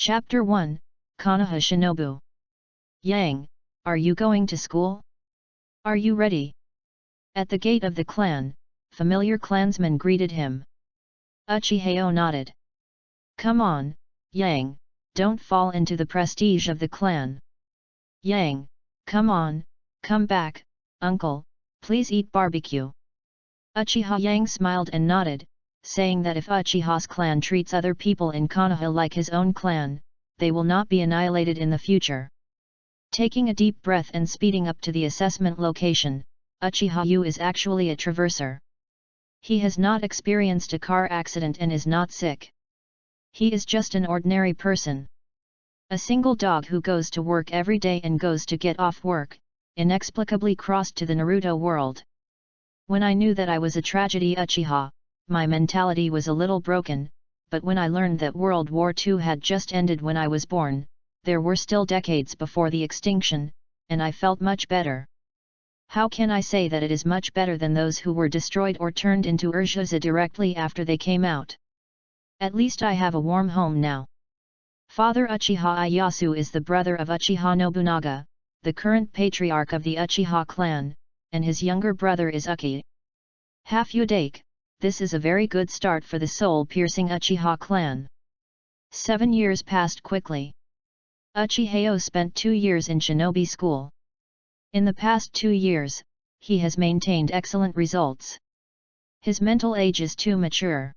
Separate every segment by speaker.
Speaker 1: Chapter 1, Konoha Shinobu. Yang, are you going to school? Are you ready? At the gate of the clan, familiar clansmen greeted him. Uchihas nodded. Come on, Yang, don't fall into the prestige of the clan. Yang, come on, come back, uncle, please eat barbecue. Uchiha Yang smiled and nodded, saying that if Uchiha's clan treats other people in Konoha like his own clan, they will not be annihilated in the future. Taking a deep breath and speeding up to the assessment location, Uchiha Yu is actually a traverser. He has not experienced a car accident and is not sick. He is just an ordinary person. A single dog who goes to work every day and goes to get off work, inexplicably crossed to the Naruto world. When I knew that I was a tragedy Uchiha, my mentality was a little broken, but when I learned that World War II had just ended when I was born, there were still decades before the extinction, and I felt much better. How can I say that it is much better than those who were destroyed or turned into Urushiza directly after they came out? At least I have a warm home now. Father Uchiha Ieyasu is the brother of Uchiha Nobunaga, the current patriarch of the Uchiha clan, and his younger brother is Uki. Half Udake, this is a very good start for the soul-piercing Uchiha clan. 7 years passed quickly. Uchihas spent 2 years in shinobi school. In the past 2 years, he has maintained excellent results. His mental age is too mature.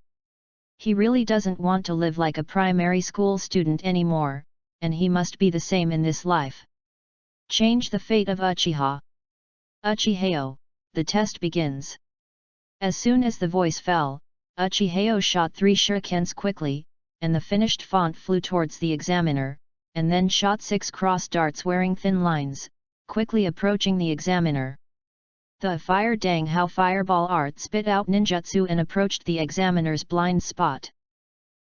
Speaker 1: He really doesn't want to live like a primary school student anymore, and he must be the same in this life. Change the fate of Uchiha. Uchihas, the test begins. As soon as the voice fell, Uchihas shot 3 shurikens quickly, and the finished font flew towards the examiner, and then shot 6 cross darts wearing thin lines, quickly approaching the examiner. The fire dang how fireball art spit out ninjutsu and approached the examiner's blind spot.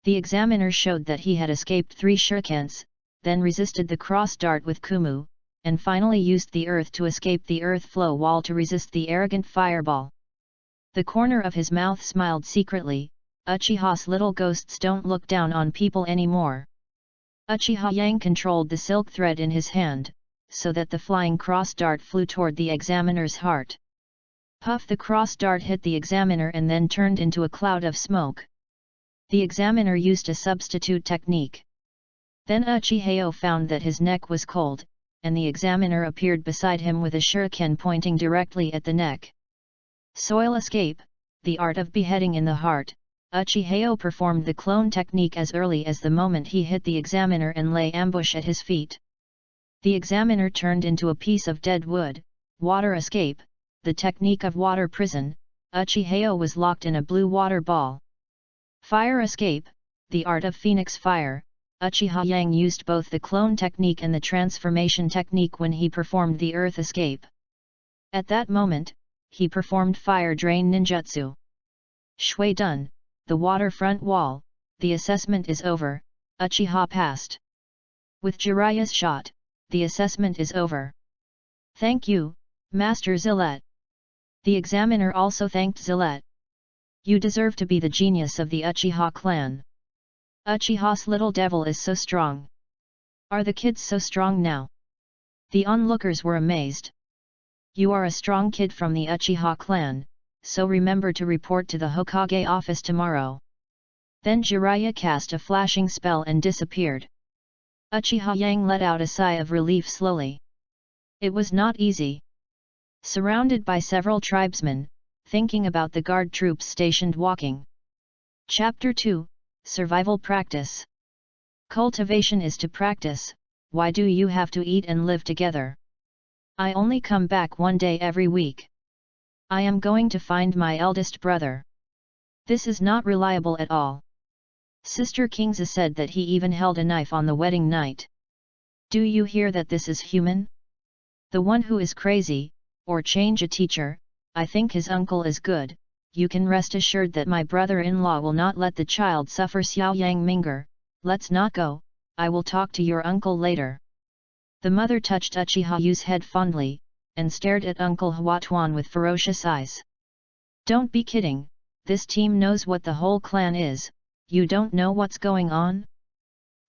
Speaker 1: The examiner showed that he had escaped 3 shurikens, then resisted the cross dart with Kumu, and finally used the earth to escape the earth flow wall to resist the arrogant fireball. The corner of his mouth smiled secretly. Uchiha's little ghosts don't look down on people anymore. Uchiha Yang controlled the silk thread in his hand, so that the flying cross dart flew toward the examiner's heart. Puff! The cross dart hit the examiner and then turned into a cloud of smoke. The examiner used a substitute technique. Then Uchihas found that his neck was cold, and the examiner appeared beside him with a shuriken pointing directly at the neck. Soil escape, the art of beheading in the heart. Uchihas performed the clone technique as early as the moment he hit the examiner and lay ambush at his feet. The examiner turned into a piece of dead wood. Water escape, the technique of water prison. Uchihas was locked in a blue water ball. Fire escape, the art of phoenix fire. Uchiha Yang used both the clone technique and the transformation technique when he performed the earth escape. At that moment, he performed fire drain ninjutsu. Shui done, the waterfront wall. The assessment is over. Uchiha passed. With Jiraiya's shot, the assessment is over. Thank you, Master Zillet. The examiner also thanked Zillet. You deserve to be the genius of the Uchiha clan. Uchiha's little devil is so strong. Are the kids so strong now? The onlookers were amazed. You are a strong kid from the Uchiha clan, so remember to report to the Hokage office tomorrow. Then Jiraiya cast a flashing spell and disappeared. Uchiha Yang let out a sigh of relief slowly. It was not easy. Surrounded by several tribesmen, thinking about the guard troops stationed walking. Chapter 2, Survival Practice. Cultivation is to practice. Why do you have to eat and live together? I only come back 1 day every week. I am going to find my eldest brother. This is not reliable at all. Sister Kingza said that he even held a knife on the wedding night. Do you hear that this is human? The one who is crazy, or change a teacher, I think his uncle is good. You can rest assured that my brother-in-law will not let the child suffer. Xiao Yang Minger, let's not go, I will talk to your uncle later. The mother touched Uchiha Yu's head fondly, and stared at Uncle Huatuan with ferocious eyes. Don't be kidding, this team knows what the whole clan is. You don't know what's going on?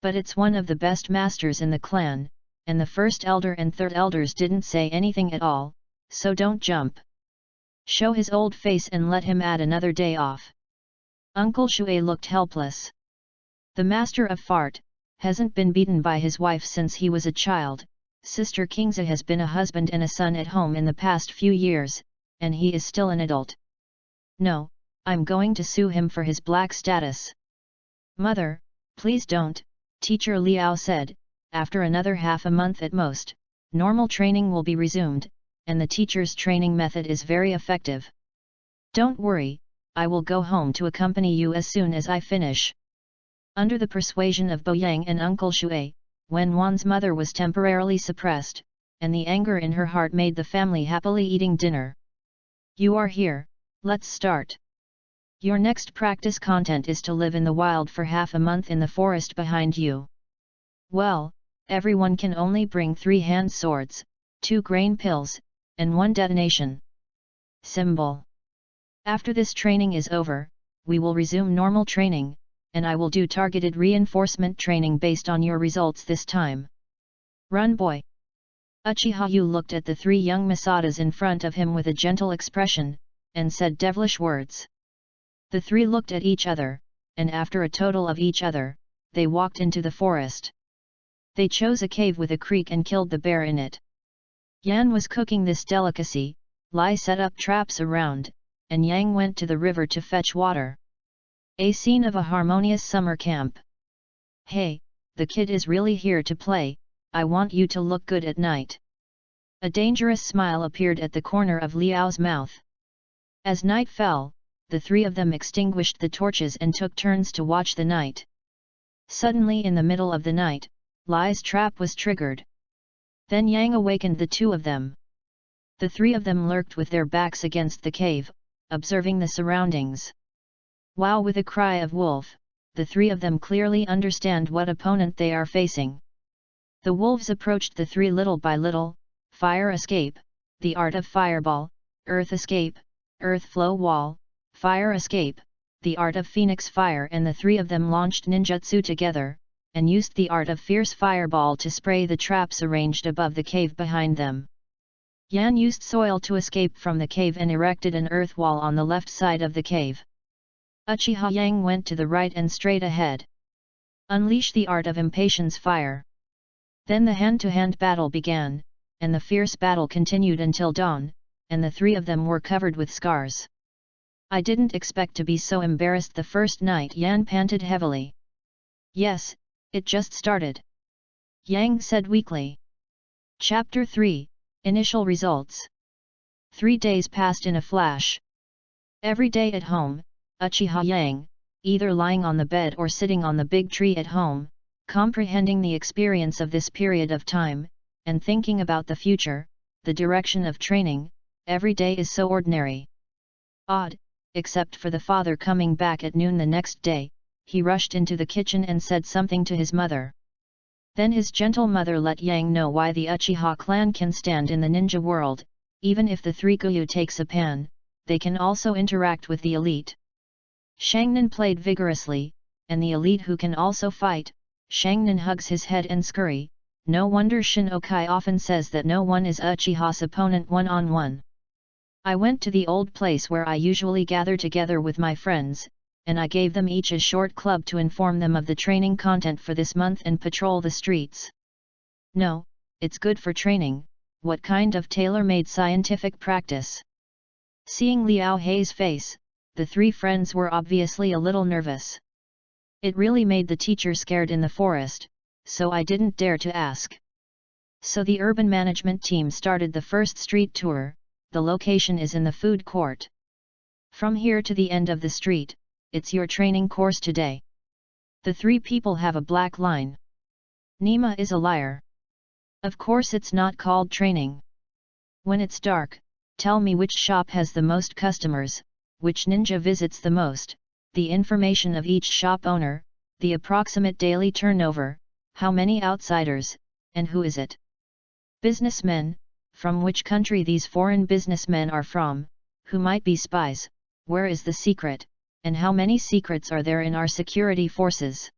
Speaker 1: But it's one of the best masters in the clan, and the first elder and third elders didn't say anything at all, so don't jump. Show his old face and let him add another day off. Uncle Shui looked helpless. The master of fart hasn't been beaten by his wife since he was a child. Sister Kingza has been a husband and a son at home in the past few years, and he is still an adult. No, I'm going to sue him for his black status. Mother, please don't, Teacher Liao said. After another half a month at most, normal training will be resumed, and the teacher's training method is very effective. Don't worry, I will go home to accompany you as soon as I finish. Under the persuasion of Bo Yang and Uncle Shui, Wen Wan's mother was temporarily suppressed, and the anger in her heart made the family happily eating dinner. You are here, let's start. Your next practice content is to live in the wild for half a month in the forest behind you. Well, everyone can only bring 3 hand swords, 2 grain pills, and 1 detonation symbol. After this training is over, we will resume normal training, and I will do targeted reinforcement training based on your results this time. Run, boy! Uchiha Yu looked at the 3 young Masadas in front of him with a gentle expression, and said devilish words. The 3 looked at each other, and after a total of each other, they walked into the forest. They chose a cave with a creek and killed the bear in it. Yan was cooking this delicacy, Lai set up traps around, and Yang went to the river to fetch water. A scene of a harmonious summer camp. Hey, the kid is really here to play, I want you to look good at night. A dangerous smile appeared at the corner of Liao's mouth. As night fell, the 3 of them extinguished the torches and took turns to watch the night. Suddenly in the middle of the night, Lai's trap was triggered. Then Yang awakened the 2 of them. The 3 of them lurked with their backs against the cave, observing the surroundings. Wow! With a cry of wolf, the 3 of them clearly understand what opponent they are facing. The wolves approached the 3 little by little. Fire escape, the art of fireball, earth escape, earth flow wall, fire escape, the art of phoenix fire, and the 3 of them launched ninjutsu together, and used the art of fierce fireball to spray the traps arranged above the cave behind them. Yan used soil to escape from the cave and erected an earth wall on the left side of the cave. Uchiha Yang went to the right and straight ahead. Unleash the art of impatience fire. Then the hand-to-hand battle began, and the fierce battle continued until dawn, and the 3 of them were covered with scars. I didn't expect to be so embarrassed the first night, Yan panted heavily. Yes, it just started. Yang said weakly. Chapter 3, Initial Results. 3 days passed in a flash. Every day at home, Uchiha Yang, either lying on the bed or sitting on the big tree at home, comprehending the experience of this period of time, and thinking about the future, the direction of training, every day is so ordinary. Odd, except for the father coming back at noon the next day. He rushed into the kitchen and said something to his mother. Then his gentle mother let Yang know why the Uchiha clan can stand in the ninja world. Even if the 3 Guyu takes a pan, they can also interact with the elite. Shangnan played vigorously, and the elite who can also fight. Shangnan hugs his head and scurry. No wonder Shinokai often says that no one is Uchiha's opponent one-on-one. I went to the old place where I usually gather together with my friends, and I gave them each a short club to inform them of the training content for this month and patrol the streets. No, it's good for training. What kind of tailor-made scientific practice? Seeing Liao Hei's face, the 3 friends were obviously a little nervous. It really made the teacher scared in the forest, so I didn't dare to ask. So the urban management team started the first street tour. The location is in the food court. From here to the end of the street, it's your training course today. The 3 people have a black line. Nima is a liar. Of course it's not called training. When it's dark, tell me which shop has the most customers, which ninja visits the most, the information of each shop owner, the approximate daily turnover, how many outsiders, and who is it? Businessmen, from which country these foreign businessmen are from, who might be spies, where is the secret, and how many secrets are there in our security forces?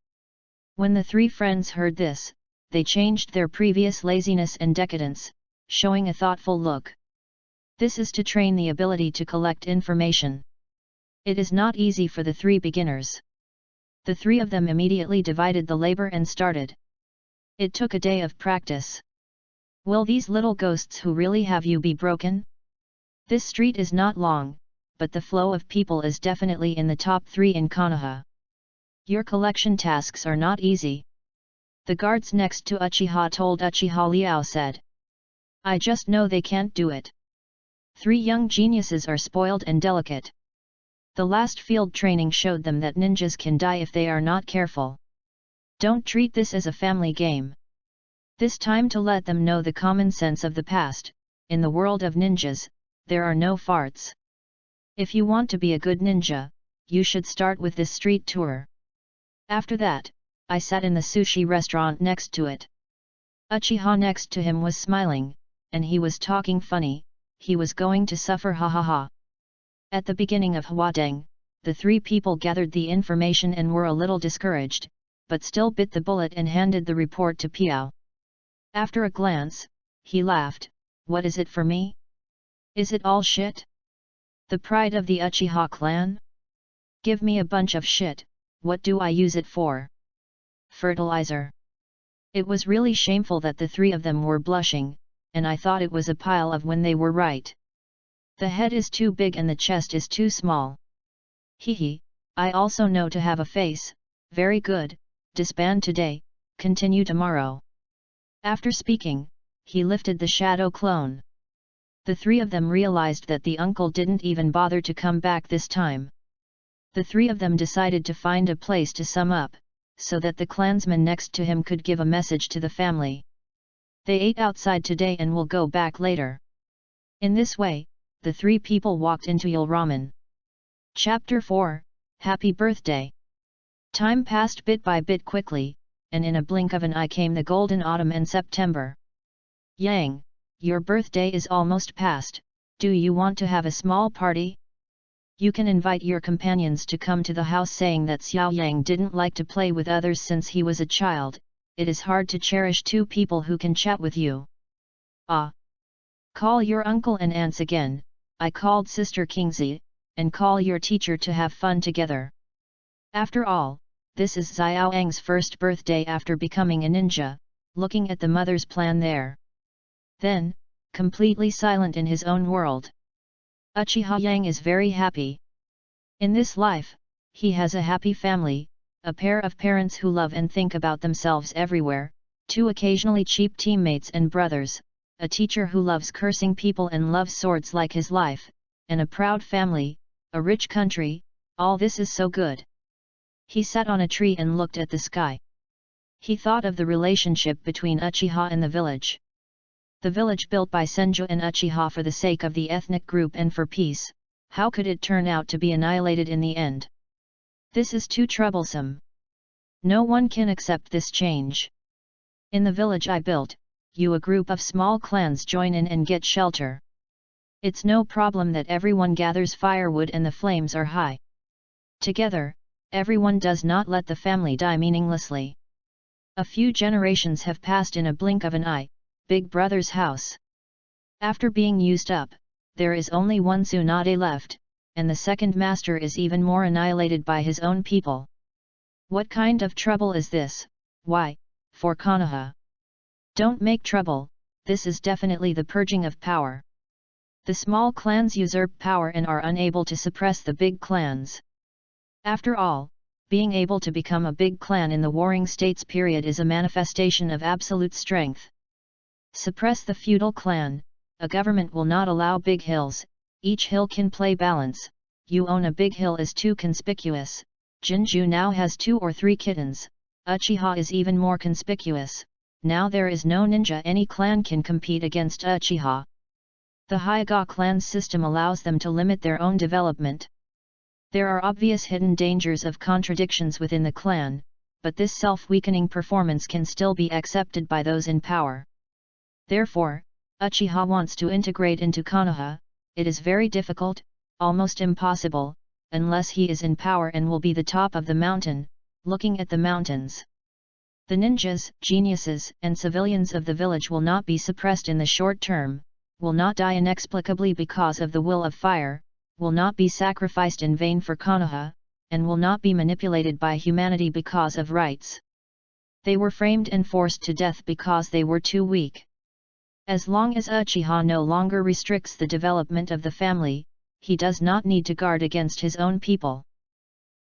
Speaker 1: When the three friends heard this, they changed their previous laziness and decadence, showing a thoughtful look. This is to train the ability to collect information. It is not easy for the three beginners. The three of them immediately divided the labor and started. It took a day of practice. Will these little ghosts who really have you be broken? This street is not long, but the flow of people is definitely in the top 3 in Konoha. Your collection tasks are not easy. The guards next to Uchiha told Uchiha Liao said. I just know they can't do it. 3 young geniuses are spoiled and delicate. The last field training showed them that ninjas can die if they are not careful. Don't treat this as a family game. This time to let them know the common sense of the past. In the world of ninjas, there are no farts. If you want to be a good ninja, you should start with this street tour. After that, I sat in the sushi restaurant next to it. Uchiha next to him was smiling, and he was talking funny. He was going to suffer, ha ha ha. At the beginning of Hwadeng, the 3 people gathered the information and were a little discouraged, but still bit the bullet and handed the report to Piao. After a glance, he laughed. What is it for me? Is it all shit? The pride of the Uchiha clan? Give me a bunch of shit, what do I use it for? Fertilizer. It was really shameful that the 3 of them were blushing, and I thought it was a pile of when they were right. The head is too big and the chest is too small. Hehe, I also know to have a face. Very good, disband today, continue tomorrow. After speaking, he lifted the shadow clone. The 3 of them realized that the uncle didn't even bother to come back this time. The 3 of them decided to find a place to sum up, so that the clansman next to him could give a message to the family. They ate outside today and will go back later. In this way, the 3 people walked into Yul Ramen. Chapter 4, Happy Birthday. Time passed bit by bit quickly, and in a blink of an eye came the golden autumn and September. Yang, your birthday is almost past, do you want to have a small party? You can invite your companions to come to the house, saying that Xiao Yang didn't like to play with others since he was a child. It is hard to cherish 2 people who can chat with you. Ah! Call your uncle and aunts again, I called Sister Kingzi, and call your teacher to have fun together. After all, this is Xiao Yang's first birthday after becoming a ninja, looking at the mother's plan there. Then, completely silent in his own world. Uchiha Yang is very happy. In this life, he has a happy family, a pair of parents who love and think about themselves everywhere, 2 occasionally cheap teammates and brothers, a teacher who loves cursing people and loves swords like his life, and a proud family, a rich country. All this is so good. He sat on a tree and looked at the sky. He thought of the relationship between Uchiha and the village. The village built by Senju and Uchiha for the sake of the ethnic group and for peace, how could it turn out to be annihilated in the end? This is too troublesome. No one can accept this change. In the village I built, you a group of small clans join in and get shelter. It's no problem that everyone gathers firewood and the flames are high. Together, everyone does not let the family die meaninglessly. A few generations have passed in a blink of an eye. Big Brother's house. After being used up, there is only one Tsunade left, and the second master is even more annihilated by his own people. What kind of trouble is this? Why, for Konoha. Don't make trouble, this is definitely the purging of power. The small clans usurp power and are unable to suppress the big clans. After all, being able to become a big clan in the Warring States period is a manifestation of absolute strength. Suppress the feudal clan, a government will not allow big hills, each hill can play balance. You own a big hill is too conspicuous. Jinju now has 2 or 3 kittens. Uchiha is even more conspicuous. Now there is no ninja any clan can compete against Uchiha. The Hyuga clan's system allows them to limit their own development. There are obvious hidden dangers of contradictions within the clan, but this self-weakening performance can still be accepted by those in power. Therefore, Uchiha wants to integrate into Konoha. It is very difficult, almost impossible, unless he is in power and will be the top of the mountain, looking at the mountains. The ninjas, geniuses, and civilians of the village will not be suppressed in the short term, will not die inexplicably because of the will of fire, will not be sacrificed in vain for Konoha, and will not be manipulated by humanity because of rights. They were framed and forced to death because they were too weak. As long as Uchiha no longer restricts the development of the family, he does not need to guard against his own people.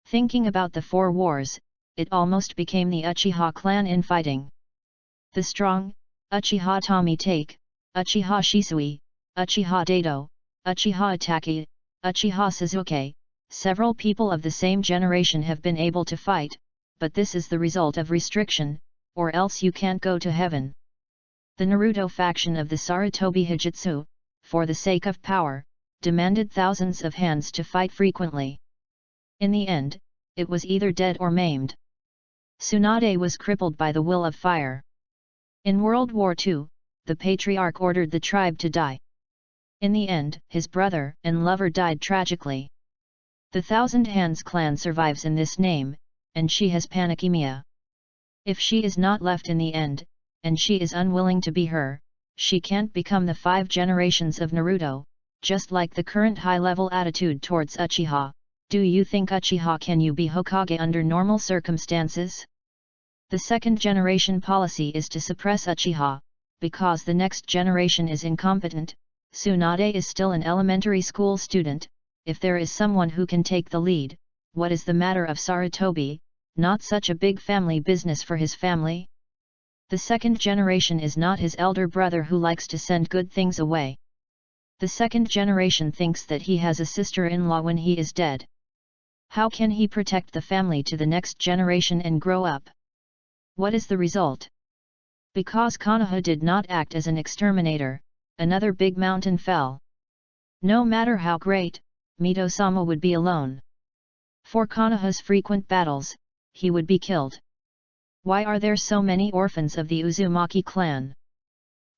Speaker 1: Thinking about the 4 wars, it almost became the Uchiha clan infighting. The strong, Uchiha Tomitake, Uchiha Shisui, Uchiha Dado, Uchiha Itachi, Uchiha Suzuki, several people of the same generation have been able to fight, but this is the result of restriction, or else you can't go to heaven. The Naruto faction of the Sarutobi Hijitsu, for the sake of power, demanded thousands of hands to fight frequently. In the end, it was either dead or maimed. Tsunade was crippled by the will of fire. In World War II, the patriarch ordered the tribe to die. In the end, his brother and lover died tragically. The Thousand Hands clan survives in this name, and she has panicemia. If she is not left in the end, and she is unwilling to be her, she can't become the 5 generations of Naruto, just like the current high-level attitude towards Uchiha. Do you think Uchiha can you be Hokage under normal circumstances? The second generation policy is to suppress Uchiha, because the next generation is incompetent. Tsunade is still an elementary school student. If there is someone who can take the lead, what is the matter of Sarutobi? Not such a big family business for his family. The second generation is not his elder brother who likes to send good things away. The second generation thinks that he has a sister-in-law when he is dead. How can he protect the family to the next generation and grow up? What is the result? Because Konoha did not act as an exterminator, another big mountain fell. No matter how great, Mito-sama would be alone. For Konoha's frequent battles, he would be killed. Why are there so many orphans of the Uzumaki clan?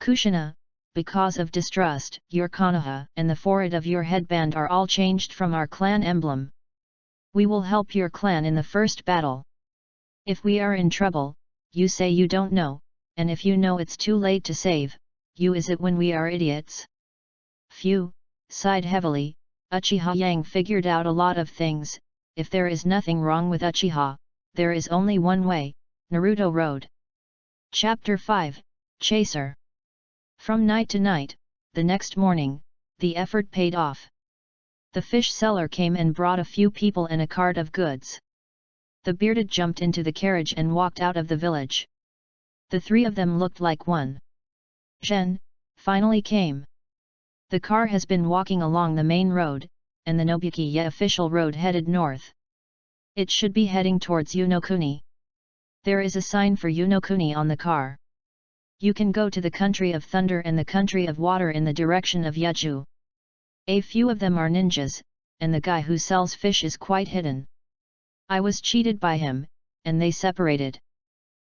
Speaker 1: Kushina, because of distrust, your Konoha and the forehead of your headband are all changed from our clan emblem. We will help your clan in the first battle. If we are in trouble, you say you don't know, and if you know it's too late to save, you is it when we are idiots? Phew, sighed heavily. Uchiha Yang figured out a lot of things. If there is nothing wrong with Uchiha, there is only one way, Naruto Road. Chapter 5, Chaser. From night to night, the next morning, the effort paid off. The fish seller came and brought a few people and a cart of goods. The bearded jumped into the carriage and walked out of the village. The 3 of them looked like one. Zhen finally came. The car has been walking along the main road, and the Nobukiya official road headed north. It should be heading towards Unokuni. There is a sign for Unokuni on the car. You can go to the country of thunder and the country of water in the direction of Yeju. A few of them are ninjas, and the guy who sells fish is quite hidden. I was cheated by him, and they separated.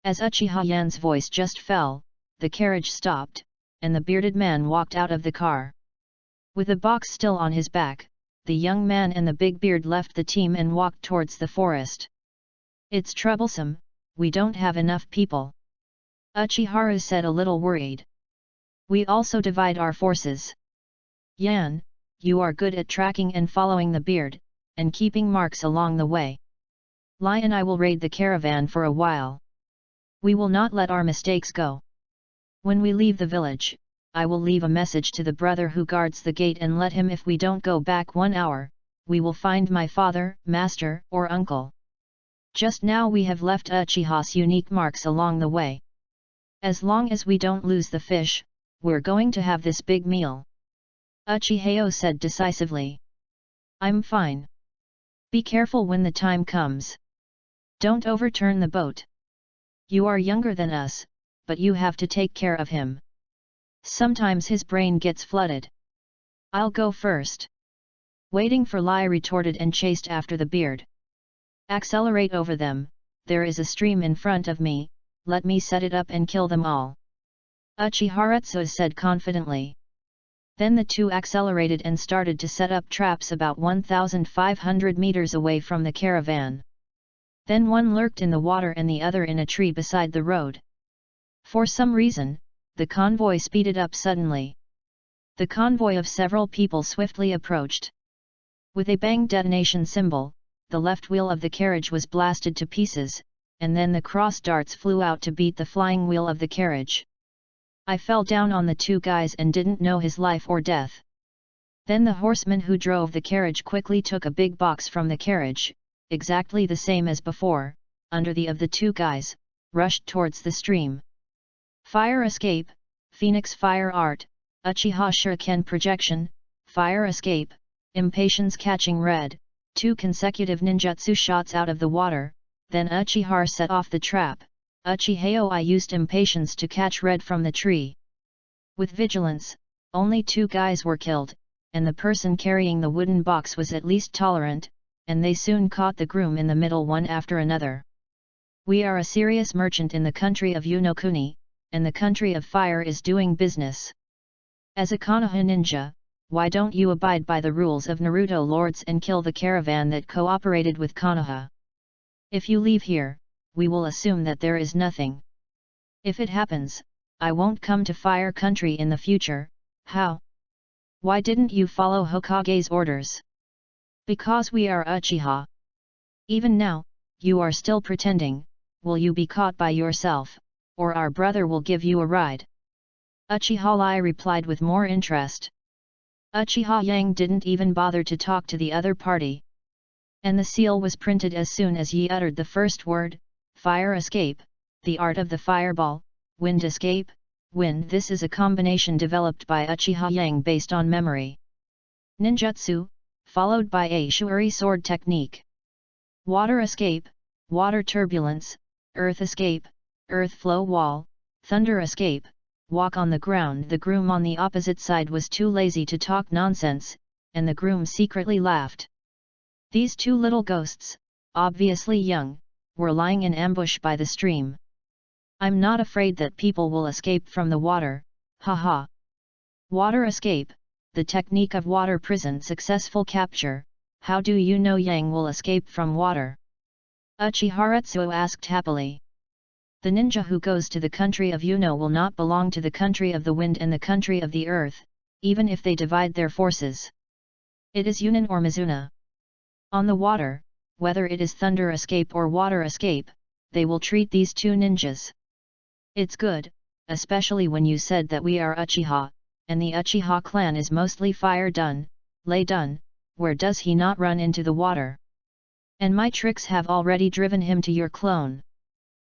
Speaker 1: As Uchiha Yan's voice just fell, the carriage stopped, and the bearded man walked out of the car. With a box still on his back, the young man and the big beard left the team and walked towards the forest. It's troublesome, we don't have enough people. Uchiharu said a little worried. We also divide our forces. Yan, you are good at tracking and following the beard, and keeping marks along the way. Lai and I will raid the caravan for a while. We will not let our mistakes go. When we leave the village, I will leave a message to the brother who guards the gate and let him if we don't go back 1 hour, we will find my father, master, or uncle. Just now we have left Uchiha's unique marks along the way. As long as we don't lose the fish, we're going to have this big meal. Uchiheo said decisively. I'm fine. Be careful when the time comes. Don't overturn the boat. You are younger than us, but you have to take care of him. Sometimes his brain gets flooded. I'll go first. Waiting for Lai retorted and chased after the beard. Accelerate over them, there is a stream in front of me, let me set it up and kill them all. Uchiharetsu said confidently. Then the 2 accelerated and started to set up traps about 1,500 meters away from the caravan. Then one lurked in the water and the other in a tree beside the road. For some reason, the convoy speeded up suddenly. The convoy of several people swiftly approached. With a bang detonation symbol, the left wheel of the carriage was blasted to pieces, and then the cross darts flew out to beat the flying wheel of the carriage. I fell down on the two guys and didn't know his life or death. Then the horseman who drove the carriage quickly took a big box from the carriage, exactly the same as before, under the of the two guys, rushed towards the stream. Fire escape, Phoenix fire art, Uchiha shuriken projection, fire escape, impatience catching red, 2 consecutive ninjutsu shots out of the water, then Uchiha set off the trap. Uchihao I used impatience to catch red from the tree. With vigilance, only 2 guys were killed, and the person carrying the wooden box was at least tolerant, and they soon caught the groom in the middle one after another. We are a serious merchant in the country of Unokuni, and the country of fire is doing business. As a Konoha ninja, why don't you abide by the rules of Naruto lords and kill the caravan that cooperated with Konoha? If you leave here, we will assume that there is nothing. If it happens, I won't come to fire country in the future. How? Why didn't you follow Hokage's orders? Because we are Uchiha. Even now, you are still pretending. Will you be caught by yourself, or our brother will give you a ride? Uchiha Lai replied with more interest. Uchiha Yang didn't even bother to talk to the other party. And the seal was printed as soon as he uttered the first word, fire escape, the art of the fireball, wind escape, wind. This is a combination developed by Uchiha Yang based on memory. Ninjutsu, followed by a shuri sword technique. Water escape, water turbulence, earth escape, earth flow wall, thunder escape, walk on the ground. The groom on the opposite side was too lazy to talk nonsense, and the groom secretly laughed. These 2 little ghosts, obviously young, were lying in ambush by the stream. I'm not afraid that people will escape from the water, haha. Water escape, the technique of water prison successful capture. How do you know Yang will escape from water? Uchiharetsuo asked happily. The ninja who goes to the country of Uno will not belong to the country of the wind and the country of the earth, even if they divide their forces. It is Yunin or Mizuna. On the water, whether it is thunder escape or water escape, they will treat these 2 ninjas. It's good, especially when you said that we are Uchiha, and the Uchiha clan is mostly fire done, lay done. Where does he not run into the water? And my tricks have already driven him to your clone.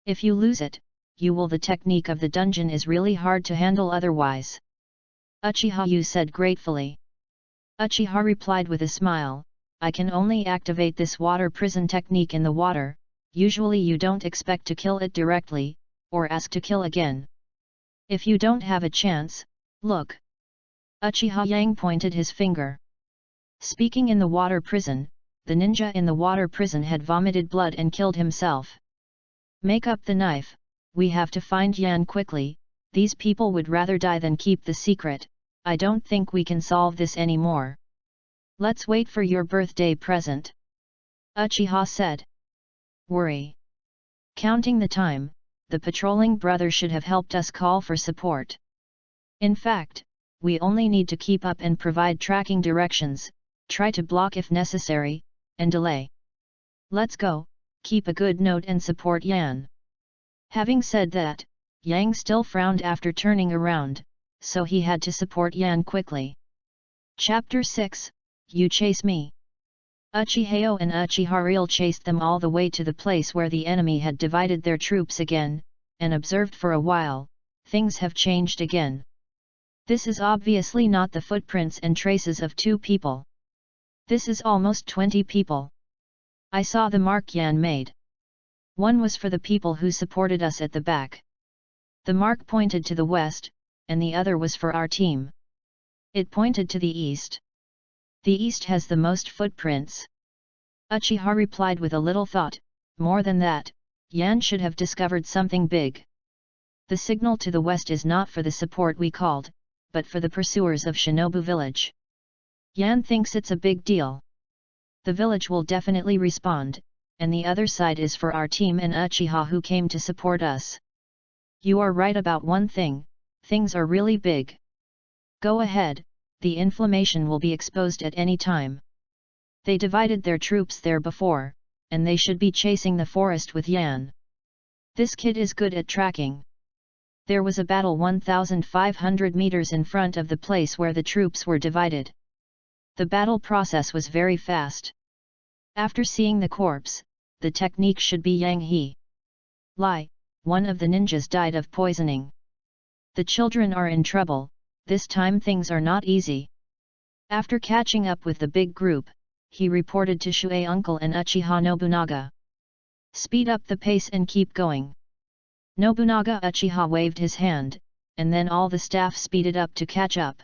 Speaker 1: If you lose it, you will. The technique of the dungeon is really hard to handle otherwise. Uchiha you said gratefully. Uchiha replied with a smile, I can only activate this water prison technique in the water. Usually you don't expect to kill it directly, or ask to kill again. If you don't have a chance, look. Uchiha Yang pointed his finger. Speaking in the water prison, the ninja in the water prison had vomited blood and killed himself. Make up the knife, we have to find Yan quickly. These people would rather die than keep the secret. I don't think we can solve this anymore. Let's wait for your birthday present. Uchiha said. Worry. Counting the time, the patrolling brother should have helped us call for support. In fact, we only need to keep up and provide tracking directions, try to block if necessary, and delay. Let's go, keep a good note and support Yan. Having said that, Yang still frowned after turning around, so he had to support Yan quickly. Chapter 6, You Chase Me. Uchihao and Uchiha chased them all the way to the place where the enemy had divided their troops again, and observed for a while. Things have changed again. This is obviously not the footprints and traces of 2 people. This is almost 20 people. I saw the mark Yan made. One was for the people who supported us at the back. The mark pointed to the west, and the other was for our team. It pointed to the east. The east has the most footprints. Uchiha replied with a little thought, more than that, Yan should have discovered something big. The signal to the west is not for the support we called, but for the pursuers of Shinobu village. Yan thinks it's a big deal. The village will definitely respond, and the other side is for our team and Uchiha who came to support us. You are right about one thing, things are really big. Go ahead, the inflammation will be exposed at any time. They divided their troops there before, and they should be chasing the forest with Yan. This kid is good at tracking. There was a battle 1,500 meters in front of the place where the troops were divided. The battle process was very fast. After seeing the corpse, the technique should be Yang He. Lie, one of the ninjas died of poisoning. The children are in trouble, this time things are not easy. After catching up with the big group, he reported to Shuei uncle and Uchiha Nobunaga. Speed up the pace and keep going. Nobunaga Uchiha waved his hand, and then all the staff speeded up to catch up.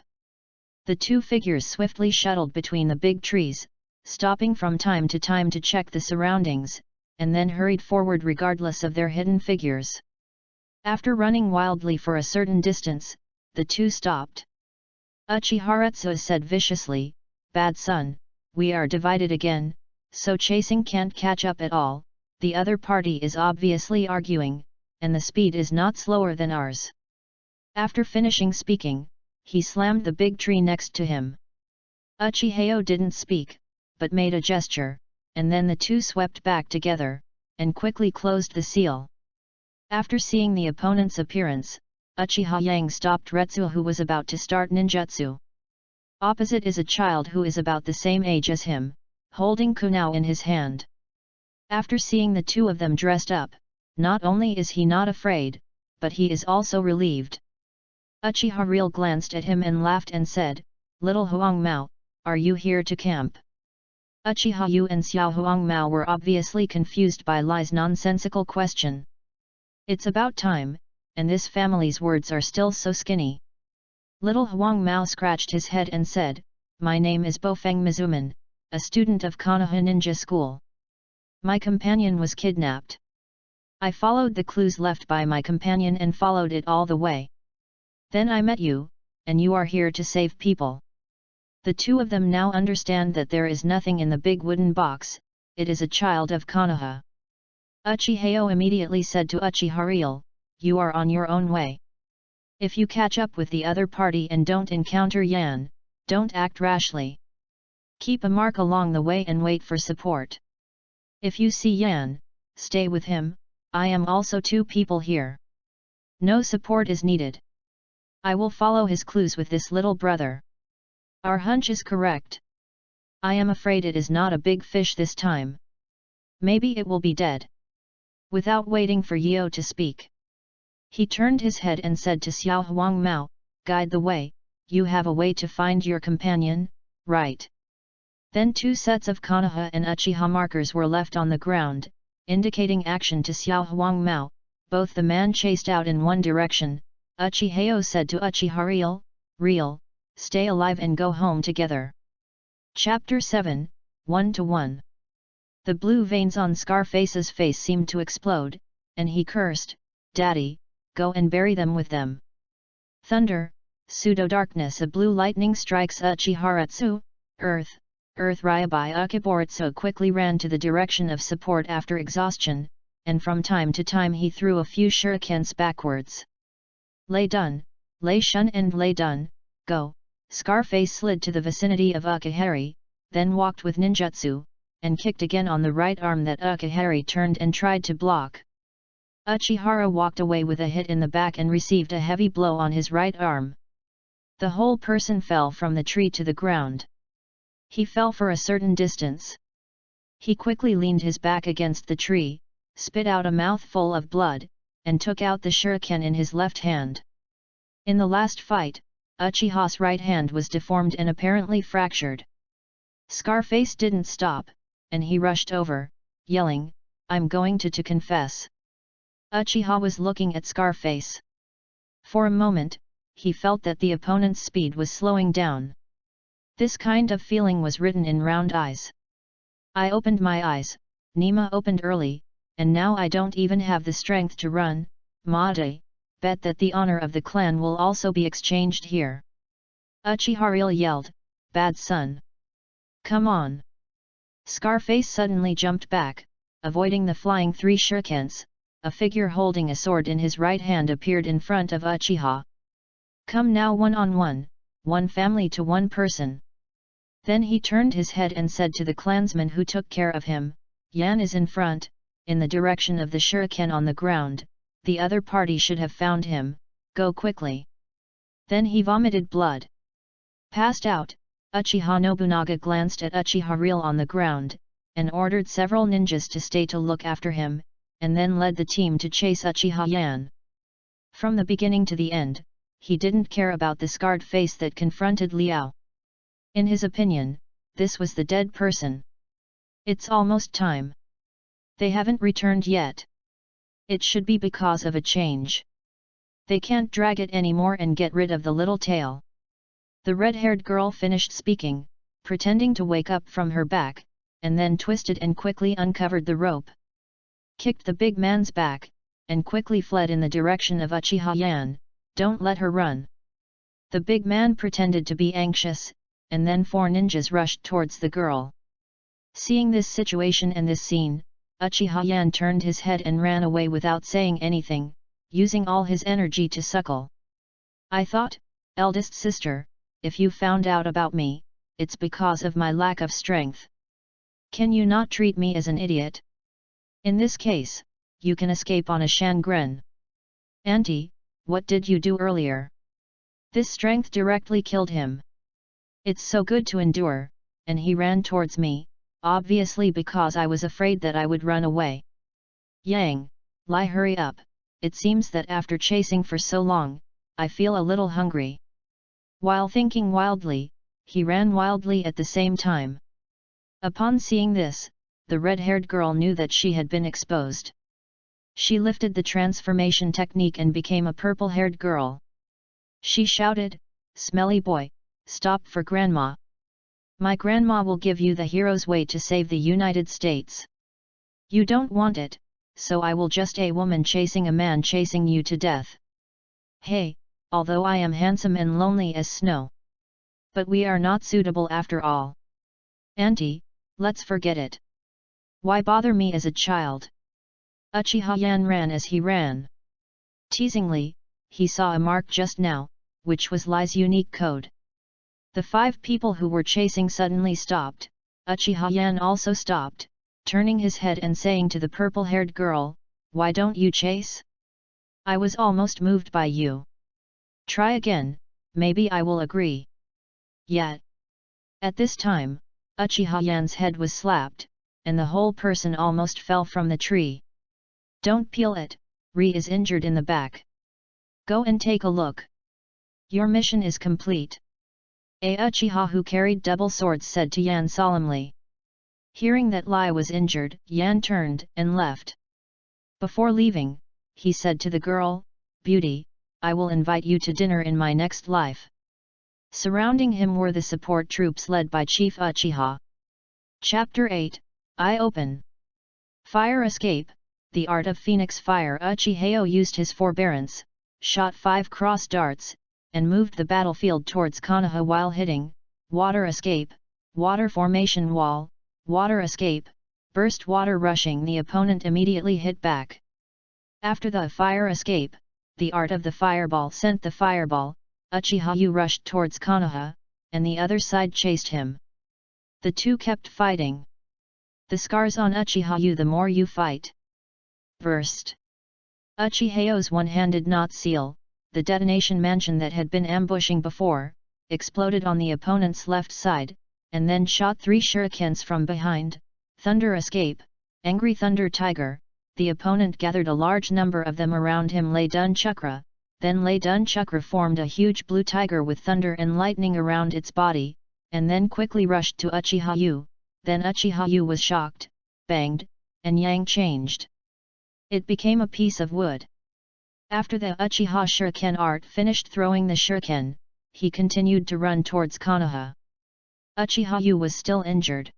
Speaker 1: The two figures swiftly shuttled between the big trees, stopping from time to time to check the surroundings, and then hurried forward regardless of their hidden figures. After running wildly for a certain distance, the two stopped. Uchiharetsu said viciously, "Bad son, we are divided again, so chasing can't catch up at all, the other party is obviously arguing, and the speed is not slower than ours." After finishing speaking, he slammed the big tree next to him. Uchiheo didn't speak, but made a gesture, and then the two swept back together, and quickly closed the seal. After seeing the opponent's appearance, Uchiha Yang stopped Retsu who was about to start ninjutsu. Opposite is a child who is about the same age as him, holding kunao in his hand. After seeing the two of them dressed up, not only is he not afraid, but he is also relieved. Uchiha Real glanced at him and laughed and said, "Little Huang Mao, are you here to camp?" Uchiha Yu and Xiao Huang Mao were obviously confused by Lai's nonsensical question. It's about time, and this family's words are still so skinny. Little Huang Mao scratched his head and said, "My name is Bofeng Mizuman, a student of Konoha Ninja School. My companion was kidnapped. I followed the clues left by my companion and followed it all the way. Then I met you, and you are here to save people." The two of them now understand that there is nothing in the big wooden box, it is a child of Konoha. Uchiheo immediately said to Uchiha Real, "You are on your own way. If you catch up with the other party and don't encounter Yan, don't act rashly. Keep a mark along the way and wait for support. If you see Yan, stay with him, I am also two people here. No support is needed. I will follow his clues with this little brother. Our hunch is correct. I am afraid it is not a big fish this time. Maybe it will be dead." Without waiting for Yeo to speak, he turned his head and said to Xiao Huang Mao, "Guide the way, you have a way to find your companion, right?" Then two sets of Konoha and Uchiha markers were left on the ground, indicating action to Xiao Huang Mao. Both the man chased out in one direction. Uchiheo said to Uchiha Real, "Stay alive and go home together." Chapter 7, 1-1. The blue veins on Scarface's face seemed to explode, and he cursed, "Daddy, go and bury them with them." Thunder, pseudo-darkness. A blue lightning strikes Uchiharetsu. Earth Ryabai Ukiboretsu quickly ran to the direction of support after exhaustion, and from time to time he threw a few shurikens backwards. Lei dun, Lei shun and Lei dun, go. Scarface slid to the vicinity of Ukihari, then walked with ninjutsu, and kicked again on the right arm that Ukihari turned and tried to block. Uchihara walked away with a hit in the back and received a heavy blow on his right arm. The whole person fell from the tree to the ground. He fell for a certain distance. He quickly leaned his back against the tree, spit out a mouthful of blood, and took out the shuriken in his left hand. In the last fight, Uchiha's right hand was deformed and apparently fractured. Scarface didn't stop, and he rushed over, yelling, "I'm going to confess." Uchiha was looking at Scarface. For a moment, he felt that the opponent's speed was slowing down. This kind of feeling was written in round eyes. "I opened my eyes, Nima opened early, and now I don't even have the strength to run. Mate, bet that the honor of the clan will also be exchanged here." Uchiha yelled, "Bad son! Come on!" Scarface suddenly jumped back, avoiding the flying 3 shurikens, a figure holding a sword in his right hand appeared in front of Uchiha. "Come now, one-on-one, one family to one person." Then he turned his head and said to the clansman who took care of him, "Yan is in front, in the direction of the shuriken on the ground, the other party should have found him, go quickly." Then he vomited blood. Passed out, Uchiha Nobunaga glanced at Uchiha Real on the ground, and ordered several ninjas to stay to look after him, and then led the team to chase Uchiha Yan. From the beginning to the end, he didn't care about the scarred face that confronted Liao. In his opinion, this was the dead person. It's almost time. They haven't returned yet. It should be because of a change. They can't drag it anymore and get rid of the little tail. The red-haired girl finished speaking, pretending to wake up from her back, and then twisted and quickly uncovered the rope. Kicked the big man's back, and quickly fled in the direction of Uchiha Yan. "Don't let her run." The big man pretended to be anxious, and then 4 ninjas rushed towards the girl. Seeing this situation and this scene, Uchiha Yan turned his head and ran away without saying anything, using all his energy to suckle. "I thought, eldest sister, if you found out about me, it's because of my lack of strength. Can you not treat me as an idiot? In this case, you can escape on a shangren. Auntie, what did you do earlier?" This strength directly killed him. "It's so good to endure," and he ran towards me, obviously because I was afraid that I would run away. "Yang, Lai, hurry up, it seems that after chasing for so long, I feel a little hungry." While thinking wildly, he ran wildly at the same time. Upon seeing this, the red-haired girl knew that she had been exposed. She lifted the transformation technique and became a purple-haired girl. She shouted, "Smelly boy, stop for grandma. My grandma will give you the hero's way to save the United States. You don't want it, so I will just a woman chasing a man chasing you to death. Hey, although I am handsome and lonely as snow. But we are not suitable after all. Auntie, let's forget it. Why bother me as a child?" Uchiha Yan ran as he ran. Teasingly, he saw a mark just now, which was Lai's unique code. The 5 people who were chasing suddenly stopped. Uchiha Yan also stopped, turning his head and saying to the purple-haired girl, "Why don't you chase? I was almost moved by you. Try again, maybe I will agree." Yet, at this time, Uchiha Yan's head was slapped, and the whole person almost fell from the tree. "Don't peel it, Ri is injured in the back. Go and take a look. Your mission is complete." A Uchiha who carried double swords said to Yan solemnly. Hearing that Lai was injured, Yan turned and left. Before leaving, he said to the girl, "Beauty, I will invite you to dinner in my next life." Surrounding him were the support troops led by Chief Uchiha. Chapter 8, Eye Open. Fire Escape. The art of Phoenix Fire. Uchihas used his forbearance, shot 5 cross darts, and moved the battlefield towards Konoha while hitting, water escape, water formation wall, water escape, burst water rushing. The opponent immediately hit back. After the fire escape, the art of the fireball sent the fireball, Uchiha rushed towards Konoha, and the other side chased him. The two kept fighting. The scars on Uchiha, the more you fight. Burst. Uchiha's one-handed knot seal, the detonation mansion that had been ambushing before, exploded on the opponent's left side, and then shot 3 shurikens from behind. Thunder escape, angry thunder tiger. The opponent gathered a large number of them around him. Lei Dun Chakra, then Lei Dun Chakra formed a huge blue tiger with thunder and lightning around its body, and then quickly rushed to Uchiha. Then Uchiha was shocked, banged, and Yang changed. It became a piece of wood. After the Uchiha shuriken art finished throwing the shuriken, he continued to run towards Konoha. Uchiha was still injured.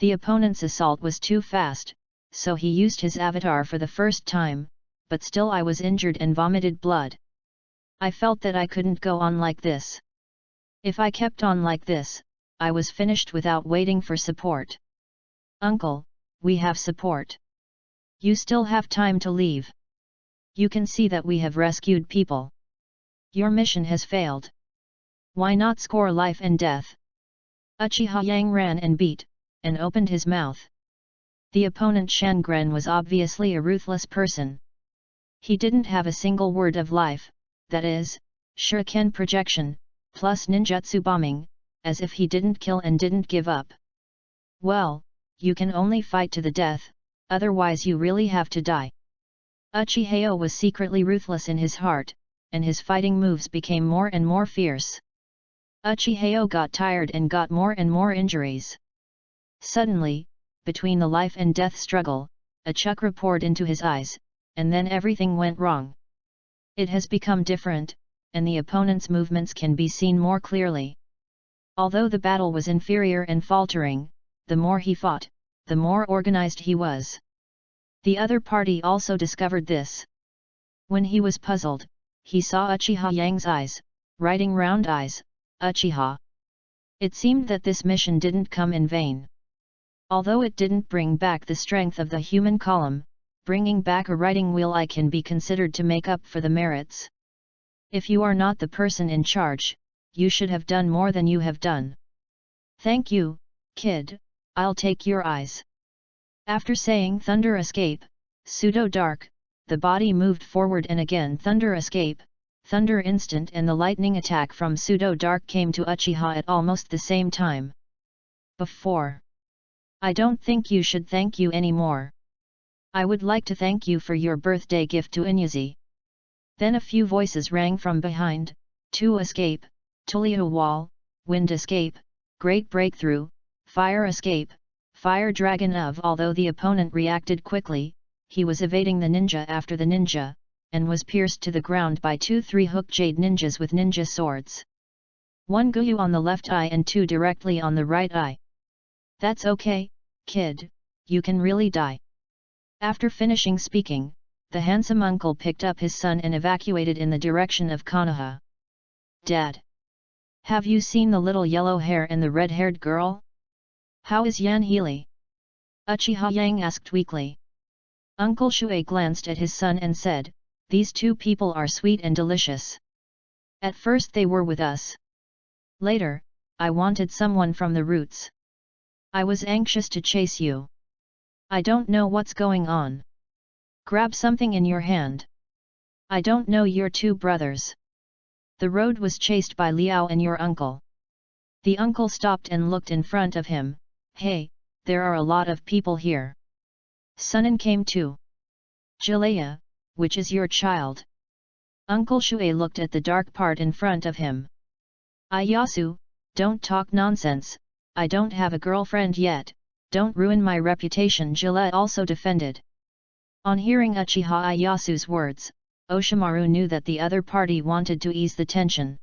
Speaker 1: The opponent's assault was too fast, so he used his avatar for the first time, but still I was injured and vomited blood. I felt that I couldn't go on like this. If I kept on like this, I was finished without waiting for support. "Uncle, we have support. You still have time to leave. You can see that we have rescued people. Your mission has failed. Why not score life and death? Uchiha Yang ran and beat, and opened his mouth. The opponent Shangren was obviously a ruthless person. He didn't have a single word of life, that is, shuriken projection, plus ninjutsu bombing, as if he didn't kill and didn't give up. Well, you can only fight to the death, otherwise you really have to die. Uchihas was secretly ruthless in his heart, and his fighting moves became more and more fierce. Uchihas got tired and got more and more injuries. Suddenly, between the life and death struggle, a chakra poured into his eyes, and then everything went wrong. It has become different, and the opponent's movements can be seen more clearly. Although the battle was inferior and faltering, the more he fought, the more organized he was. The other party also discovered this. When he was puzzled, he saw Uchiha Yang's eyes, writing round eyes, Uchiha. It seemed that this mission didn't come in vain. Although it didn't bring back the strength of the human column, bringing back a writing wheel eye can be considered to make up for the merits. If you are not the person in charge, you should have done more than you have done. Thank you, kid, I'll take your eyes. After saying thunder escape, pseudo dark, the body moved forward and again thunder escape, thunder instant, and the lightning attack from pseudo dark came to Uchiha at almost the same time. Before. I don't think you should thank you anymore. I would like to thank you for your birthday gift to Inyuzi. Then a few voices rang from behind, to escape, Tulio wall, wind escape, great breakthrough, fire escape, fire dragon of. Although the opponent reacted quickly, he was evading the ninja after the ninja, and was pierced to the ground by 2-3 hook jade ninjas with ninja swords. 1 Guyu on the left eye and 2 directly on the right eye. That's okay, kid, you can really die. After finishing speaking, the handsome uncle picked up his son and evacuated in the direction of Konoha. Dad! Have you seen the little yellow hair and the red-haired girl? How is Yan Healy? Uchiha Yang asked weakly. Uncle Shui glanced at his son and said, these two people are sweet and delicious. At first they were with us. Later, I wanted someone from the roots. I was anxious to chase you. I don't know what's going on. Grab something in your hand. I don't know your two brothers. The road was chased by Liao and your uncle. The uncle stopped and looked in front of him. Hey, there are a lot of people here. Sunan came too. Jalea, which is your child? Uncle Shui looked at the dark part in front of him. Iyasu, don't talk nonsense, I don't have a girlfriend yet, don't ruin my reputation, Jalea also defended. On hearing Uchiha Iyasu's words, Oshimaru knew that the other party wanted to ease the tension.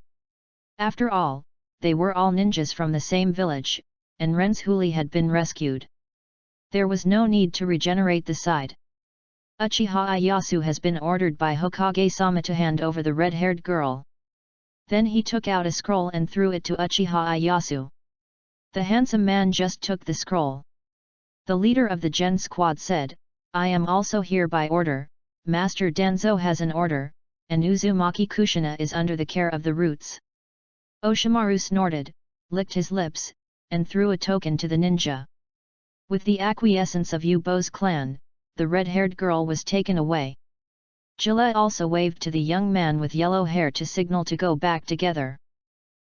Speaker 1: After all, they were all ninjas from the same village, and Ren's Huli had been rescued. There was no need to regenerate the side. Uchiha Iyasu has been ordered by Hokage-sama to hand over the red-haired girl. Then he took out a scroll and threw it to Uchiha Iyasu. The handsome man just took the scroll. The leader of the Gen squad said, I am also here by order, Master Danzo has an order, and Uzumaki Kushina is under the care of the roots. Oshimaru snorted, licked his lips, and threw a token to the ninja. With the acquiescence of Yubo's clan, the red-haired girl was taken away. Gillette also waved to the young man with yellow hair to signal to go back together.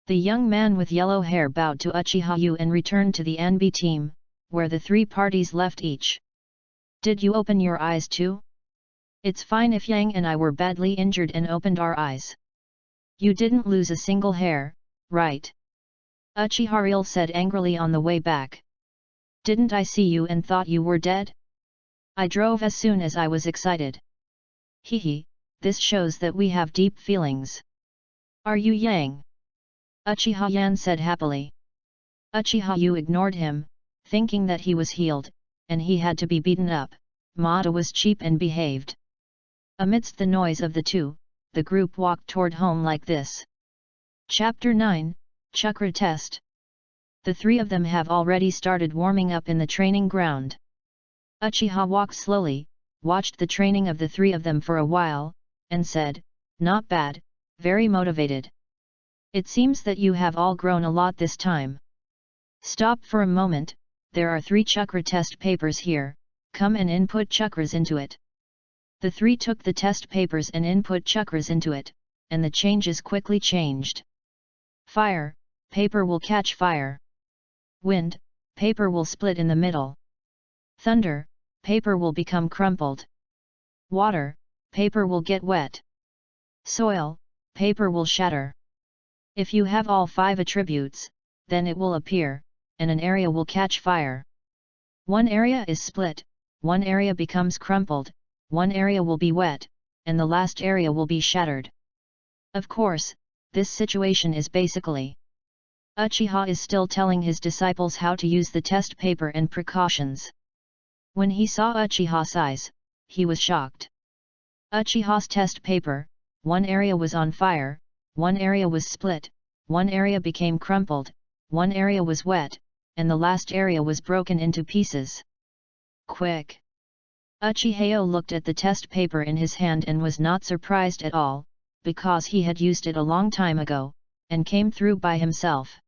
Speaker 1: The young man with yellow hair bowed to Uchiha Yu and returned to the Anbi team, where the three parties left each. Did you open your eyes too? It's fine if Yang and I were badly injured and opened our eyes. You didn't lose a single hair, right? Uchiha Real said angrily on the way back. Didn't I see you and thought you were dead? I drove as soon as I was excited. Hehe, this shows that we have deep feelings. Are you Yang? Uchiha Yan said happily. Uchiha Yu ignored him, thinking that he was healed, and he had to be beaten up. Mada was cheap and behaved. Amidst the noise of the two, the group walked toward home like this. Chapter 9, Chakra Test. The three of them have already started warming up in the training ground. Uchiha walked slowly, watched the training of the three of them for a while, and said, "Not bad, very motivated. It seems that you have all grown a lot this time. Stop for a moment, there are 3 chakra test papers here, come and input chakras into it." The 3 took the test papers and input chakras into it, and the changes quickly changed. Fire, paper will catch fire. Wind, paper will split in the middle. Thunder, paper will become crumpled. Water, paper will get wet. Soil, paper will shatter. If you have all 5 attributes, then it will appear, and an area will catch fire. One area is split, one area becomes crumpled, one area will be wet, and the last area will be shattered. Of course, this situation is basically. Uchiha is still telling his disciples how to use the test paper and precautions. When he saw Uchiha's eyes, he was shocked. Uchiha's test paper, one area was on fire, one area was split, one area became crumpled, one area was wet, and the last area was broken into pieces. Quick! Uchihas looked at the test paper in his hand and was not surprised at all, because he had used it a long time ago, and came through by himself.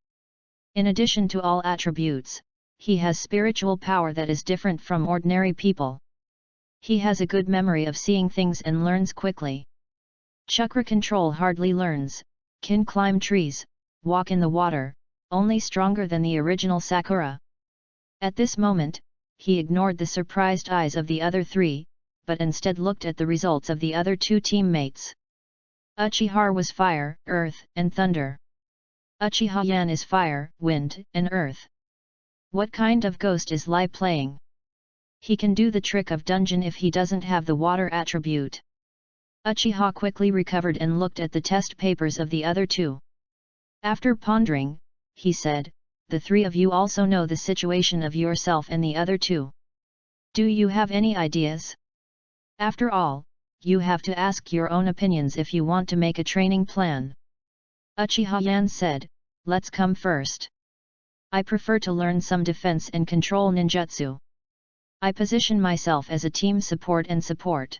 Speaker 1: In addition to all attributes, he has spiritual power that is different from ordinary people. He has a good memory of seeing things and learns quickly. Chakra control hardly learns, can climb trees, walk in the water, only stronger than the original Sakura. At this moment, he ignored the surprised eyes of the other 3, but instead looked at the results of the other 2 teammates. Uchiha was fire, earth, and thunder. Uchiha Yan is fire, wind, and earth. What kind of ghost is Lai playing? He can do the trick of dungeon if he doesn't have the water attribute. Uchiha quickly recovered and looked at the test papers of the other 2. After pondering, he said, "The 3 of you also know the situation of yourself and the other 2. Do you have any ideas? After all, you have to ask your own opinions if you want to make a training plan." Uchiha Yan said, "Let's come first. I prefer to learn some defense and control ninjutsu. I position myself as a team support and support.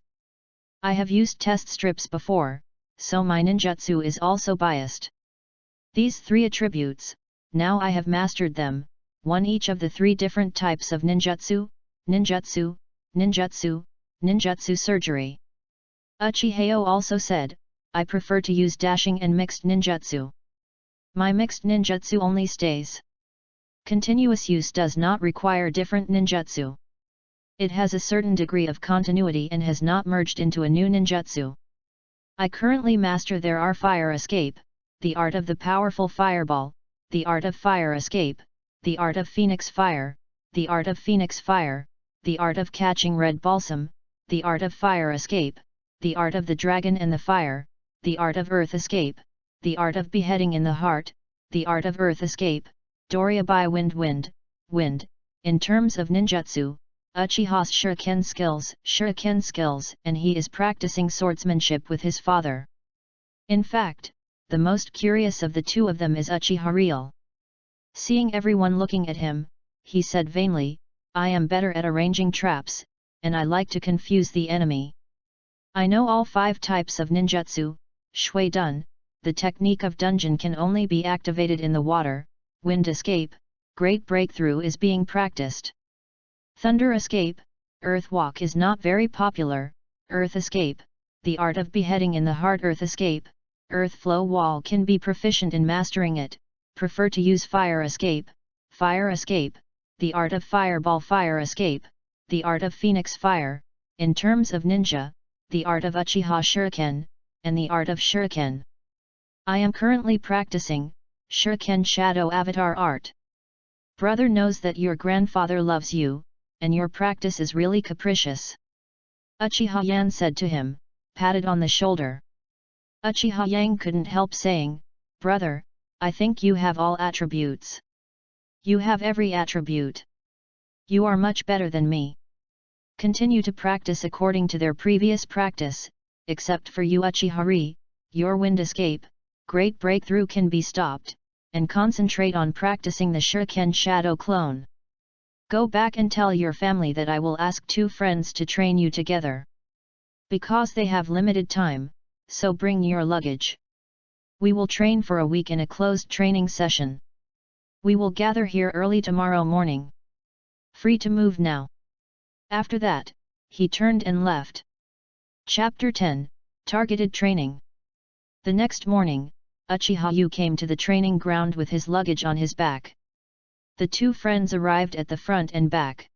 Speaker 1: I have used test strips before, so my ninjutsu is also biased. These 3 attributes, now I have mastered them, one each of the 3 different types of ninjutsu, ninjutsu, ninjutsu, ninjutsu surgery." Uchihas also said, "I prefer to use dashing and mixed ninjutsu. My mixed ninjutsu only stays. Continuous use does not require different ninjutsu. It has a certain degree of continuity and has not merged into a new ninjutsu. I currently master there are fire escape, the art of the powerful fireball, the art of fire escape, the art of phoenix fire, the art of phoenix fire, the art of catching red balsam, the art of fire escape, the art of the dragon and the fire, the art of earth escape, the art of beheading in the heart, the art of earth escape, Doria by wind wind, wind." In terms of ninjutsu, Uchiha's shuriken skills, and he is practicing swordsmanship with his father. In fact, the most curious of the 2 of them is Uchiha Real. Seeing everyone looking at him, he said vainly, "I am better at arranging traps, and I like to confuse the enemy. I know all 5 types of ninjutsu, Shui Dun, the technique of dungeon can only be activated in the water, wind escape, great breakthrough is being practiced. Thunder escape, earth walk is not very popular, earth escape, the art of beheading in the heart earth escape, earth flow wall can be proficient in mastering it, prefer to use fire escape, the art of fireball fire escape, the art of phoenix fire, in terms of ninja, the art of Uchiha shuriken, and the art of shuriken. I am currently practicing shuriken shadow avatar art. Brother knows that your grandfather loves you, and your practice is really capricious." Uchiha Yan said to him, patted on the shoulder. Uchiha Yang couldn't help saying, "Brother, I think you have all attributes. You have every attribute. You are much better than me. Continue to practice according to their previous practice, except for you Uchiha, your wind escape, great breakthrough can be stopped, and concentrate on practicing the shuriken shadow clone." Go back and tell your family that I will ask 2 friends to train you together. Because they have limited time, so bring your luggage. We will train for a week in a closed training session. We will gather here early tomorrow morning. Free to move now. After that, he turned and left. Chapter 10, Targeted Training. The next morning, Uchiha came to the training ground with his luggage on his back. The 2 friends arrived at the front and back.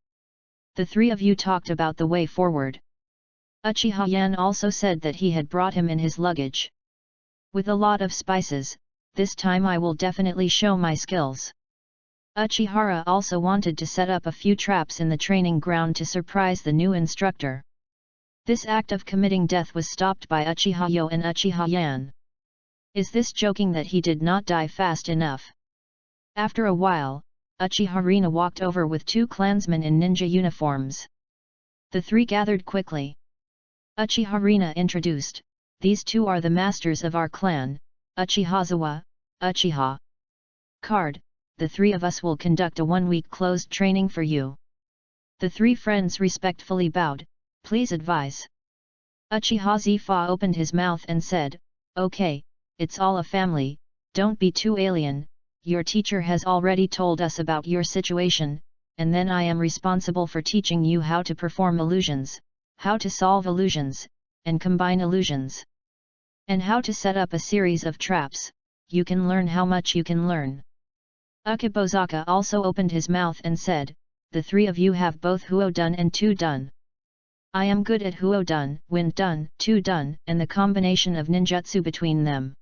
Speaker 1: The 3 of you talked about the way forward. Uchiha Yan also said that he had brought him in his luggage. With a lot of spices, this time I will definitely show my skills. Uchihara also wanted to set up a few traps in the training ground to surprise the new instructor. This act of committing death was stopped by Uchiha and Uchiha Yan. Is this joking that he did not die fast enough? After a while, Uchiha walked over with 2 clansmen in ninja uniforms. The 3 gathered quickly. Uchiha introduced, "These 2 are the masters of our clan, Uchihazawa, Uchiha. Card, the 3 of us will conduct a 1-week closed training for you." The 3 friends respectfully bowed, "Please advise." Uchiha Zifa opened his mouth and said, "Okay, it's all a family, don't be too alien, your teacher has already told us about your situation, and then I am responsible for teaching you how to perform illusions, how to solve illusions, and combine illusions. And how to set up a series of traps, you can learn how much you can learn." Ukibozaka also opened his mouth and said, "The 3 of you have both Huo-dun and Tu-dun. I am good at Huo-dun, Wind-dun, Tu-dun, and the combination of ninjutsu between them.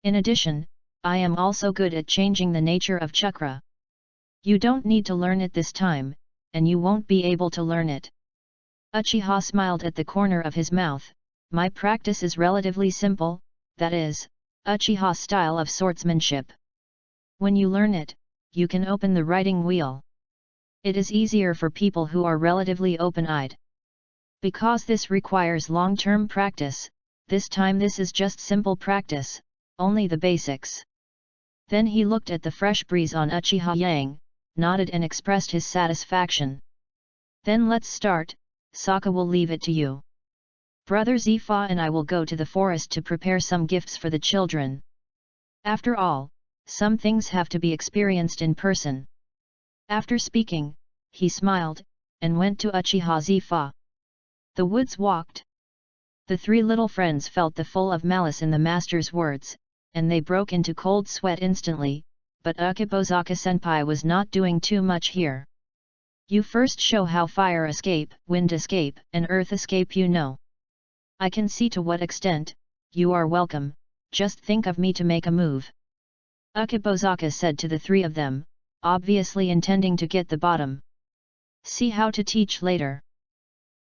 Speaker 1: In addition, I am also good at changing the nature of chakra. You don't need to learn it this time, and you won't be able to learn it." Uchiha smiled at the corner of his mouth. "My practice is relatively simple, that is, Uchiha's style of swordsmanship. When you learn it, you can open the writing wheel. It is easier for people who are relatively open-eyed. Because this requires long-term practice, this time this is just simple practice, only the basics." Then he looked at the fresh breeze on Uchiha Yang, nodded and expressed his satisfaction. "Then let's start, Sokka will leave it to you. Brother Zifa and I will go to the forest to prepare some gifts for the children. After all, some things have to be experienced in person." After speaking, he smiled, and went to Uchiha Zifa. The woods walked. The 3 little friends felt the full of malice in the master's words, and they broke into cold sweat instantly, but Ukibozaka-senpai was not doing too much here. "You first show how fire escape, wind escape, and earth escape you know. I can see to what extent, you are welcome, just think of me to make a move." Ukibozaka said to the 3 of them, obviously intending to get the bottom. "See how to teach later.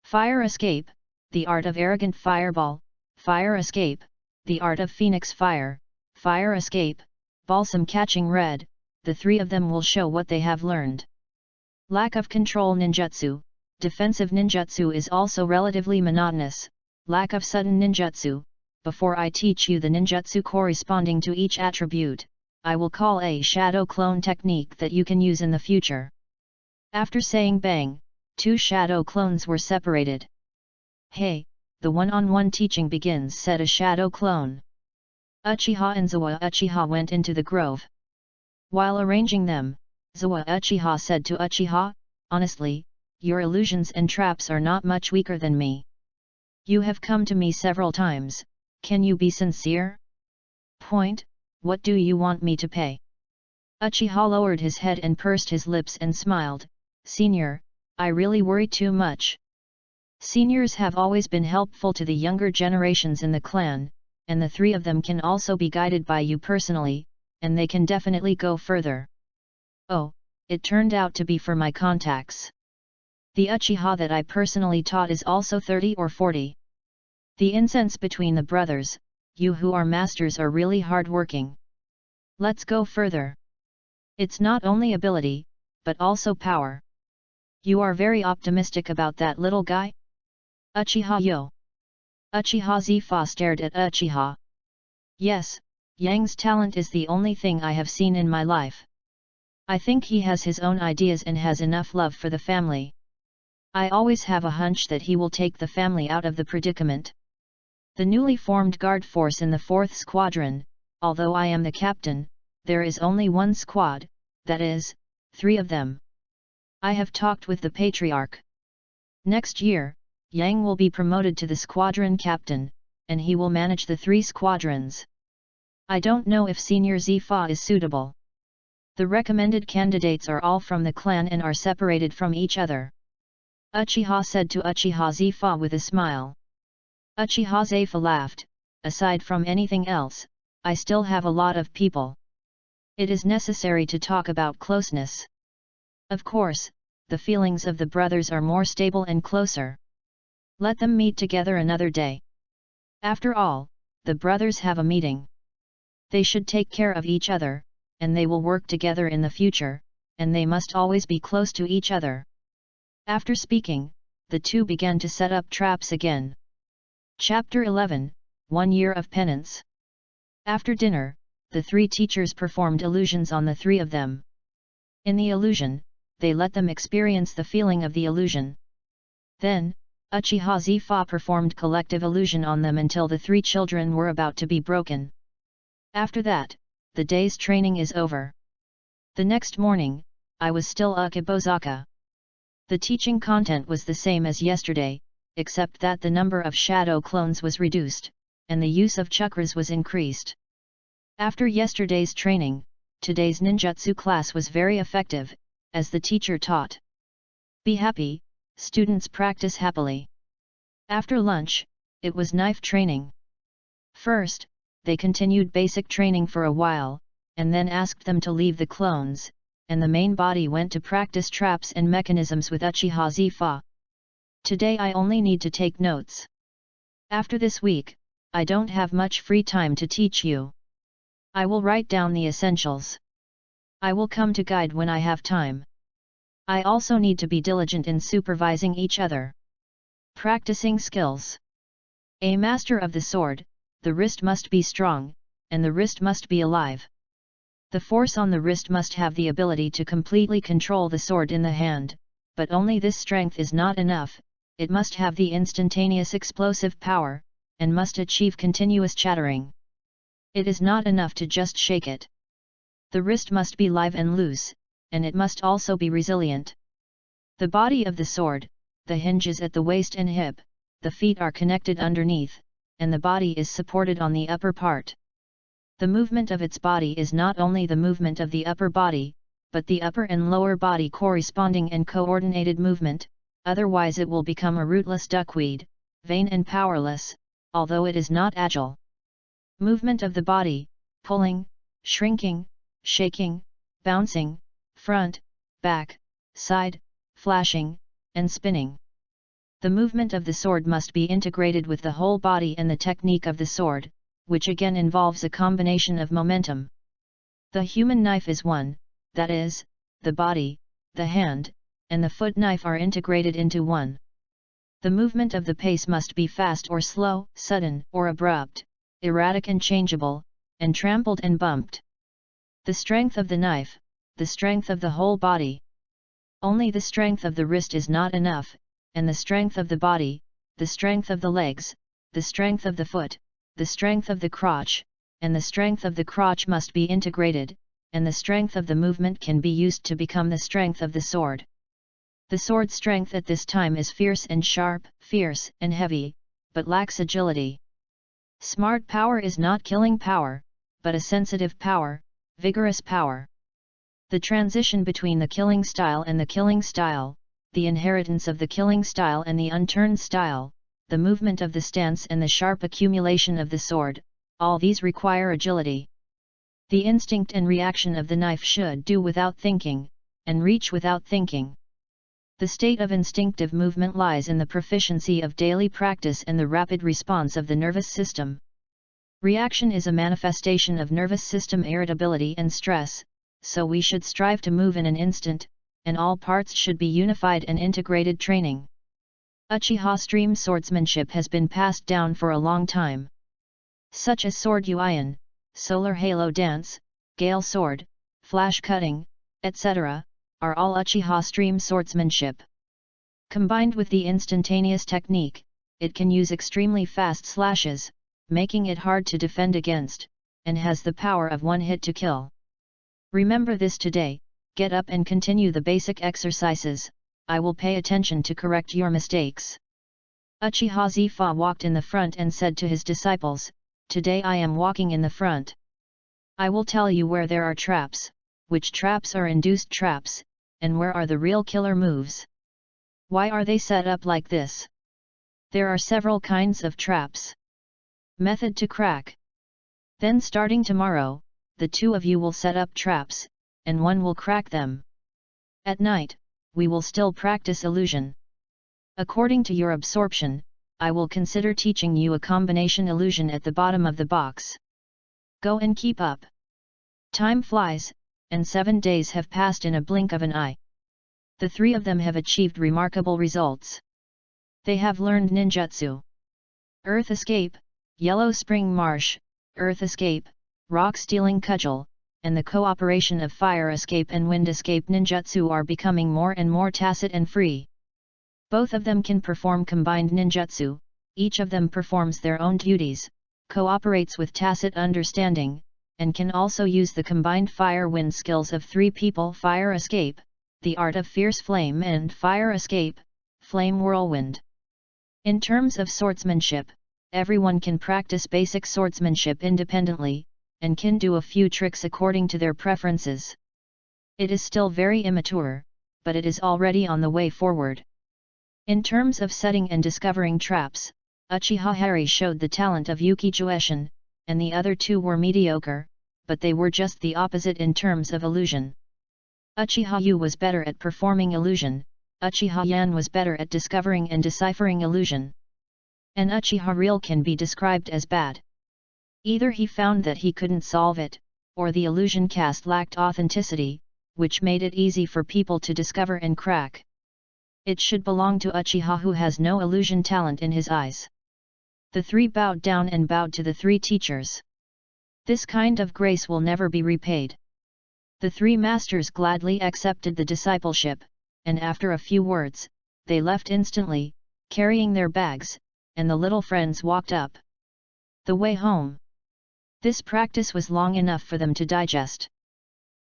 Speaker 1: Fire escape, the art of arrogant fireball, fire escape, the art of phoenix fire, fire escape, balsam catching red, the 3 of them will show what they have learned. Lack of control ninjutsu, defensive ninjutsu is also relatively monotonous, lack of sudden ninjutsu. Before I teach you the ninjutsu corresponding to each attribute, I will call a shadow clone technique that you can use in the future." After saying bang, 2 shadow clones were separated. "Hey, the one-on-one teaching begins," said a shadow clone. Uchiha and Zawa Uchiha went into the grove. While arranging them, Zawa Uchiha said to Uchiha, "Honestly, your illusions and traps are not much weaker than me. You have come to me several times, can you be sincere? Point, what do you want me to pay?" Uchiha lowered his head and pursed his lips and smiled, "Senior, I really worry too much. Seniors have always been helpful to the younger generations in the clan, and the 3 of them can also be guided by you personally, and they can definitely go further. Oh, it turned out to be for my contacts. The Uchiha that I personally taught is also 30 or 40. The incense between the brothers, you who are masters are really hard-working. Let's go further. It's not only ability, but also power. You are very optimistic about that little guy? Uchiha Yo. Uchiha Zifa stared at Uchiha. Yes, Yang's talent is the only thing I have seen in my life. I think he has his own ideas and has enough love for the family. I always have a hunch that he will take the family out of the predicament. The newly formed guard force in the 4th Squadron, although I am the captain, there is only one squad, that is, 3 of them. I have talked with the Patriarch. Next year, Yang will be promoted to the squadron captain, and he will manage the 3 squadrons. I don't know if Senior Zifa is suitable. The recommended candidates are all from the clan and are separated from each other. Uchiha said to Uchiha Zifa with a smile. Uchiha Zifa laughed. Aside from anything else, I still have a lot of people. It is necessary to talk about closeness. Of course, the feelings of the brothers are more stable and closer. Let them meet together another day. After all, the brothers have a meeting. They should take care of each other, and they will work together in the future, and they must always be close to each other. After speaking, the two began to set up traps again. Chapter 11, 1 Year of Penance. After dinner, the 3 teachers performed illusions on the 3 of them. In the illusion, they let them experience the feeling of the illusion. Then, Uchiha Zifa performed collective illusion on them until the 3 children were about to be broken. After that, the day's training is over. The next morning, I was still Ukibozaka. The teaching content was the same as yesterday, except that the number of shadow clones was reduced, and the use of chakras was increased. After yesterday's training, today's ninjutsu class was very effective, as the teacher taught. Be happy, students practice happily. After lunch, it was knife training. First, they continued basic training for a while, and then asked them to leave the clones, and the main body went to practice traps and mechanisms with Uchiha Zifa. Today I only need to take notes. After this week, I don't have much free time to teach you. I will write down the essentials. I will come to guide when I have time. I also need to be diligent in supervising each other. Practicing skills. A master of the sword, the wrist must be strong, and the wrist must be alive. The force on the wrist must have the ability to completely control the sword in the hand, but only this strength is not enough, it must have the instantaneous explosive power, and must achieve continuous chattering. It is not enough to just shake it. The wrist must be live and loose, and it must also be resilient. The body of the sword, the hinges at the waist and hip, the feet are connected underneath, and the body is supported on the upper part. The movement of its body is not only the movement of the upper body, but the upper and lower body corresponding and coordinated movement, otherwise it will become a rootless duckweed, vain and powerless, although it is not agile. Movement of the body, pulling, shrinking, shaking, bouncing, front, back, side, flashing, and spinning. The movement of the sword must be integrated with the whole body and the technique of the sword, which again involves a combination of momentum. The human knife is one, that is, the body, the hand, and the foot knife are integrated into one. The movement of the pace must be fast or slow, sudden or abrupt, erratic and changeable, and trampled and bumped. The strength of the knife, the strength of the whole body. Only the strength of the wrist is not enough, and the strength of the body, the strength of the legs, the strength of the foot, the strength of the crotch, and the strength of the crotch must be integrated, and the strength of the movement can be used to become the strength of the sword. The sword strength at this time is fierce and sharp, fierce and heavy, but lacks agility. Smart power is not killing power, but a sensitive power, vigorous power. The transition between the killing style and the killing style, the inheritance of the killing style and the unturned style, the movement of the stance and the sharp accumulation of the sword, all these require agility. The instinct and reaction of the knife should do without thinking, and reach without thinking. The state of instinctive movement lies in the proficiency of daily practice and the rapid response of the nervous system. Reaction is a manifestation of nervous system irritability and stress, so we should strive to move in an instant, and all parts should be unified and integrated training. Uchiha stream swordsmanship has been passed down for a long time. Such as sword uion, solar halo dance, gale sword, flash cutting, etc., are all Uchiha stream swordsmanship. Combined with the instantaneous technique, it can use extremely fast slashes, making it hard to defend against, and has the power of one hit to kill. Remember this today, get up and continue the basic exercises, I will pay attention to correct your mistakes. Uchiha Zifa walked in the front and said to his disciples, "Today I am walking in the front. I will tell you where there are traps, which traps are induced traps, and where are the real killer moves. Why are they set up like this? There are several kinds of traps. Method to crack. Then starting tomorrow, the two of you will set up traps, and one will crack them. At night, we will still practice illusion. According to your absorption, I will consider teaching you a combination illusion at the bottom of the box. Go and keep up." Time flies, and 7 days have passed in a blink of an eye. The three of them have achieved remarkable results. They have learned ninjutsu. Earth Escape, Yellow Spring Marsh, Earth Escape, Rock Stealing Cudgel, and the cooperation of Fire Escape and Wind Escape ninjutsu are becoming more and more tacit and free. Both of them can perform combined ninjutsu, each of them performs their own duties, cooperates with tacit understanding, and can also use the combined fire-wind skills of three people: Fire Escape, the art of Fierce Flame, and Fire Escape, Flame Whirlwind. In terms of swordsmanship, everyone can practice basic swordsmanship independently, and can do a few tricks according to their preferences. It is still very immature, but it is already on the way forward. In terms of setting and discovering traps, Uchiha Hari showed the talent of Yuki Jueshin, and the other two were mediocre, but they were just the opposite in terms of illusion. Uchiha Yu was better at performing illusion, Uchiha Yan was better at discovering and deciphering illusion. And Uchiha Real can be described as bad. Either he found that he couldn't solve it, or the illusion cast lacked authenticity, which made it easy for people to discover and crack. It should belong to Uchiha, who has no illusion talent in his eyes. The three bowed down and bowed to the three teachers. This kind of grace will never be repaid. The three masters gladly accepted the discipleship, and after a few words, they left instantly, carrying their bags, and the little friends walked up the way home. This practice was long enough for them to digest.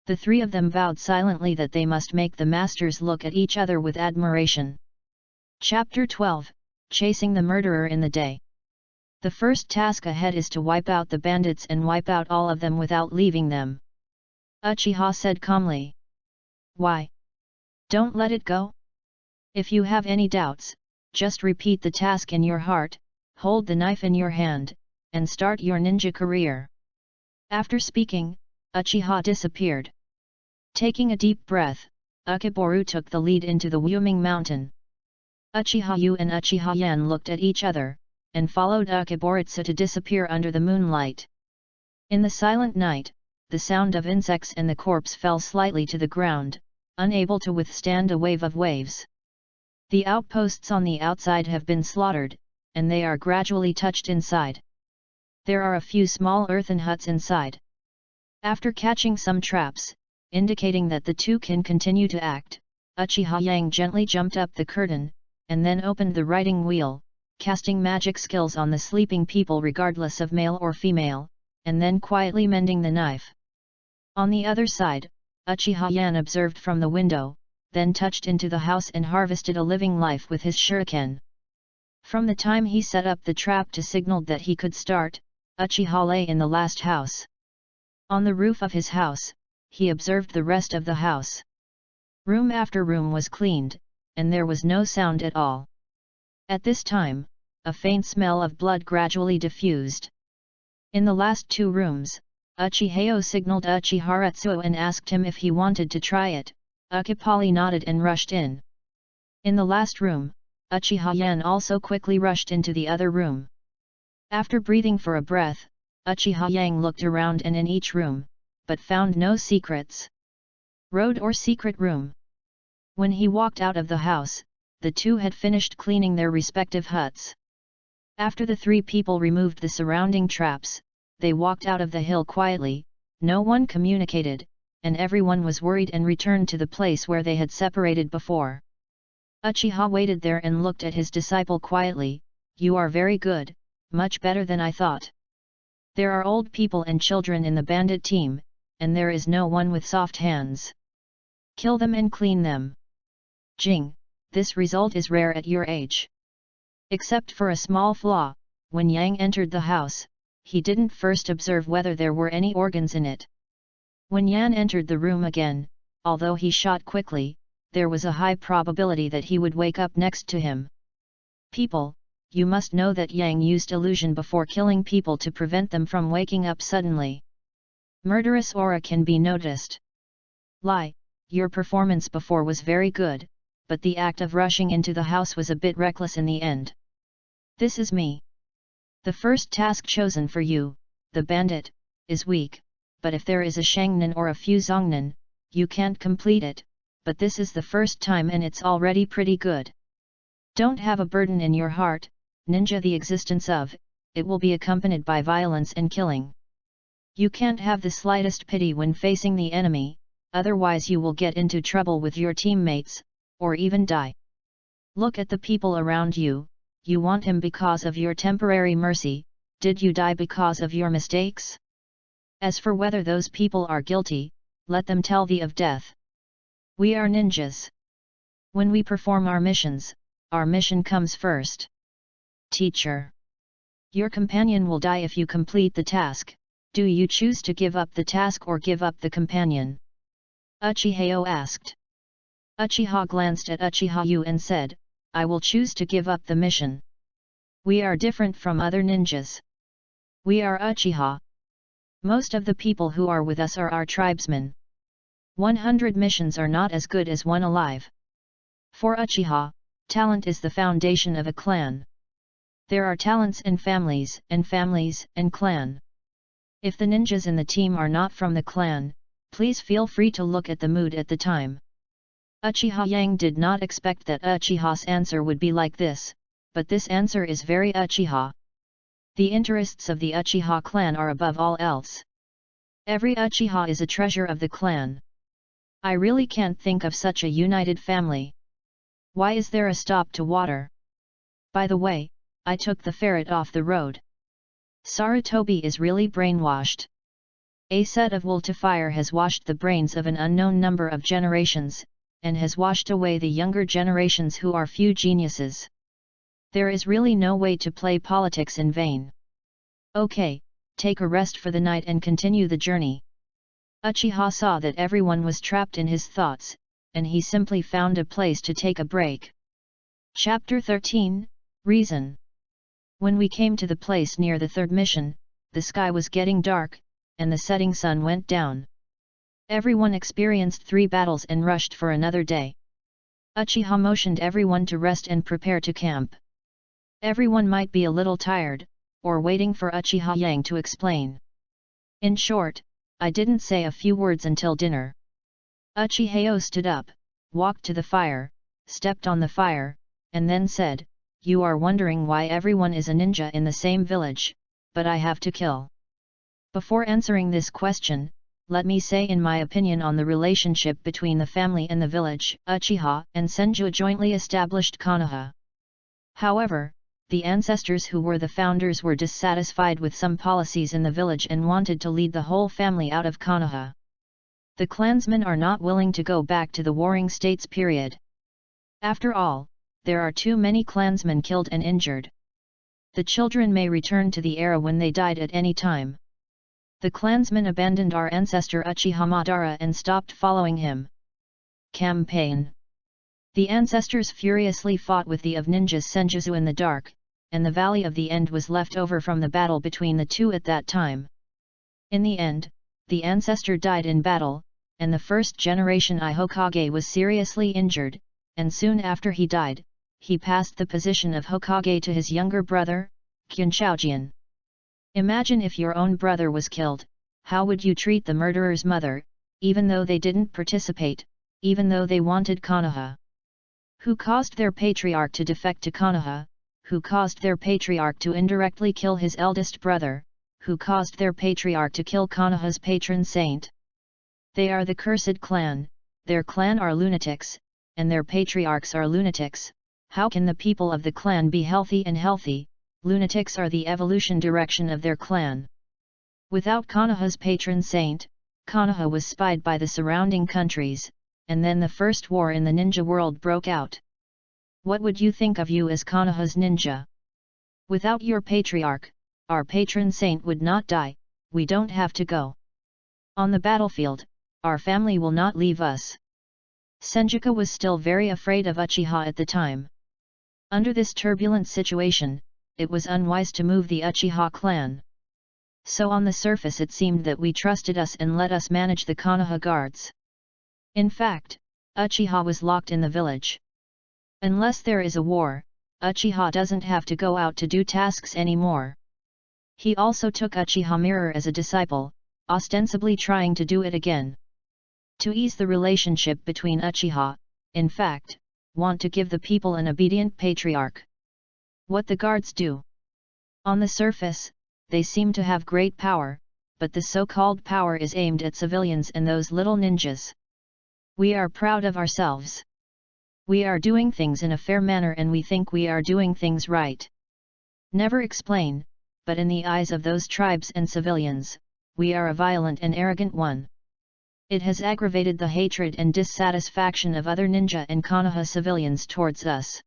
Speaker 1: The three of them vowed silently that they must make the masters look at each other with admiration. Chapter 12, Chasing the Murderer in the Day. The first task ahead is to wipe out the bandits and wipe out all of them without leaving them. Uchiha said calmly. Why? Don't let it go? If you have any doubts, just repeat the task in your heart, hold the knife in your hand, and start your ninja career. After speaking, Uchiha disappeared. Taking a deep breath, Ukeboru took the lead into the Wyoming mountain. Uchiha Yu and Uchiha Yan looked at each other, and followed Ukeboritsu to disappear under the moonlight. In the silent night, the sound of insects and the corpse fell slightly to the ground, unable to withstand a wave of waves. The outposts on the outside have been slaughtered, and they are gradually touched inside. There are a few small earthen huts inside. After catching some traps, indicating that the two can continue to act, Uchiha Yang gently jumped up the curtain, and then opened the writing wheel, casting magic skills on the sleeping people regardless of male or female, and then quietly mending the knife. On the other side, Uchiha Yan observed from the window, then touched into the house and harvested a living life with his shuriken. From the time he set up the trap to signal that he could start, Uchiha lay in the last house. On the roof of his house, he observed the rest of the house. Room after room was cleaned, and there was no sound at all. At this time, a faint smell of blood gradually diffused. In the last two rooms, Uchiheo signaled Uchiharetsuo and asked him if he wanted to try it. Ukipali nodded and rushed in. In the last room, Uchiha Yan also quickly rushed into the other room. After breathing for a breath, Uchiha Yang looked around and in each room, but found no secrets. Road or secret room. When he walked out of the house, the two had finished cleaning their respective huts. After the three people removed the surrounding traps, they walked out of the hill quietly, no one communicated, and everyone was worried and returned to the place where they had separated before. Uchiha waited there and looked at his disciple quietly. "You are very good, much better than I thought. There are old people and children in the bandit team, and there is no one with soft hands. Kill them and clean them." Jing, this result is rare at your age. Except for a small flaw, when Yang entered the house, he didn't first observe whether there were any organs in it. When Yan entered the room again, although he shot quickly, there was a high probability that he would wake up next to him. "People, you must know that Yang used illusion before killing people to prevent them from waking up suddenly. Murderous aura can be noticed. Lie, your performance before was very good, but the act of rushing into the house was a bit reckless in the end. This is me. The first task chosen for you, the bandit, is weak, but if there is a Shangnan or a few Zongnan, you can't complete it, but this is the first time and it's already pretty good. Don't have a burden in your heart, ninja. The existence of it will be accompanied by violence and killing. You can't have the slightest pity when facing the enemy, otherwise you will get into trouble with your teammates, or even die. Look at the people around you. You want him because of your temporary mercy. Did you die because of your mistakes? As for whether those people are guilty, let them tell thee of death. We are ninjas. When we perform our mission comes first. Teacher. Your companion will die if you complete the task. Do you choose to give up the task or give up the companion? Uchihas asked. Uchiha glanced at Uchiha and said, "I will choose to give up the mission. We are different from other ninjas. We are Uchiha. Most of the people who are with us are our tribesmen. 100 missions are not as good as one alive. For Uchiha, talent is the foundation of a clan. There are talents and families and clan. If the ninjas in the team are not from the clan, please feel free to look at the mood at the time." Uchiha Yang did not expect that Uchiha's answer would be like this, but this answer is very Uchiha. The interests of the Uchiha clan are above all else. Every Uchiha is a treasure of the clan. I really can't think of such a united family. Why is there a stop to water? By the way, I took the ferret off the road. Sarutobi is really brainwashed. A set of will to fire has washed the brains of an unknown number of generations, and has washed away the younger generations who are few geniuses. There is really no way to play politics in vain. Okay, take a rest for the night and continue the journey. Uchiha saw that everyone was trapped in his thoughts, and he simply found a place to take a break. Chapter 13, Reason. When we came to the place near the third mission, the sky was getting dark, and the setting sun went down. Everyone experienced 3 battles and rushed for another day. Uchiha motioned everyone to rest and prepare to camp. Everyone might be a little tired, or waiting for Uchiha Yang to explain. In short, I didn't say a few words until dinner. Uchihas stood up, walked to the fire, stepped on the fire, and then said, "You are wondering why everyone is a ninja in the same village, but I have to kill." Before answering this question, let me say in my opinion on the relationship between the family and the village. Uchiha and Senju jointly established Konoha. However, the ancestors who were the founders were dissatisfied with some policies in the village and wanted to lead the whole family out of Konoha. The clansmen are not willing to go back to the Warring States period. After all, there are too many clansmen killed and injured. The children may return to the era when they died at any time. The clansmen abandoned our ancestor Uchiha Madara and stopped following him. Campaign. The ancestors furiously fought with the of ninjas Senjutsu in the dark, and the Valley of the End was left over from the battle between the two at that time. In the end, the ancestor died in battle, and the first generation Hokage was seriously injured, and soon after he died, he passed the position of Hokage to his younger brother, Qinchaojian. Imagine if your own brother was killed, how would you treat the murderer's mother, even though they didn't participate, even though they wanted Konoha? Who caused their patriarch to defect to Konoha? Who caused their patriarch to indirectly kill his eldest brother? Who caused their patriarch to kill Konoha's patron saint? They are the cursed clan, their clan are lunatics, and their patriarchs are lunatics. How can the people of the clan be healthy and healthy? Lunatics are the evolution direction of their clan. Without Konoha's patron saint, Konoha was spied by the surrounding countries, and then the first war in the ninja world broke out. What would you think of you as Konoha's ninja? Without your patriarch, our patron saint would not die, we don't have to go on the battlefield, our family will not leave us. Senjuka was still very afraid of Uchiha at the time. Under this turbulent situation, it was unwise to move the Uchiha clan. So on the surface it seemed that we trusted us and let us manage the Konoha guards. In fact, Uchiha was locked in the village. Unless there is a war, Uchiha doesn't have to go out to do tasks anymore. He also took Uchiha Mirror as a disciple, ostensibly trying to do it again. To ease the relationship between Uchiha, in fact, want to give the people an obedient patriarch. What the guards do? On the surface, they seem to have great power, but the so-called power is aimed at civilians and those little ninjas. We are proud of ourselves. We are doing things in a fair manner and we think we are doing things right. Never explain, but in the eyes of those tribes and civilians, we are a violent and arrogant one. It has aggravated the hatred and dissatisfaction of other ninja and Konoha civilians towards us.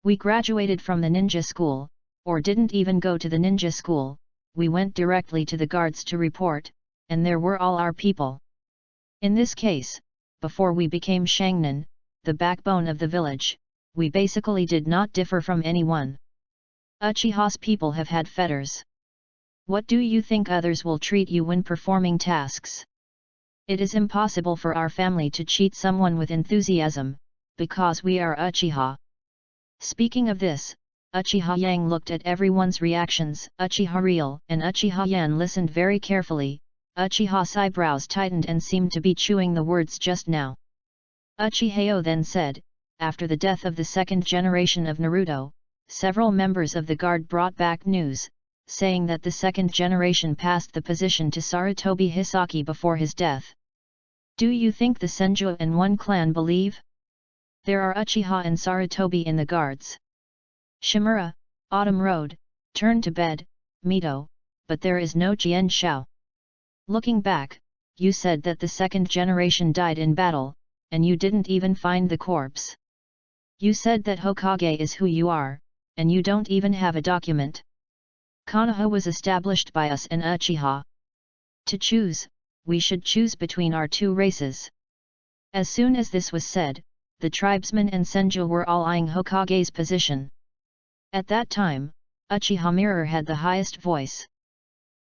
Speaker 1: We graduated from the ninja school, or didn't even go to the ninja school, we went directly to the guards to report, and there were all our people. In this case, before we became Shangnan, the backbone of the village, we basically did not differ from anyone. Uchiha's people have had fetters. What do you think others will treat you when performing tasks? It is impossible for our family to cheat someone with enthusiasm, because we are Uchiha. Speaking of this, Uchiha Yang looked at everyone's reactions. Uchiha Real and Uchiha Yan listened very carefully. Uchiha's eyebrows tightened and seemed to be chewing the words just now. Uchihao then said, after the death of the second generation of Naruto, several members of the guard brought back news, saying that the second generation passed the position to Sarutobi Hisaki before his death. Do you think the Senju and one clan believe? There are Uchiha and Sarutobi in the guards. Shimura, Autumn Road, turn to bed, Mito, but there is no Jian Shao. Looking back, you said that the second generation died in battle, and you didn't even find the corpse. You said that Hokage is who you are, and you don't even have a document. Konoha was established by us and Uchiha. To choose, we should choose between our two races. As soon as this was said, the tribesmen and Senju were all eyeing Hokage's position. At that time, Uchiha Mirror had the highest voice.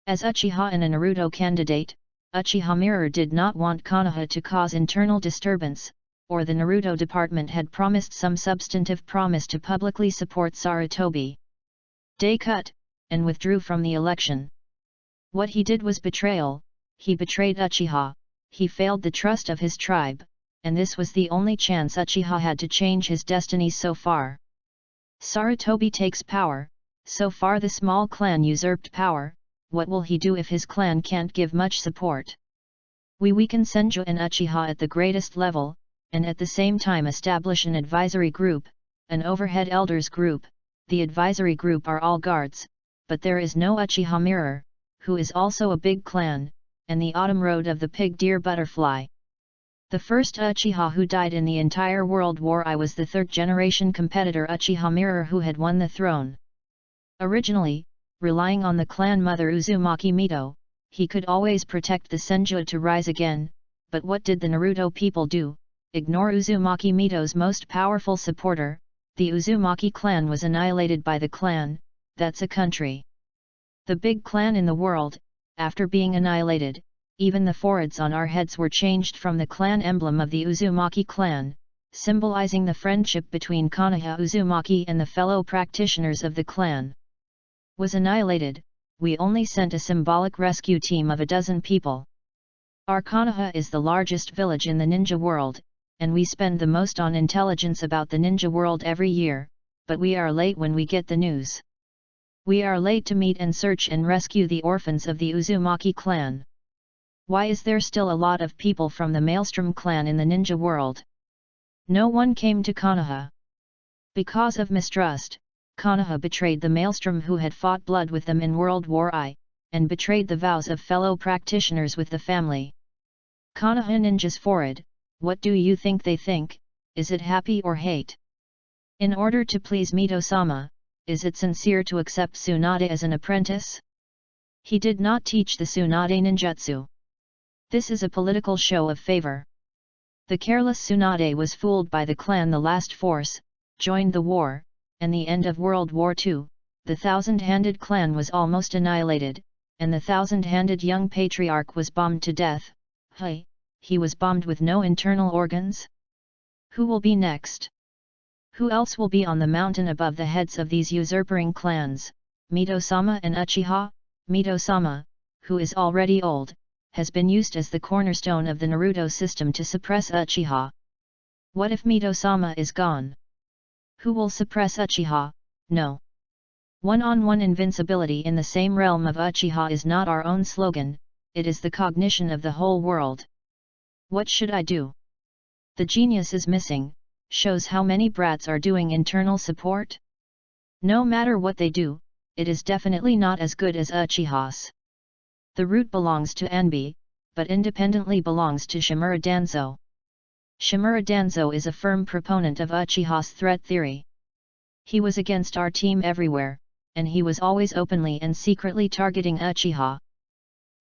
Speaker 1: As Uchiha and a Naruto candidate, Uchiha Mirror did not want Konoha to cause internal disturbance, or the Naruto department had promised some substantive promise to publicly support Sarutobi. Day cut, and withdrew from the election. What he did was betrayal, he betrayed Uchiha, he failed the trust of his tribe, and this was the only chance Uchiha had to change his destiny so far. Sarutobi takes power, so far the small clan usurped power, what will he do if his clan can't give much support? We weaken Senju and Uchiha at the greatest level, and at the same time establish an advisory group, an overhead elders group. The advisory group are all guards, but there is no Uchiha Mirror, who is also a big clan, and the Autumn Road of the Pig Deer Butterfly. The first Uchiha who died in the entire World War I was the third-generation competitor Uchiha Mirror who had won the throne. Originally, relying on the clan mother Uzumaki Mito, he could always protect the Senju to rise again, but what did the Naruto people do? Ignore Uzumaki Mito's most powerful supporter. The Uzumaki clan was annihilated by the clan, that's a country. The big clan in the world, after being annihilated, even the foreheads on our heads were changed from the clan emblem of the Uzumaki clan, symbolizing the friendship between Konoha Uzumaki and the fellow practitioners of the clan. Was annihilated, we only sent a symbolic rescue team of a dozen people. Our Konoha is the largest village in the ninja world, and we spend the most on intelligence about the ninja world every year, but we are late when we get the news. We are late to meet and search and rescue the orphans of the Uzumaki clan. Why is there still a lot of people from the Maelstrom clan in the ninja world? No one came to Konoha. Because of mistrust, Konoha betrayed the Maelstrom who had fought blood with them in World War I, and betrayed the vows of fellow practitioners with the family. Konoha ninjas forward, what do you think they think? Is it happy or hate? In order to please Mito-sama, is it sincere to accept Tsunade as an apprentice? He did not teach the Tsunade ninjutsu. This is a political show of favor. The careless Tsunade was fooled by the clan The Last Force, joined the war, and the end of World War II, the thousand-handed clan was almost annihilated, and the thousand-handed young patriarch was bombed to death. Hey, he was bombed with no internal organs? Who will be next? Who else will be on the mountain above the heads of these usurping clans? Mito-sama and Uchiha? Mito-sama, who is already old, has been used as the cornerstone of the Naruto system to suppress Uchiha. What if Mito-sama is gone? Who will suppress Uchiha? No. One-on-one invincibility in the same realm of Uchiha is not our own slogan, it is the cognition of the whole world. What should I do? The genius is missing, shows how many brats are doing internal support. No matter what they do, it is definitely not as good as Uchihas. The root belongs to Anbi, but independently belongs to Shimura Danzo. Shimura Danzo is a firm proponent of Uchiha's threat theory. He was against our team everywhere, and he was always openly and secretly targeting Uchiha.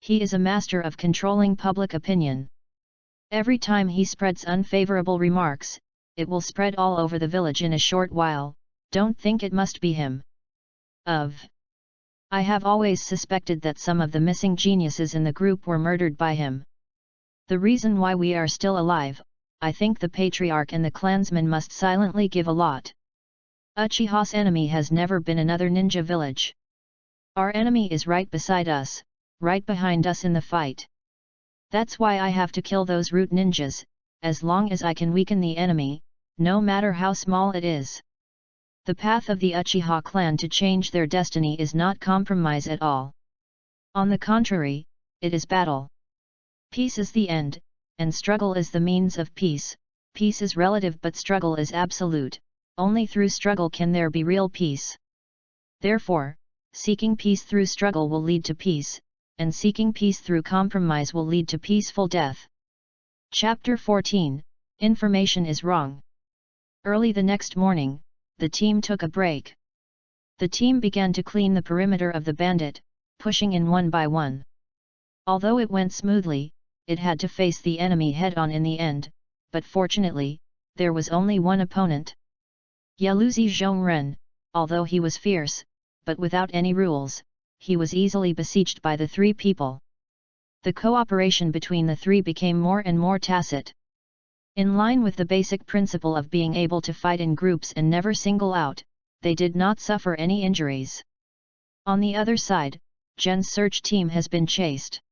Speaker 1: He is a master of controlling public opinion. Every time he spreads unfavorable remarks, it will spread all over the village in a short while. Don't think it must be him. I have always suspected that some of the missing geniuses in the group were murdered by him. The reason why we are still alive, I think the patriarch and the clansmen must silently give a lot. Uchiha's enemy has never been another ninja village. Our enemy is right beside us, right behind us in the fight. That's why I have to kill those root ninjas, as long as I can weaken the enemy, no matter how small it is. The path of the Uchiha clan to change their destiny is not compromise at all. On the contrary, it is battle. Peace is the end, and struggle is the means of peace. Peace is relative but struggle is absolute, only through struggle can there be real peace. Therefore, seeking peace through struggle will lead to peace, and seeking peace through compromise will lead to peaceful death. Chapter 14, Information is Wrong. Early the next morning, the team took a break. The team began to clean the perimeter of the bandit, pushing in one by one. Although it went smoothly, it had to face the enemy head-on in the end, but fortunately, there was only one opponent. Yaluzi Zhongren, although he was fierce, but without any rules, he was easily besieged by the three people. The cooperation between the three became more and more tacit. In line with the basic principle of being able to fight in groups and never single out, they did not suffer any injuries. On the other side, Jen's search team has been chased.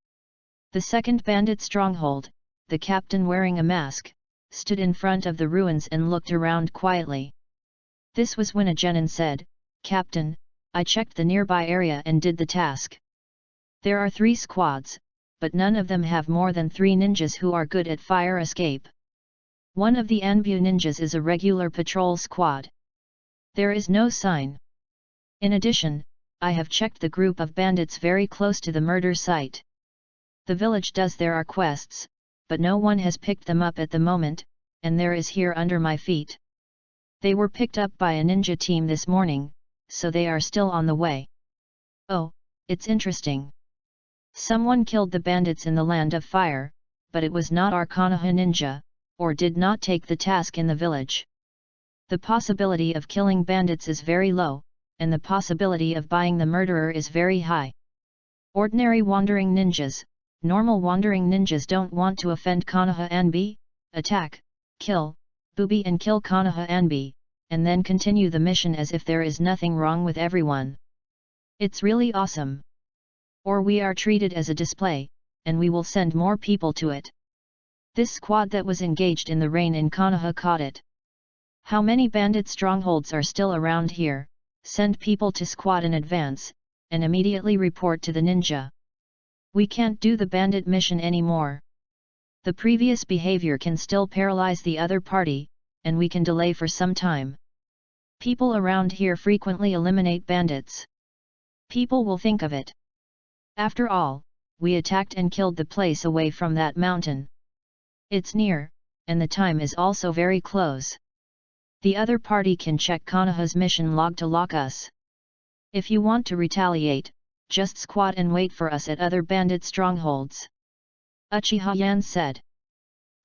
Speaker 1: The second bandit stronghold, the captain wearing a mask, stood in front of the ruins and looked around quietly. This was when a genin said, "Captain, I checked the nearby area and did the task. There are 3 squads, but none of them have more than 3 ninjas who are good at fire escape. One of the Anbu ninjas is a regular patrol squad. There is no sign. In addition, I have checked the group of bandits very close to the murder site. The village does there are quests, but no one has picked them up at the moment, and there is here under my feet. They were picked up by a ninja team this morning, so they are still on the way. Oh, it's interesting. Someone killed the bandits in the land of fire, but it was not our Konoha ninja, or did not take the task in the village. The possibility of killing bandits is very low, and the possibility of buying the murderer is very high. Ordinary wandering ninjas, normal wandering ninjas don't want to offend Konoha Anbi, attack, kill, booby and kill Konoha Anbi, and then continue the mission as if there is nothing wrong with everyone. It's really awesome. Or we are treated as a display, and we will send more people to it. This squad that was engaged in the rain in Konoha caught it. How many bandit strongholds are still around here? Send people to squad in advance, and immediately report to the ninja. We can't do the bandit mission anymore. The previous behavior can still paralyze the other party, and we can delay for some time. People around here frequently eliminate bandits. People will think of it. After all, we attacked and killed the place away from that mountain. It's near, and the time is also very close. The other party can check Konoha's mission log to lock us. If you want to retaliate, just squat and wait for us at other bandit strongholds. Uchiha Yan said.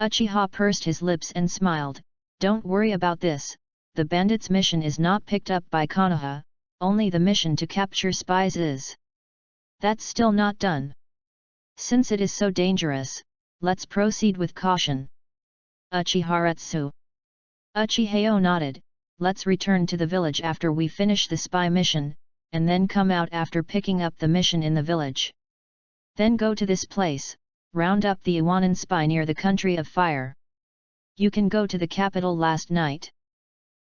Speaker 1: Uchiha pursed his lips and smiled. Don't worry about this, the bandits' mission is not picked up by Konoha, only the mission to capture spies is. That's still not done. Since it is so dangerous, let's proceed with caution. Uchiharetsu. Uchiheo nodded. Let's return to the village after we finish the spy mission, and then come out after picking up the mission in the village. Then go to this place, round up the Iwanan spy near the country of fire. You can go to the capital last night.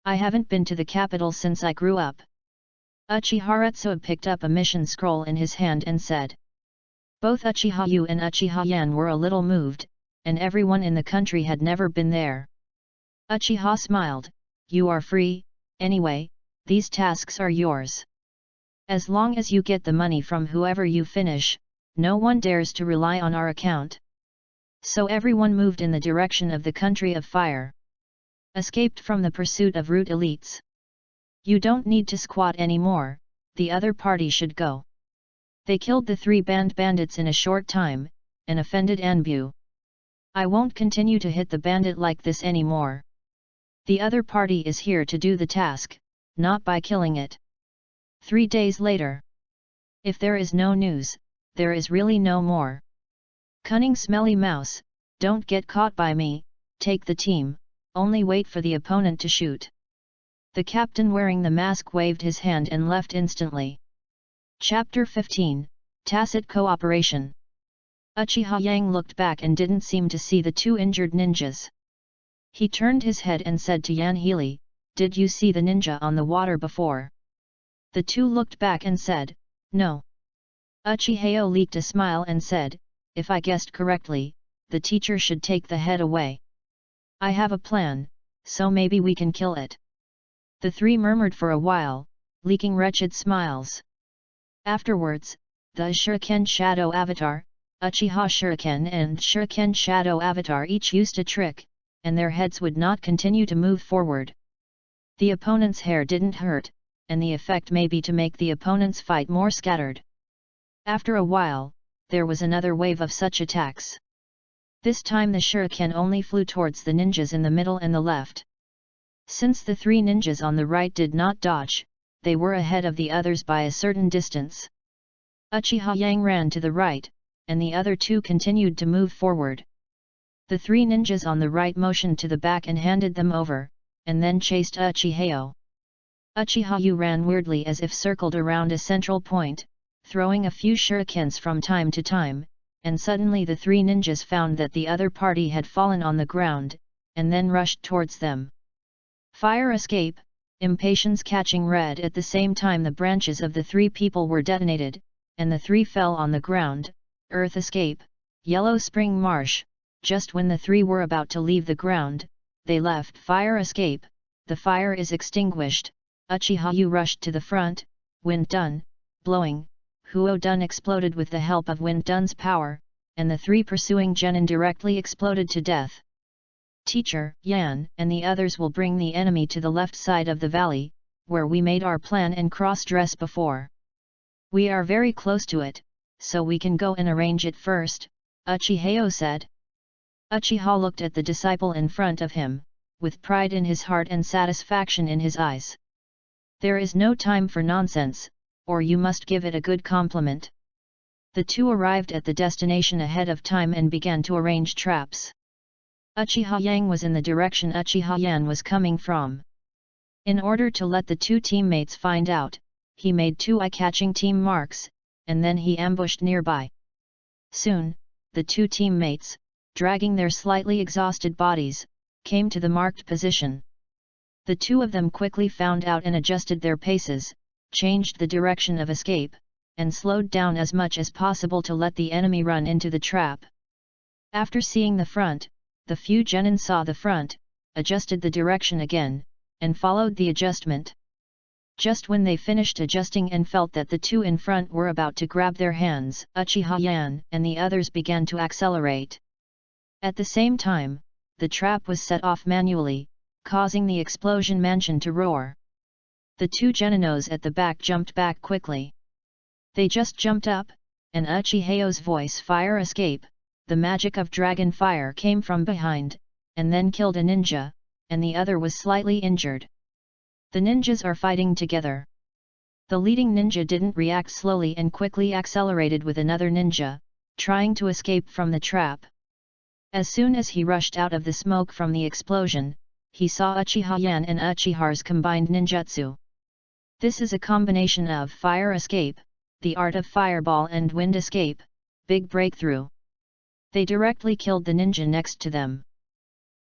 Speaker 1: I haven't been to the capital since I grew up. Uchiharetsu picked up a mission scroll in his hand and said. Both Uchiha Yu and Uchiha Yan were a little moved, and everyone in the country had never been there. Uchiha smiled. You are free, anyway, these tasks are yours. As long as you get the money from whoever you finish, no one dares to rely on our account. So everyone moved in the direction of the country of fire. Escaped from the pursuit of root elites. You don't need to squat anymore, the other party should go. They killed the 3 bandits in a short time, and offended Anbu. I won't continue to hit the bandit like this anymore. The other party is here to do the task, not by killing it. 3 days later. If there is no news, there is really no more. Cunning smelly mouse, don't get caught by me, take the team, only wait for the opponent to shoot. The captain wearing the mask waved his hand and left instantly. Chapter 15, Tacit Cooperation. Uchiha Yang looked back and didn't seem to see the 2 injured ninjas. He turned his head and said to Yan Healy, did you see the ninja on the water before? The 2 looked back and said, no. Uchiheo leaked a smile and said, if I guessed correctly, the teacher should take the head away. I have a plan, so maybe we can kill it. The 3 murmured for a while, leaking wretched smiles. Afterwards, the Shuriken Shadow Avatar, Uchiha Shuriken and Shuriken Shadow Avatar each used a trick, and their heads would not continue to move forward. The opponent's hair didn't hurt, and the effect may be to make the opponent's fight more scattered. After a while, there was another wave of such attacks. This time the shuriken only flew towards the ninjas in the middle and the left. Since the 3 ninjas on the right did not dodge, they were ahead of the others by a certain distance. Uchiha Yang ran to the right, and the other 2 continued to move forward. The 3 ninjas on the right motioned to the back and handed them over, and then chased Uchiheo. Uchiha Yu ran weirdly as if circled around a central point, throwing a few shurikens from time to time, and suddenly the 3 ninjas found that the other party had fallen on the ground, and then rushed towards them. Fire escape, impatience catching red at the same time the branches of the 3 people were detonated, and the 3 fell on the ground, earth escape, yellow spring marsh. Just when the 3 were about to leave the ground, they left fire escape, the fire is extinguished, Uchiha Yu rushed to the front, wind dun, blowing, Huo dun exploded with the help of wind dun's power, and the 3 pursuing genin directly exploded to death. Teacher, Yan, and the others will bring the enemy to the left side of the valley, where we made our plan and cross-dress before. We are very close to it, so we can go and arrange it first, Uchiheo said. Uchiha looked at the disciple in front of him, with pride in his heart and satisfaction in his eyes. There is no time for nonsense, or you must give it a good compliment. The 2 arrived at the destination ahead of time and began to arrange traps. Uchiha Yang was in the direction Uchiha Yan was coming from. In order to let the 2 teammates find out, he made 2 eye-catching team marks, and then he ambushed nearby. Soon, the 2 teammates, dragging their slightly exhausted bodies, came to the marked position. The 2 of them quickly found out and adjusted their paces, changed the direction of escape, and slowed down as much as possible to let the enemy run into the trap. After seeing the front, the few genin saw the front, adjusted the direction again, and followed the adjustment. Just when they finished adjusting and felt that the two in front were about to grab their hands, Uchiha Yan and the others began to accelerate. At the same time, the trap was set off manually, causing the explosion mansion to roar. The two geninos at the back jumped back quickly. They just jumped up, and Uchiha's voice fire escape, the magic of dragon fire came from behind, and then killed a ninja, and the other was slightly injured. The ninjas are fighting together. The leading ninja didn't react slowly and quickly accelerated with another ninja, trying to escape from the trap. As soon as he rushed out of the smoke from the explosion, he saw Uchiha Yan and Uchiha's combined ninjutsu. This is a combination of fire escape, the art of fireball and wind escape, big breakthrough. They directly killed the ninja next to them.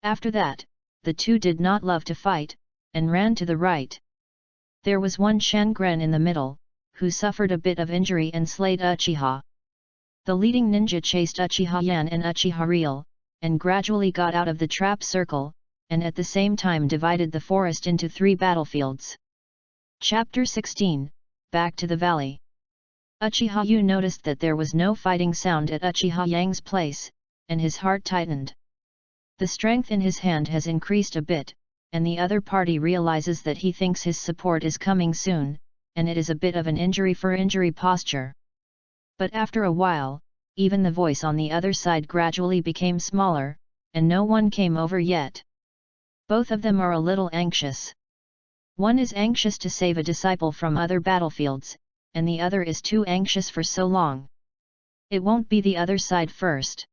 Speaker 1: After that, the two did not love to fight, and ran to the right. There was one Shangren in the middle, who suffered a bit of injury and slayed Uchiha. The leading ninja chased Uchiha Yan and Uchiha Real, and gradually got out of the trap circle, and at the same time divided the forest into 3 battlefields. Chapter 16, Back to the Valley. Uchiha Yu noticed that there was no fighting sound at Uchiha Yang's place, and his heart tightened. The strength in his hand has increased a bit, and the other party realizes that he thinks his support is coming soon, and it is a bit of an injury for injury posture. But after a while, even the voice on the other side gradually became smaller, and no one came over yet. Both of them are a little anxious. One is anxious to save a disciple from other battlefields, and the other is too anxious for so long. It won't be the other side first.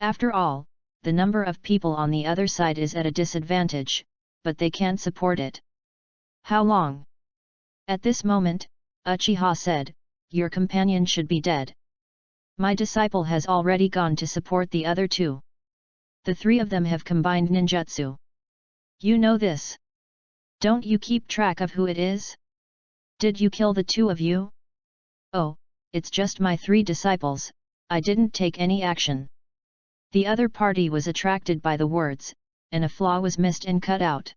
Speaker 1: After all, the number of people on the other side is at a disadvantage, but they can't support it. How long? At this moment, Uchiha said, "Your companion should be dead. My disciple has already gone to support the other two. The 3 of them have combined ninjutsu. You know this. Don't you keep track of who it is? Did you kill the 2 of you?" "Oh, it's just my 3 disciples, I didn't take any action." The other party was attracted by the words, and a flaw was missed and cut out.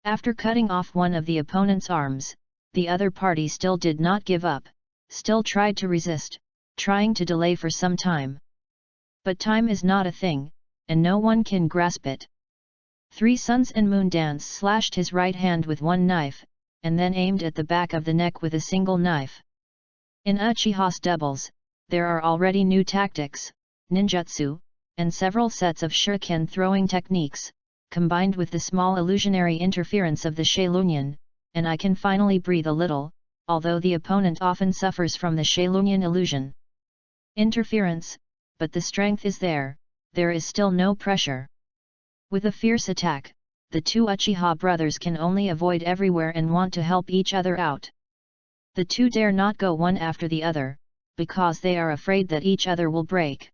Speaker 1: After cutting off one of the opponent's arms, the other party still did not give up, still tried to resist, trying to delay for some time. But time is not a thing, and no one can grasp it. 3 Suns and Moon Dance slashed his right hand with one knife, and then aimed at the back of the neck with a single knife. In Uchiha's doubles, there are already new tactics, ninjutsu, and several sets of shuriken throwing techniques, combined with the small illusionary interference of the Shaolunyan, and I can finally breathe a little, although the opponent often suffers from the Shaolunyan illusion. Interference, but the strength is there is still no pressure. With a fierce attack, the 2 Uchiha brothers can only avoid everywhere and want to help each other out. The 2 dare not go one after the other, because they are afraid that each other will break.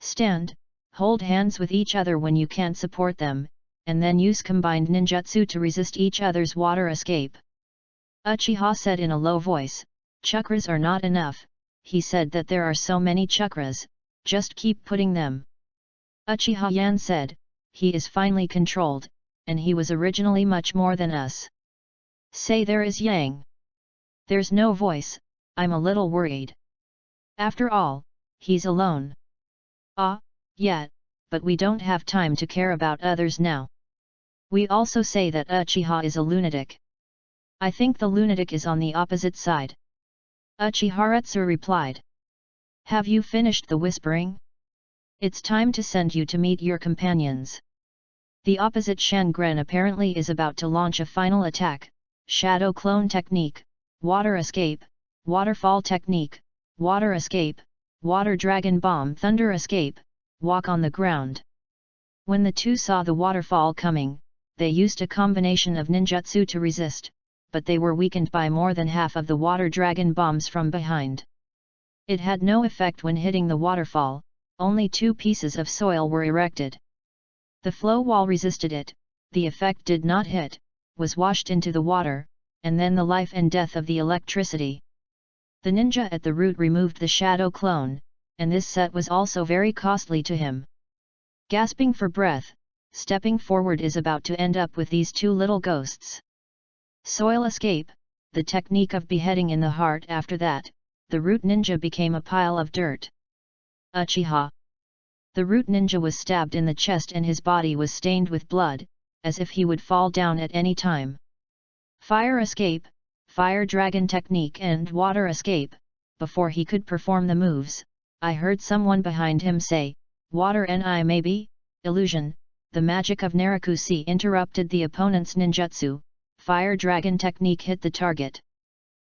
Speaker 1: Stand, hold hands with each other when you can't support them, and then use combined ninjutsu to resist each other's water escape. Uchiha said in a low voice, "Chakras are not enough," he said that there are so many chakras, just keep putting them. Uchiha Yan said, "He is finely controlled, and he was originally much more than us." Say there is Yang. There's no voice, I'm a little worried. After all, he's alone. Yeah, but we don't have time to care about others now. We also say that Uchiha is a lunatic. I think the lunatic is on the opposite side. Uchiharetsu replied. Have you finished the whispering? It's time to send you to meet your companions. The opposite Shangren apparently is about to launch a final attack, Shadow Clone Technique, Water Escape, Waterfall Technique, Water Escape, Water Dragon Bomb Thunder Escape, Walk on the Ground. When the 2 saw the waterfall coming, they used a combination of ninjutsu to resist, but they were weakened by more than half of the water dragon bombs from behind. It had no effect when hitting the waterfall, only 2 pieces of soil were erected. The flow wall resisted it, the effect did not hit, was washed into the water, and then the life and death of the electricity. The ninja at the root removed the shadow clone, and this set was also very costly to him. Gasping for breath, stepping forward is about to end up with these two little ghosts. Soil escape, the technique of beheading in the heart. After that, the root ninja became a pile of dirt. Uchiha. The root ninja was stabbed in the chest and his body was stained with blood, as if he would fall down at any time. Fire escape, fire dragon technique and water escape. Before he could perform the moves, I heard someone behind him say, "Water and I maybe?" Illusion, the magic of Narakushi interrupted the opponent's ninjutsu. Fire dragon technique hit the target.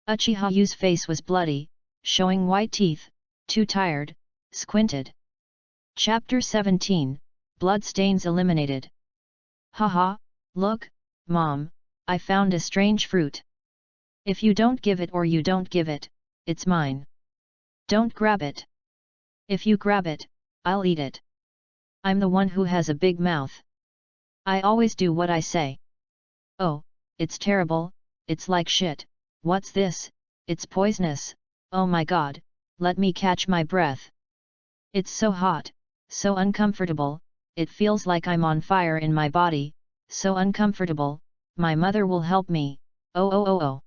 Speaker 1: Uchiha's face was bloody, showing white teeth, too tired, squinted. Chapter 17, Bloodstains eliminated. Haha, look, Mom, I found a strange fruit. If you don't give it or you don't give it, it's mine. Don't grab it. If you grab it, I'll eat it. I'm the one who has a big mouth. I always do what I say. Oh, it's terrible, it's like shit. What's this? It's poisonous. Oh my god, let me catch my breath. It's so hot, so uncomfortable, it feels like I'm on fire in my body, so uncomfortable. My mother will help me. Oh.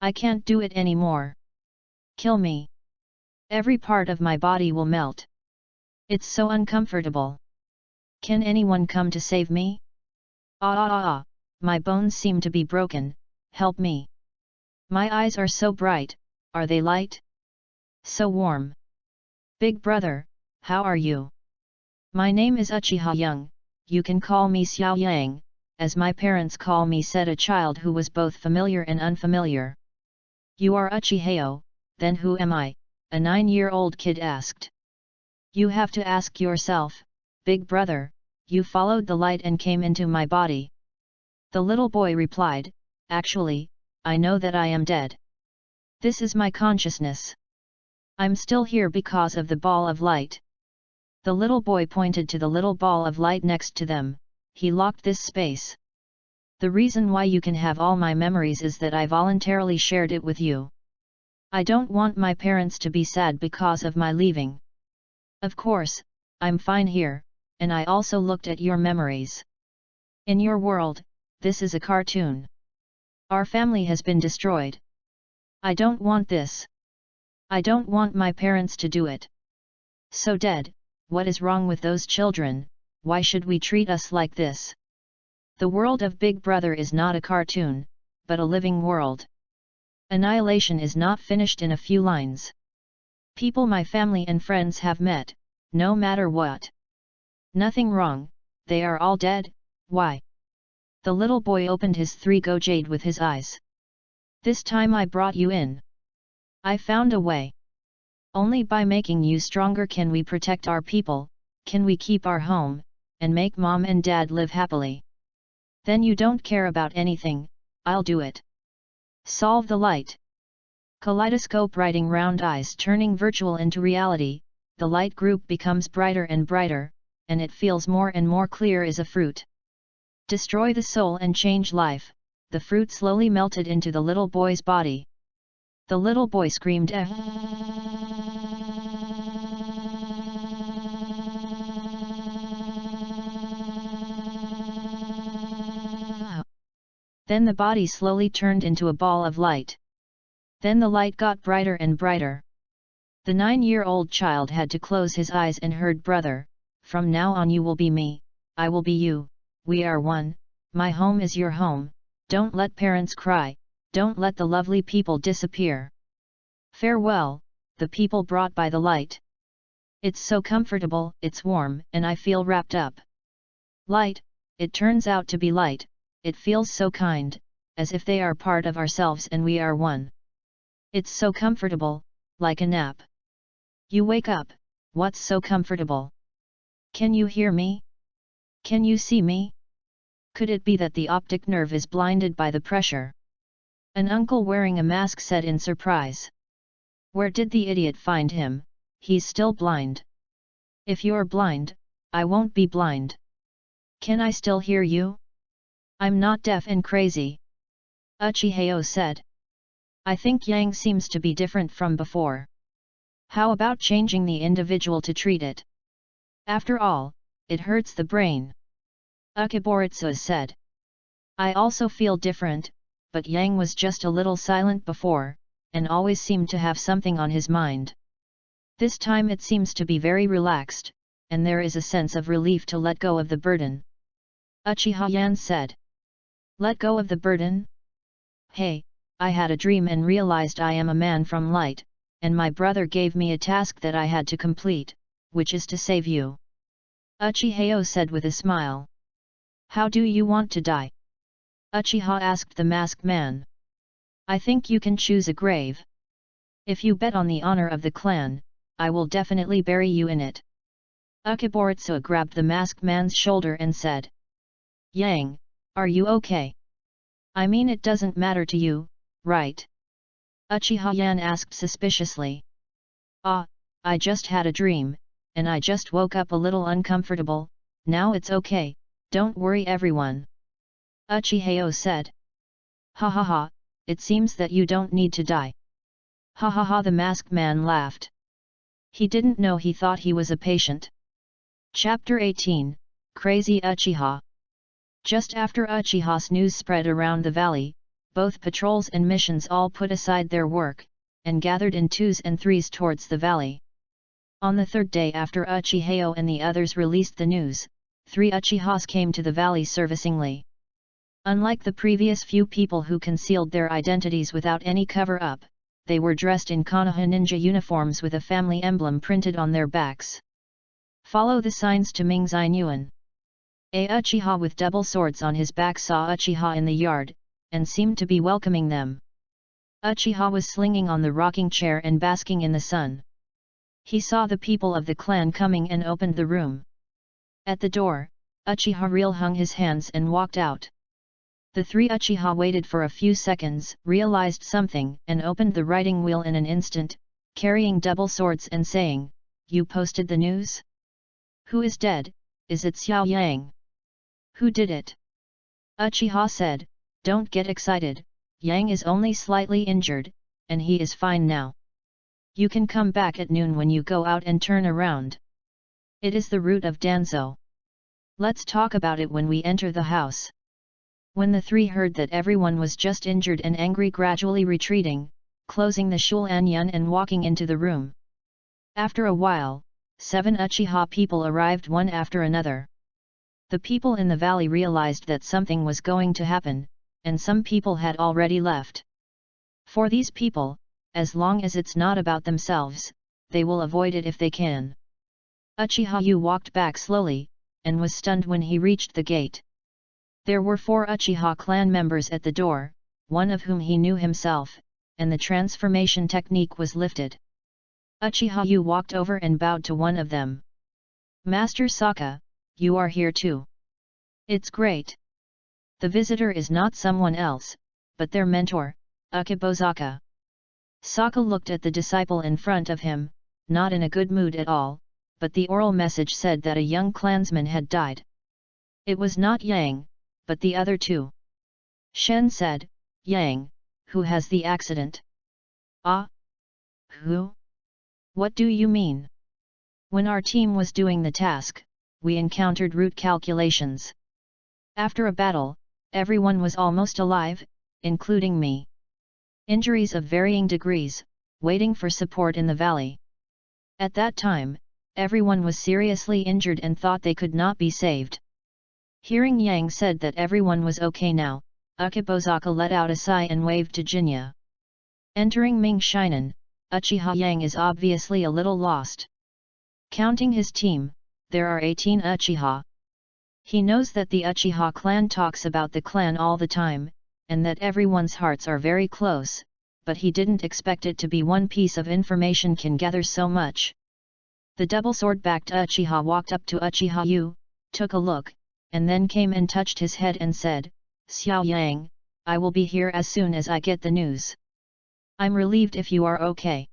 Speaker 1: I can't do it anymore. Kill me. Every part of my body will melt. It's so uncomfortable. Can anyone come to save me? My bones seem to be broken, help me. My eyes are so bright, are they light? So warm. Big brother, how are you? My name is Uchiha Young, you can call me Xiao Yang, as my parents call me, said a child who was both familiar and unfamiliar. You are Uchihao, then who am I? A 9-year-old kid asked. You have to ask yourself, big brother, you followed the light and came into my body. The little boy replied, actually, I know that I am dead. This is my consciousness. I'm still here because of the ball of light. The little boy pointed to the little ball of light next to them. He locked this space. The reason why you can have all my memories is that I voluntarily shared it with you. I don't want my parents to be sad because of my leaving. Of course, I'm fine here, and I also looked at your memories. In your world, this is a cartoon. Our family has been destroyed. I don't want this. I don't want my parents to do it. So dead, what is wrong with those children? Why should we treat us like this? The world of Big Brother is not a cartoon, but a living world. Annihilation is not finished in a few lines. People my family and friends have met, no matter what. Nothing wrong, they are all dead, why? The little boy opened his 3-go jade with his eyes. This time I brought you in. I found a way. Only by making you stronger can we protect our people, can we keep our home, and make mom and dad live happily. Then you don't care about anything, I'll do it. Solve the light. Kaleidoscope writing round eyes turning virtual into reality, the light group becomes brighter and brighter, and it feels more and more clear as a fruit. Destroy the soul and change life, the fruit slowly melted into the little boy's body. The little boy screamed Then the body slowly turned into a ball of light. Then the light got brighter and brighter. The 9-year-old child had to close his eyes and heard, brother, from now on you will be me, I will be you, we are one, my home is your home, don't let parents cry, don't let the lovely people disappear. Farewell, the people brought by the light. It's so comfortable, it's warm, and I feel wrapped up. Light, it turns out to be light, it feels so kind, as if they are part of ourselves and we are one. It's so comfortable, like a nap. You wake up, what's so comfortable? Can you hear me? Can you see me? Could it be that the optic nerve is blinded by the pressure? An uncle wearing a mask said in surprise. Where did the idiot find him? He's still blind. If you're blind, I won't be blind. Can I still hear you? I'm not deaf and crazy. Uchihas said. I think Yang seems to be different from before. How about changing the individual to treat it? After all, it hurts the brain. Uchiboritsu said. I also feel different, but Yang was just a little silent before, and always seemed to have something on his mind. This time it seems to be very relaxed, and there is a sense of relief to let go of the burden. Uchiha Yan said. Let go of the burden? Hey, I had a dream and realized I am a man from light, and my brother gave me a task that I had to complete, which is to save you. Uchihas said with a smile. How do you want to die? Uchiha asked the masked man. I think you can choose a grave. If you bet on the honor of the clan, I will definitely bury you in it. Uchiboritsu grabbed the masked man's shoulder and said. Yang, are you okay? I mean it doesn't matter to you, right? Uchiha Yan asked suspiciously. Ah, I just had a dream, and I just woke up a little uncomfortable, now it's okay, don't worry everyone. Uchihas said. Ha ha ha, it seems that you don't need to die. Ha ha ha, the masked man laughed. He didn't know he thought he was a patient. Chapter 18, Crazy Uchiha. Just after Uchiha's news spread around the valley, both patrols and missions all put aside their work, and gathered in twos and threes towards the valley. On the third day after Uchihas and the others released the news, 3 Uchihas came to the valley servicingly. Unlike the previous few people who concealed their identities without any cover-up, they were dressed in Konoha ninja uniforms with a family emblem printed on their backs. Follow the signs to Mingzai Nguyen. A Uchiha with double swords on his back saw Uchiha in the yard, and seemed to be welcoming them. Uchiha was slinging on the rocking chair and basking in the sun. He saw the people of the clan coming and opened the room. At the door, Uchiha Real hung his hands and walked out. The 3 Uchiha waited for a few seconds, realized something, and opened the writing wheel in an instant, carrying double swords and saying, You posted the news? Who is dead? Is it Xiao Yang? Who did it? Uchiha said, Don't get excited, Yang is only slightly injured, and he is fine now. You can come back at noon when you go out and turn around. It is the route of Danzhou. Let's talk about it when we enter the house. When the 3 heard that everyone was just injured and angry, gradually retreating, closing the Shulanyan and walking into the room. After a while, 7 Uchiha people arrived one after another. The people in the valley realized that something was going to happen, and some people had already left. For these people, as long as it's not about themselves, they will avoid it if they can. Uchiha Yu walked back slowly, and was stunned when he reached the gate. There were 4 Uchiha clan members at the door, one of whom he knew himself, and the transformation technique was lifted. Uchiha Yu walked over and bowed to one of them. Master Sokka, you are here too. It's great. The visitor is not someone else, but their mentor, Ukibozaka. Sokka looked at the disciple in front of him, not in a good mood at all, but the oral message said that a young clansman had died. It was not Yang, but the other 2. Shen said, Yang, who has the accident? Ah? Who? What do you mean? When our team was doing the task, we encountered route calculations. After a battle, everyone was almost alive, including me. Injuries of varying degrees, waiting for support in the valley. At that time, everyone was seriously injured and thought they could not be saved. Hearing Yang said that everyone was okay now, Ukibozaka let out a sigh and waved to Jinya. Entering Ming Shinan, Uchiha Yang is obviously a little lost. Counting his team, there are 18 Uchiha. He knows that the Uchiha clan talks about the clan all the time, and that everyone's hearts are very close, but he didn't expect it to be one piece of information can gather so much. The double sword-backed Uchiha walked up to Uchiha Yu, took a look, and then came and touched his head and said, Xiao Yang, I will be here as soon as I get the news. I'm relieved if you are okay.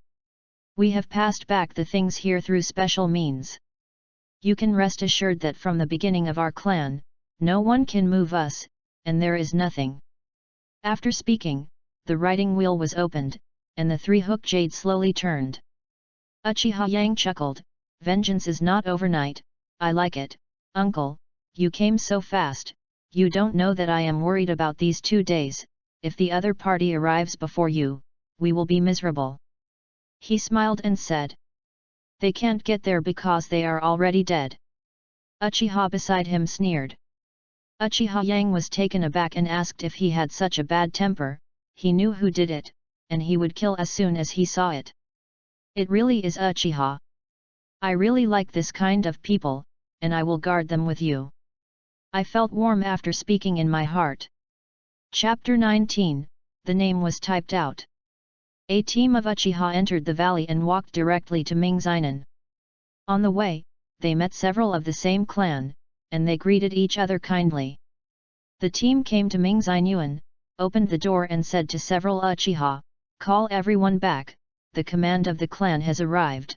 Speaker 1: We have passed back the things here through special means. You can rest assured that from the beginning of our clan, no one can move us, and there is nothing. After speaking, the writing wheel was opened, and the three-hook jade slowly turned. Uchiha Yang chuckled, "Vengeance is not overnight, I like it, uncle, you came so fast, you don't know that I am worried about these 2 days, if the other party arrives before you, we will be miserable." He smiled and said, "They can't get there because they are already dead." Uchiha beside him sneered. Uchiha Yang was taken aback and asked if he had such a bad temper. He knew who did it, and he would kill as soon as he saw it. "It really is Uchiha. I really like this kind of people, and I will guard them with you. I felt warm after speaking in my heart." Chapter 19, the name was typed out. A team of Uchiha entered the valley and walked directly to Mingzainan. On the way, they met several of the same clan, and they greeted each other kindly. The team came to Mingzainan, opened the door and said to several Uchiha, "Call everyone back, the command of the clan has arrived."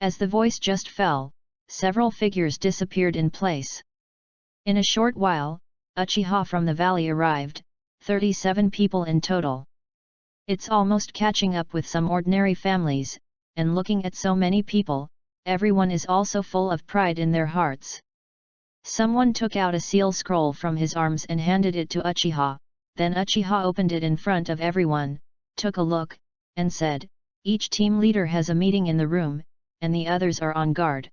Speaker 1: As the voice just fell, several figures disappeared in place. In a short while, Uchiha from the valley arrived, 37 people in total. It's almost catching up with some ordinary families, and looking at so many people, everyone is also full of pride in their hearts. Someone took out a seal scroll from his arms and handed it to Uchiha, then Uchiha opened it in front of everyone, took a look, and said, "Each team leader has a meeting in the room, and the others are on guard."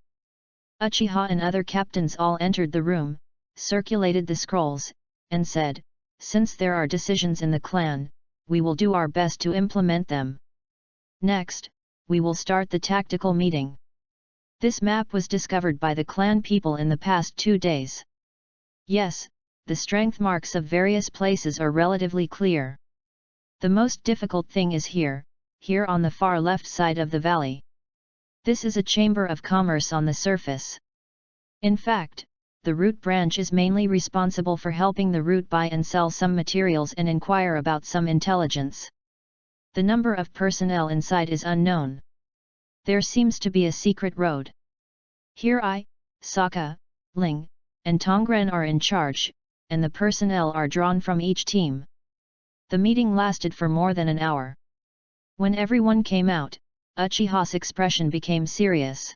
Speaker 1: Uchiha and other captains all entered the room, circulated the scrolls, and said, "Since there are decisions in the clan, we will do our best to implement them. Next, we will start the tactical meeting." This map was discovered by the clan people in the past 2 days. Yes, the strength marks of various places are relatively clear. The most difficult thing is here on the far left side of the valley. This is a chamber of commerce on the surface. In fact, the root branch is mainly responsible for helping the root buy and sell some materials and inquire about some intelligence. The number of personnel inside is unknown. There seems to be a secret road. Here I, Sokka, Ling, and Tongren are in charge, and the personnel are drawn from each team. The meeting lasted for more than an hour. When everyone came out, Uchiha's expression became serious.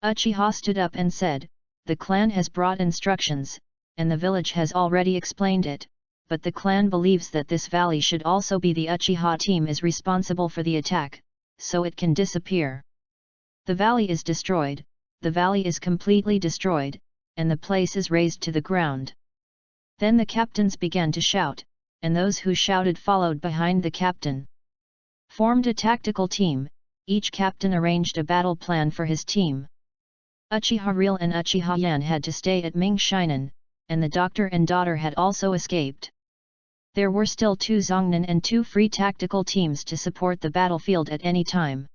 Speaker 1: Uchiha stood up and said, "The clan has brought instructions, and the village has already explained it, but the clan believes that this valley should also be the Uchiha team is responsible for the attack, so it can disappear. The valley is destroyed, the valley is completely destroyed, and the place is razed to the ground." Then the captains began to shout, and those who shouted followed behind the captain. Formed a tactical team, each captain arranged a battle plan for his team. Uchiha Real and Uchiha Yan had to stay at Mingzainan, and the doctor and daughter had also escaped. There were still 2 Zongnan and 2 free tactical teams to support the battlefield at any time.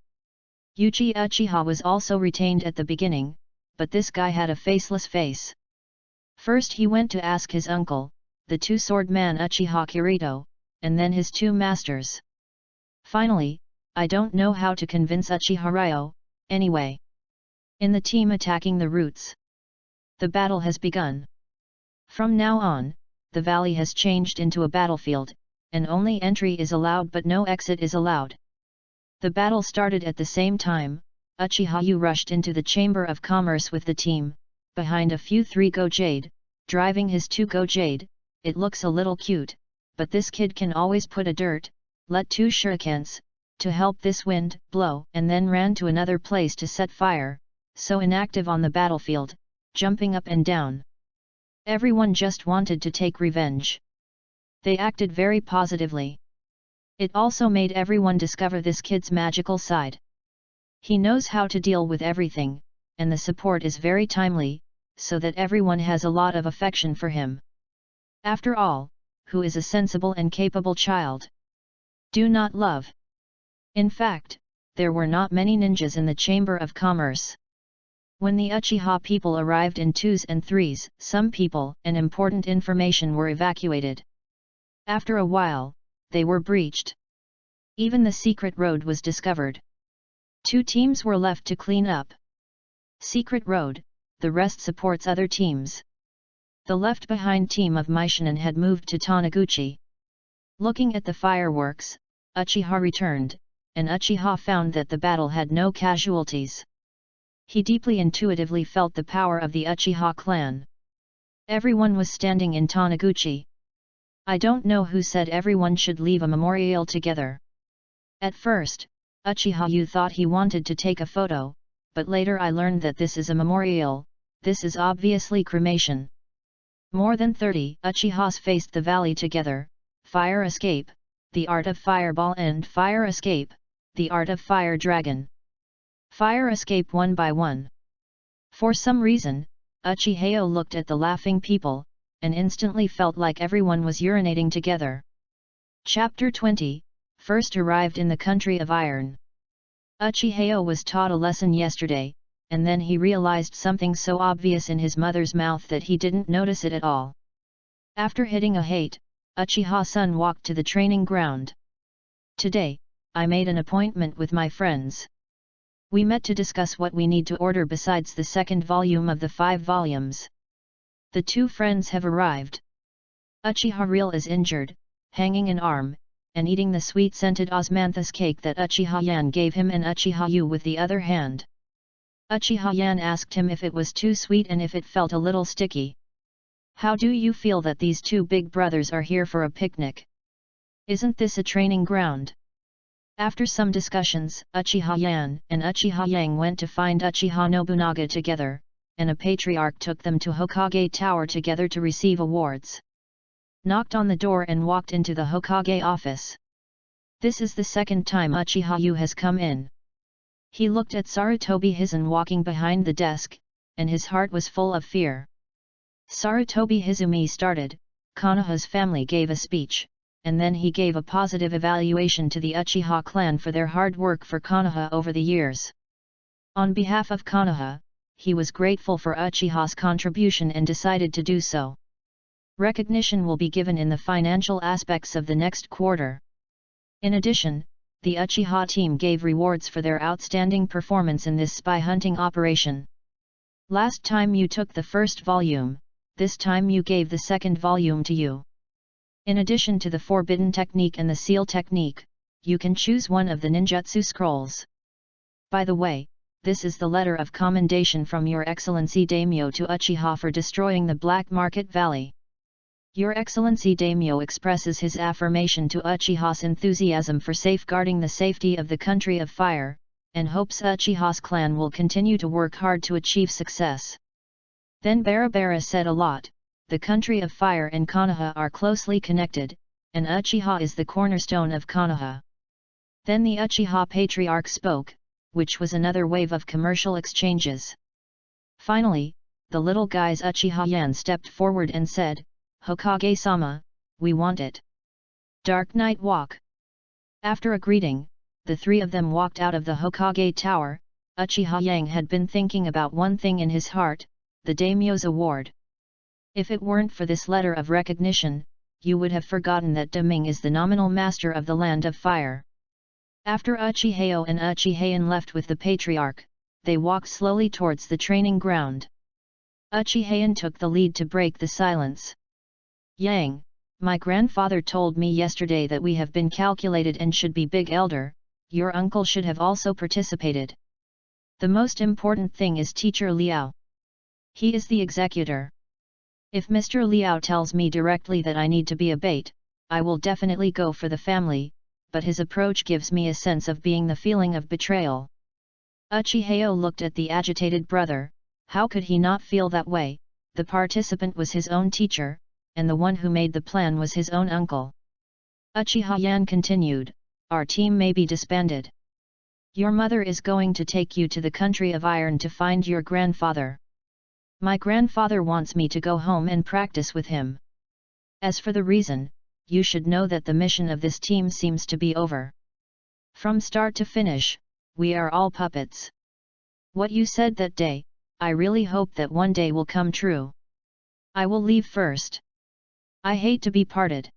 Speaker 1: Uchiha was also retained at the beginning, but this guy had a faceless face. First he went to ask his uncle, the 2-sword man Uchiha Kirito, and then his 2 masters. Finally, "I don't know how to convince Uchiha Ryo, anyway." In the team attacking the roots. The battle has begun. From now on, the valley has changed into a battlefield, and only entry is allowed but no exit is allowed. The battle started at the same time. Uchiha Yu rushed into the Chamber of Commerce with the team, behind a few 3 Go Jade, driving his 2 Go Jade. It looks a little cute, but this kid can always put a dirt, let 2 shurikens, to help this wind blow, and then ran to another place to set fire, so inactive on the battlefield, jumping up and down. Everyone just wanted to take revenge. They acted very positively. It also made everyone discover this kid's magical side. He knows how to deal with everything, and the support is very timely, so that everyone has a lot of affection for him. After all, who is a sensible and capable child? Do not love. In fact, there were not many ninjas in the Chamber of Commerce. When the Uchiha people arrived in 2s and 3s, some people and important information were evacuated. After a while, they were breached. Even the secret road was discovered. 2 teams were left to clean up. Secret road, the rest supports other teams. The left-behind team of Meishinan had moved to Taniguchi. Looking at the fireworks, Uchiha returned, and Uchiha found that the battle had no casualties. He deeply intuitively felt the power of the Uchiha clan. Everyone was standing in Taniguchi. I don't know who said everyone should leave a memorial together. At first, Uchiha thought he wanted to take a photo, but later I learned that this is a memorial, this is obviously cremation. More than 30 Uchihas faced the valley together: Fire Escape, the Art of Fireball, and Fire Escape, the Art of Fire Dragon. Fire Escape one by one. For some reason, Uchihas looked at the laughing people, and instantly felt like everyone was urinating together. Chapter 20, First arrived in the country of iron. Uchihas was taught a lesson yesterday, and then he realized something so obvious in his mother's mouth that he didn't notice it at all. After hitting a hate, Uchiha-san walked to the training ground. Today, I made an appointment with my friends. We met to discuss what we need to order besides the second volume of the 5 volumes. The 2 friends have arrived. Uchiha Real is injured, hanging an arm, and eating the sweet-scented osmanthus cake that Uchiha-yan gave him, and Uchiha-yu with the other hand. Uchiha-yan asked him if it was too sweet and if it felt a little sticky. How do you feel that these 2 big brothers are here for a picnic? Isn't this a training ground? After some discussions, Uchiha-yan and Uchiha-yang went to find Uchiha Nobunaga together, and a patriarch took them to Hokage Tower together to receive awards. Knocked on the door and walked into the Hokage office. This is the second time Uchiha has come in. He looked at Sarutobi Hizen walking behind the desk, and his heart was full of fear. Sarutobi Hizumi started, Konoha's family gave a speech, and then he gave a positive evaluation to the Uchiha clan for their hard work for Konoha over the years. On behalf of Konoha, he was grateful for Uchiha's contribution and decided to do so. Recognition will be given in the financial aspects of the next quarter. In addition, the Uchiha team gave rewards for their outstanding performance in this spy hunting operation. Last time you took the first volume, this time you gave the second volume to you. In addition to the Forbidden Technique and the Seal Technique, you can choose one of the Ninjutsu Scrolls. By the way, this is the letter of commendation from Your Excellency Daimyo to Uchiha for destroying the Black Market Valley. Your Excellency Daimyo expresses his affirmation to Uchiha's enthusiasm for safeguarding the safety of the country of fire, and hopes Uchiha's clan will continue to work hard to achieve success. Then Barabara said a lot. The country of fire and Konoha are closely connected, and Uchiha is the cornerstone of Konoha. Then the Uchiha Patriarch spoke, which was another wave of commercial exchanges. Finally, the little guy's Uchiha-yan stepped forward and said, Hokage-sama, we want it. Dark Night Walk. After a greeting, the 3 of them walked out of the Hokage Tower. Uchiha-yang had been thinking about one thing in his heart, the Daimyo's award. If it weren't for this letter of recognition, you would have forgotten that Deming is the nominal master of the Land of Fire. After Uchiha and Uchiha-yan left with the Patriarch, they walked slowly towards the training ground. Uchiha-yan took the lead to break the silence. Yang, my grandfather told me yesterday that we have been calculated and should be big elder, your uncle should have also participated. The most important thing is Teacher Liao. He is the executor. If Mr. Liao tells me directly that I need to be a bait, I will definitely go for the family, but his approach gives me a sense of being the feeling of betrayal. Uchiha looked at the agitated brother. How could he not feel that way? The participant was his own teacher, and the one who made the plan was his own uncle. Uchiha-yan continued, our team may be disbanded. Your mother is going to take you to the country of iron to find your grandfather. My grandfather wants me to go home and practice with him. As for the reason, you should know that the mission of this team seems to be over. From start to finish, we are all puppets. What you said that day, I really hope that one day will come true. I will leave first. I hate to be parted.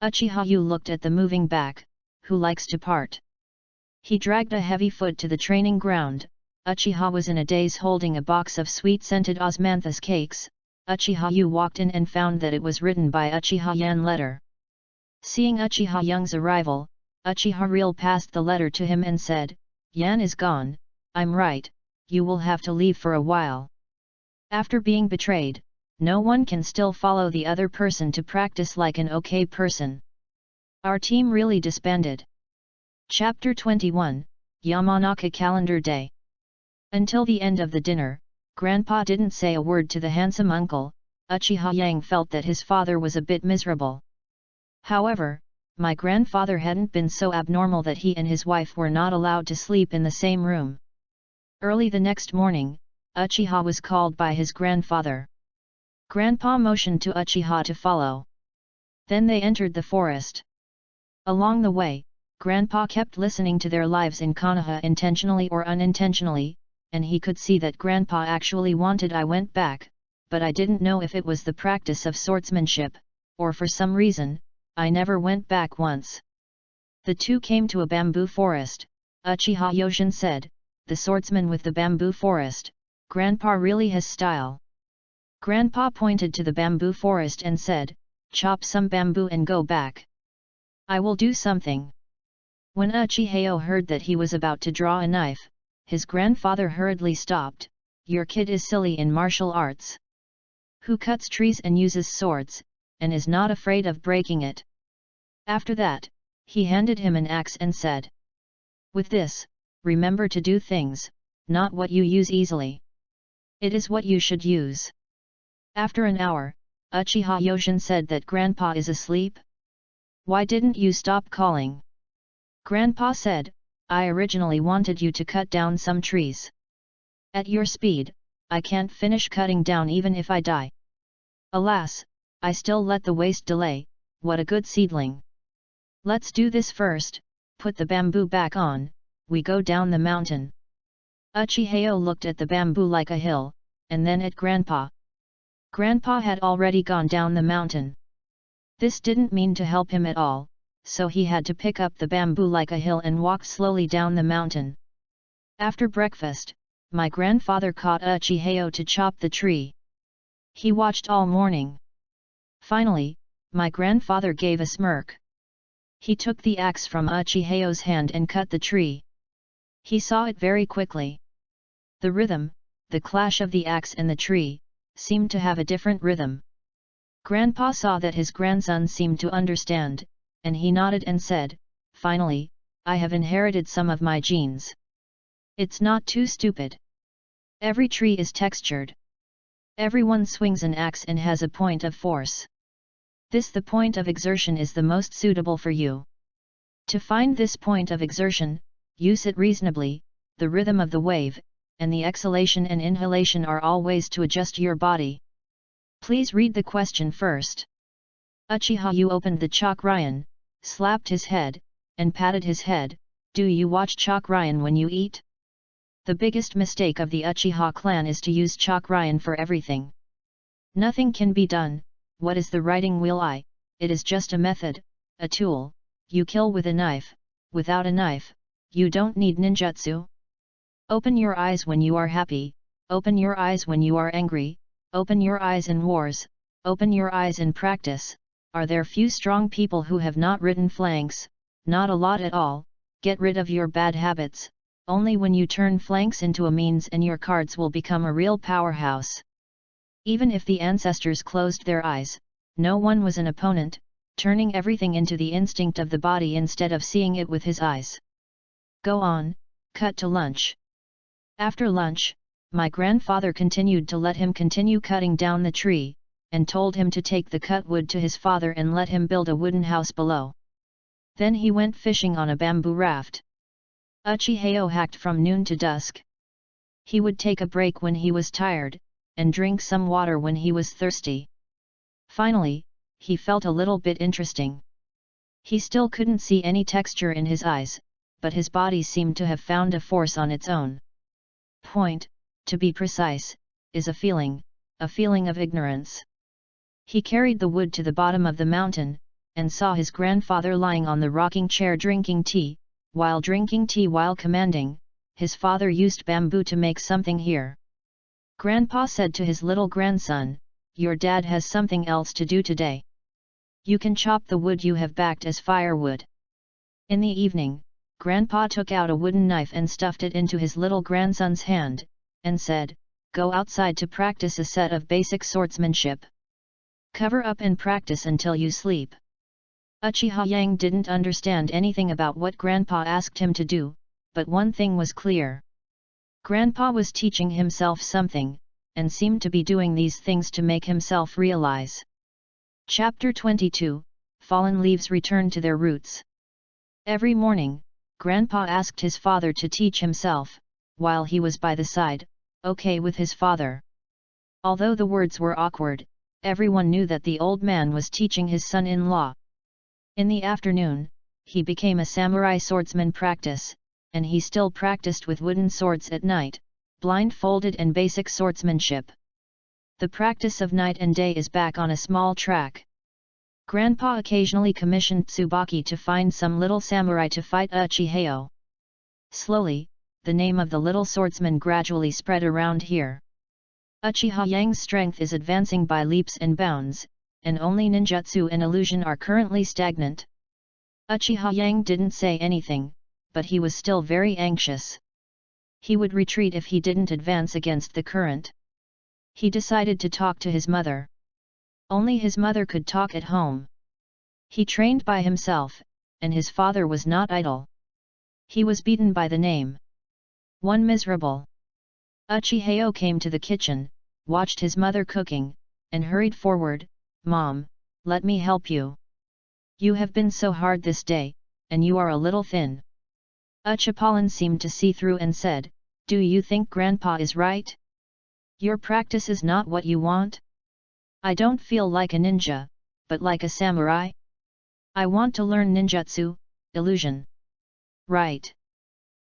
Speaker 1: Uchiha looked at the moving back, who likes to part. He dragged a heavy foot to the training ground. Uchiha was in a daze holding a box of sweet-scented osmanthus cakes. Uchiha walked in and found that it was written by Uchiha-yan letter. Seeing Uchiha Young's arrival, Uchiha reeled past the letter to him and said, "Yan is gone, I'm right, you will have to leave for a while." After being betrayed, no one can still follow the other person to practice like an okay person. Our team really disbanded. Chapter 21, Yamanaka Calendar Day. Until the end of the dinner, Grandpa didn't say a word to the handsome uncle. Uchiha Yang felt that his father was a bit miserable. However, my grandfather hadn't been so abnormal that he and his wife were not allowed to sleep in the same room. Early the next morning, Uchiha was called by his grandfather. Grandpa motioned to Uchiha to follow. Then they entered the forest. Along the way, Grandpa kept listening to their lives in Konoha intentionally or unintentionally, and he could see that Grandpa actually wanted I went back, but I didn't know if it was the practice of swordsmanship, or for some reason, I never went back once. The two came to a bamboo forest. Uchiha Yoshin said, "The swordsman with the bamboo forest, Grandpa really has style." Grandpa pointed to the bamboo forest and said, "Chop some bamboo and go back. I will do something." When Uchihas heard that he was about to draw a knife, his grandfather hurriedly stopped. "Your kid is silly in martial arts. Who cuts trees and uses swords, and is not afraid of breaking it." After that, he handed him an axe and said, "With this, remember to do things, not what you use easily. It is what you should use." After an hour, Uchiha Yoshin said that Grandpa is asleep. "Why didn't you stop calling?" Grandpa said, "I originally wanted you to cut down some trees. At your speed, I can't finish cutting down even if I die. Alas, I still let the waste delay. What a good seedling. Let's do this first, put the bamboo back on, we go down the mountain." Uchihas looked at the bamboo like a hill, and then at Grandpa. Grandpa had already gone down the mountain. This didn't mean to help him at all, so he had to pick up the bamboo like a hill and walk slowly down the mountain. After breakfast, my grandfather caught Uchihas to chop the tree. He watched all morning. Finally, my grandfather gave a smirk. He took the axe from Uchihas's hand and cut the tree. He saw it very quickly. The rhythm, the clash of the axe and the tree, seemed to have a different rhythm. Grandpa saw that his grandson seemed to understand, and he nodded and said, "Finally, I have inherited some of my genes. It's not too stupid. Every tree is textured. Everyone swings an axe and has a point of force. The point of exertion is the most suitable for you. To find this point of exertion, use it reasonably. The rhythm of the wave, and the exhalation and inhalation are all ways to adjust your body. Please read the question first." Uchiha opened the Chakrian, slapped his head, and patted his head. "Do you watch Chakrian when you eat?" The biggest mistake of the Uchiha clan is to use Chakrian for everything. Nothing can be done. What is the writing wheel? It is just a method, a tool. You kill with a knife. Without a knife, you don't need ninjutsu. Open your eyes when you are happy, open your eyes when you are angry, open your eyes in wars, open your eyes in practice. Are there few strong people who have not written flanks? Not a lot at all. Get rid of your bad habits. Only when you turn flanks into a means and your cards will become a real powerhouse. Even if the ancestors closed their eyes, no one was an opponent, turning everything into the instinct of the body instead of seeing it with his eyes. Go on, cut to lunch. After lunch, my grandfather continued to let him continue cutting down the tree, and told him to take the cut wood to his father and let him build a wooden house below. Then he went fishing on a bamboo raft. Uchihas hacked from noon to dusk. He would take a break when he was tired, and drink some water when he was thirsty. Finally, he felt a little bit interesting. He still couldn't see any texture in his eyes, but his body seemed to have found a force on its own. Point, to be precise, is a feeling of ignorance. He carried the wood to the bottom of the mountain, and saw his grandfather lying on the rocking chair drinking tea. While drinking tea while commanding, his father used bamboo to make something here. Grandpa said to his little grandson, "Your dad has something else to do today. You can chop the wood you have backed as firewood. In the evening, Grandpa took out a wooden knife and stuffed it into his little grandson's hand, and said, "Go outside to practice a set of basic swordsmanship. Cover up and practice until you sleep." Uchiha Yang didn't understand anything about what Grandpa asked him to do, but one thing was clear. Grandpa was teaching himself something, and seemed to be doing these things to make himself realize. Chapter 22, Fallen Leaves Return to Their Roots. Every morning, Grandpa asked his father to teach himself, while he was by the side, okay with his father. Although the words were awkward, everyone knew that the old man was teaching his son-in-law. In the afternoon, he became a samurai swordsman practice, and he still practiced with wooden swords at night, blindfolded and basic swordsmanship. The practice of night and day is back on a small track. Grandpa occasionally commissioned Tsubaki to find some little samurai to fight Uchihas. Slowly, the name of the little swordsman gradually spread around here. Uchiha Yang's strength is advancing by leaps and bounds, and only ninjutsu and illusion are currently stagnant. Uchiha Yang didn't say anything, but he was still very anxious. He would retreat if he didn't advance against the current. He decided to talk to his mother. Only his mother could talk at home. He trained by himself, and his father was not idle. He was beaten by the name. One miserable. Uchihas came to the kitchen, watched his mother cooking, and hurried forward. "Mom, let me help you. You have been so hard this day, and you are a little thin." Uchipolin seemed to see through and said, "Do you think Grandpa is right? Your practice is not what you want? I don't feel like a ninja, but like a samurai. I want to learn ninjutsu, illusion." "Right."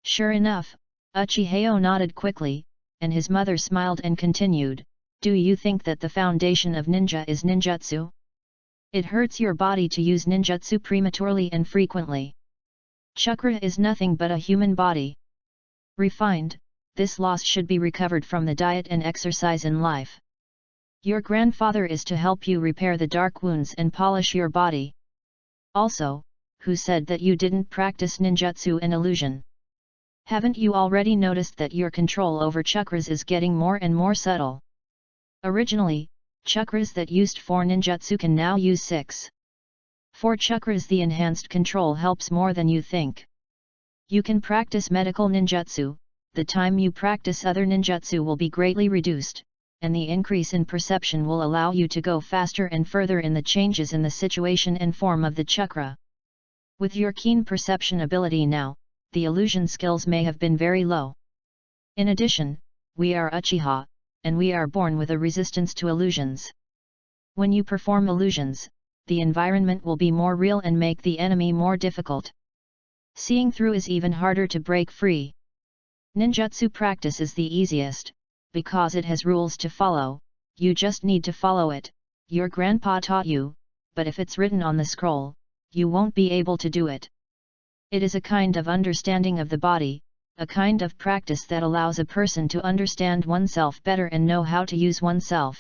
Speaker 1: Sure enough, Uchihas nodded quickly, and his mother smiled and continued, "Do you think that the foundation of ninja is ninjutsu? It hurts your body to use ninjutsu prematurely and frequently. Chakra is nothing but a human body. Refined, this loss should be recovered from the diet and exercise in life. Your grandfather is to help you repair the dark wounds and polish your body. Also, who said that you didn't practice ninjutsu and illusion? Haven't you already noticed that your control over chakras is getting more and more subtle? Originally, chakras that used 4 ninjutsu can now use 6. 4 chakras. The enhanced control helps more than you think. You can practice medical ninjutsu, the time you practice other ninjutsu will be greatly reduced, and the increase in perception will allow you to go faster and further in the changes in the situation and form of the chakra. With your keen perception ability now, the illusion skills may have been very low. In addition, we are Uchiha, and we are born with a resistance to illusions. When you perform illusions, the environment will be more real and make the enemy more difficult. Seeing through is even harder to break free. Ninjutsu practice is the easiest, because it has rules to follow, you just need to follow it. Your grandpa taught you, but if it's written on the scroll, you won't be able to do it. It is a kind of understanding of the body, a kind of practice that allows a person to understand oneself better and know how to use oneself.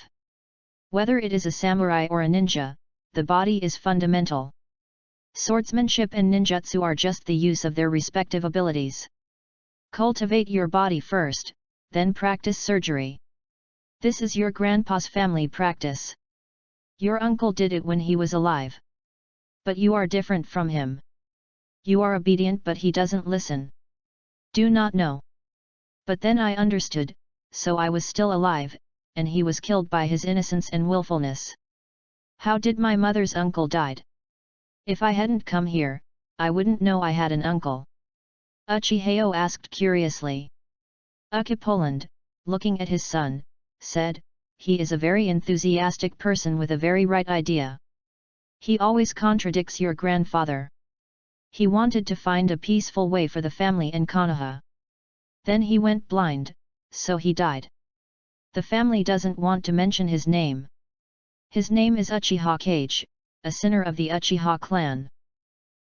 Speaker 1: Whether it is a samurai or a ninja, the body is fundamental. Swordsmanship and ninjutsu are just the use of their respective abilities. Cultivate your body first, then practice surgery. This is your grandpa's family practice. Your uncle did it when he was alive. But you are different from him. You are obedient but he doesn't listen. Do not know. But then I understood, so I was still alive, and he was killed by his innocence and willfulness. How did my mother's uncle died? If I hadn't come here, I wouldn't know I had an uncle. Uchihas asked curiously. Uchipoland, looking at his son, said, he is a very enthusiastic person with a very right idea. He always contradicts your grandfather. He wanted to find a peaceful way for the family in Konoha. Then he went blind, so he died. The family doesn't want to mention his name. His name is Uchiha Kage, a sinner of the Uchiha clan.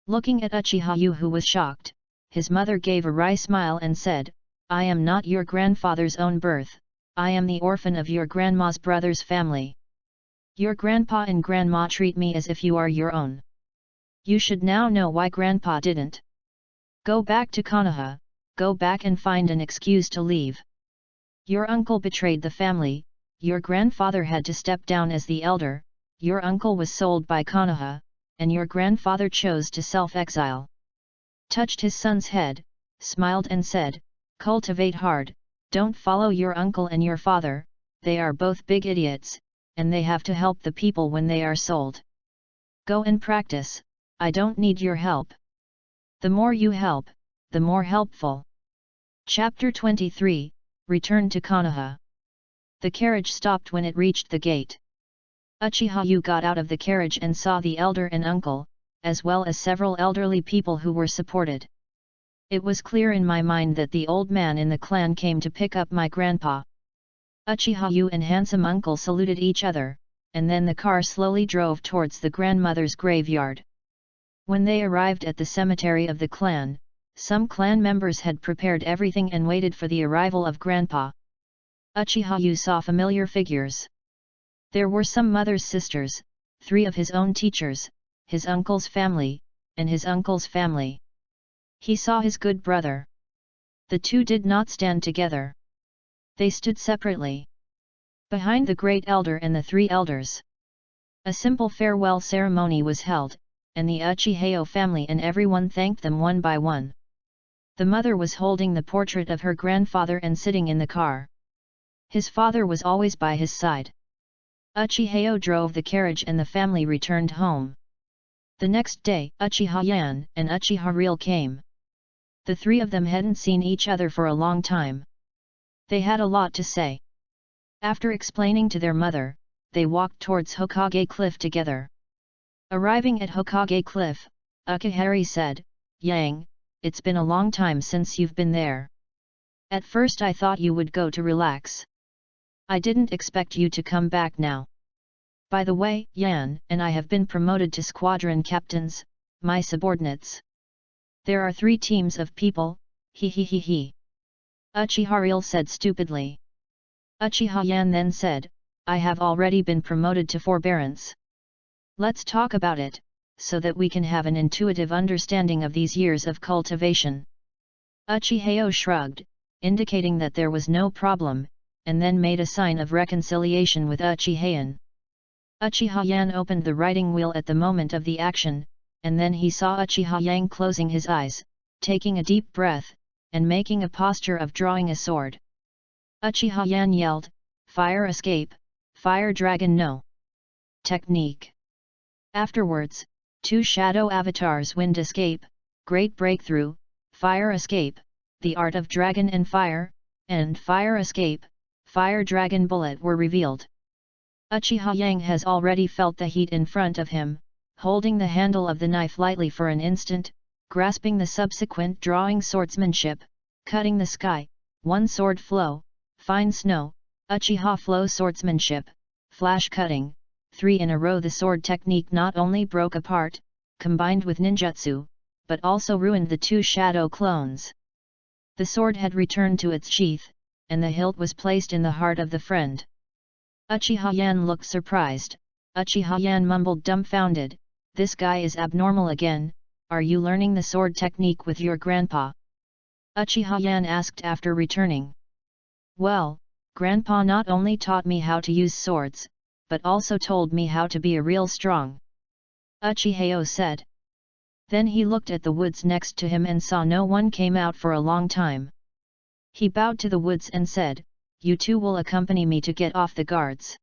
Speaker 1: Looking at Uchiha, who was shocked, his mother gave a wry smile and said, I am not your grandfather's own birth, I am the orphan of your grandma's brother's family. Your grandpa and grandma treat me as if you are your own. You should now know why grandpa didn't. Go back to Konoha, go back and find an excuse to leave. Your uncle betrayed the family, your grandfather had to step down as the elder, your uncle was sold by Konoha, and your grandfather chose to self-exile. Touched his son's head, smiled and said, cultivate hard, don't follow your uncle and your father, they are both big idiots, and they have to help the people when they are sold. Go and practice, I don't need your help. The more you help, the more helpful. Chapter 23, Return to Konoha. The carriage stopped when it reached the gate. Uchiha got out of the carriage and saw the elder and uncle, as well as several elderly people who were supported. It was clear in my mind that the old man in the clan came to pick up my grandpa. Uchiha and handsome uncle saluted each other, and then the car slowly drove towards the grandmother's graveyard. When they arrived at the cemetery of the clan, some clan members had prepared everything and waited for the arrival of grandpa. Uchiha saw familiar figures. There were some mother's sisters, 3 of his own teachers, his uncle's family, and his uncle's family. He saw his good brother. The 2 did not stand together. They stood separately. Behind the great elder and the 3 elders. A simple farewell ceremony was held, and the Uchihas family and everyone thanked them one by one. The mother was holding the portrait of her grandfather and sitting in the car. His father was always by his side. Uchihas drove the carriage and the family returned home. The next day, Uchiha and Uchiha came. The 3 of them hadn't seen each other for a long time. They had a lot to say. After explaining to their mother, they walked towards Hokage Cliff together. Arriving at Hokage Cliff, Ukihari said, Yang, it's been a long time since you've been there. At first I thought you would go to relax. I didn't expect you to come back now. By the way, Yan and I have been promoted to squadron captains, my subordinates. There are 3 teams of people, he. Uchiha said stupidly. Uchiha Yan then said, I have already been promoted to forbearance. Let's talk about it, so that we can have an intuitive understanding of these years of cultivation. Uchiha shrugged, indicating that there was no problem, and then made a sign of reconciliation with Uchiha. Uchiha opened the writing wheel at the moment of the action, and then he saw Uchiha closing his eyes, taking a deep breath, and making a posture of drawing a sword. Uchiha yelled, Fire escape, Fire Dragon no! Technique. Afterwards, 2 shadow avatars Wind Escape, Great Breakthrough, Fire Escape, The Art of Dragon and Fire, and Fire Escape, Fire Dragon Bullet were revealed. Uchiha has already felt the heat in front of him, holding the handle of the knife lightly for an instant, grasping the subsequent drawing swordsmanship, cutting the sky, 1 sword flow, fine snow, Uchiha flow swordsmanship, flash cutting, 3 in a row. The sword technique not only broke apart, combined with ninjutsu, but also ruined the 2 shadow clones. The sword had returned to its sheath, and the hilt was placed in the heart of the friend. Uchiha looked surprised. Uchiha mumbled dumbfounded, this guy is abnormal again, are you learning the sword technique with your grandpa? Uchiha asked after returning. Well, grandpa not only taught me how to use swords, but also told me how to be a real strong. Uchiha said. Then he looked at the woods next to him and saw no one came out for a long time. He bowed to the woods and said, you 2 will accompany me to get off the guards.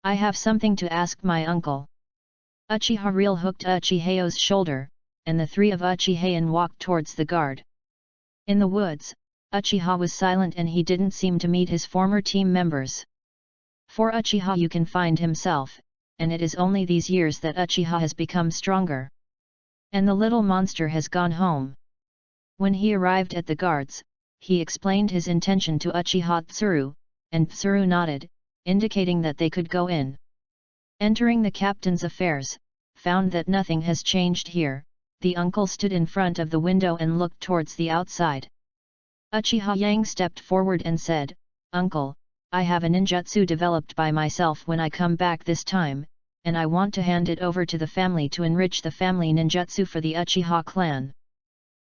Speaker 1: I have something to ask my uncle. Uchiha hooked Uchiha's shoulder, and the 3 of Uchiha walked towards the guard. In the woods, Uchiha was silent and he didn't seem to meet his former team members. For Uchiha can find himself, and it is only these years that Uchiha has become stronger. And the little monster has gone home. When he arrived at the guards, he explained his intention to Uchiha Tsuru, and Tsuru nodded, indicating that they could go in. Entering the captain's affairs, found that nothing has changed here, the uncle stood in front of the window and looked towards the outside. Uchiha stepped forward and said, Uncle, I have a ninjutsu developed by myself when I come back this time, and I want to hand it over to the family to enrich the family ninjutsu for the Uchiha clan."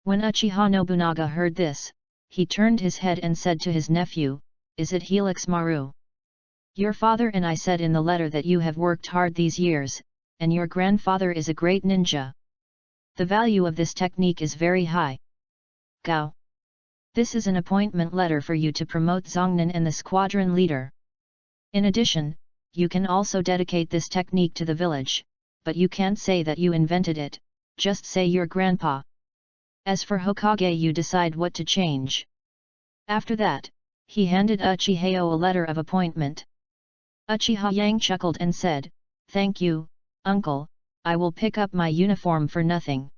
Speaker 1: When Uchiha Nobunaga heard this, he turned his head and said to his nephew, "Is it Helix Maru? Your father and I said in the letter that you have worked hard these years, and your grandfather is a great ninja. The value of this technique is very high. Gao. This is an appointment letter for you to promote Zongnan and the squadron leader. In addition, you can also dedicate this technique to the village, but you can't say that you invented it, just say your grandpa. As for Hokage, you decide what to change." After that, he handed Uchihao a letter of appointment. Uchiha Yang chuckled and said, "Thank you, uncle, I will pick up my uniform for nothing.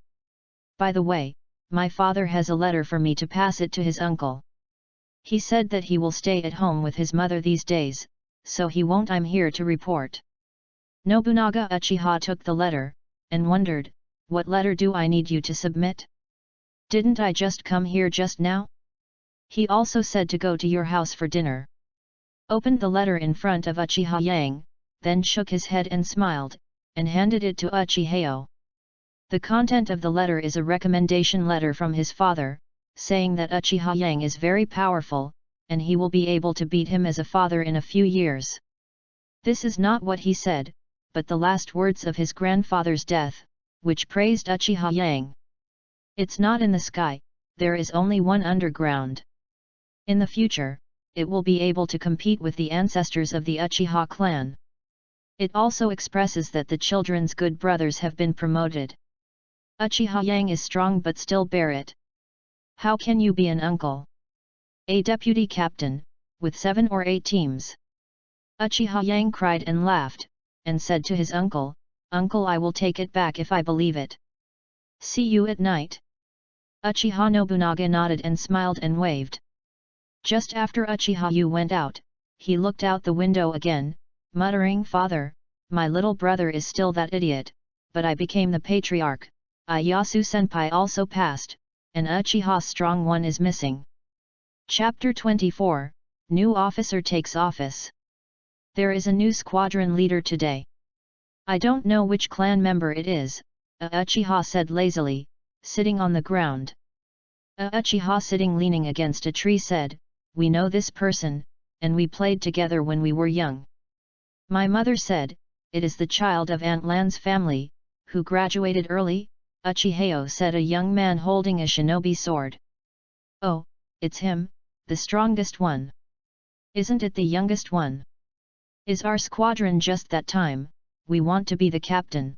Speaker 1: By the way, my father has a letter for me to pass it to his uncle. He said that he will stay at home with his mother these days, so he won't. I'm here to report." Nobunaga Uchiha took the letter, and wondered, "What letter do I need you to submit? Didn't I just come here just now?" He also said to go to your house for dinner. Opened the letter in front of Uchiha Yang, then shook his head and smiled, and handed it to Uchihao. The content of the letter is a recommendation letter from his father, saying that Uchiha Yang is very powerful, and he will be able to beat him as a father in a few years. This is not what he said, but the last words of his grandfather's death, which praised Uchiha Yang. It's not in the sky, there is only one underground. In the future, it will be able to compete with the ancestors of the Uchiha clan. It also expresses that the children's good brothers have been promoted. Uchiha Yang is strong but still bear it. How can you be an uncle? A deputy captain, with 7 or 8 teams. Uchiha Yang cried and laughed, and said to his uncle, "Uncle, I will take it back if I believe it. See you at night." Uchiha Nobunaga nodded and smiled and waved. Just after Uchiha Yu went out, he looked out the window again, muttering, "Father, my little brother is still that idiot, but I became the patriarch, Ieyasu Senpai also passed, and Uchiha Strong One is missing." Chapter 24, New Officer Takes Office. There is a new squadron leader today. I don't know which clan member it is, Uchiha said lazily, sitting on the ground. Uchiha sitting leaning against a tree said, "We know this person, and we played together when we were young. My mother said, it is the child of Aunt Lan's family, who graduated early," Uchihao said, a young man holding a shinobi sword. "Oh, it's him, the strongest one. Isn't it the youngest one? Is our squadron just that time, we want to be the captain."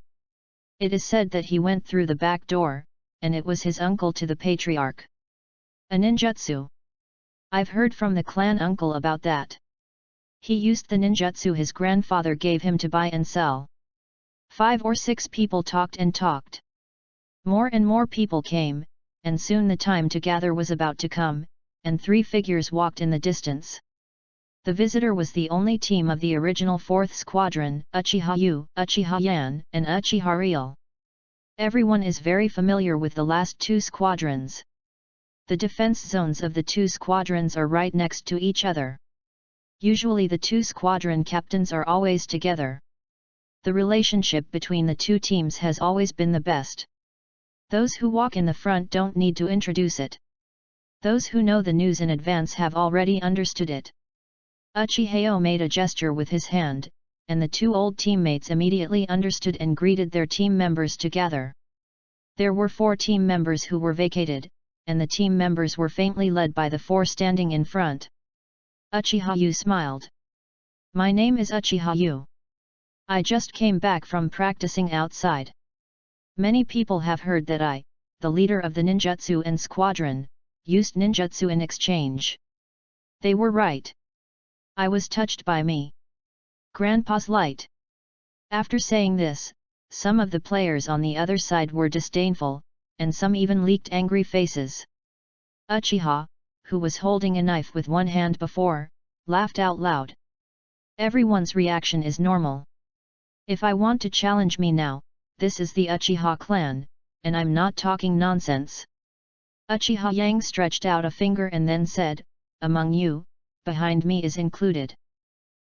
Speaker 1: It is said that he went through the back door, and it was his uncle to the patriarch. A ninjutsu. I've heard from the clan uncle about that. He used the ninjutsu his grandfather gave him to buy and sell. 5 or 6 people talked and talked. More and more people came, and soon the time to gather was about to come, and 3 figures walked in the distance. The visitor was the only team of the original 4th Squadron, Uchiha Yu, Uchiha Yan, and Uchiha Real. Everyone is very familiar with the last 2 squadrons. The defense zones of the 2 squadrons are right next to each other. Usually the 2 squadron captains are always together. The relationship between the 2 teams has always been the best. Those who walk in the front don't need to introduce it. Those who know the news in advance have already understood it. Uchihao made a gesture with his hand, and the 2 old teammates immediately understood and greeted their team members together. There were 4 team members who were vacated, and the team members were faintly led by the 4 standing in front. Uchiha Yu smiled. "My name is Uchiha Yu. I just came back from practicing outside. Many people have heard that I, the leader of the ninjutsu and squadron, used ninjutsu in exchange. They were right. I was touched by me. Grandpa's light." After saying this, some of the players on the other side were disdainful, and some even leaked angry faces. Uchiha, who was holding a knife with one hand before, laughed out loud. Everyone's reaction is normal. If I want to challenge me now, this is the Uchiha clan, and I'm not talking nonsense. Uchiha Yang stretched out a finger and then said, "Among you, behind me is included.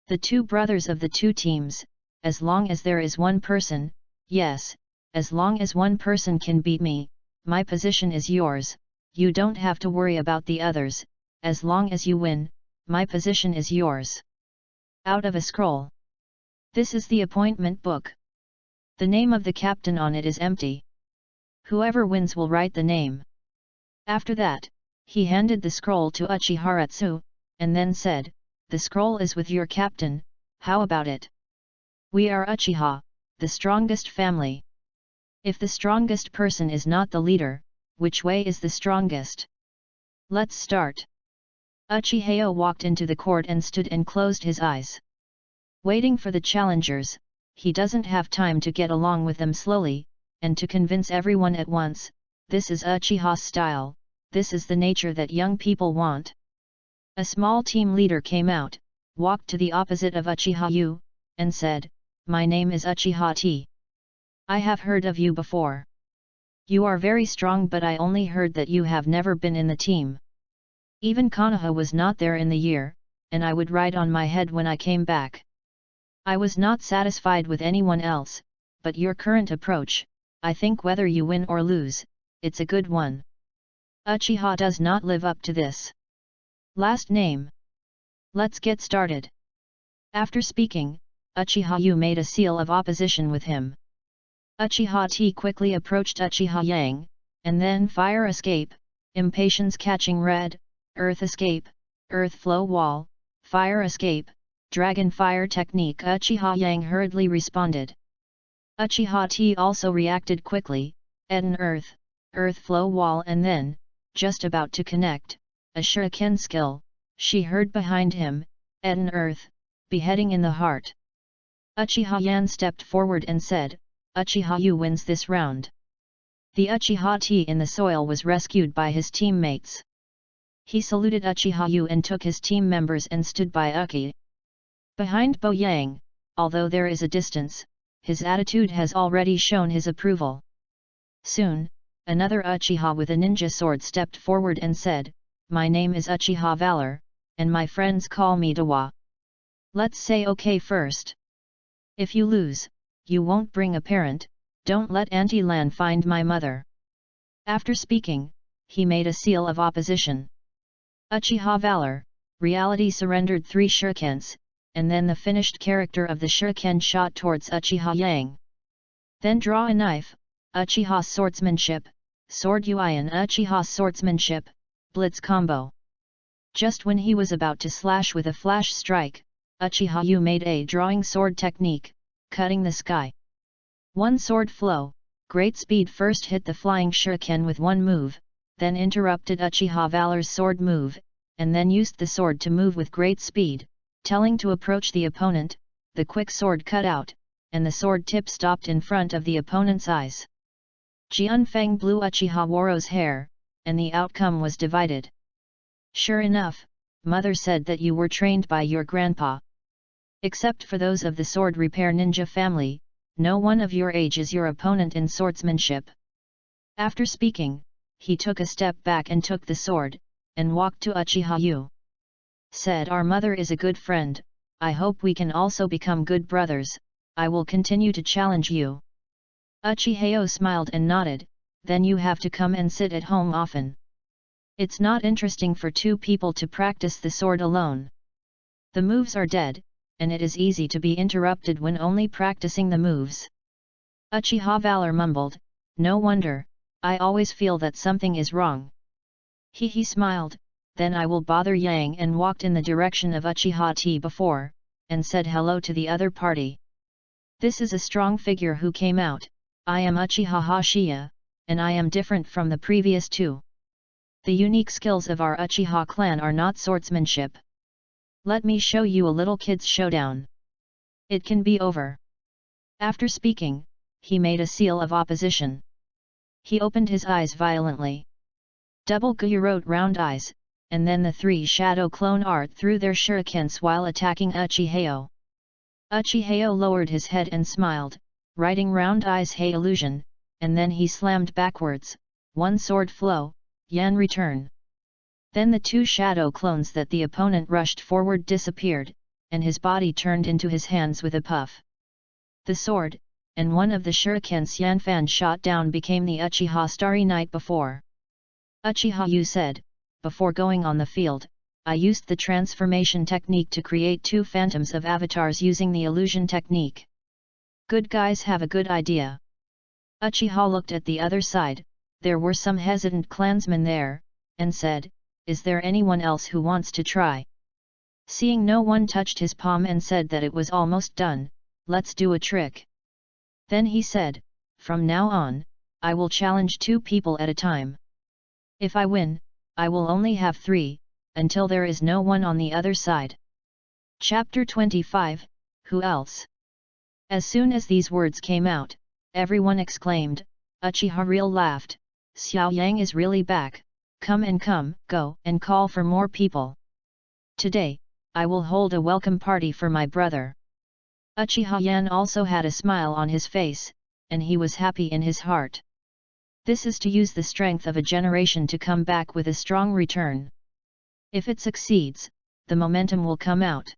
Speaker 1: The two brothers of the two teams, as long as there is one person, yes, as long as one person can beat me, my position is yours, you don't have to worry about the others, as long as you win, my position is yours. Out of a scroll. This is the appointment book. The name of the captain on it is empty. Whoever wins will write the name. After that, he handed the scroll to Uchiharatsu, and then said, "The scroll is with your captain, how about it? We are Uchiha, the strongest family. If the strongest person is not the leader, which way is the strongest? Let's start." Uchihas walked into the court and stood and closed his eyes. Waiting for the challengers, he doesn't have time to get along with them slowly, and to convince everyone at once. This is Uchiha's style, this is the nature that young people want. A small team leader came out, walked to the opposite of Uchiha, and said, "My name is Uchiha T. I have heard of you before. You are very strong, but I only heard that you have never been in the team. Even Konoha was not there in the year, and I would ride on my head when I came back. I was not satisfied with anyone else, but your current approach, I think whether you win or lose, it's a good one. Uchiha does not live up to this. Last name. Let's get started." After speaking, Uchiha made a seal of opposition with him. Uchiha T quickly approached Uchiha Yang, and then fire escape, impatience catching red, earth escape, earth flow wall, fire escape, dragon fire technique. Uchiha Yang hurriedly responded. Uchiha T also reacted quickly, Eden earth, earth flow wall, and then, just about to connect, a shuriken skill, she heard behind him, Eden earth, beheading in the heart. Uchiha Yan stepped forward and said, "Uchiha wins this round." The Uchiha T in the soil was rescued by his teammates. He saluted Uchiha and took his team members and stood by Uki. Behind Bo Yang, although there is a distance, his attitude has already shown his approval. Soon, another Uchiha with a ninja sword stepped forward and said, "My name is Uchiha Valor, and my friends call me Dawa. Let's say okay first. If you lose, you won't bring a parent, don't let Auntie Lan find my mother." After speaking, he made a seal of opposition. Uchiha Valor, reality surrendered 3 shurikens, and then the finished character of the shuriken shot towards Uchiha Yang. Then draw a knife, Uchiha swordsmanship, sword Uian Uchiha swordsmanship, blitz combo. Just when he was about to slash with a flash strike, Uchiha made a drawing sword technique, cutting the sky. One sword flow, great speed first hit the flying shuriken with one move, then interrupted Uchiha Valor's sword move, and then used the sword to move with great speed, telling to approach the opponent. The quick sword cut out, and the sword tip stopped in front of the opponent's eyes. Jianfeng blew Uchiha Waro's hair, and the outcome was divided. "Sure enough, mother said that you were trained by your grandpa. Except for those of the sword repair ninja family, no one of your age is your opponent in swordsmanship." After speaking, he took a step back and took the sword, and walked to Uchiha. Said, "Our mother is a good friend, I hope we can also become good brothers, I will continue to challenge you." Uchiha smiled and nodded, "Then you have to come and sit at home often. It's not interesting for 2 people to practice the sword alone. The moves are dead, and it is easy to be interrupted when only practicing the moves." Uchiha Valor mumbled, "No wonder, I always feel that something is wrong." He smiled, "Then I will bother Yang," and walked in the direction of Uchiha T before, and said hello to the other party. "This is a strong figure who came out, I am Uchiha Hashiya, and I am different from the previous 2. The unique skills of our Uchiha clan are not swordsmanship. Let me show you a little kid's showdown. It can be over." After speaking, he made a seal of opposition. He opened his eyes violently. Double Gyurot round eyes, and then the 3 shadow clone art threw their shurikens while attacking Uchiha. Uchiha lowered his head and smiled, writing round eyes Hey illusion, and then he slammed backwards, one sword flow, Yan return. Then the two shadow clones that the opponent rushed forward disappeared, and his body turned into his hands with a puff. The sword, and one of the shurikens Yanfan shot down became the Uchiha Starry Night before. Uchiha Yu said, "Before going on the field, I used the transformation technique to create two phantoms of avatars using the illusion technique. Good guys have a good idea." Uchiha looked at the other side, there were some hesitant clansmen there, and said, "Is there anyone else who wants to try?" Seeing no one touched his palm and said that it was almost done, "Let's do a trick." Then he said, "From now on, I will challenge 2 people at a time. If I win, I will only have 3, until there is no one on the other side." Chapter 25, Who else? As soon as these words came out, everyone exclaimed. Uchiha Real laughed, "Xiao Yang is really back, come, go and call for more people. Today, I will hold a welcome party for my brother." Uchiha Yan also had a smile on his face, and he was happy in his heart. This is to use the strength of a generation to come back with a strong return. If it succeeds, the momentum will come out.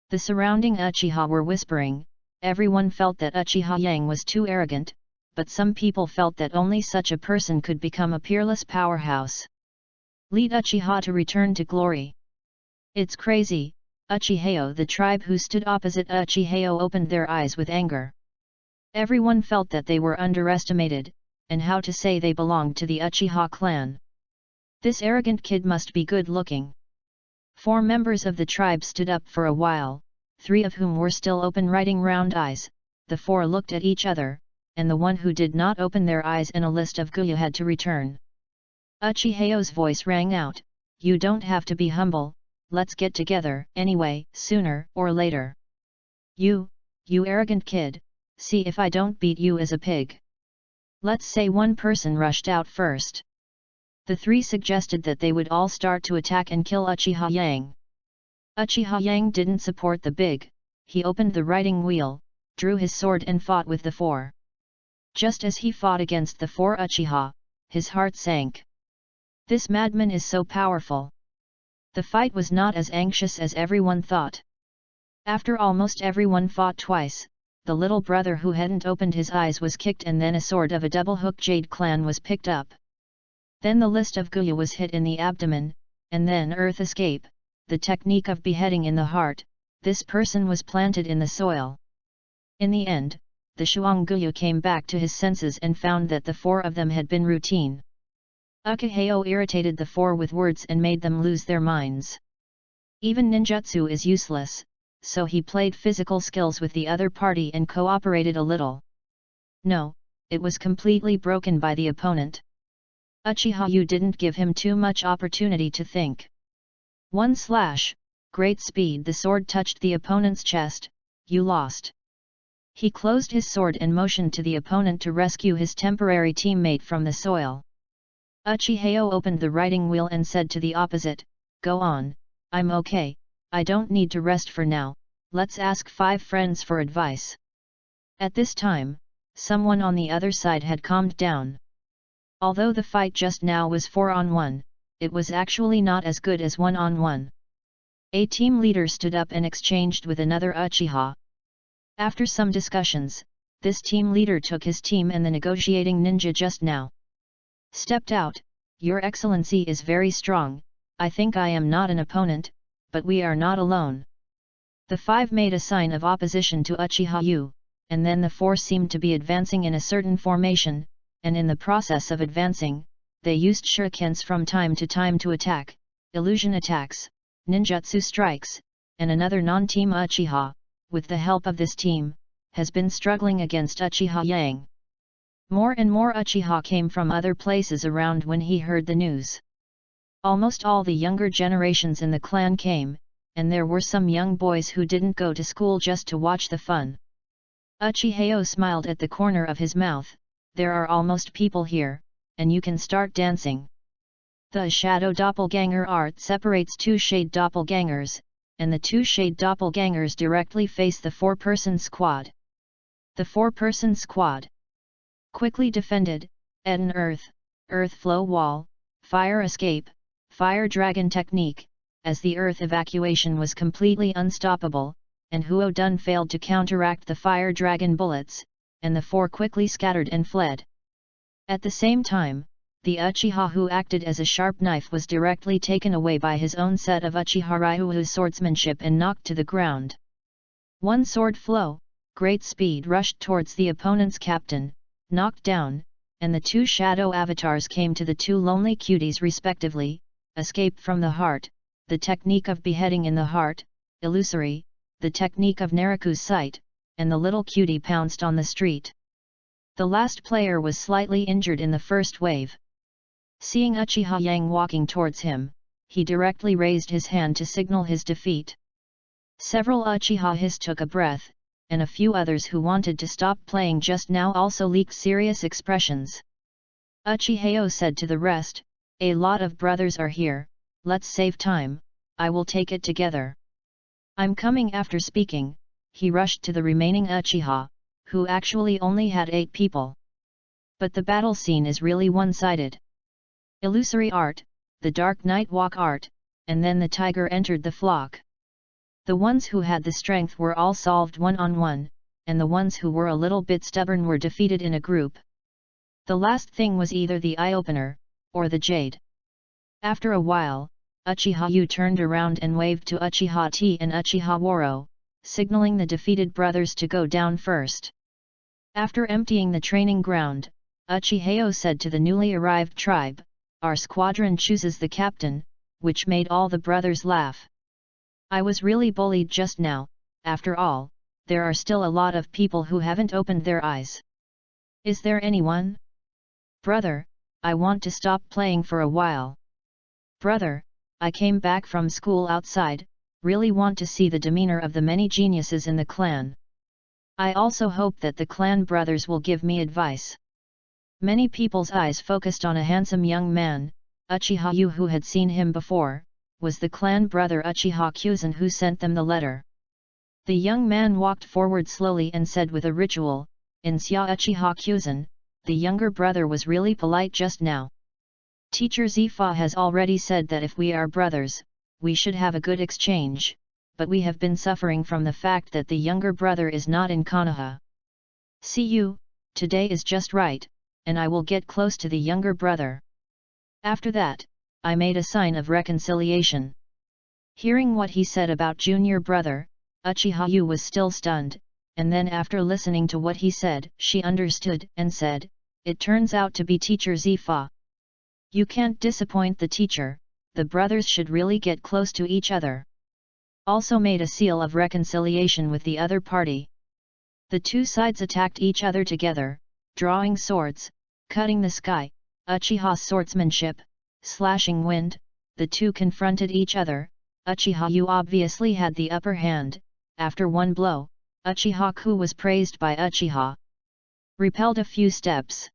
Speaker 1: The surrounding Uchiha were whispering, everyone felt that Uchiha Yang was too arrogant, but some people felt that only such a person could become a peerless powerhouse. Lead Uchiha to return to glory. It's crazy. Uchihao, the tribe who stood opposite Uchihao, opened their eyes with anger. Everyone felt that they were underestimated, and how to say they belonged to the Uchiha clan. This arrogant kid must be good looking. 4 members of the tribe stood up for a while, 3 of whom were still open, writing round eyes. The 4 looked at each other, and the one who did not open their eyes in a list of Guya had to return. Uchihao's voice rang out, "You don't have to be humble, let's get together anyway, sooner or later. You arrogant kid, see if I don't beat you as a pig." Let's say one person rushed out first. The 3 suggested that they would all start to attack and kill Uchiha Yang. Uchiha Yang didn't support the big, he opened the writing wheel, drew his sword and fought with the 4. Just as he fought against the 4 Uchiha, his heart sank. This madman is so powerful. The fight was not as anxious as everyone thought. After almost everyone fought twice, the little brother who hadn't opened his eyes was kicked, and then a sword of a double-hook jade clan was picked up. Then the list of Guya was hit in the abdomen, and then earth escape, the technique of beheading in the heart. This person was planted in the soil. In the end, the Shuang Guya came back to his senses and found that the 4 of them had been routine. Uchihao irritated the 4 with words and made them lose their minds. Even ninjutsu is useless, so he played physical skills with the other party and cooperated a little. No, it was completely broken by the opponent. Uchiha Yu didn't give him too much opportunity to think. 1 slash, great speed, the sword touched the opponent's chest. "You lost." He closed his sword and motioned to the opponent to rescue his temporary teammate from the soil. Uchihao opened the writing wheel and said to the opposite, "Go on, I'm okay, I don't need to rest for now, let's ask 5 friends for advice." At this time, someone on the other side had calmed down. Although the fight just now was 4-on-1, it was actually not as good as 1-on-1. A team leader stood up and exchanged with another Uchiha. After some discussions, this team leader took his team and the negotiating ninja just now stepped out. "Your Excellency is very strong, I think I am not an opponent, but we are not alone." The 5 made a sign of opposition to Uchiha Yu, and then the 4 seemed to be advancing in a certain formation, and in the process of advancing, they used shurikens from time to time to attack, illusion attacks, ninjutsu strikes, and another non-team Uchiha, with the help of this team, has been struggling against Uchiha Yang. More and more Uchiha came from other places around when he heard the news. Almost all the younger generations in the clan came, and there were some young boys who didn't go to school just to watch the fun. Uchihao smiled at the corner of his mouth, "There are almost people here, and you can start dancing." The shadow doppelganger art separates 2 shade doppelgangers, and the 2 shade doppelgangers directly face the 4-person squad. The 4-person squad quickly defended, Eden earth flow wall, fire escape, fire dragon technique, as the earth evacuation was completely unstoppable, and Huo Dun failed to counteract the fire dragon bullets, and the four quickly scattered and fled. At the same time, the Uchiha who acted as a sharp knife was directly taken away by his own set of Uchiha Ryuu's swordsmanship and knocked to the ground. One sword flow, great speed rushed towards the opponent's captain, knocked down, and the two shadow avatars came to the two lonely cuties respectively, escape from the heart, the technique of beheading in the heart, illusory, the technique of Naraku's sight, and the little cutie pounced on the street. The last player was slightly injured in the first wave. Seeing Uchiha Yang walking towards him, he directly raised his hand to signal his defeat. Several Uchihas took a breath, and a few others who wanted to stop playing just now also leaked serious expressions. Uchihao said to the rest, "A lot of brothers are here, let's save time, I will take it together." "I'm coming." After speaking, he rushed to the remaining Uchiha, who actually only had 8 people. But the battle scene is really one-sided. Illusory art, the Dark Night Walk art, and then the tiger entered the flock. The ones who had the strength were all solved one-on-one, and the ones who were a little bit stubborn were defeated in a group. The last thing was either the eye-opener, or the jade. After a while, Uchiha Yu turned around and waved to Uchiha T and Uchiha Woro, signaling the defeated brothers to go down first. After emptying the training ground, Uchihao said to the newly arrived tribe, "Our squadron chooses the captain," which made all the brothers laugh. "I was really bullied just now. After all, there are still a lot of people who haven't opened their eyes. Is there anyone? Brother, I want to stop playing for a while. Brother, I came back from school outside, really want to see the demeanor of the many geniuses in the clan. I also hope that the clan brothers will give me advice." Many people's eyes focused on a handsome young man. Uchiha Yu, who had seen him before, was the clan brother Uchiha Kyuzan who sent them the letter. The young man walked forward slowly and said with a ritual, "In Xia Uchiha Kyuzan, the younger brother was really polite just now. Teacher Zifa has already said that if we are brothers, we should have a good exchange, but we have been suffering from the fact that the younger brother is not in Konoha. See you, today is just right, and I will get close to the younger brother." After that, I made a sign of reconciliation. Hearing what he said about junior brother, Uchiha Yu was still stunned, and then after listening to what he said, she understood and said, "It turns out to be Teacher Zifa. You can't disappoint the teacher, the brothers should really get close to each other." Also made a seal of reconciliation with the other party. The two sides attacked each other together, drawing swords, cutting the sky, Uchiha's swordsmanship, slashing wind, the two confronted each other. Uchiha Yu obviously had the upper hand. After one blow, Uchiha Ku was praised by Uchiha. Repelled a few steps.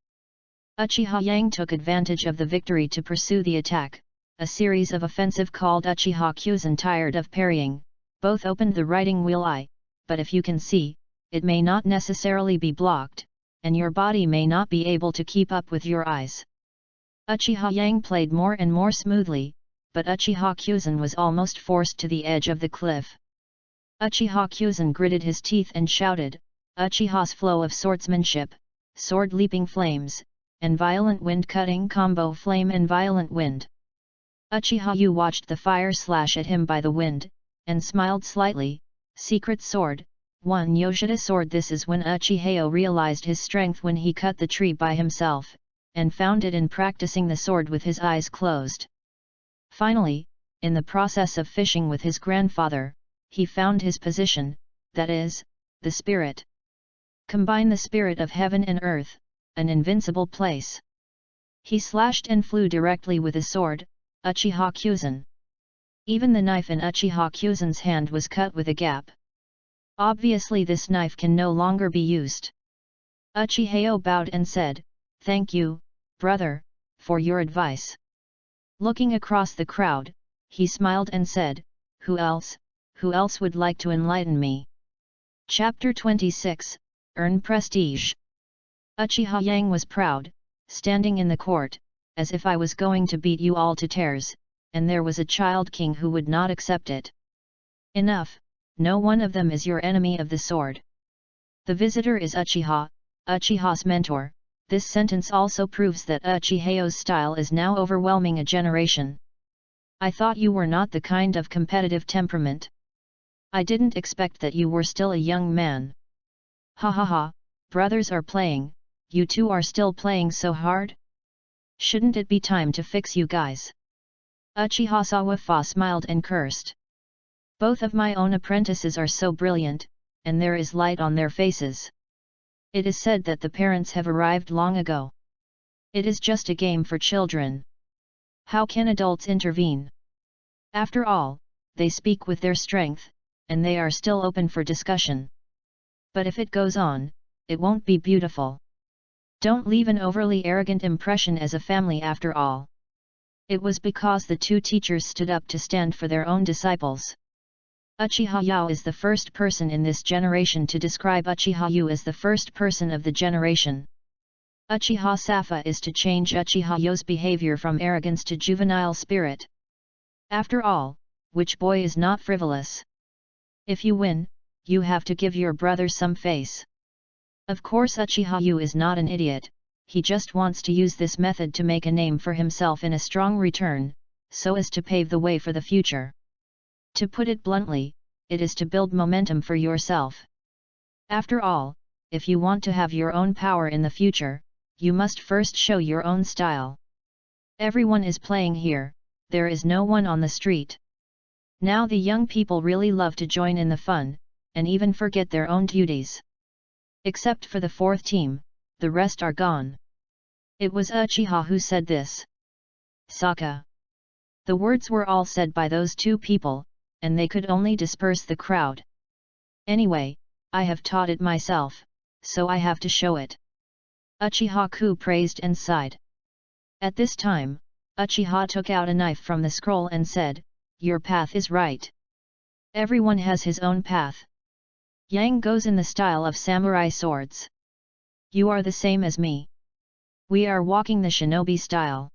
Speaker 1: Uchiha Yang took advantage of the victory to pursue the attack. A series of offensive called Uchiha Kyuzan tired of parrying, both opened the riding wheel eye, but if you can see, it may not necessarily be blocked, and your body may not be able to keep up with your eyes. Uchiha Yang played more and more smoothly, but Uchiha Kyuzan was almost forced to the edge of the cliff. Uchiha Kyuzan gritted his teeth and shouted, Uchiha's flow of swordsmanship, sword-leaping flames, and violent wind-cutting combo flame and violent wind. Uchiha Yu watched the fire slash at him by the wind, and smiled slightly. Secret sword, 1 Yoshida sword. This is when Uchihao realized his strength when he cut the tree by himself, and found it in practicing the sword with his eyes closed. Finally, in the process of fishing with his grandfather, he found his position, that is, the spirit. Combine the spirit of heaven and earth, an invincible place. He slashed and flew directly with his sword, Uchiha Kyuzan. Even the knife in Uchiha Kyuzan's hand was cut with a gap. Obviously this knife can no longer be used. Uchihao bowed and said, "Thank you, brother, for your advice." Looking across the crowd, he smiled and said, Who else would like to enlighten me?" Chapter 26, Earn Prestige. Uchiha Yang was proud, standing in the court, "As if I was going to beat you all to tears, and there was a child king who would not accept it. Enough, no one of them is your enemy of the sword. The visitor is Uchiha, Uchiha's mentor. This sentence also proves that Uchiha's style is now overwhelming a generation. I thought you were not the kind of competitive temperament. I didn't expect that you were still a young man. Ha ha ha, brothers are playing, you two are still playing so hard? Shouldn't it be time to fix you guys? Uchiha Sawafa smiled and cursed. Both of my own apprentices are so brilliant, and there is light on their faces. It is said that the parents have arrived long ago. It is just a game for children. How can adults intervene? After all, they speak with their strength, and they are still open for discussion. But if it goes on, it won't be beautiful. Don't leave an overly arrogant impression as a family after all. It was because the two teachers stood up to stand for their own disciples. Uchiha Yao is the first person in this generation to describe Uchiha Yu as the first person of the generation. Uchiha Safa is to change Uchiha Yo's behavior from arrogance to juvenile spirit. After all, which boy is not frivolous? If you win, you have to give your brother some face. Of course Uchiha Yu is not an idiot, he just wants to use this method to make a name for himself in a strong return, so as to pave the way for the future. To put it bluntly, it is to build momentum for yourself. After all, if you want to have your own power in the future, you must first show your own style. Everyone is playing here, there is no one on the street. Now the young people really love to join in the fun, and even forget their own duties. Except for the fourth team, the rest are gone. It was Uchiha who said this. Saka. The words were all said by those two people, and they could only disperse the crowd. Anyway, I have taught it myself, so I have to show it. Uchiha-ku praised and sighed. At this time, Uchiha took out a knife from the scroll and said, "Your path is right. Everyone has his own path. Yang goes in the style of samurai swords. You are the same as me. We are walking the shinobi style.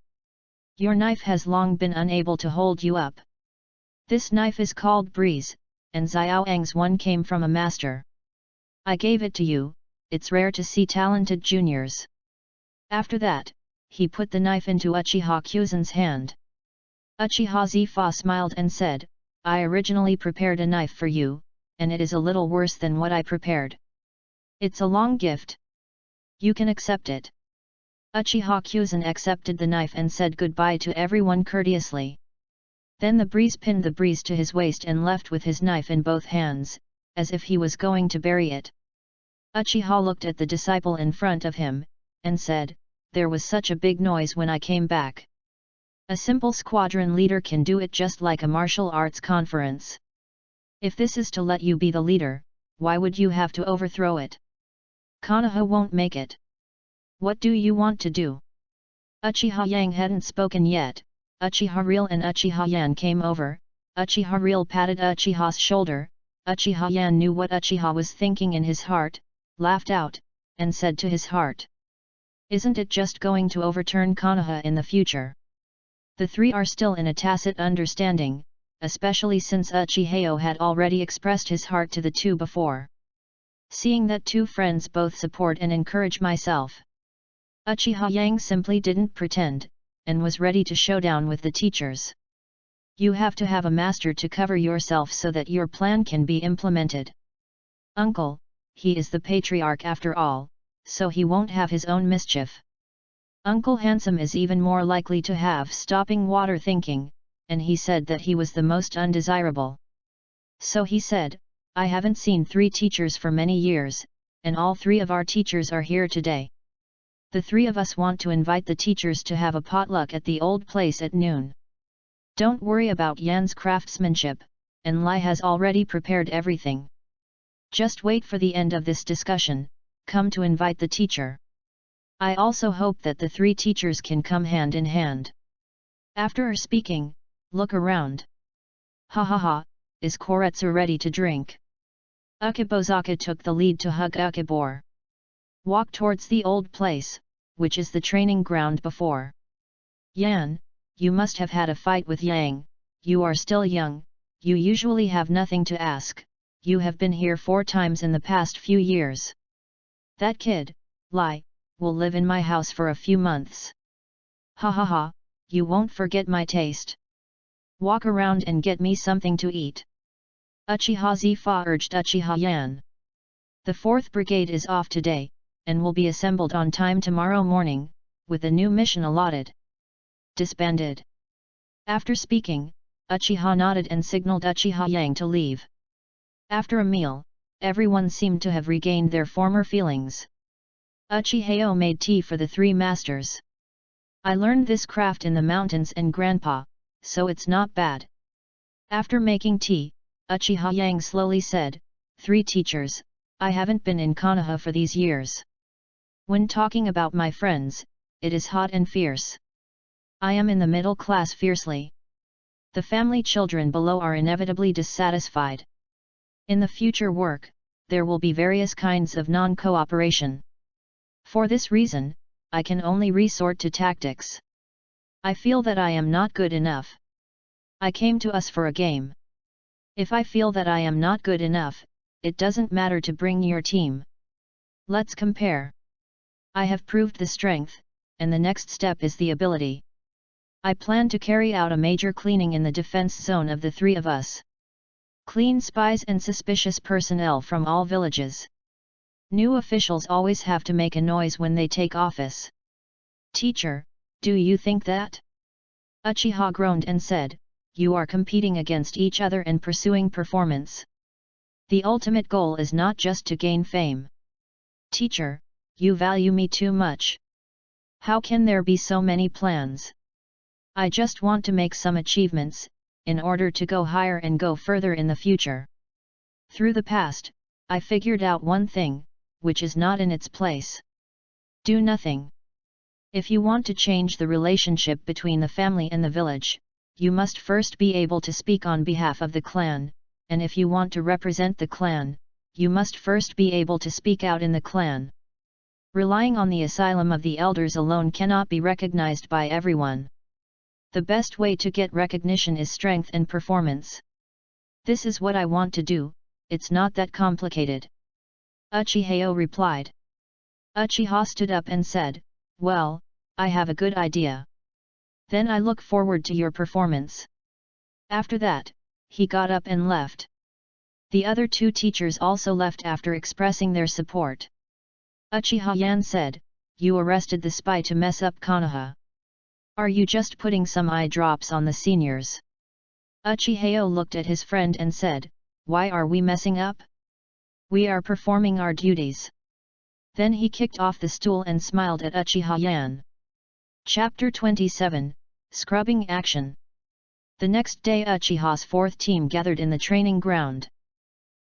Speaker 1: Your knife has long been unable to hold you up. This knife is called breeze, and Xiaoang's one came from a master. I gave it to you, it's rare to see talented juniors." After that, he put the knife into Uchiha Kyuzen's hand. Uchiha Zifa smiled and said, "I originally prepared a knife for you, and it is a little worse than what I prepared. It's a long gift. You can accept it." Uchiha Kyuzen accepted the knife and said goodbye to everyone courteously. Then the breeze pinned the breeze to his waist and left with his knife in both hands, as if he was going to bury it. Uchiha looked at the disciple in front of him, and said, "There was such a big noise when I came back. A simple squadron leader can do it just like a martial arts conference. If this is to let you be the leader, why would you have to overthrow it? Konoha won't make it. What do you want to do?" Uchiha Yang hadn't spoken yet. Uchiha Real and Uchiha Yan came over. Uchiha Real patted Uchiha's shoulder. Uchiha Yan knew what Uchiha was thinking in his heart, laughed out, and said to his heart, "Isn't it just going to overturn Konoha in the future?" The three are still in a tacit understanding, especially since Uchiha had already expressed his heart to the two before. Seeing that two friends both support and encourage myself. Uchiha Yang simply didn't pretend, and was ready to show down with the teachers. You have to have a master to cover yourself so that your plan can be implemented. Uncle, he is the patriarch after all, so he won't have his own mischief. Uncle Handsome is even more likely to have stopping water thinking, and he said that he was the most undesirable. So he said, "I haven't seen three teachers for many years, and all three of our teachers are here today. The three of us want to invite the teachers to have a potluck at the old place at noon. Don't worry about Yan's craftsmanship, and Lai has already prepared everything. Just wait for the end of this discussion, come to invite the teacher. I also hope that the three teachers can come hand in hand." After speaking, look around. Ha ha ha, is Koretsu ready to drink? Ukibozaka took the lead to hug Ukibor. Walk towards the old place, which is the training ground before. Yan, you must have had a fight with Yang, you are still young, you usually have nothing to ask, you have been here 4 times in the past few years. That kid, Lai, will live in my house for a few months. Ha ha ha, you won't forget my taste. Walk around and get me something to eat. Uchiha Zifa urged Uchiha Yan. The 4th Brigade is off today, and will be assembled on time tomorrow morning, with a new mission allotted. Disbanded. After speaking, Uchiha nodded and signaled Uchiha Yang to leave. After a meal, everyone seemed to have regained their former feelings. Uchiheo made tea for the 3 masters. I learned this craft in the mountains and Grandpa, so it's not bad. After making tea, Uchiha Yang slowly said, 3 teachers, I haven't been in Konoha for these years. When talking about my friends, it is hot and fierce. I am in the middle class fiercely. The family children below are inevitably dissatisfied. In the future work, there will be various kinds of non-cooperation. For this reason, I can only resort to tactics. I feel that I am not good enough. I came to us for a game. If I feel that I am not good enough, it doesn't matter to bring your team. Let's compare. I have proved the strength, and the next step is the ability. I plan to carry out a major cleaning in the defense zone of the 3 of us. Clean spies and suspicious personnel from all villages. New officials always have to make a noise when they take office. Teacher, do you think that? Uchiha groaned and said, you are competing against each other and pursuing performance. The ultimate goal is not just to gain fame. Teacher, you value me too much. How can there be so many plans? I just want to make some achievements, in order to go higher and go further in the future. Through the past, I figured out one thing, which is not in its place. Do nothing. If you want to change the relationship between the family and the village, you must first be able to speak on behalf of the clan, and if you want to represent the clan, you must first be able to speak out in the clan. Relying on the asylum of the elders alone cannot be recognized by everyone. The best way to get recognition is strength and performance. This is what I want to do, it's not that complicated. Uchiheo replied. Uchiha stood up and said, well, I have a good idea. Then I look forward to your performance. After that, he got up and left. The other 2 teachers also left after expressing their support. Uchiha Yan said, you arrested the spy to mess up Konoha. Are you just putting some eye drops on the seniors? Uchiheo looked at his friend and said, why are we messing up? We are performing our duties. Then he kicked off the stool and smiled at Uchiha Yan. Chapter 27, Scrubbing Action. The next day Uchiha's 4th team gathered in the training ground.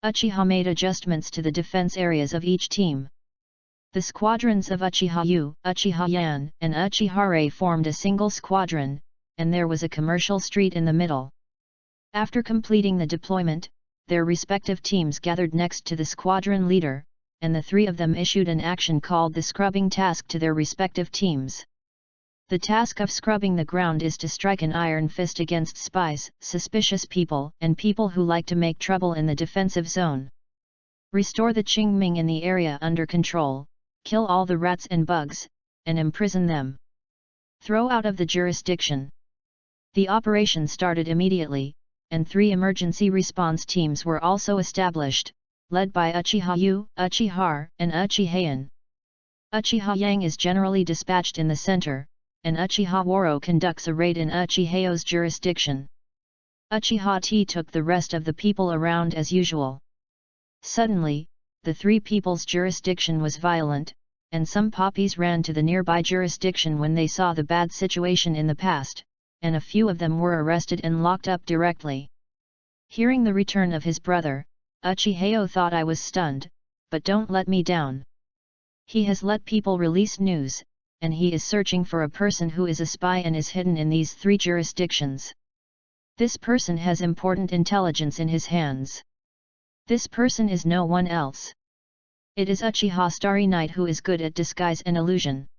Speaker 1: Uchiha made adjustments to the defense areas of each team. The squadrons of Uchiha Yu, Uchiha Yan, and Uchihara formed a single squadron, and there was a commercial street in the middle. After completing the deployment, their respective teams gathered next to the squadron leader, and the 3 of them issued an action called the scrubbing task to their respective teams. The task of scrubbing the ground is to strike an iron fist against spies, suspicious people, and people who like to make trouble in the defensive zone. Restore the Qingming in the area under control, kill all the rats and bugs, and imprison them. Throw out of the jurisdiction. The operation started immediately, and 3 emergency response teams were also established, led by Uchiha Yu, Uchihara, and Uchihayan. Uchiha Yang is generally dispatched in the center, and Uchiha Waro conducts a raid in Uchihao's jurisdiction. Uchiha T took the rest of the people around as usual. Suddenly, the 3 people's jurisdiction was violent, and some poppies ran to the nearby jurisdiction when they saw the bad situation in the past, and a few of them were arrested and locked up directly. Hearing the return of his brother, Uchiheo thought I was stunned, but don't let me down. He has let people release news, and he is searching for a person who is a spy and is hidden in these 3 jurisdictions. This person has important intelligence in his hands. This person is no one else. It is Uchiha Starry Night who is good at disguise and illusion.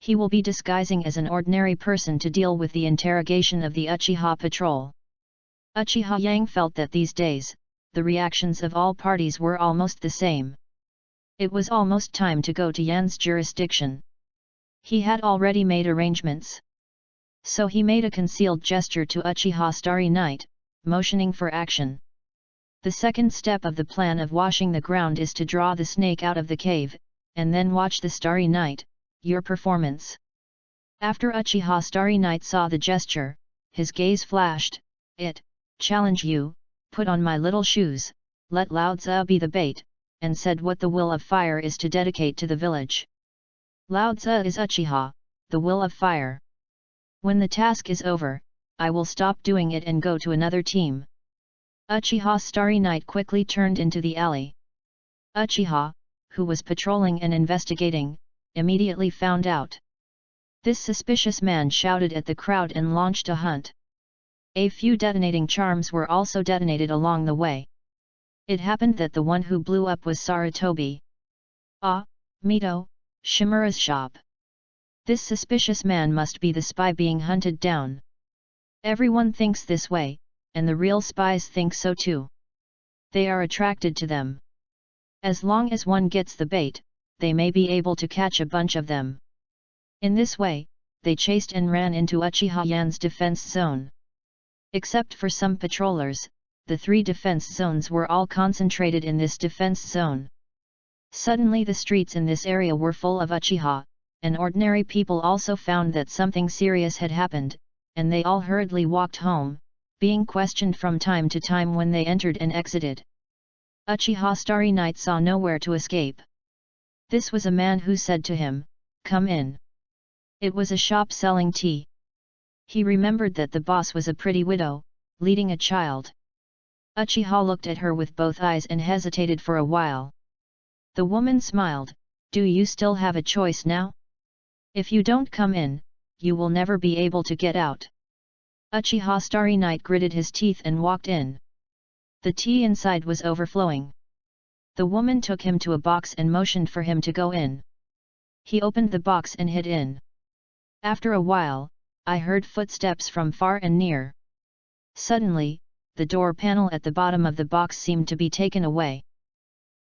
Speaker 1: He will be disguising as an ordinary person to deal with the interrogation of the Uchiha patrol. Uchiha Yang felt that these days, the reactions of all parties were almost the same. It was almost time to go to Yan's jurisdiction. He had already made arrangements. So he made a concealed gesture to Uchiha Starry Night, motioning for action. The second step of the plan of washing the ground is to draw the snake out of the cave, and then watch the Starry Night, your performance. After Uchiha Starry Night saw the gesture, his gaze flashed, challenge you, put on my little shoes, let Lao Tzu be the bait, and said what the will of fire is to dedicate to the village. Lao Tzu is Uchiha, the will of fire. When the task is over, I will stop doing it and go to another team. Uchiha Starry Night quickly turned into the alley. Uchiha, who was patrolling and investigating, immediately found out. This suspicious man shouted at the crowd and launched a hunt. A few detonating charms were also detonated along the way. It happened that the one who blew up was Sarutobi. Mito, Shimura's shop. This suspicious man must be the spy being hunted down. Everyone thinks this way, and the real spies think so too. They are attracted to them. As long as one gets the bait, they may be able to catch a bunch of them. In this way, they chased and ran into Uchiha Yan's defense zone. Except for some patrollers, the 3 defense zones were all concentrated in this defense zone. Suddenly the streets in this area were full of Uchiha, and ordinary people also found that something serious had happened, and they all hurriedly walked home, being questioned from time to time when they entered and exited. Uchiha Starry Night saw nowhere to escape. This was a man who said to him, "Come in." It was a shop selling tea. He remembered that the boss was a pretty widow, leading a child. Uchiha looked at her with both eyes and hesitated for a while. The woman smiled, "Do you still have a choice now? If you don't come in, you will never be able to get out." Uchiha Starry Night gritted his teeth and walked in. The tea inside was overflowing. The woman took him to a box and motioned for him to go in. He opened the box and hid in. After a while, I heard footsteps from far and near. Suddenly, the door panel at the bottom of the box seemed to be taken away.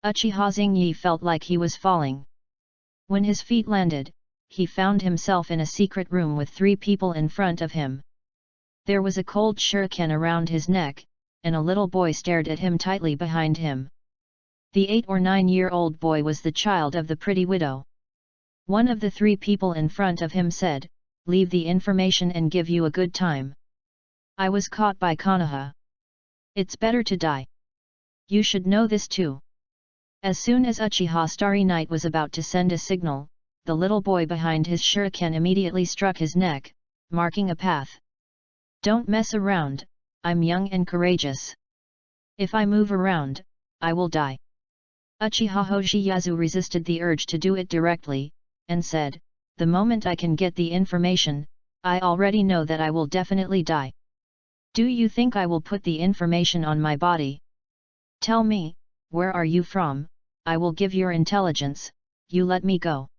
Speaker 1: Uchiha Xingyi felt like he was falling. When his feet landed, he found himself in a secret room with 3 people in front of him. There was a cold shuriken around his neck, and a little boy stared at him tightly behind him. The 8 or 9-year-old boy was the child of the pretty widow. One of the 3 people in front of him said, "Leave the information and give you a good time. I was caught by Konoha. It's better to die. You should know this too." As soon as Uchiha Starry Night was about to send a signal, the little boy behind his shuriken immediately struck his neck, marking a path. "Don't mess around, I'm young and courageous. If I move around, I will die." Uchiha Hoshiyazu resisted the urge to do it directly, and said, "The moment I can get the information, I already know that I will definitely die. Do you think I will put the information on my body? Tell me, where are you from? I will give your intelligence, you let me go."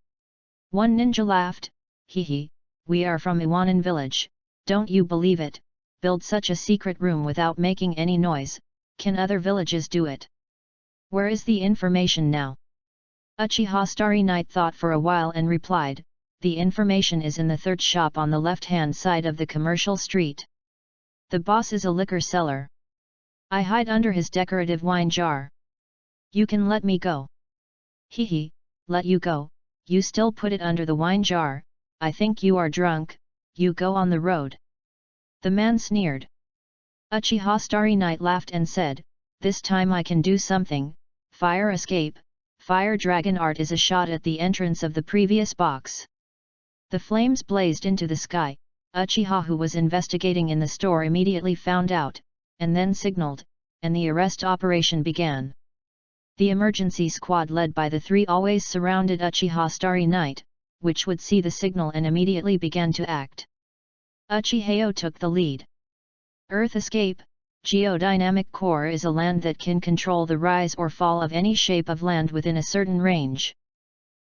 Speaker 1: One ninja laughed, "Hee, we are from Iwanan village, don't you believe it? Build such a secret room without making any noise, can other villages do it? Where is the information now?" Uchiha Starry Night thought for a while and replied, "The information is in the 3rd shop on the left-hand side of the commercial street. The boss is a liquor seller. I hide under his decorative wine jar. You can let me go." "Hee, let you go, you still put it under the wine jar, I think you are drunk, you go on the road." The man sneered. Uchiha Starry Night laughed and said, "This time I can do something, fire escape." Fire Dragon art is a shot at the entrance of the previous box. The flames blazed into the sky. Uchiha, who was investigating in the store, immediately found out, and then signaled, and the arrest operation began. The emergency squad led by the 3 always surrounded Uchiha Starry Night, which would see the signal and immediately began to act. Uchiheo took the lead. Earth Escape, Geodynamic Core is a land that can control the rise or fall of any shape of land within a certain range.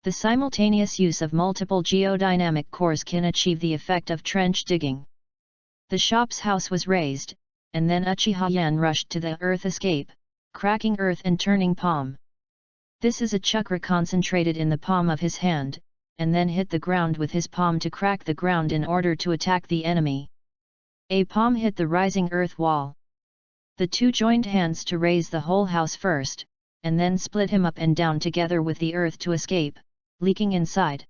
Speaker 1: The simultaneous use of multiple geodynamic cores can achieve the effect of trench digging. The shop's house was raised, and then Uchiha Yan rushed to the earth escape, cracking earth and turning palm. This is a chakra concentrated in the palm of his hand, and then hit the ground with his palm to crack the ground in order to attack the enemy. A palm hit the rising earth wall. The two joined hands to raise the whole house first, and then split him up and down together with the earth to escape, leaking inside.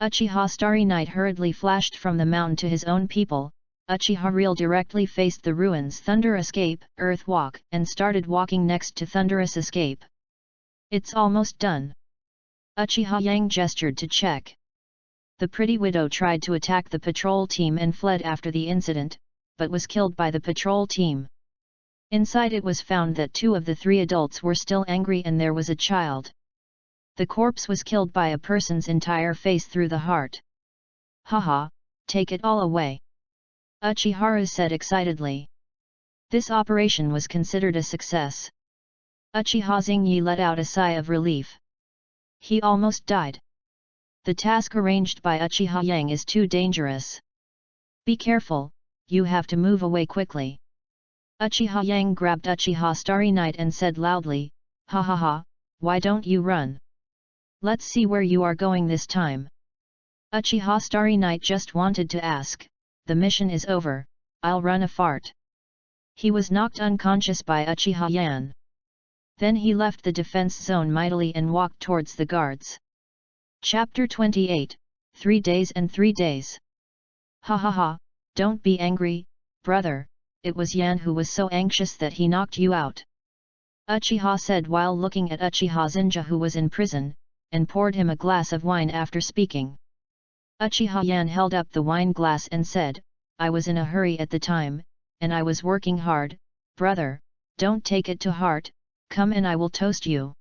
Speaker 1: Uchiha Starry Night hurriedly flashed from the mountain to his own people. Uchiha Real directly faced the ruins Thunder Escape, Earth Walk, and started walking next to Thunderous Escape. It's almost done. Uchiha Yang gestured to check. The pretty widow tried to attack the patrol team and fled after the incident, but was killed by the patrol team. Inside it was found that 2 of the 3 adults were still angry and there was a child. The corpse was killed by a person's entire face through the heart. Haha, take it all away. Uchiharu said excitedly. This operation was considered a success. Uchiha Xingyi let out a sigh of relief. He almost died. The task arranged by Uchiha Yang is too dangerous. Be careful, you have to move away quickly. Uchiha Yang grabbed Uchiha Starry Night and said loudly, ha ha ha, why don't you run? Let's see where you are going this time. Uchiha Starry Night just wanted to ask, the mission is over, I'll run a fart. He was knocked unconscious by Uchiha Yan. Then he left the defense zone mightily and walked towards the guards. Chapter 28, 3 Days and 3 Days. Ha ha ha, don't be angry, brother, it was Yan who was so anxious that he knocked you out. Uchiha said while looking at Uchiha Zinja who was in prison, and poured him a glass of wine after speaking. Uchiha Yan held up the wine glass and said, I was in a hurry at the time, and I was working hard, brother, don't take it to heart, come and I will toast you.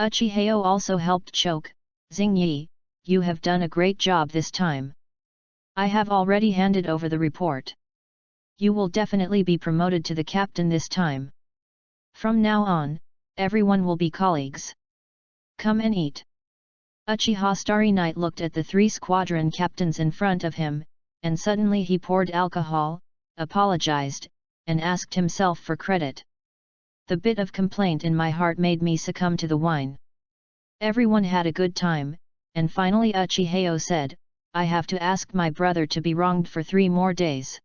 Speaker 1: Uchihao also helped choke, Xingyi, you have done a great job this time. I have already handed over the report. You will definitely be promoted to the captain this time. From now on, everyone will be colleagues. Come and eat. Uchiha Starry Night looked at the 3 squadron captains in front of him, and suddenly he poured alcohol, apologized, and asked himself for credit. The bit of complaint in my heart made me succumb to the wine. Everyone had a good time, and finally Uchihao said, I have to ask my brother to be wronged for 3 more days.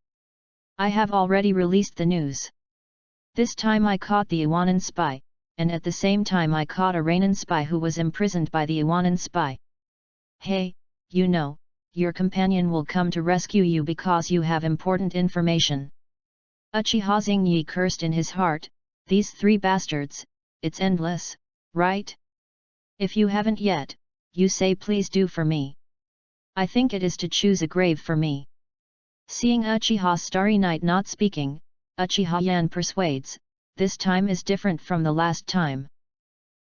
Speaker 1: I have already released the news. This time I caught the Iwanan spy, and at the same time I caught a Rainin spy who was imprisoned by the Iwanan spy. Hey, you know, your companion will come to rescue you because you have important information. Uchiha Xingyi cursed in his heart, these 3 bastards, it's endless, right? If you haven't yet, you say please do for me. I think it is to choose a grave for me. Seeing Uchiha Starry Night not speaking, Uchiha Yan persuades, this time is different from the last time.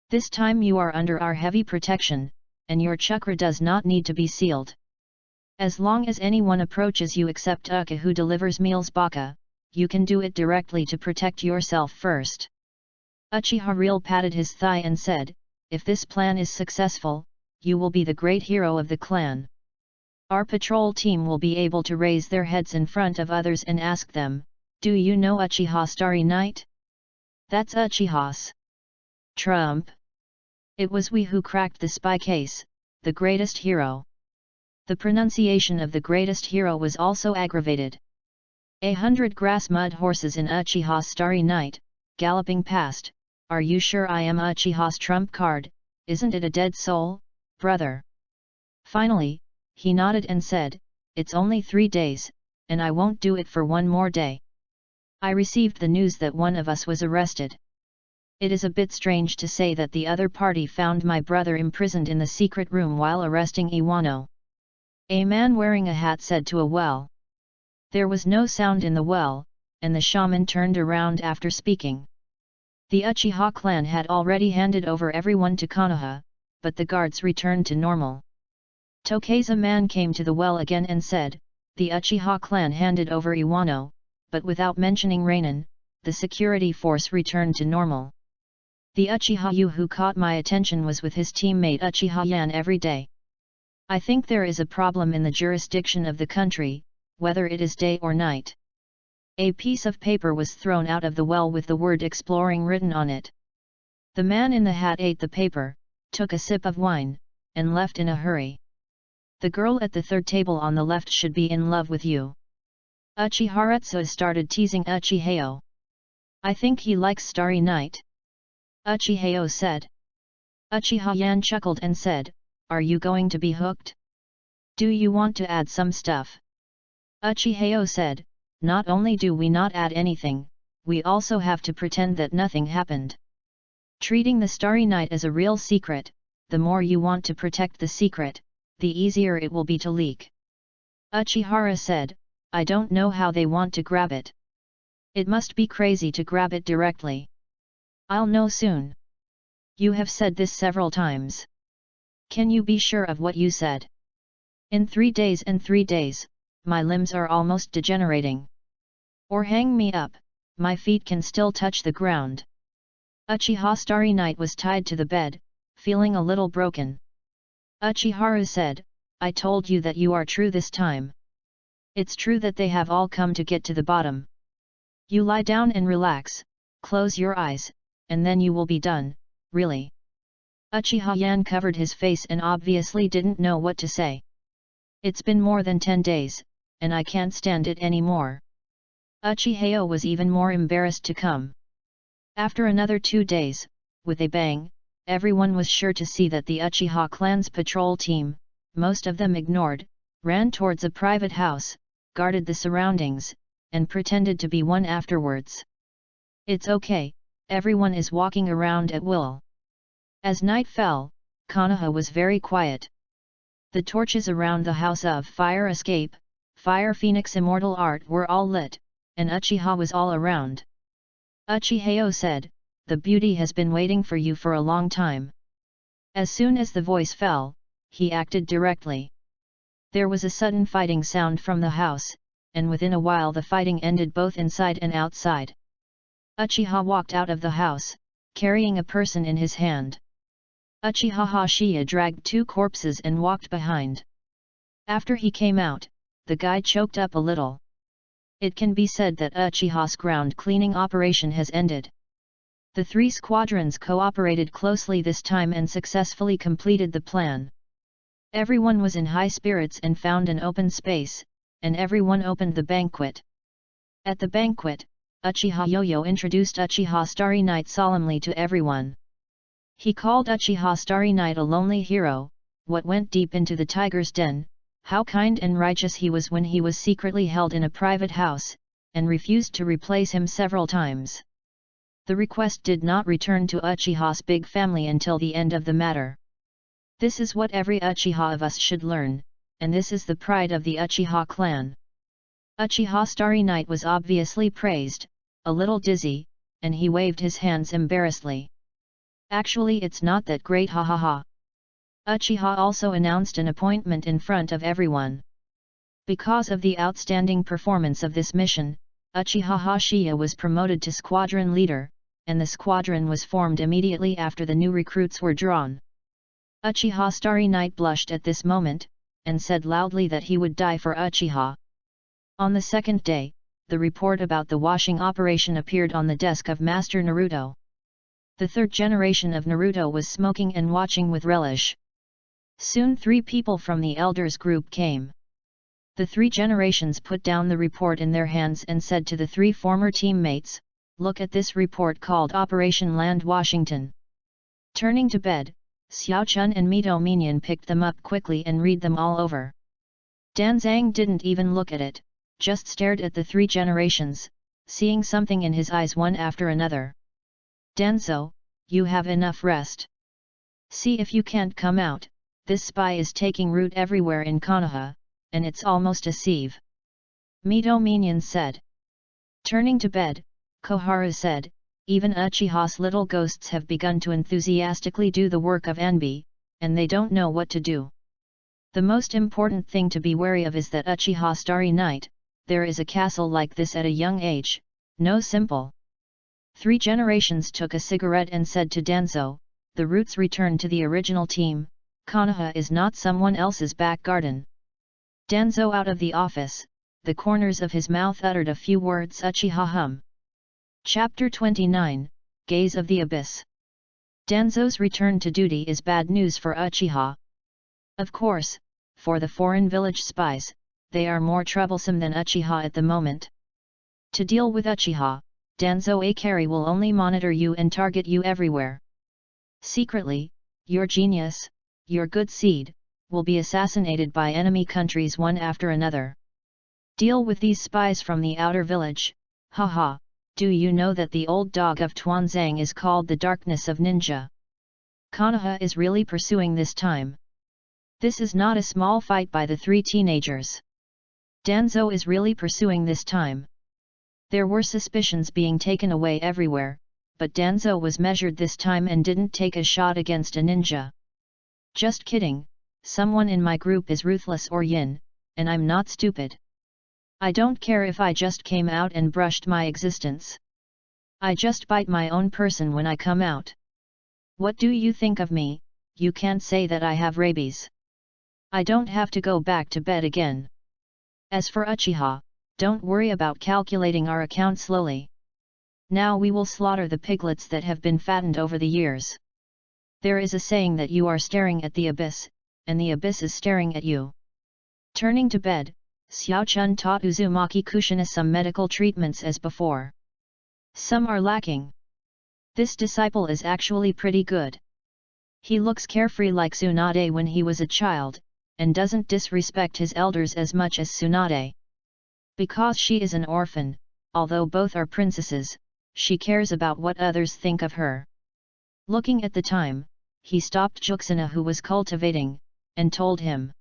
Speaker 1: This time you are under our heavy protection, and your chakra does not need to be sealed. As long as anyone approaches you except Uka who delivers meals baka, you can do it directly to protect yourself first. Uchiha Real patted his thigh and said, if this plan is successful, you will be the great hero of the clan. Our patrol team will be able to raise their heads in front of others and ask them, do you know Uchiha Starry Night? That's Uchihas. Trump. It was we who cracked the spy case, the greatest hero. The pronunciation of the greatest hero was also aggravated. 100 grass mud horses in Uchiha Starry Night, galloping past, are you sure I am Uchiha's trump card, isn't it a dead soul, brother? Finally, he nodded and said, it's only 3 days, and I won't do it for 1 more day. I received the news that one of us was arrested. It is a bit strange to say that the other party found my brother imprisoned in the secret room while arresting Iwano. A man wearing a hat said to a well. There was no sound in the well, and the shaman turned around after speaking. The Uchiha clan had already handed over everyone to Konoha, but the guards returned to normal. Tokai's man came to the well again and said, the Uchiha clan handed over Iwano, but without mentioning Rainin, the security force returned to normal. The Uchiha Yu who caught my attention was with his teammate Uchiha Yan every day. I think there is a problem in the jurisdiction of the country, whether it is day or night. A piece of paper was thrown out of the well with the word exploring written on it. The man in the hat ate the paper, took a sip of wine, and left in a hurry. The girl at the third table on the left should be in love with you. Uchiharetsu started teasing Uchiheo. I think he likes Starry Night. Uchiheo said. Uchiha Yan chuckled and said, are you going to be hooked? Do you want to add some stuff? Uchiheo said, not only do we not add anything, we also have to pretend that nothing happened. Treating the Starry Night as a real secret, the more you want to protect the secret, the easier it will be to leak. Uchihara said, I don't know how they want to grab it. It must be crazy to grab it directly. I'll know soon. You have said this several times. Can you be sure of what you said? In 3 days and 3 days, my limbs are almost degenerating. Or hang me up, my feet can still touch the ground. Uchiha Starry Night was tied to the bed, feeling a little broken. Uchiharu said, I told you that you are true this time. It's true that they have all come to get to the bottom. You lie down and relax, close your eyes, and then you will be done, really. Uchiha Yan covered his face and obviously didn't know what to say. It's been more than 10 days, and I can't stand it anymore. Uchiheo was even more embarrassed to come. After another 2 days, with a bang, everyone was sure to see that the Uchiha clan's patrol team, most of them ignored, ran towards a private house, guarded the surroundings, and pretended to be one afterwards. It's okay, everyone is walking around at will. As night fell, Konoha was very quiet. The torches around the House of Fire Escape, Fire Phoenix Immortal Art were all lit, and Uchiha was all around. Uchiheo said, the beauty has been waiting for you for a long time. As soon as the voice fell, he acted directly. There was a sudden fighting sound from the house, and within a while the fighting ended both inside and outside. Uchiha walked out of the house, carrying a person in his hand. Uchiha Hashiya dragged 2 corpses and walked behind. After he came out, the guy choked up a little. It can be said that Uchiha's ground cleaning operation has ended. The 3 squadrons cooperated closely this time and successfully completed the plan. Everyone was in high spirits and found an open space, and everyone opened the banquet. At the banquet, Uchiha Yo-Yo introduced Uchiha Starry Night solemnly to everyone. He called Uchiha Starry Night a lonely hero, what went deep into the tiger's den, how kind and righteous he was when he was secretly held in a private house, and refused to replace him several times. The request did not return to Uchiha's big family until the end of the matter. This is what every Uchiha of us should learn, and this is the pride of the Uchiha clan. Uchiha Starry Night was obviously praised, a little dizzy, and he waved his hands embarrassedly. Actually it's not that great, ha ha ha. Uchiha also announced an appointment in front of everyone. Because of the outstanding performance of this mission, Uchiha Hashiya was promoted to squadron leader, and the squadron was formed immediately after the new recruits were drawn. Uchiha Starry Night blushed at this moment, and said loudly that he would die for Uchiha. On the second day, the report about the washing operation appeared on the desk of Master Naruto. The 3rd generation of Naruto was smoking and watching with relish. Soon 3 people from the elders group came. The 3 generations put down the report in their hands and said to the 3 former teammates, look at this report called Operation Land Washington. Turning to bed, Xiao Chun and Mito Minion picked them up quickly and read them all over. Dan Zhang didn't even look at it, just stared at the 3 generations, seeing something in his eyes one after another. Danzo, you have enough rest. See if you can't come out, this spy is taking root everywhere in Konoha, and it's almost a sieve. Mito Minion said. Turning to bed, Koharu said, even Uchiha's little ghosts have begun to enthusiastically do the work of Anbi, and they don't know what to do. The most important thing to be wary of is that Uchiha Starry Night, there is a castle like this at a young age, no simple. 3 generations took a cigarette and said to Danzo, the roots returned to the original team, Konoha is not someone else's back garden. Danzo out of the office, the corners of his mouth uttered a few words. Uchiha hum. Chapter 29, Gaze of the Abyss. Danzo's return to duty is bad news for Uchiha. Of course, for the foreign village spies, they are more troublesome than Uchiha at the moment. To deal with Uchiha, Danzo Akari will only monitor you and target you everywhere. Secretly, your genius, your good seed, will be assassinated by enemy countries one after another. Deal with these spies from the outer village. Haha, do you know that the old dog of Tuanzang is called the Darkness of Ninja? Konoha is really pursuing this time. This is not a small fight by the 3 teenagers. Danzo is really pursuing this time. There were suspicions being taken away everywhere, but Danzo was measured this time and didn't take a shot against a ninja. Just kidding, someone in my group is ruthless or yin, and I'm not stupid. I don't care if I just came out and brushed my existence. I just bite my own person when I come out. What do you think of me? You can't say that I have rabies. I don't have to go back to bed again. As for Uchiha, don't worry about calculating our account slowly. Now we will slaughter the piglets that have been fattened over the years. There is a saying that you are staring at the abyss, and the abyss is staring at you. Turning to bed, Xiao-chun taught Uzumaki Kushina some medical treatments as before. Some are lacking. This disciple is actually pretty good. He looks carefree like Tsunade when he was a child, and doesn't disrespect his elders as much as Tsunade. Because she is an orphan, although both are princesses, she cares about what others think of her. Looking at the time, he stopped Juxina who was cultivating, and told him.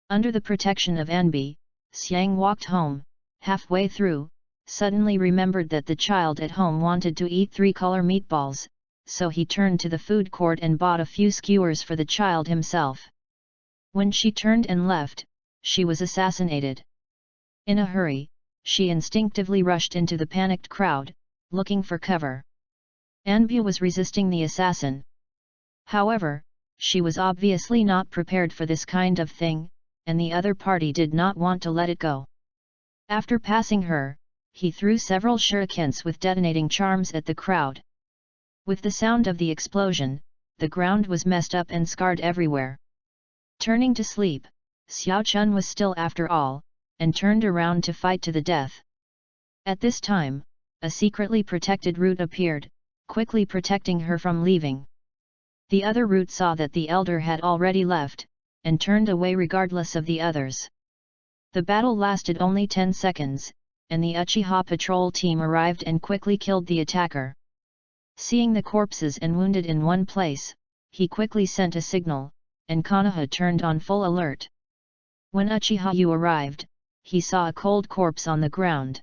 Speaker 1: Under the protection of Anbi, Xiang walked home. Halfway through, suddenly remembered that the child at home wanted to eat 3-color meatballs, so he turned to the food court and bought a few skewers for the child himself. When she turned and left, she was assassinated. In a hurry, she instinctively rushed into the panicked crowd, looking for cover. Anbu was resisting the assassin. However, she was obviously not prepared for this kind of thing, and the other party did not want to let it go. After passing her, he threw several shurikens with detonating charms at the crowd. With the sound of the explosion, the ground was messed up and scarred everywhere. Turning to sleep, Xiao-chun was still after all, and turned around to fight to the death. At this time, a secretly protected root appeared, quickly protecting her from leaving. The other root saw that the elder had already left, and turned away regardless of the others. The battle lasted only 10 seconds, and the Uchiha patrol team arrived and quickly killed the attacker. Seeing the corpses and wounded in one place, he quickly sent a signal, and Konoha turned on full alert. When Uchiha arrived, he saw a cold corpse on the ground.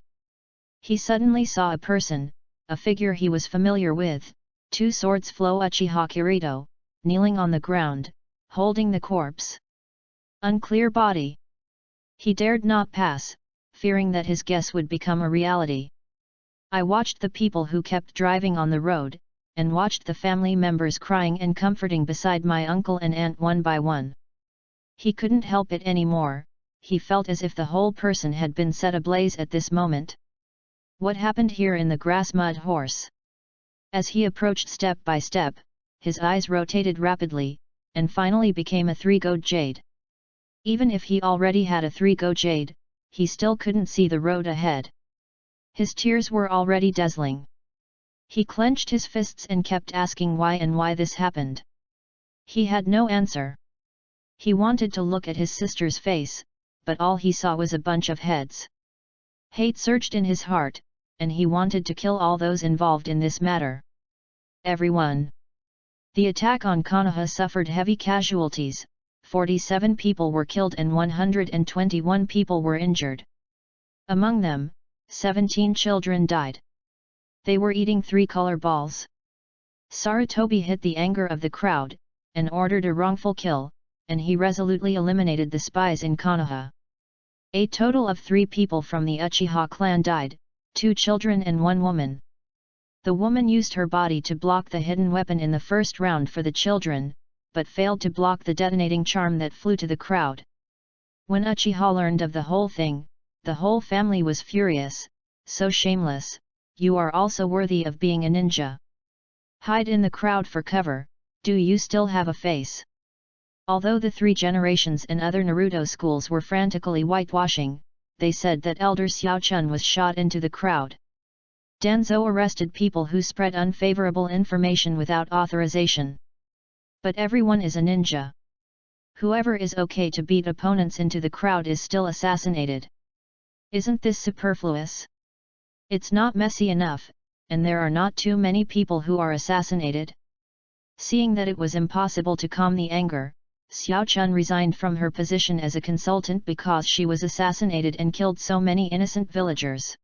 Speaker 1: He suddenly saw a person, a figure he was familiar with, 2 swords flow Uchiha Kirito, kneeling on the ground, holding the corpse. Unclear body. He dared not pass, fearing that his guess would become a reality. I watched the people who kept driving on the road, and watched the family members crying and comforting beside my uncle and aunt one by one. He couldn't help it anymore, he felt as if the whole person had been set ablaze at this moment. What happened here in the grass mud horse? As he approached step by step, his eyes rotated rapidly, and finally became a 3-go jade. Even if he already had a 3-go jade, he still couldn't see the road ahead. His tears were already dazzling. He clenched his fists and kept asking why and why this happened. He had no answer. He wanted to look at his sister's face, but all he saw was a bunch of heads. Hate surged in his heart, and he wanted to kill all those involved in this matter. Everyone. The attack on Konoha suffered heavy casualties, 47 people were killed and 121 people were injured. Among them, 17 children died. They were eating 3-color balls. Sarutobi hit the anger of the crowd, and ordered a wrongful kill, and he resolutely eliminated the spies in Konoha. A total of 3 people from the Uchiha clan died, 2 children and 1 woman. The woman used her body to block the hidden weapon in the first round for the children, but failed to block the detonating charm that flew to the crowd. When Uchiha learned of the whole thing, the whole family was furious. So shameless, you are also worthy of being a ninja. Hide in the crowd for cover, do you still have a face? Although the 3 generations and other Naruto schools were frantically whitewashing, they said that Elder Xiao Chun was shot into the crowd. Danzo arrested people who spread unfavorable information without authorization. But everyone is a ninja. Whoever is okay to beat opponents into the crowd is still assassinated. Isn't this superfluous? It's not messy enough, and there are not too many people who are assassinated. Seeing that it was impossible to calm the anger, Xiao Chun resigned from her position as a consultant because she was assassinated and killed so many innocent villagers.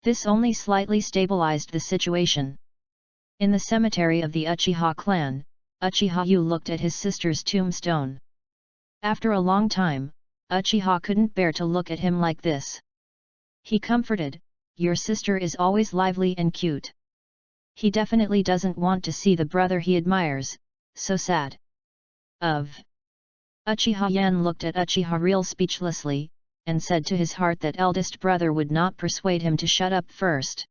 Speaker 1: This only slightly stabilized the situation. In the cemetery of the Uchiha clan, Uchiha Yu looked at his sister's tombstone. After a long time, Uchiha couldn't bear to look at him like this. He comforted, "Your sister is always lively and cute. He definitely doesn't want to see the brother he admires, so sad." Uchiha Yan looked at Uchiha Real speechlessly, and said to his heart that eldest brother would not persuade him to shut up first.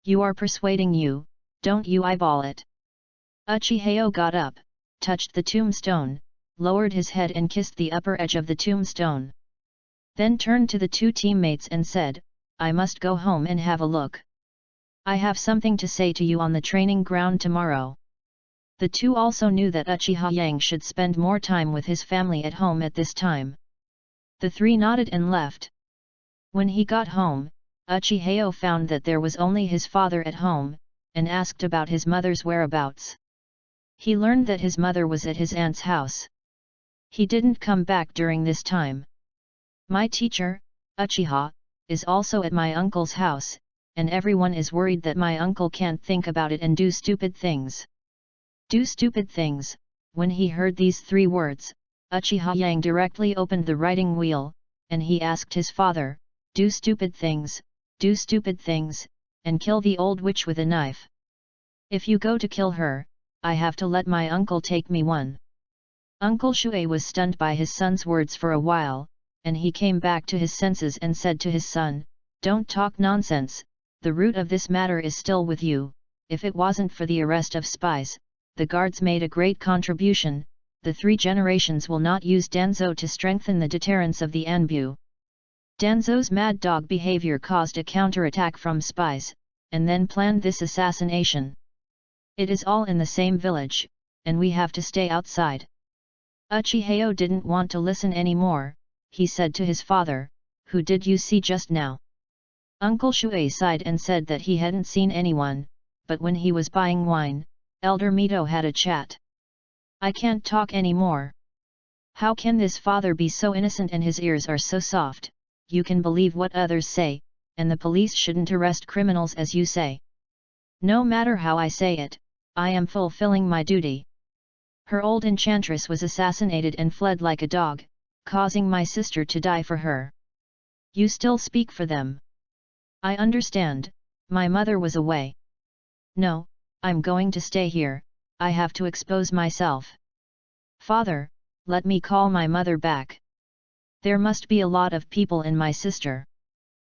Speaker 1: "You are persuading you, don't you eyeball it." Uchihao got up, touched the tombstone, lowered his head and kissed the upper edge of the tombstone. Then turned to the 2 teammates and said, "I must go home and have a look. I have something to say to you on the training ground tomorrow." The 2 also knew that Uchiha Yang should spend more time with his family at home at this time. The 3 nodded and left. When he got home, Uchihao found that there was only his father at home, and asked about his mother's whereabouts. He learned that his mother was at his aunt's house. He didn't come back during this time. "My teacher, Uchiha, is also at my uncle's house, and everyone is worried that my uncle can't think about it and do stupid things." Do stupid things. When he heard these 3 words, Uchiha Yang directly opened the writing wheel, and he asked his father, do stupid things, and kill the old witch with a knife. If you go to kill her, I have to let my uncle take me one." Uncle Shui was stunned by his son's words for a while, and he came back to his senses and said to his son, "Don't talk nonsense, the root of this matter is still with you. If it wasn't for the arrest of spies, the guards made a great contribution. The 3 generations will not use Danzo to strengthen the deterrence of the Anbu. Danzo's mad dog behavior caused a counterattack from spies, and then planned this assassination. It is all in the same village, and we have to stay outside." Uchihao didn't want to listen anymore. He said to his father, "Who did you see just now?" Uncle Shui sighed and said that he hadn't seen anyone, but when he was buying wine, Elder Mito had a chat. "I can't talk anymore. How can this father be so innocent and his ears are so soft? You can believe what others say, and the police shouldn't arrest criminals as you say. No matter how I say it, I am fulfilling my duty. Her old enchantress was assassinated and fled like a dog, causing my sister to die for her. You still speak for them. I understand, my mother was away. No, I'm going to stay here, I have to expose myself. Father, let me call my mother back. There must be a lot of people in my sister."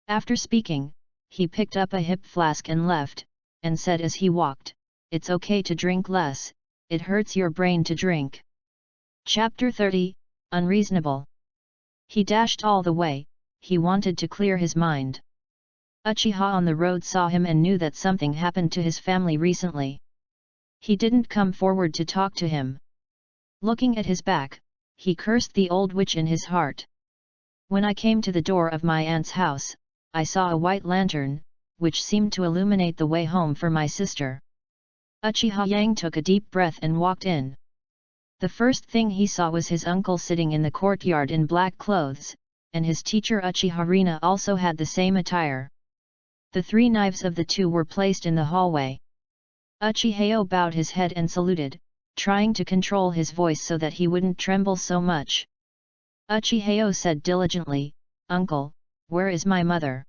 Speaker 1: After speaking, he picked up a hip flask and left, and said as he walked, "It's okay to drink less, it hurts your brain to drink." Chapter 30, Unreasonable. He dashed all the way, he wanted to clear his mind. Uchiha on the road saw him and knew that something happened to his family recently. He didn't come forward to talk to him. Looking at his back, he cursed the old witch in his heart. "When I came to the door of my aunt's house, I saw a white lantern, which seemed to illuminate the way home for my sister." Uchiha Yang took a deep breath and walked in. The first thing he saw was his uncle sitting in the courtyard in black clothes, and his teacher Uchiha Rina also had the same attire. The 3 knives of the 2 were placed in the hallway. Uchihao bowed his head and saluted, trying to control his voice so that he wouldn't tremble so much. Uchihao said diligently, "Uncle, where is my mother?"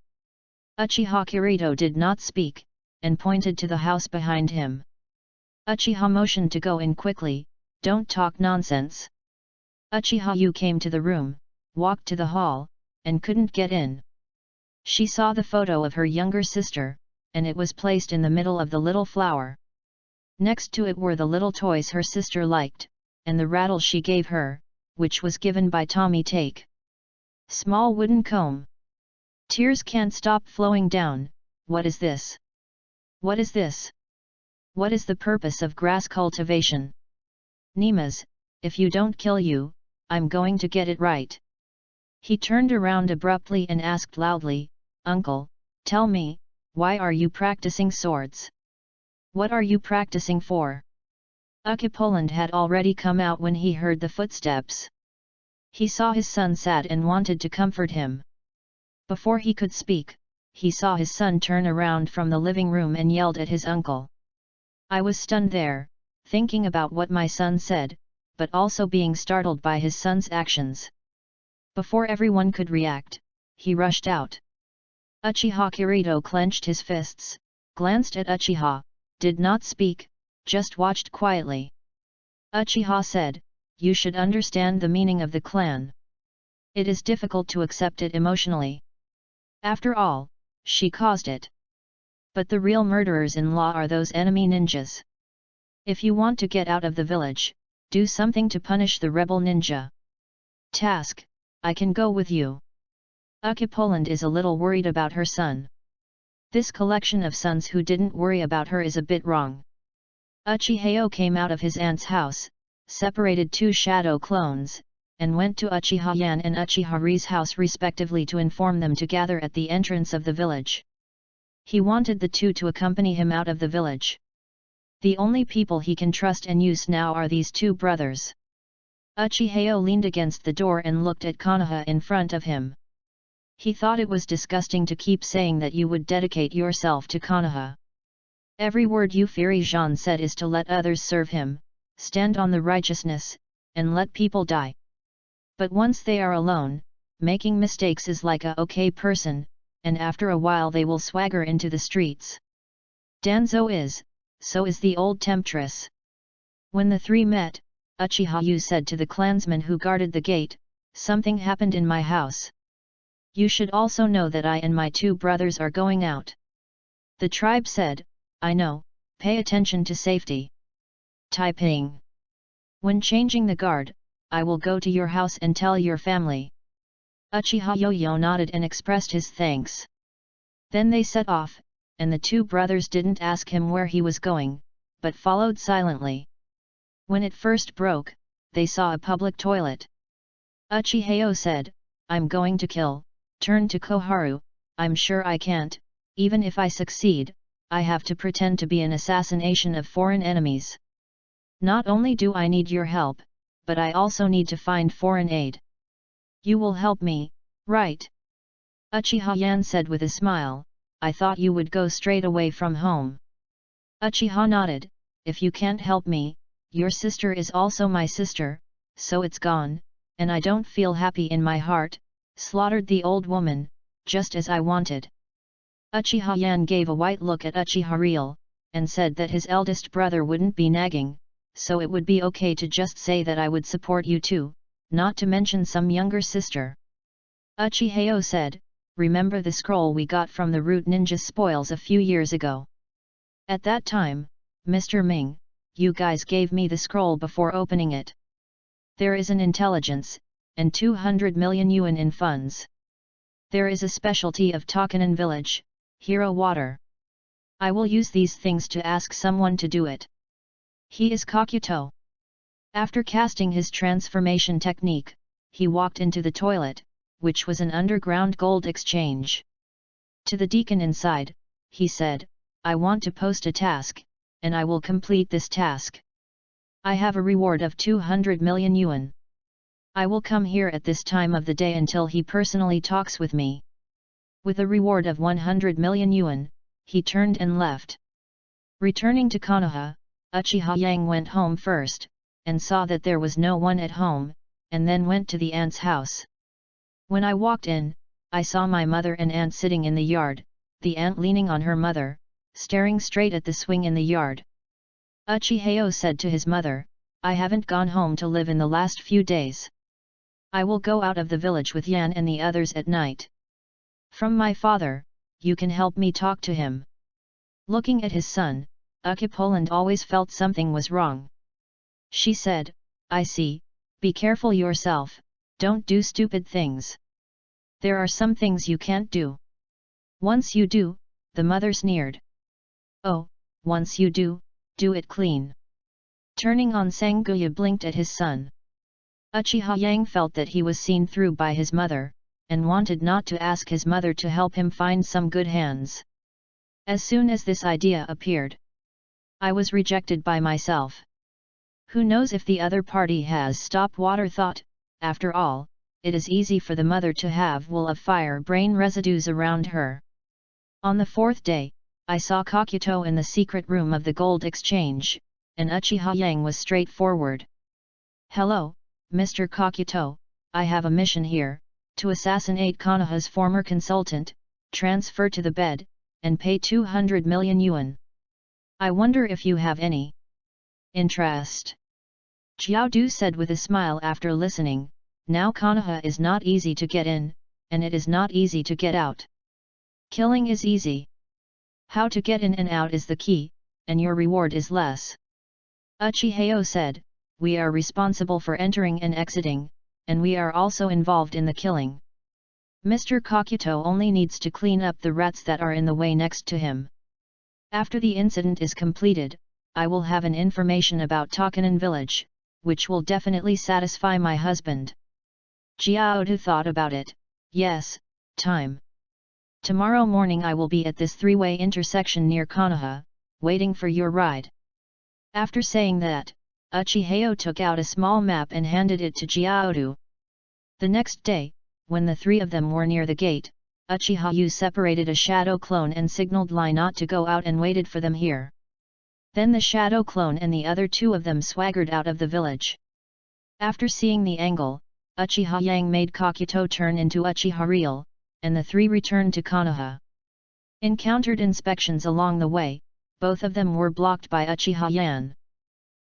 Speaker 1: Uchiha Kirito did not speak, and pointed to the house behind him. Uchiha motioned to go in quickly. "Don't talk nonsense." Uchiha Yu came to the room, walked to the hall, and couldn't get in. She saw the photo of her younger sister, and it was placed in the middle of the little flower. Next to it were the little toys her sister liked, and the rattle she gave her, which was given by Tommy Take. Small wooden comb. Tears can't stop flowing down. What is this? What is this? What is the purpose of grass cultivation? Nemas, if you don't kill you, I'm going to get it right. He turned around abruptly and asked loudly, "Uncle, tell me, why are you practicing swords? What are you practicing for?" Uchipoland had already come out when he heard the footsteps. He saw his son sad and wanted to comfort him. Before he could speak, he saw his son turn around from the living room and yelled at his uncle. I was stunned there, thinking about what my son said, but also being startled by his son's actions. Before everyone could react, he rushed out. Uchiha Kirito clenched his fists, glanced at Uchiha, did not speak, just watched quietly. Uchiha said, "You should understand the meaning of the clan. It is difficult to accept it emotionally. After all, she caused it. But the real murderers-in-law are those enemy ninjas. If you want to get out of the village, do something to punish the rebel ninja. Task, I can go with you." Uchipoland is a little worried about her son. This collection of sons who didn't worry about her is a bit wrong. Uchiheo came out of his aunt's house, separated two shadow clones, and went to Uchiha Yan and Uchiha Ri's house respectively to inform them to gather at the entrance of the village. He wanted the two to accompany him out of the village. The only people he can trust and use now are these two brothers. Uchiheo leaned against the door and looked at Konoha in front of him. He thought it was disgusting to keep saying that you would dedicate yourself to Konoha. Every word Yu-Firi-Jean said is to let others serve him, stand on the righteousness, and let people die. But once they are alone, making mistakes is like a okay person, and after a while they will swagger into the streets. Danzo is, so is the old temptress. When the three met, Uchiha Yu said to the clansmen who guarded the gate, "Something happened in my house. You should also know that I and my two brothers are going out." The tribe said, "I know, pay attention to safety." Typing. "When changing the guard, I will go to your house and tell your family." Uchiha Yo-Yo nodded and expressed his thanks. Then they set off, and the two brothers didn't ask him where he was going, but followed silently. When it first broke, they saw a public toilet. Uchiheo said, "I'm going to kill." Turned to Koharu, "I'm sure I can't, even if I succeed, I have to pretend to be an assassination of foreign enemies. Not only do I need your help, but I also need to find foreign aid. You will help me, right?" Uchiha Yan said with a smile, "I thought you would go straight away from home." Uchiha nodded, "If you can't help me, your sister is also my sister, so it's gone, and I don't feel happy in my heart. Slaughtered the old woman, just as I wanted." Uchiha Yan gave a white look at Uchiha Real, and said that his eldest brother wouldn't be nagging, so it would be okay to just say that I would support you too, not to mention some younger sister. Uchiheo said, "Remember the scroll we got from the Root Ninja spoils a few years ago? At that time, Mr. Ming, you guys gave me the scroll before opening it. There is an intelligence, and 200 million yuan in funds. There is a specialty of Takanan village, hero water. I will use these things to ask someone to do it. He is Kakuto." After casting his transformation technique, he walked into the toilet, which was an underground gold exchange. To the deacon inside, he said, "I want to post a task, and I will complete this task. I have a reward of 200 million yuan. I will come here at this time of the day until he personally talks with me." With a reward of 100 million yuan, he turned and left. Returning to Konoha, Uchiha Yang went home first, and saw that there was no one at home, and then went to the aunt's house. "When I walked in, I saw my mother and aunt sitting in the yard, the aunt leaning on her mother, staring straight at the swing in the yard. Uchihas said to his mother, "I haven't gone home to live in the last few days. I will go out of the village with Yan and the others at night. From my father, you can help me talk to him." Looking at his son, Uchipoland always felt something was wrong. She said, "I see, be careful yourself, don't do stupid things. There are some things you can't do. Once you do," the mother sneered. "Oh, once you do it clean." Turning on, Sanguya blinked at his son. Uchiha Yang felt that he was seen through by his mother, and wanted not to ask his mother to help him find some good hands. As soon as this idea appeared, I was rejected by myself. Who knows if the other party has stop water thought, after all, it is easy for the mother to have wool of fire brain residues around her. On the fourth day, I saw Kakuto in the secret room of the gold exchange, and Uchiha Yang was straightforward. "Hello, Mr. Kakuto, I have a mission here, to assassinate Konoha's former consultant, transfer to the bed, and pay 200 million yuan. I wonder if you have any interest." Xiao Du said with a smile after listening, "Now Konoha is not easy to get in, and it is not easy to get out. Killing is easy. How to get in and out is the key, and your reward is less." Uchihas said, "We are responsible for entering and exiting, and we are also involved in the killing. Mr. Kakuto only needs to clean up the rats that are in the way next to him. After the incident is completed, I will have an information about Takanan village, which will definitely satisfy my husband." Xiaodu thought about it. "Yes, time. Tomorrow morning I will be at this three-way intersection near Konoha, waiting for your ride." After saying that, Uchihas took out a small map and handed it to Xiaodu. The next day, when the three of them were near the gate, Uchihas separated a shadow clone and signaled Lai not to go out and waited for them here. Then the shadow clone and the other two of them swaggered out of the village. After seeing the angle, Uchiha Yang made Kakuto turn into Uchiha Real, and the three returned to Konoha. Encountered inspections along the way, both of them were blocked by Uchiha Yan.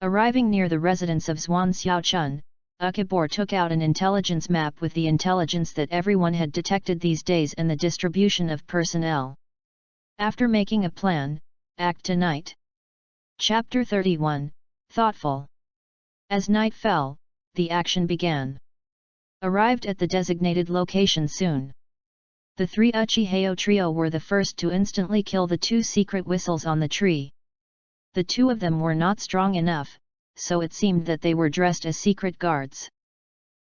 Speaker 1: Arriving near the residence of Zhuan Xiaochun, Ukibor took out an intelligence map with the intelligence that everyone had detected these days and the distribution of personnel. After making a plan, act tonight. Chapter 31, Thoughtful. As night fell, the action began. Arrived at the designated location soon. The three Uchihas trio were the first to instantly kill the two secret whistles on the tree. The two of them were not strong enough, so it seemed that they were dressed as secret guards.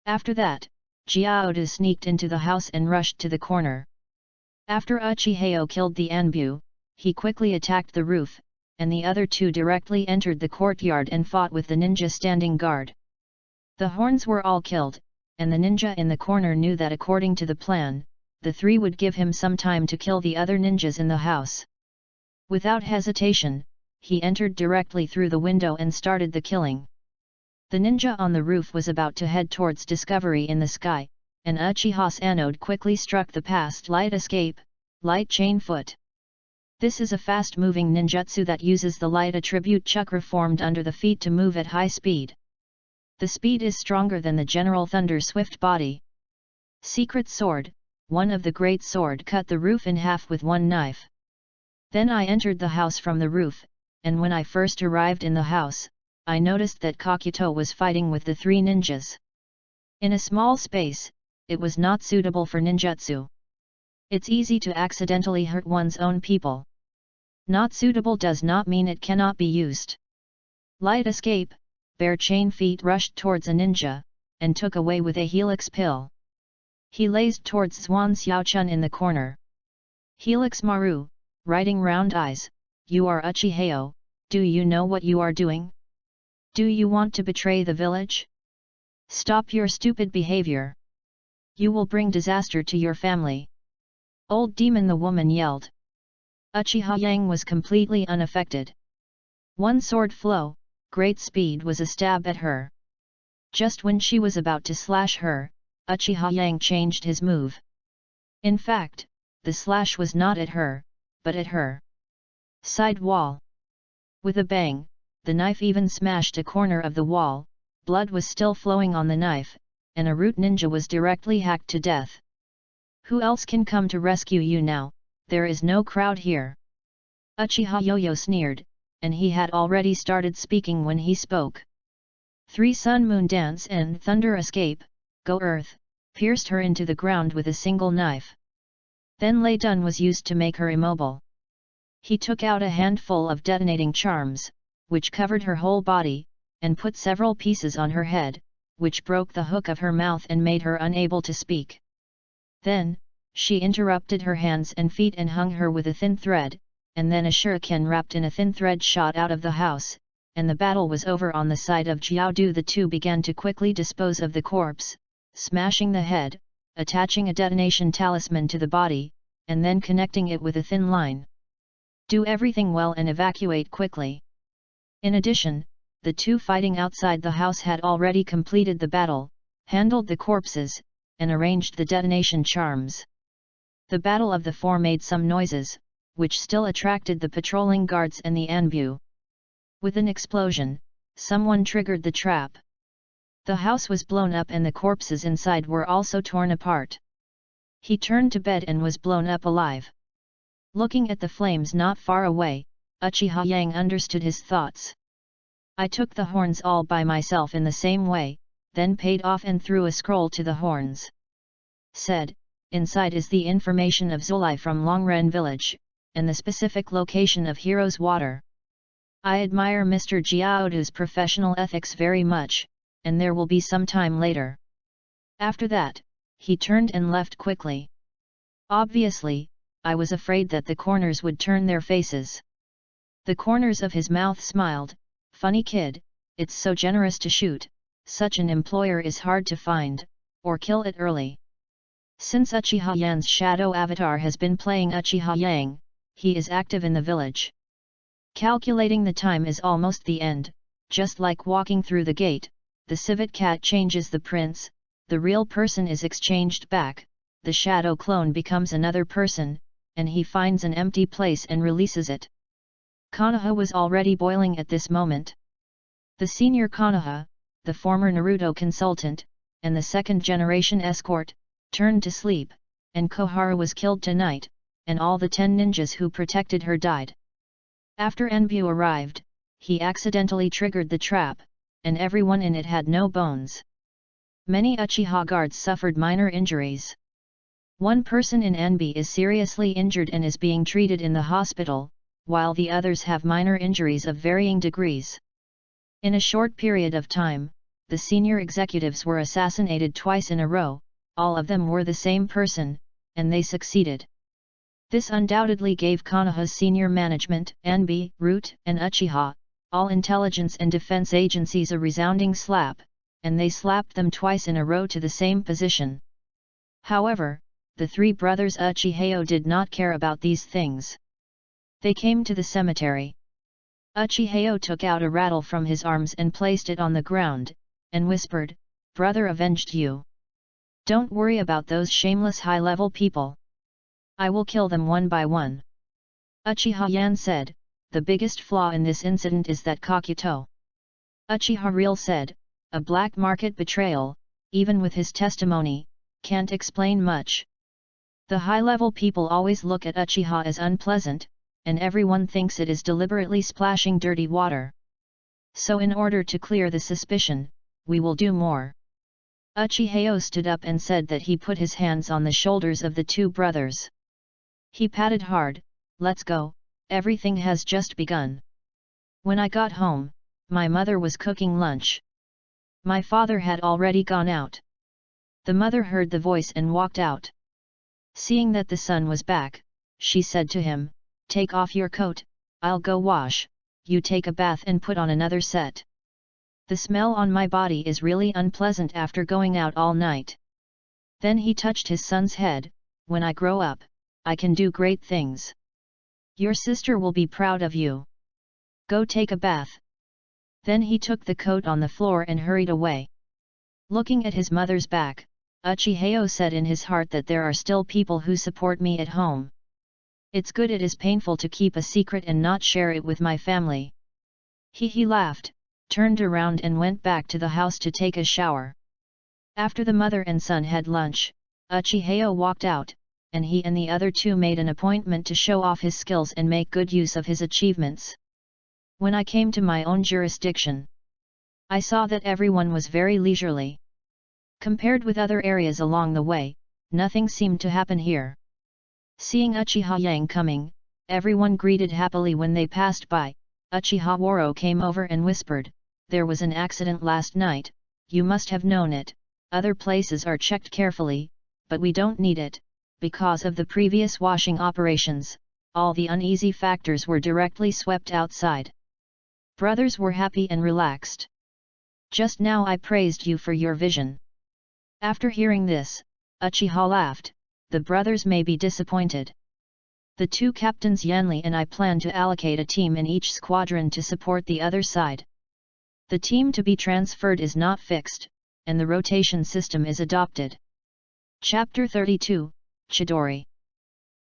Speaker 1: After that, Xiaodu sneaked into the house and rushed to the corner. After Uchihas killed the Anbu, he quickly attacked the roof, and the other two directly entered the courtyard and fought with the ninja standing guard. The horns were all killed, and the ninja in the corner knew that according to the plan, the three would give him some time to kill the other ninjas in the house. Without hesitation, he entered directly through the window and started the killing. The ninja on the roof was about to head towards discovery in the sky, and Uchiha's anode quickly struck the past light escape, light chain foot. This is a fast-moving ninjutsu that uses the light attribute chakra formed under the feet to move at high speed. The speed is stronger than the general thunder swift body. Secret sword, one of the great sword cut the roof in half with one knife. Then I entered the house from the roof, and when I first arrived in the house, I noticed that Kakuto was fighting with the three ninjas. In a small space, it was not suitable for ninjutsu. It's easy to accidentally hurt one's own people. Not suitable does not mean it cannot be used. Light escape, bare chain feet rushed towards a ninja, and took away with a helix pill. He lazed towards Zhuan Xiaochun in the corner. "Helix Maru, writing round eyes, you are Uchihas, do you know what you are doing? Do you want to betray the village? Stop your stupid behavior. You will bring disaster to your family." "Old demon," the woman yelled. Uchiha Yang was completely unaffected. One sword flow, great speed was a stab at her. Just when she was about to slash her, Uchiha Yang changed his move. In fact, the slash was not at her, but at her. Side wall. With a bang, the knife even smashed a corner of the wall, blood was still flowing on the knife, and a root ninja was directly hacked to death. Who else can come to rescue you now? There is no crowd here. Uchiha Yo-Yo sneered, and he had already started speaking when he spoke. 3 Sun Moon Dance and Thunder Escape, Go Earth, pierced her into the ground with a single knife. Then Lei Dun was used to make her immobile. He took out a handful of detonating charms, which covered her whole body, and put several pieces on her head, which broke the hook of her mouth and made her unable to speak. Then, she interrupted her hands and feet and hung her with a thin thread, and then a shuriken wrapped in a thin thread shot out of the house, and the battle was over on the side of Jiaodu. The two began to quickly dispose of the corpse, smashing the head, attaching a detonation talisman to the body, and then connecting it with a thin line. Do everything well and evacuate quickly. In addition, the two fighting outside the house had already completed the battle, handled the corpses, and arranged the detonation charms. The battle of the four made some noises, which still attracted the patrolling guards and the Anbu. With an explosion, someone triggered the trap. The house was blown up and the corpses inside were also torn apart. He turned to bed and was blown up alive. Looking at the flames not far away, Uchiha Yang understood his thoughts. I took the horns all by myself in the same way, then paid off and threw a scroll to the horns. Said, inside is the information of Zulai from Longren village, and the specific location of Hero's Water. I admire Mr. Jiaodu's professional ethics very much, and there will be some time later. After that, he turned and left quickly. Obviously, I was afraid that the corners would turn their faces. The corners of his mouth smiled, funny kid, it's so generous to shoot, such an employer is hard to find, or kill it early. Since Uchiha Yan's shadow avatar has been playing Uchiha Yang, he is active in the village. Calculating the time is almost the end, just like walking through the gate, the civet cat changes the prince, the real person is exchanged back, the shadow clone becomes another person, and he finds an empty place and releases it. Konoha was already boiling at this moment. The senior Konoha, the former Naruto consultant, and the second-generation escort, turned to sleep, and Koharu was killed tonight, and all the 10 ninjas who protected her died. After Anbu arrived, he accidentally triggered the trap, and everyone in it had no bones. Many Uchiha guards suffered minor injuries. One person in Anbu is seriously injured and is being treated in the hospital, while the others have minor injuries of varying degrees. In a short period of time, the senior executives were assassinated twice in a row, all of them were the same person, and they succeeded. This undoubtedly gave Konoha's senior management, Anbu, Root, and Uchiha, all intelligence and defense agencies a resounding slap, and they slapped them twice in a row to the same position. However, the 3 brothers Uchiheo did not care about these things. They came to the cemetery. Uchiheo took out a rattle from his arms and placed it on the ground, and whispered, "Brother avenged you. Don't worry about those shameless high-level people. I will kill them one by one." Uchiha Yan said, "The biggest flaw in this incident is that Kakuto." Uchiha Real said, "A black market betrayal, even with his testimony, can't explain much. The high-level people always look at Uchiha as unpleasant, and everyone thinks it is deliberately splashing dirty water. So in order to clear the suspicion, we will do more." Uchiheo stood up and said that he put his hands on the shoulders of the 2 brothers. He patted hard, "Let's go, everything has just begun. When I got home, my mother was cooking lunch. My father had already gone out." The mother heard the voice and walked out. Seeing that the son was back, she said to him, "Take off your coat, I'll go wash, you take a bath and put on another set. The smell on my body is really unpleasant after going out all night." Then he touched his son's head, "When I grow up, I can do great things. Your sister will be proud of you. Go take a bath." Then he took the coat on the floor and hurried away. Looking at his mother's back, Uchiheo said in his heart that there are still people who support me at home. It's good, it is painful to keep a secret and not share it with my family. He laughed, turned around and went back to the house to take a shower. After the mother and son had lunch, Uchihas walked out, and he and the other two made an appointment to show off his skills and make good use of his achievements. When I came to my own jurisdiction, I saw that everyone was very leisurely. Compared with other areas along the way, nothing seemed to happen here. Seeing Uchiha Yang coming, everyone greeted happily when they passed by. Uchiha Waro came over and whispered, "There was an accident last night, you must have known it. Other places are checked carefully, but we don't need it, because of the previous washing operations, all the uneasy factors were directly swept outside." Brothers were happy and relaxed. "Just now I praised you for your vision." After hearing this, Uchiha laughed, "The brothers may be disappointed. The two captains Yanli and I plan to allocate a team in each squadron to support the other side. The team to be transferred is not fixed, and the rotation system is adopted." Chapter 32, Chidori.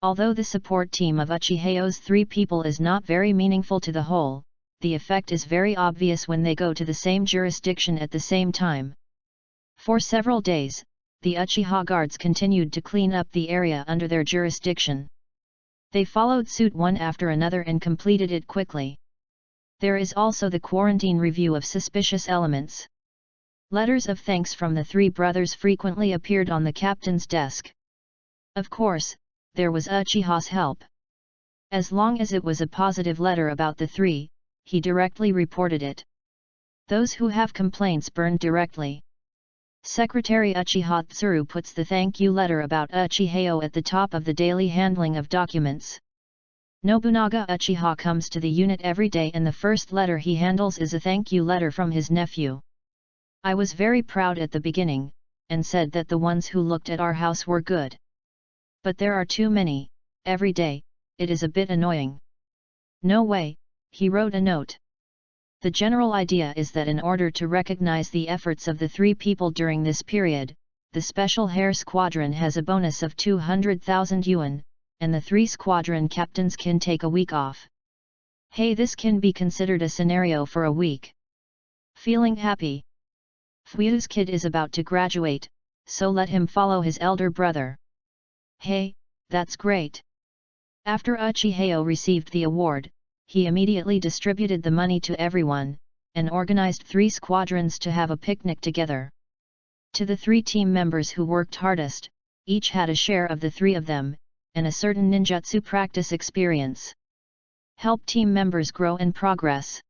Speaker 1: Although the support team of Uchiha's 3 people is not very meaningful to the whole, the effect is very obvious when they go to the same jurisdiction at the same time. For several days, the Uchiha guards continued to clean up the area under their jurisdiction. They followed suit one after another and completed it quickly. There is also the quarantine review of suspicious elements. Letters of thanks from the 3 brothers frequently appeared on the captain's desk. Of course, there was Uchiha's help. As long as it was a positive letter about the 3, he directly reported it. Those who have complaints burned directly. Secretary Uchiha Tsuru puts the thank you letter about Uchihas at the top of the daily handling of documents. Nobunaga Uchiha comes to the unit every day and the first letter he handles is a thank you letter from his nephew. "I was very proud at the beginning, and said that the ones who looked at our house were good. But there are too many, every day, it is a bit annoying." "No way," he wrote a note. The general idea is that in order to recognize the efforts of the 3 people during this period, the Special Hair Squadron has a bonus of 200,000 yuan, and the 3 squadron captains can take a week off. Hey, this can be considered a scenario for a week. Feeling happy? Fuyu's kid is about to graduate, so let him follow his elder brother. Hey, that's great. After Uchihas received the award, he immediately distributed the money to everyone, and organized 3 squadrons to have a picnic together. To the 3 team members who worked hardest, each had a share of the 3 of them, and a certain ninjutsu practice experience. Help team members grow and progress.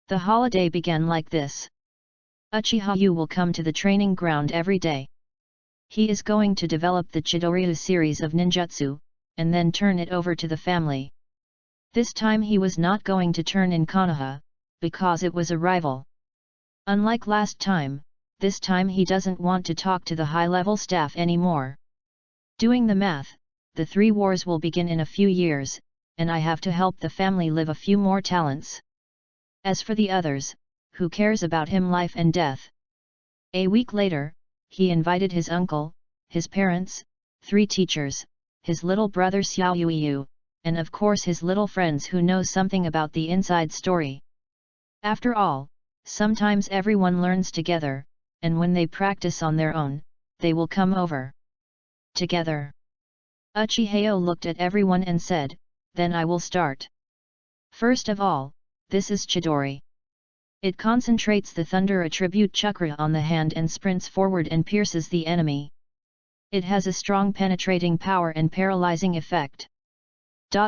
Speaker 1: The holiday began like this. Uchiha will come to the training ground every day. He is going to develop the Chidori series of ninjutsu, and then turn it over to the family. This time he was not going to turn in Konoha, because it was a rival. Unlike last time, this time he doesn't want to talk to the high-level staff anymore. Doing the math, the 3 wars will begin in a few years, and I have to help the family live a few more talents. As for the others, who cares about him life and death? A week later, he invited his uncle, his parents, 3 teachers, his little brother Xiao Yuiyu, and of course his little friends who know something about the inside story. After all, sometimes everyone learns together, and when they practice on their own, they will come over together. Uchihas looked at everyone and said, "Then I will start. First of all, this is Chidori. It concentrates the thunder attribute chakra on the hand and sprints forward and pierces the enemy. It has a strong penetrating power and paralyzing effect.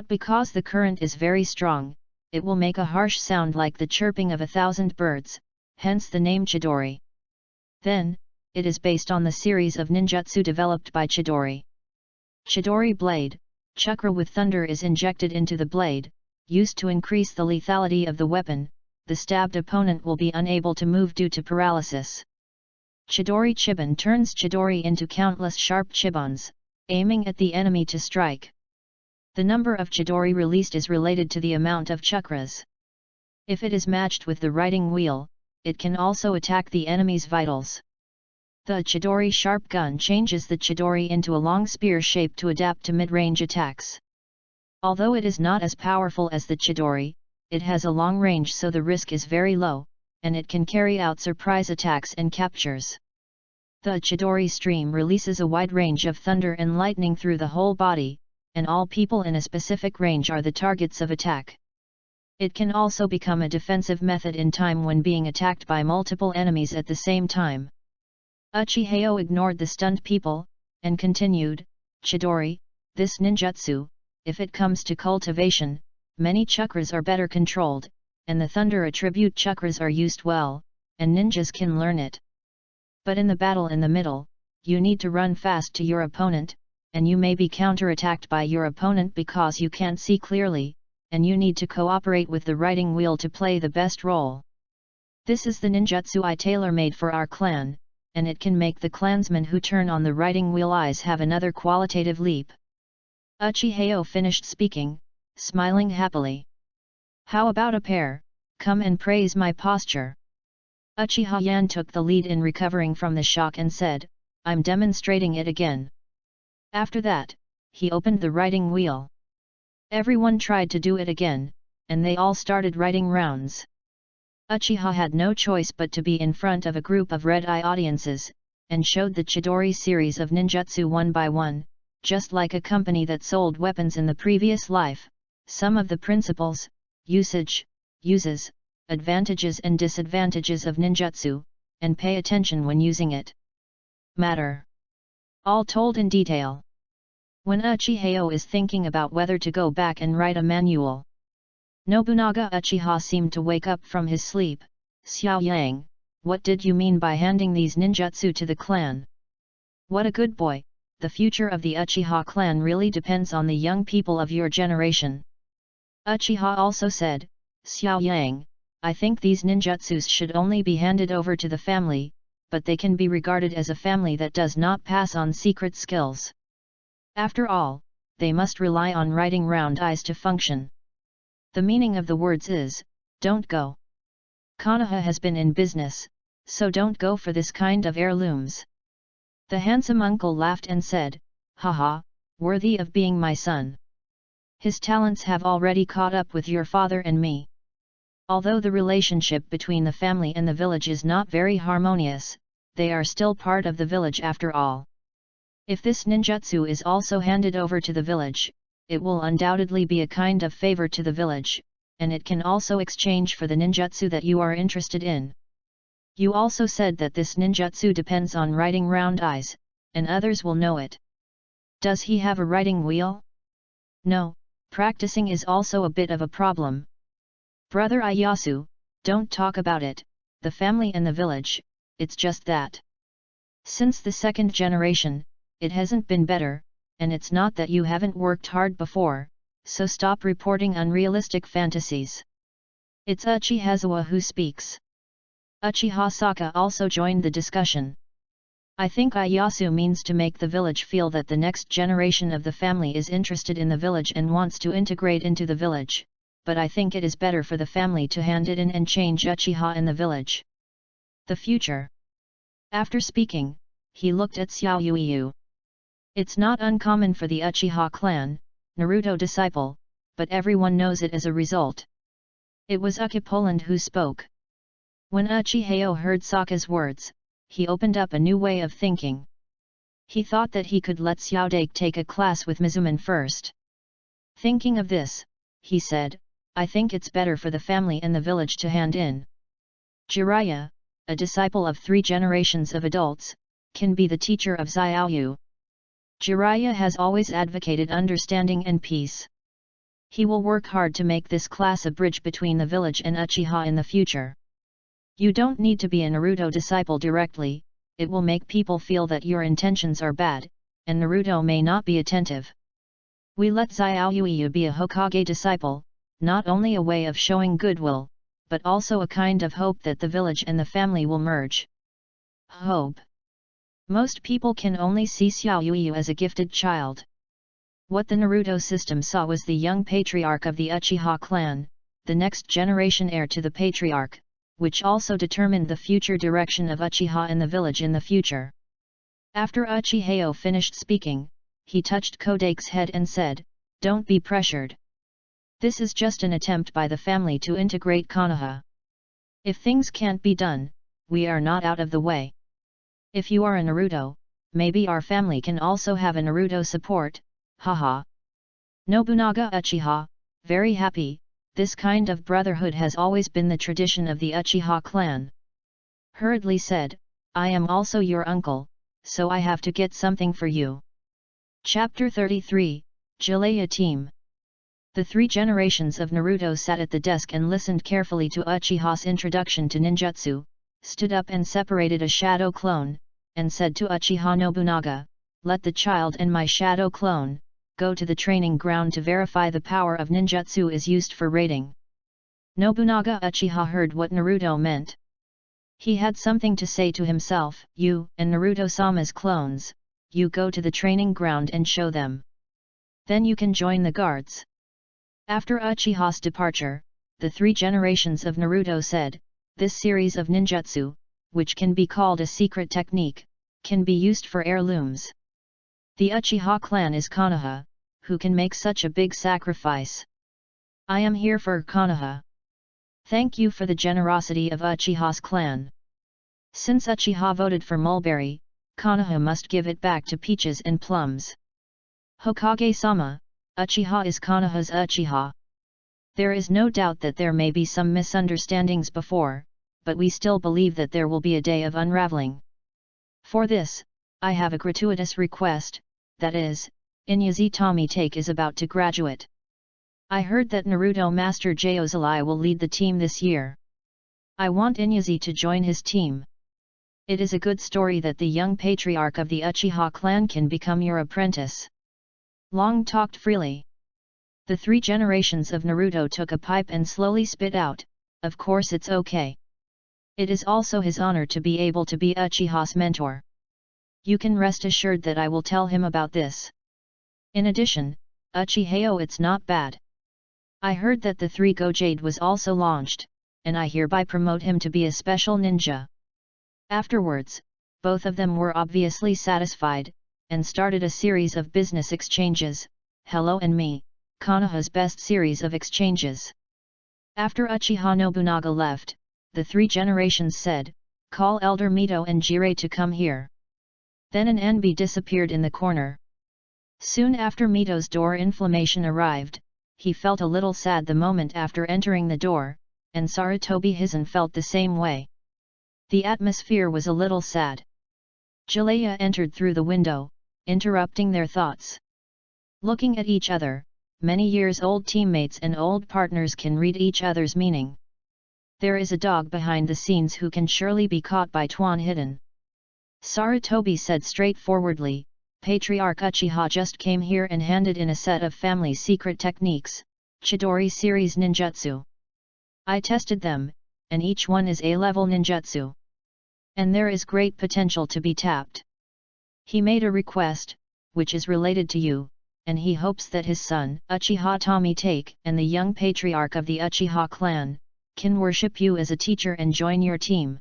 Speaker 1: Because the current is very strong, it will make a harsh sound like the chirping of 1,000 birds, hence the name Chidori. Then, it is based on the series of ninjutsu developed by Chidori. Chidori blade, chakra with thunder is injected into the blade, used to increase the lethality of the weapon. The stabbed opponent will be unable to move due to paralysis. Chidori Chiban turns Chidori into countless sharp chibans, aiming at the enemy to strike. The number of Chidori released is related to the amount of chakras. If it is matched with the riding wheel, it can also attack the enemy's vitals. The Chidori sharp gun changes the Chidori into a long spear shape to adapt to mid-range attacks. Although it is not as powerful as the Chidori, it has a long range, so the risk is very low, and it can carry out surprise attacks and captures. The Chidori stream releases a wide range of thunder and lightning through the whole body, and all people in a specific range are the targets of attack. It can also become a defensive method in time when being attacked by multiple enemies at the same time. Uchihas ignored the stunned people, and continued, Chidori, this ninjutsu, if it comes to cultivation, many chakras are better controlled, and the thunder attribute chakras are used well, and ninjas can learn it. But in the battle in the middle, you need to run fast to your opponent, and you may be counterattacked by your opponent because you can't see clearly, and you need to cooperate with the writing wheel to play the best role. This is the ninjutsu I tailor-made for our clan, and it can make the clansmen who turn on the writing wheel eyes have another qualitative leap. Uchihas finished speaking, smiling happily. How about a pair, come and praise my posture. Uchiha Yan took the lead in recovering from the shock and said, I'm demonstrating it again. After that, he opened the writing wheel. Everyone tried to do it again, and they all started writing rounds. Uchiha had no choice but to be in front of a group of red-eye audiences, and showed the Chidori series of ninjutsu one by one, just like a company that sold weapons in the previous life, some of the principles, uses, advantages and disadvantages of ninjutsu, and pay attention when using it. Matter. All told in detail. When Uchihas is thinking about whether to go back and write a manual. Nobunaga Uchiha seemed to wake up from his sleep. Xiao Yang, what did you mean by handing these ninjutsu to the clan? What a good boy, the future of the Uchiha clan really depends on the young people of your generation. Uchiha also said, Xiao Yang, I think these ninjutsus should only be handed over to the family, but they can be regarded as a family that does not pass on secret skills. After all, they must rely on writing round eyes to function. The meaning of the words is, don't go. Konoha has been in business, so don't go for this kind of heirlooms. The handsome uncle laughed and said, haha, worthy of being my son. His talents have already caught up with your father and me. Although the relationship between the family and the village is not very harmonious, they are still part of the village after all. If this ninjutsu is also handed over to the village, it will undoubtedly be a kind of favor to the village, and it can also exchange for the ninjutsu that you are interested in. You also said that this ninjutsu depends on writing round eyes, and others will know it. Does he have a writing wheel? No, practicing is also a bit of a problem. Brother Ieyasu, don't talk about it, the family and the village, it's just that. Since the second generation, it hasn't been better, and it's not that you haven't worked hard before, so stop reporting unrealistic fantasies. It's Uchihasawa who speaks. Uchiha Saka also joined the discussion. I think Ieyasu means to make the village feel that the next generation of the family is interested in the village and wants to integrate into the village, but I think it is better for the family to hand it in and change Uchiha in the village. The future. After speaking, he looked at Xiao Yuiyu. It's not uncommon for the Uchiha clan, Naruto disciple, but everyone knows it as a result. It was Ukipoland who spoke. When Uchihas heard Sokka's words, he opened up a new way of thinking. He thought that he could let Xiaodake take a class with Mizuman first. Thinking of this, he said, I think it's better for the family and the village to hand in. Jiraiya, a disciple of 3 generations of adults, can be the teacher of Xiaoyu. Jiraiya has always advocated understanding and peace. He will work hard to make this class a bridge between the village and Uchiha in the future. You don't need to be a Naruto disciple directly, it will make people feel that your intentions are bad, and Naruto may not be attentive. We let Xiaoyu be a Hokage disciple, not only a way of showing goodwill, but also a kind of hope that the village and the family will merge. Hope. Most people can only see Xiaoyu as a gifted child. What the Naruto system saw was the young patriarch of the Uchiha clan, the next generation heir to the patriarch, which also determined the future direction of Uchiha and the village in the future. After Uchihas finished speaking, he touched Kodake's head and said, Don't be pressured. This is just an attempt by the family to integrate Konoha. If things can't be done, we are not out of the way. If you are a Naruto, maybe our family can also have a Naruto support, haha. Nobunaga Uchiha, very happy. This kind of brotherhood has always been the tradition of the Uchiha clan. Hurriedly said, I am also your uncle, so I have to get something for you. Chapter 33, Jiraiya Team. The three generations of Naruto sat at the desk and listened carefully to Uchiha's introduction to ninjutsu, stood up and separated a shadow clone, and said to Uchiha Nobunaga, let the child and my shadow clone go to the training ground to verify the power of ninjutsu is used for raiding. Nobunaga Uchiha heard what Naruto meant. He had something to say to himself, you and Naruto-sama's clones, you go to the training ground and show them. Then you can join the guards. After Uchiha's departure, the three generations of Naruto said, this series of ninjutsu, which can be called a secret technique, can be used for heirlooms. The Uchiha clan is Konoha, who can make such a big sacrifice. I am here for Konoha. Thank you for the generosity of Uchiha's clan. Since Uchiha voted for Mulberry, Konoha must give it back to Peaches and Plums. Hokage-sama, Uchiha is Konoha's Uchiha. There is no doubt that there may be some misunderstandings before, but we still believe that there will be a day of unraveling. For this, I have a gratuitous request, that is, Inuyasha Tomitake is about to graduate. I heard that Naruto Master Jozai will lead the team this year. I want Inuyasha to join his team. It is a good story that the young patriarch of the Uchiha clan can become your apprentice. Long talked freely. The three generations of Naruto took a pipe and slowly spit out, of course it's okay. It is also his honor to be able to be Uchiha's mentor. You can rest assured that I will tell him about this. In addition, Uchiha, it's not bad. I heard that the 3 Gojade was also launched, and I hereby promote him to be a special ninja. Afterwards, both of them were obviously satisfied, and started a series of business exchanges, Hello and Me, Konoha's best series of exchanges. After Uchiha Nobunaga left, the 3 generations said, call Elder Mito and Jiraiya to come here. Then an NB disappeared in the corner. Soon after Mito's door inflammation arrived, he felt a little sad the moment after entering the door, and Sarutobi Hizen felt the same way. The atmosphere was a little sad. Jiraiya entered through the window, interrupting their thoughts. Looking at each other, many years old teammates and old partners can read each other's meaning. There is a dog behind the scenes who can surely be caught by Tuan Hidden. Sarutobi said straightforwardly, Patriarch Uchiha just came here and handed in a set of family secret techniques, Chidori series ninjutsu. I tested them, and each one is A-level ninjutsu. And there is great potential to be tapped. He made a request, which is related to you, and he hopes that his son, Uchiha Tomitake, and the young patriarch of the Uchiha clan, can worship you as a teacher and join your team.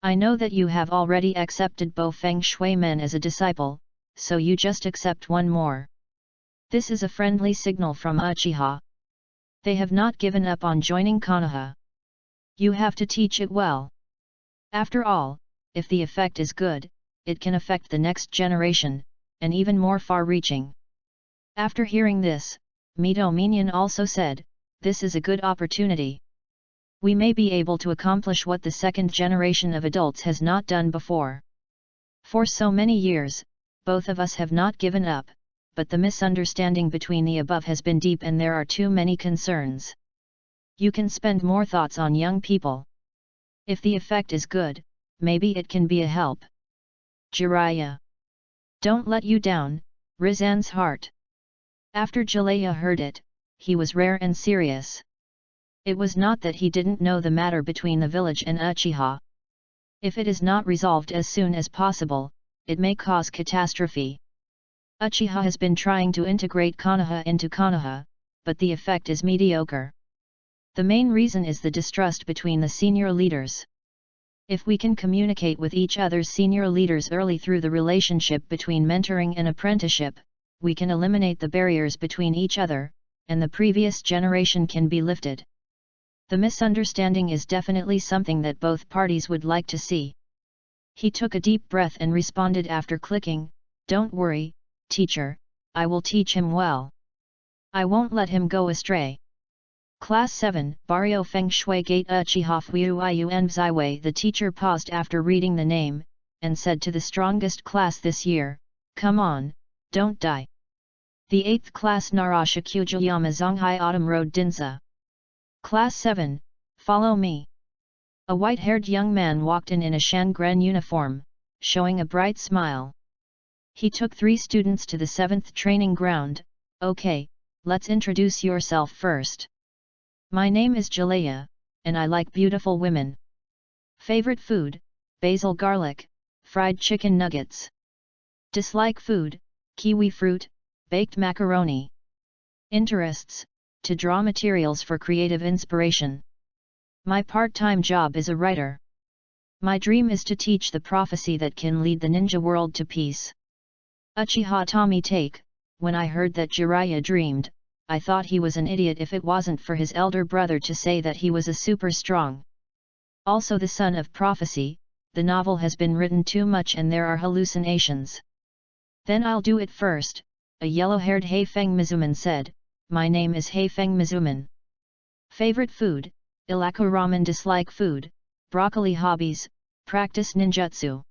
Speaker 1: I know that you have already accepted Bo Feng Shui Men as a disciple, so you just accept one more. This is a friendly signal from Uchiha. They have not given up on joining Konoha. You have to teach it well. After all, if the effect is good, it can affect the next generation, and even more far-reaching. After hearing this, Mito Minion also said, this is a good opportunity. We may be able to accomplish what the second generation of adults has not done before. For so many years, both of us have not given up, but the misunderstanding between the above has been deep and there are too many concerns. You can spend more thoughts on young people. If the effect is good, maybe it can be a help. Jiraiya. Don't let you down, Rizan's heart. After Jiraiya heard it, he was rare and serious. It was not that he didn't know the matter between the village and Uchiha. If it is not resolved as soon as possible, it may cause catastrophe. Uchiha has been trying to integrate Konoha into Konoha, but the effect is mediocre. The main reason is the distrust between the senior leaders. If we can communicate with each other's senior leaders early through the relationship between mentoring and apprenticeship, we can eliminate the barriers between each other, and the previous generation can be lifted. The misunderstanding is definitely something that both parties would like to see. He took a deep breath and responded after clicking, "Don't worry, teacher, I will teach him well. I won't let him go astray." Class 7, Barrio Feng Shui Gate Uchiha Fuyuiyun Ziwei. The teacher paused after reading the name, and said to the strongest class this year, "Come on, don't die." The 8th class Narasha Kujiyama Zonghai Autumn Road Dinza. Class 7, follow me. A white-haired young man walked in a Shangren uniform, showing a bright smile. He took 3 students to the 7th training ground. "Okay, let's introduce yourself first. My name is Jalea, and I like beautiful women. Favorite food, basil garlic, fried chicken nuggets. Dislike food, kiwi fruit, baked macaroni. Interests, to draw materials for creative inspiration. My part-time job is a writer. My dream is to teach the prophecy that can lead the ninja world to peace." Uchiha Tommy Take. When I heard that Jiraiya dreamed, I thought he was an idiot if it wasn't for his elder brother to say that he was a super strong. Also the son of prophecy. The novel has been written too much and there are hallucinations. Then I'll do it first, a yellow-haired Heifeng Mizuman said. "My name is Heifeng Mizuman. Favorite food, Ilaku ramen. Dislike food, broccoli. Hobbies, practice ninjutsu.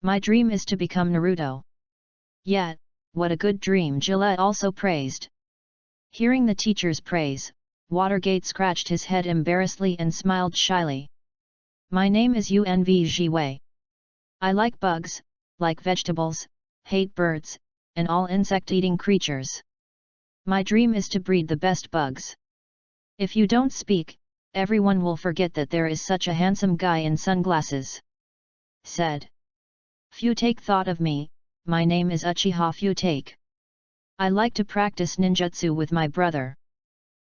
Speaker 1: My dream is to become Naruto." "Yeah, what a good dream," Gillette also praised. Hearing the teacher's praise, Watergate scratched his head embarrassedly and smiled shyly. "My name is Unv Jiwei. I like bugs, like vegetables, hate birds, and all insect-eating creatures. My dream is to breed the best bugs. If you don't speak, everyone will forget that there is such a handsome guy in sunglasses," said. Futake thought of me. My name is Uchiha Futake. I like to practice ninjutsu with my brother.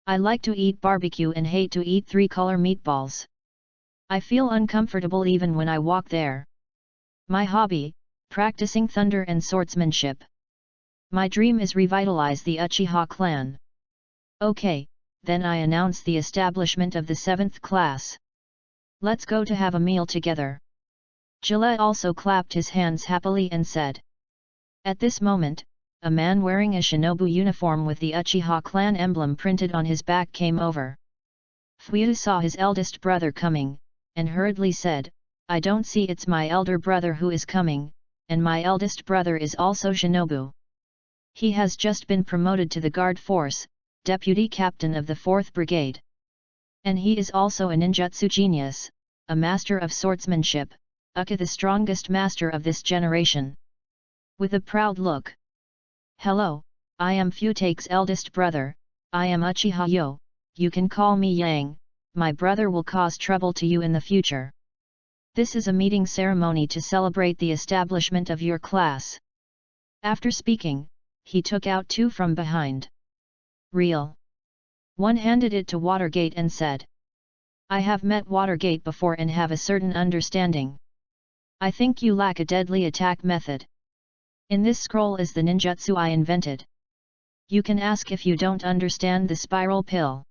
Speaker 1: I like to eat barbecue and hate to eat 3-color meatballs. I feel uncomfortable even when I walk there. My hobby, practicing thunder and swordsmanship. My dream is revitalize the Uchiha clan. Okay, then I announce the establishment of the 7th class. Let's go to have a meal together." Gillette also clapped his hands happily and said. At this moment, a man wearing a shinobu uniform with the Uchiha clan emblem printed on his back came over. Fuyu saw his eldest brother coming, and hurriedly said, "I don't see it's my elder brother who is coming, and my eldest brother is also shinobu. He has just been promoted to the guard force, deputy captain of the 4th Brigade. And he is also a ninjutsu genius, a master of swordsmanship, Uka the strongest master of this generation." With a proud look. "Hello, I am Futake's eldest brother, I am Uchiha Yo, you can call me Yang, my brother will cause trouble to you in the future. This is a meeting ceremony to celebrate the establishment of your class." After speaking, he took out 2 from behind. Real. One handed it to Watergate and said. "I have met Watergate before and have a certain understanding. I think you lack a deadly attack method. In this scroll is the ninjutsu I invented. You can ask if you don't understand the spiral pill.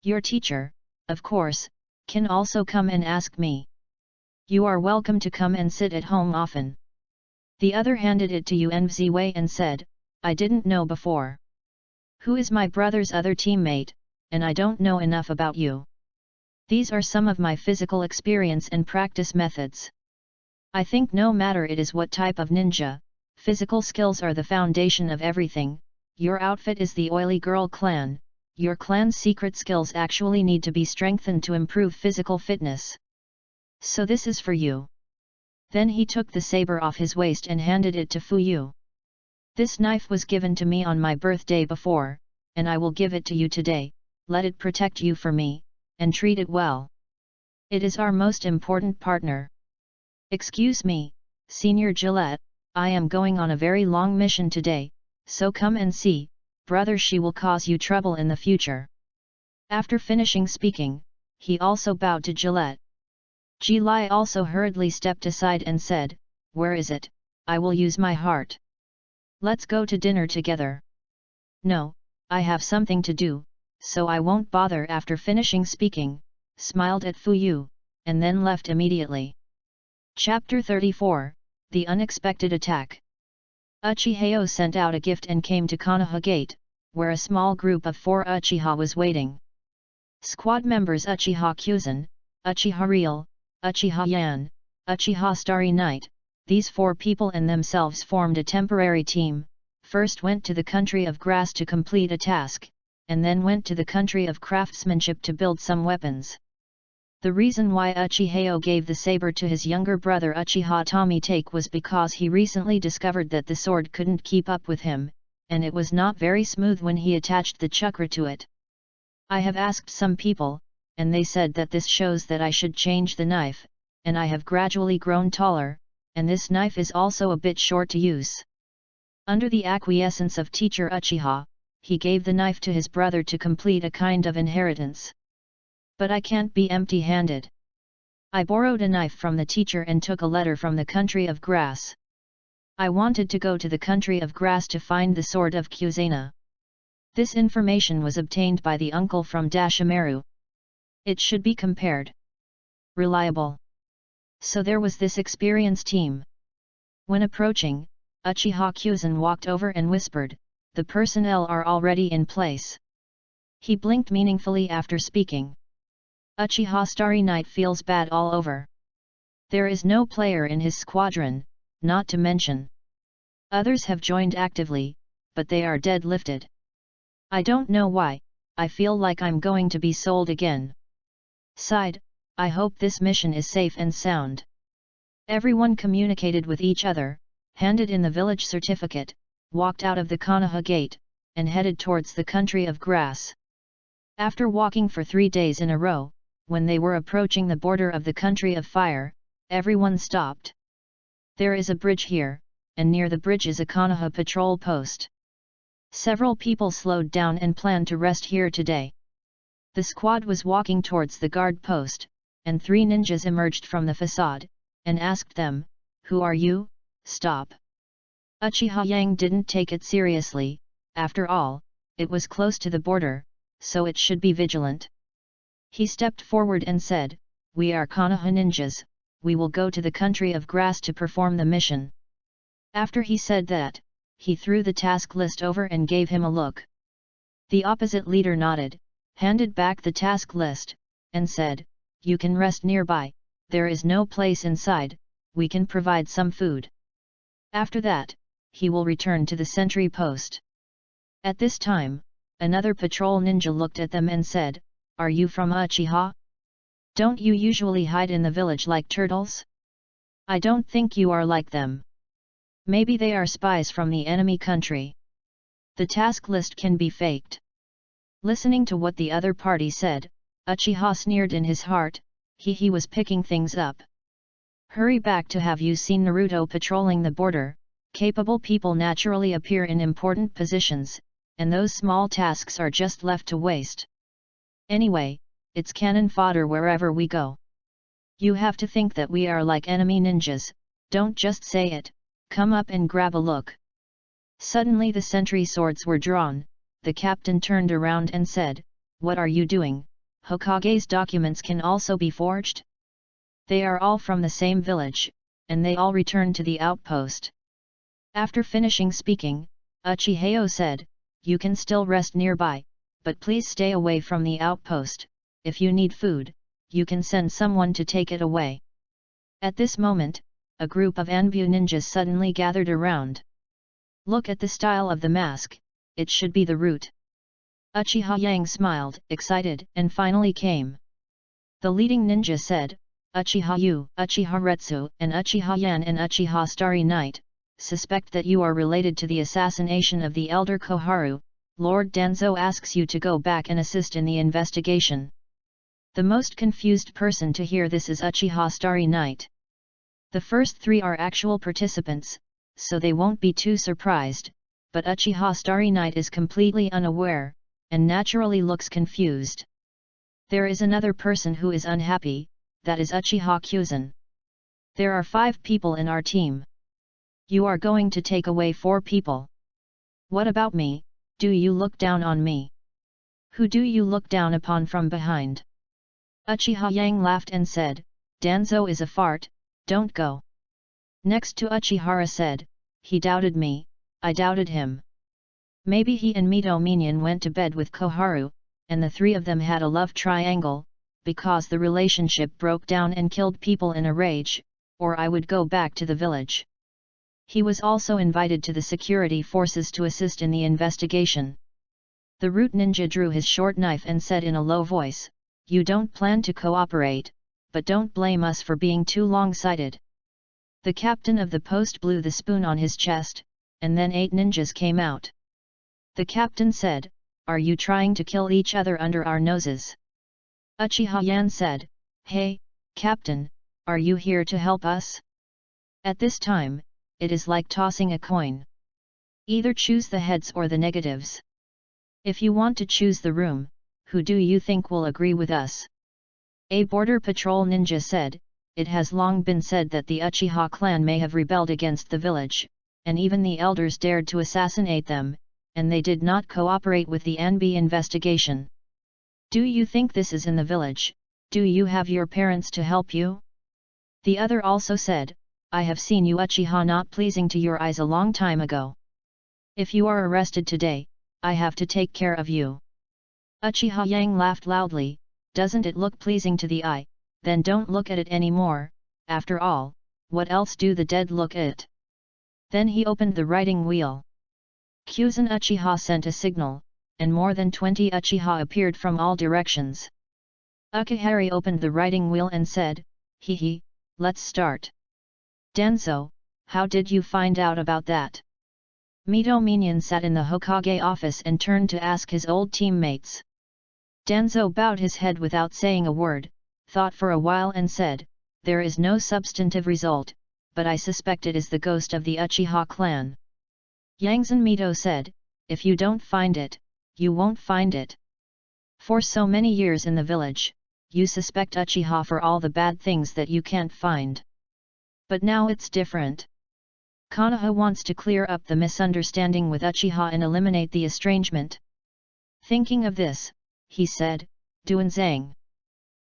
Speaker 1: Your teacher, of course, can also come and ask me. You are welcome to come and sit at home often." The other handed it to Unv and said, "I didn't know before. Who is my brother's other teammate, and I don't know enough about you. These are some of my physical experience and practice methods. I think no matter it is what type of ninja, physical skills are the foundation of everything. Your outfit is the Oily Girl clan, your clan's secret skills actually need to be strengthened to improve physical fitness. So this is for you." Then he took the saber off his waist and handed it to Fuyu. "This knife was given to me on my birthday before, and I will give it to you today. Let it protect you for me, and treat it well. It is our most important partner." "Excuse me, Senior Gillette, I am going on a very long mission today, so come and see, brother, she will cause you trouble in the future." After finishing speaking, he also bowed to Gillette. Ji Lai also hurriedly stepped aside and said, "Where is it? I will use my heart." Let's go to dinner together. No, I have something to do, so I won't bother. After finishing speaking, smiled at Fuyu, and then left immediately. Chapter 34, The Unexpected Attack. Uchihas sent out a gift and came to Konoha Gate, where a small group of 4 Uchiha was waiting. Squad members Uchiha Kyuzen, Uchiha Real, Uchiha Yan, Uchiha Starry Night. These 4 people and themselves formed a temporary team, first went to the country of grass to complete a task, and then went to the country of craftsmanship to build some weapons. The reason why Uchihas gave the saber to his younger brother Uchiha Tomitake was because he recently discovered that the sword couldn't keep up with him, and it was not very smooth when he attached the chakra to it. I have asked some people, and they said that this shows that I should change the knife, and I have gradually grown taller, and this knife is also a bit short to use. Under the acquiescence of teacher Uchiha, he gave the knife to his brother to complete a kind of inheritance. But I can't be empty-handed. I borrowed a knife from the teacher and took a letter from the country of grass. I wanted to go to the country of grass to find the sword of Kyuzena. This information was obtained by the uncle from Dashimaru. It should be compared. Reliable. So there was this experienced team. When approaching, Uchiha Kyuzen walked over and whispered, "The personnel are already in place." He blinked meaningfully after speaking. Uchiha Starry Night feels bad all over. There is no player in his squadron, not to mention. Others have joined actively, but they are dead-lifted. I don't know why, I feel like I'm going to be sold again. Sighed, I hope this mission is safe and sound. Everyone communicated with each other, handed in the village certificate, walked out of the Konoha Gate, and headed towards the country of grass. After walking for 3 days in a row, when they were approaching the border of the country of fire, everyone stopped. There is a bridge here, and near the bridge is a Konoha patrol post. Several people slowed down and planned to rest here today. The squad was walking towards the guard post, and 3 ninjas emerged from the facade, and asked them, "Who are you? Stop." Uchiha Yang didn't take it seriously, after all, it was close to the border, so it should be vigilant. He stepped forward and said, "We are Konoha ninjas, we will go to the country of grass to perform the mission." After he said that, he threw the task list over and gave him a look. The opposite leader nodded, handed back the task list, and said, "You can rest nearby, there is no place inside, we can provide some food." After that, he will return to the sentry post. At this time, another patrol ninja looked at them and said, "Are you from Uchiha? Don't you usually hide in the village like turtles? I don't think you are like them. Maybe they are spies from the enemy country. The task list can be faked." Listening to what the other party said, Uchiha sneered in his heart, he was picking things up. Hurry back to have you seen Naruto patrolling the border, capable people naturally appear in important positions, and those small tasks are just left to waste. Anyway, it's cannon fodder wherever we go. You have to think that we are like enemy ninjas, don't just say it, come up and grab a look. Suddenly the sentry swords were drawn, the captain turned around and said, "What are you doing? Hokage's documents can also be forged?" They are all from the same village, and they all returned to the outpost. After finishing speaking, Uchihas said, "You can still rest nearby, but please stay away from the outpost. If you need food, you can send someone to take it away." At this moment, a group of Anbu ninjas suddenly gathered around. "Look at the style of the mask, it should be the root." Uchiha Yang smiled, excited, and finally came. The leading ninja said, "Uchiha Yu, Uchiha Retsu, and Uchiha Yan and Uchiha Starry Night, suspect that you are related to the assassination of the elder Koharu. Lord Danzo asks you to go back and assist in the investigation." The most confused person to hear this is Uchiha Starry Night. The first 3 are actual participants, so they won't be too surprised, but Uchiha Starry Night is completely unaware, and naturally looks confused. There is another person who is unhappy, that is Uchiha Kyuzen. "There are 5 people in our team. You are going to take away 4 people. What about me, do you look down on me? Who do you look down upon from behind? Uchiha Yang laughed and said, Danzo is a fart, don't go. Next to Uchihara said, he doubted me, I doubted him. Maybe he and Mito Minion went to bed with Koharu, and the three of them had a love triangle, because the relationship broke down and killed people in a rage, or I would go back to the village. He was also invited to the security forces to assist in the investigation. The root ninja drew his short knife and said in a low voice, you don't plan to cooperate, but don't blame us for being too long-sighted. The captain of the post blew the spoon on his chest, and then 8 ninjas came out. The captain said, are you trying to kill each other under our noses? Uchiha Yan said, hey, captain, are you here to help us? At this time, it is like tossing a coin. Either choose the heads or the negatives. If you want to choose the room, who do you think will agree with us? A border patrol ninja said, it has long been said that the Uchiha clan may have rebelled against the village, and even the elders dared to assassinate them, and they did not cooperate with the NB investigation. Do you think this is in the village? Do you have your parents to help you? The other also said, I have seen you Uchiha not pleasing to your eyes a long time ago. If you are arrested today, I have to take care of you. Uchiha Yang laughed loudly, doesn't it look pleasing to the eye, then don't look at it anymore, after all, what else do the dead look at? Then he opened the writing wheel. Kyuzan Uchiha sent a signal, and more than 20 Uchiha appeared from all directions. Ukihari opened the writing wheel and said, hee, let's start. Danzo, how did you find out about that? Mito Minion sat in the Hokage office and turned to ask his old teammates. Danzo bowed his head without saying a word, thought for a while and said, there is no substantive result, but I suspect it is the ghost of the Uchiha clan. Yangzan Mito said, if you don't find it, you won't find it. For so many years in the village, you suspect Uchiha for all the bad things that you can't find. But now it's different. Konoha wants to clear up the misunderstanding with Uchiha and eliminate the estrangement. Thinking of this, he said, Duanzang.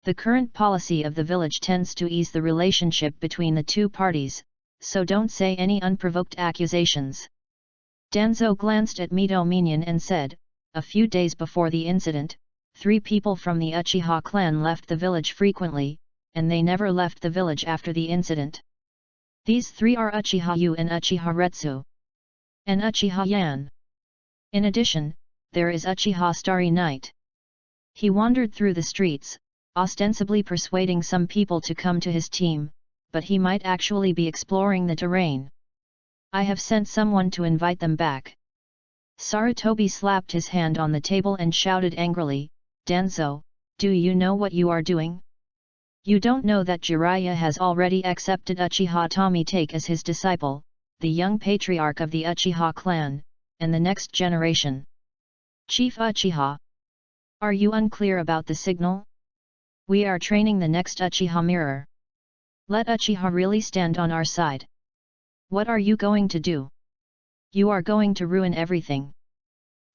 Speaker 1: The current policy of the village tends to ease the relationship between the two parties, so don't say any unprovoked accusations. Danzo glanced at Mito Minion and said, a few days before the incident, 3 people from the Uchiha clan left the village frequently, and they never left the village after the incident. These 3 are Uchiha Yu and Uchiha Retsu. And Uchiha Yan. In addition, there is Uchiha Starry Night. He wandered through the streets, ostensibly persuading some people to come to his team, but he might actually be exploring the terrain. I have sent someone to invite them back. Sarutobi slapped his hand on the table and shouted angrily, Danzo, do you know what you are doing? You don't know that Jiraiya has already accepted Uchiha Tomitake as his disciple, the young patriarch of the Uchiha clan, and the next generation. Chief Uchiha. Are you unclear about the signal? We are training the next Uchiha mirror. Let Uchiha really stand on our side. What are you going to do? You are going to ruin everything.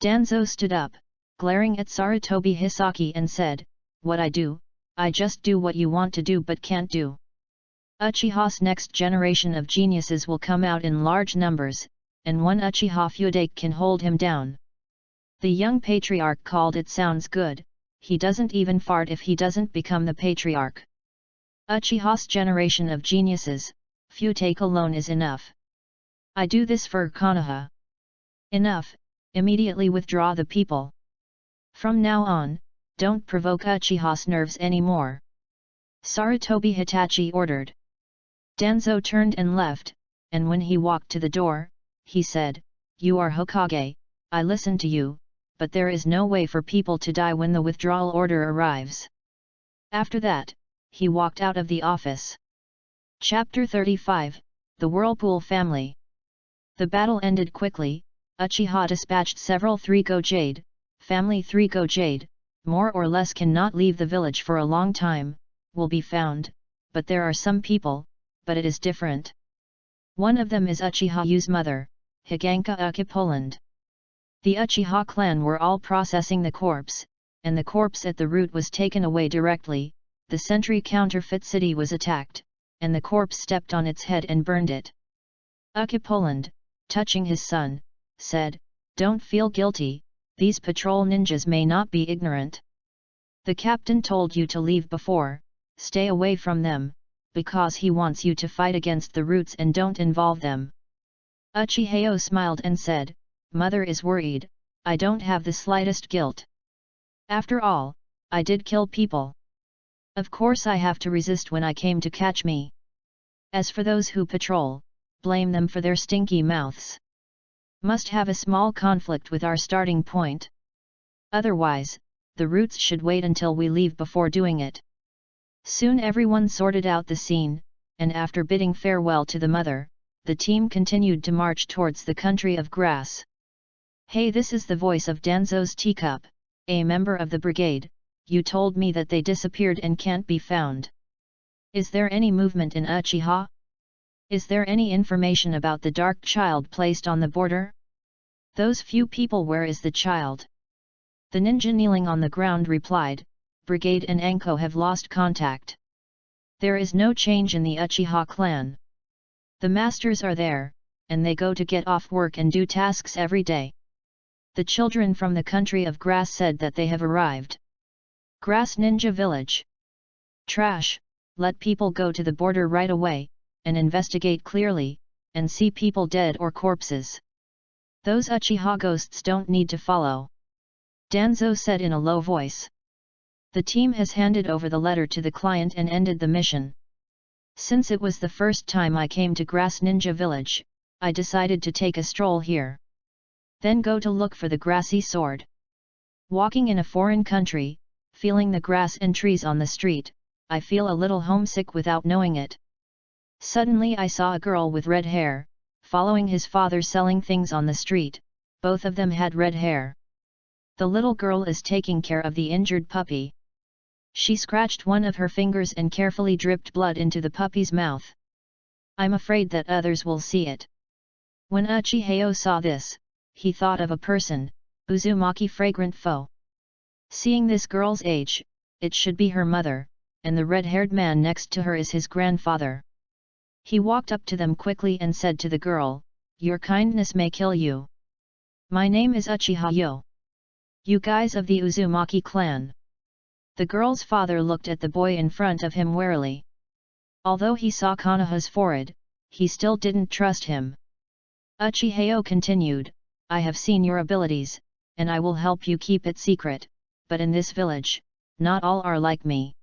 Speaker 1: Danzo stood up, glaring at Sarutobi Hisaki and said, what I do, I just do what you want to do but can't do. Uchiha's next generation of geniuses will come out in large numbers, and one Uchiha Fudake can hold him down. The young patriarch called it sounds good, he doesn't even fart if he doesn't become the patriarch. Uchiha's generation of geniuses, Fudake alone is enough. I do this for Konoha. Enough, immediately withdraw the people. From now on, don't provoke Uchiha's nerves anymore. Sarutobi Hitachi ordered. Danzo turned and left, and when he walked to the door, he said, you are Hokage, I listen to you, but there is no way for people to die when the withdrawal order arrives. After that, he walked out of the office. Chapter 35, The Whirlpool Family. The battle ended quickly. Uchiha dispatched several 3-go Jade, family 3-go Jade, more or less cannot leave the village for a long time, will be found, but there are some people, but it is different. One of them is Uchiha Yu's mother, Higanka Uki Poland. The Uchiha clan were all processing the corpse, and the corpse at the root was taken away directly. The sentry counterfeit city was attacked, and the corpse stepped on its head and burned it. Uchipoland, touching his son, said, "Don't feel guilty, these patrol ninjas may not be ignorant. The captain told you to leave before, stay away from them, because he wants you to fight against the roots and don't involve them." Uchihas smiled and said, "Mother is worried, I don't have the slightest guilt. After all, I did kill people. Of course I have to resist when I came to catch me. As for those who patrol, blame them for their stinky mouths. Must have a small conflict with our starting point. Otherwise, the roots should wait until we leave before doing it." Soon everyone sorted out the scene, and after bidding farewell to the mother, the team continued to march towards the country of grass. "Hey, this is the voice of Danzo's teacup, a member of the brigade. You told me that they disappeared and can't be found. Is there any movement in Uchiha? Is there any information about the dark child placed on the border? Those few people, where is the child?" The ninja kneeling on the ground replied, "Brigade and Anko have lost contact. There is no change in the Uchiha clan. The masters are there, and they go to get off work and do tasks every day. The children from the country of grass said that they have arrived. Grass Ninja Village. Trash, let people go to the border right away, and investigate clearly, and see people dead or corpses. Those Uchiha ghosts don't need to follow," Danzo said in a low voice. "The team has handed over the letter to the client and ended the mission. Since it was the first time I came to Grass Ninja Village, I decided to take a stroll here. Then go to look for the grassy sword. Walking in a foreign country, feeling the grass and trees on the street, I feel a little homesick without knowing it. Suddenly I saw a girl with red hair, following his father selling things on the street. Both of them had red hair. The little girl is taking care of the injured puppy. She scratched one of her fingers and carefully dripped blood into the puppy's mouth. I'm afraid that others will see it." When Uchihas saw this, he thought of a person, Uzumaki fragrant foe. Seeing this girl's age, it should be her mother, and the red-haired man next to her is his grandfather. He walked up to them quickly and said to the girl, "Your kindness may kill you. My name is Uchiha. You guys of the Uzumaki clan." The girl's father looked at the boy in front of him warily. Although he saw Konoha's forehead, he still didn't trust him. Uchihas continued, "I have seen your abilities, and I will help you keep it secret, but in this village, not all are like me.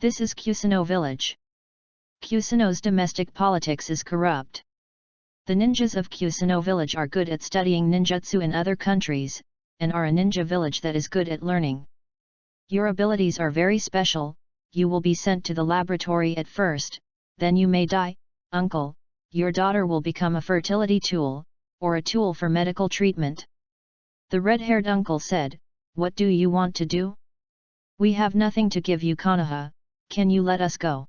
Speaker 1: This is Kusano village. Kusano's domestic politics is corrupt. The ninjas of Kusano village are good at studying ninjutsu in other countries, and are a ninja village that is good at learning. Your abilities are very special. You will be sent to the laboratory at first, then you may die, uncle. Your daughter will become a fertility tool, or a tool for medical treatment." The red-haired uncle said, "What do you want to do? We have nothing to give you, Konoha, can you let us go?"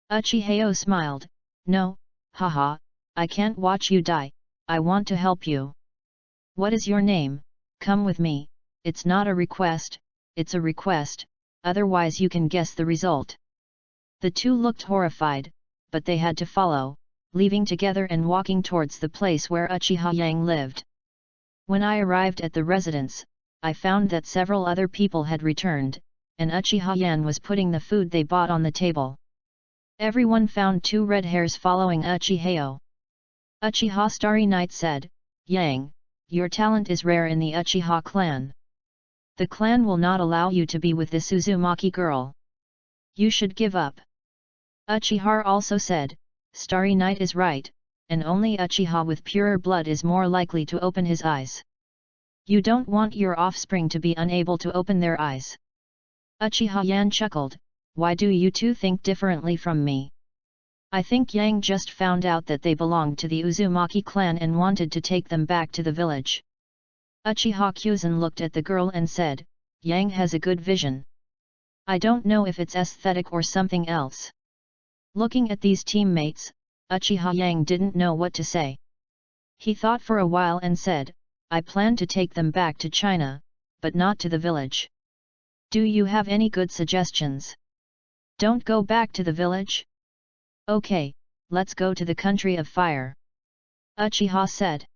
Speaker 1: Uchihas smiled, "No, haha, I can't watch you die, I want to help you. What is your name? Come with me, it's not a request, it's a request, otherwise you can guess the result." The two looked horrified, but they had to follow, leaving together and walking towards the place where Uchiha Yang lived. When I arrived at the residence, I found that several other people had returned, and Uchiha Yang was putting the food they bought on the table. Everyone found two red hairs following Uchihas. Uchiha Starry Night said, "Yang, your talent is rare in the Uchiha clan. The clan will not allow you to be with this Uzumaki girl. You should give up." Uchiha also said, "Starry Night is right, and only Uchiha with purer blood is more likely to open his eyes. You don't want your offspring to be unable to open their eyes." Uchiha Yang chuckled, "Why do you two think differently from me? I think Yang just found out that they belonged to the Uzumaki clan and wanted to take them back to the village." Uchiha Kuzan looked at the girl and said, "Yang has a good vision. I don't know if it's aesthetic or something else." Looking at these teammates, Uchiha Yang didn't know what to say. He thought for a while and said, I plan to take them back to China, but not to the village. Do you have any good suggestions? Don't go back to the village? Okay, let's go to the country of fire. Uchiha said.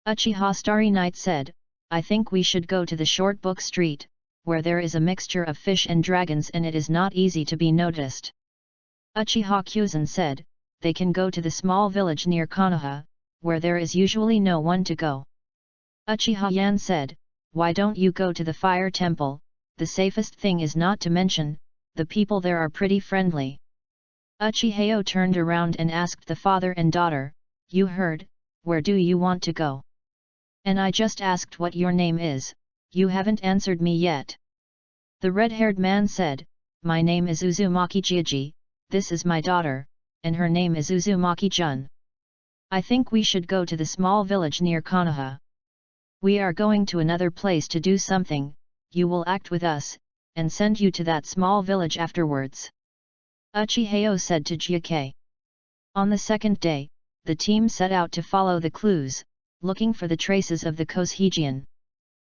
Speaker 1: Uchiha Starry Night said, I think we should go to the short book street, where there is a mixture of fish and dragons and it is not easy to be noticed. Uchiha Kyuzan said, they can go to the small village near Konoha, where there is usually no one to go. Uchiha Yan said, why don't you go to the fire temple? The safest thing is not to mention, the people there are pretty friendly. Uchiheo turned around and asked the father and daughter, you heard, where do you want to go? And I just asked what your name is, you haven't answered me yet. The red-haired man said, my name is Uzumaki Jiji, this is my daughter, and her name is Uzumaki Jun. I think we should go to the small village near Konoha. We are going to another place to do something, you will act with us, and send you to that small village afterwards. Uchiheo said to Jike. On the second day, the team set out to follow the clues, looking for the traces of the Koshijian.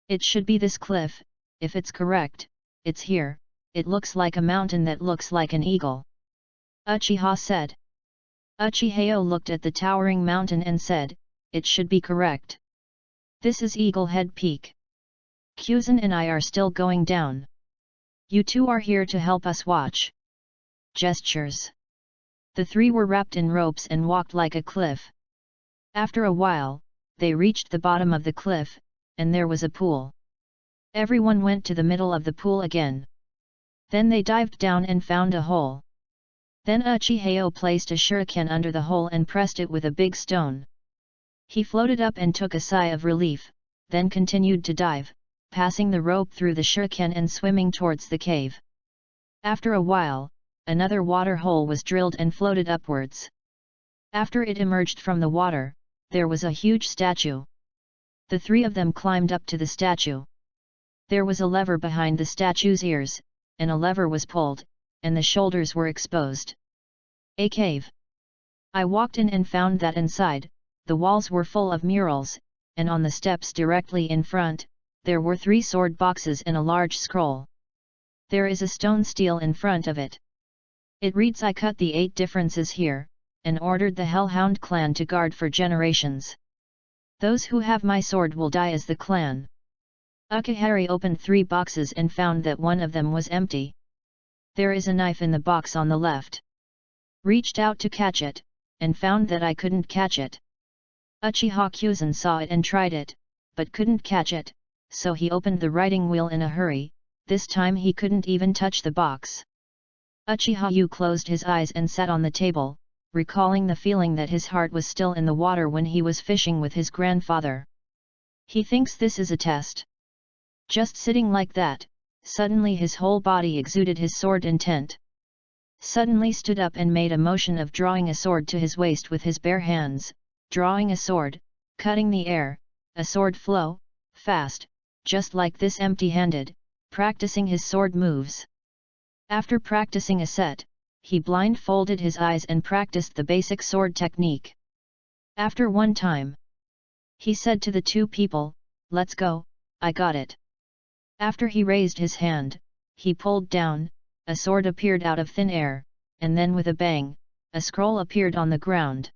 Speaker 1: It should be this cliff, if it's correct, it's here, it looks like a mountain that looks like an eagle. Uchiha said. Uchiheo looked at the towering mountain and said, it should be correct. This is Eagle Head Peak. Kyuzan and I are still going down. You two are here to help us watch. Gestures. The three were wrapped in ropes and walked like a cliff. After a while, they reached the bottom of the cliff, and there was a pool. Everyone went to the middle of the pool again. Then they dived down and found a hole. Then Uchiheo placed a shuriken under the hole and pressed it with a big stone. He floated up and took a sigh of relief, then continued to dive, passing the rope through the shuriken and swimming towards the cave. After a while, another water hole was drilled and floated upwards. After it emerged from the water, there was a huge statue. The three of them climbed up to the statue. There was a lever behind the statue's ears, and a lever was pulled, and the shoulders were exposed. A cave. I walked in and found that inside, the walls were full of murals, and on the steps directly in front, there were 3 sword boxes and a large scroll. There is a stone stele in front of it. It reads, I cut the 8 differences here, and ordered the Hellhound clan to guard for generations. Those who have my sword will die as the clan. Ukihari opened 3 boxes and found that one of them was empty. There is a knife in the box on the left. Reached out to catch it, and found that I couldn't catch it. Uchiha Kyuzan saw it and tried it, but couldn't catch it, so he opened the writing wheel in a hurry. This time he couldn't even touch the box. Uchiha Yu closed his eyes and sat on the table, recalling the feeling that his heart was still in the water when he was fishing with his grandfather. He thinks this is a test. Just sitting like that, suddenly his whole body exuded his sword intent. Suddenly stood up and made a motion of drawing a sword to his waist with his bare hands, drawing a sword, cutting the air, a sword flow, fast, just like this empty-handed, practicing his sword moves. After practicing a set, he blindfolded his eyes and practiced the basic sword technique. After one time, he said to the 2 people, let's go, I got it. After he raised his hand, he pulled down, a sword appeared out of thin air, and then with a bang, a scroll appeared on the ground.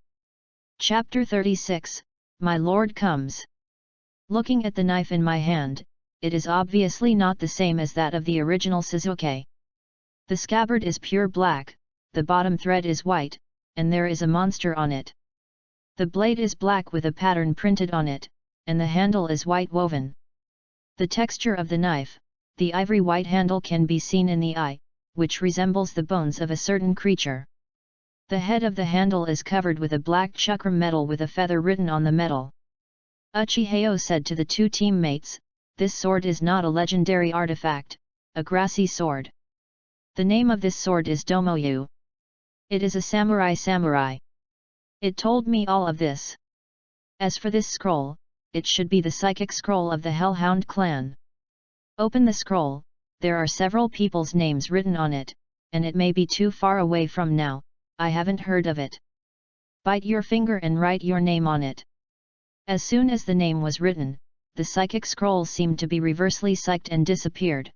Speaker 1: Chapter 36, My Lord Comes. Looking at the knife in my hand, it is obviously not the same as that of the original Suzuki. The scabbard is pure black, the bottom thread is white, and there is a monster on it. The blade is black with a pattern printed on it, and the handle is white woven. The texture of the knife, the ivory white handle can be seen in the eye, which resembles the bones of a certain creature. The head of the handle is covered with a black chukram metal with a feather written on the metal. Uchiheo said to the 2 teammates, this sword is not a legendary artifact, a grassy sword. The name of this sword is Domoyu. It is a samurai. It told me all of this. As for this scroll, it should be the psychic scroll of the Hellhound clan. Open the scroll, there are several people's names written on it, and it may be too far away from now, I haven't heard of it. Bite your finger and write your name on it. As soon as the name was written, the psychic scroll seemed to be reversely psyched and disappeared.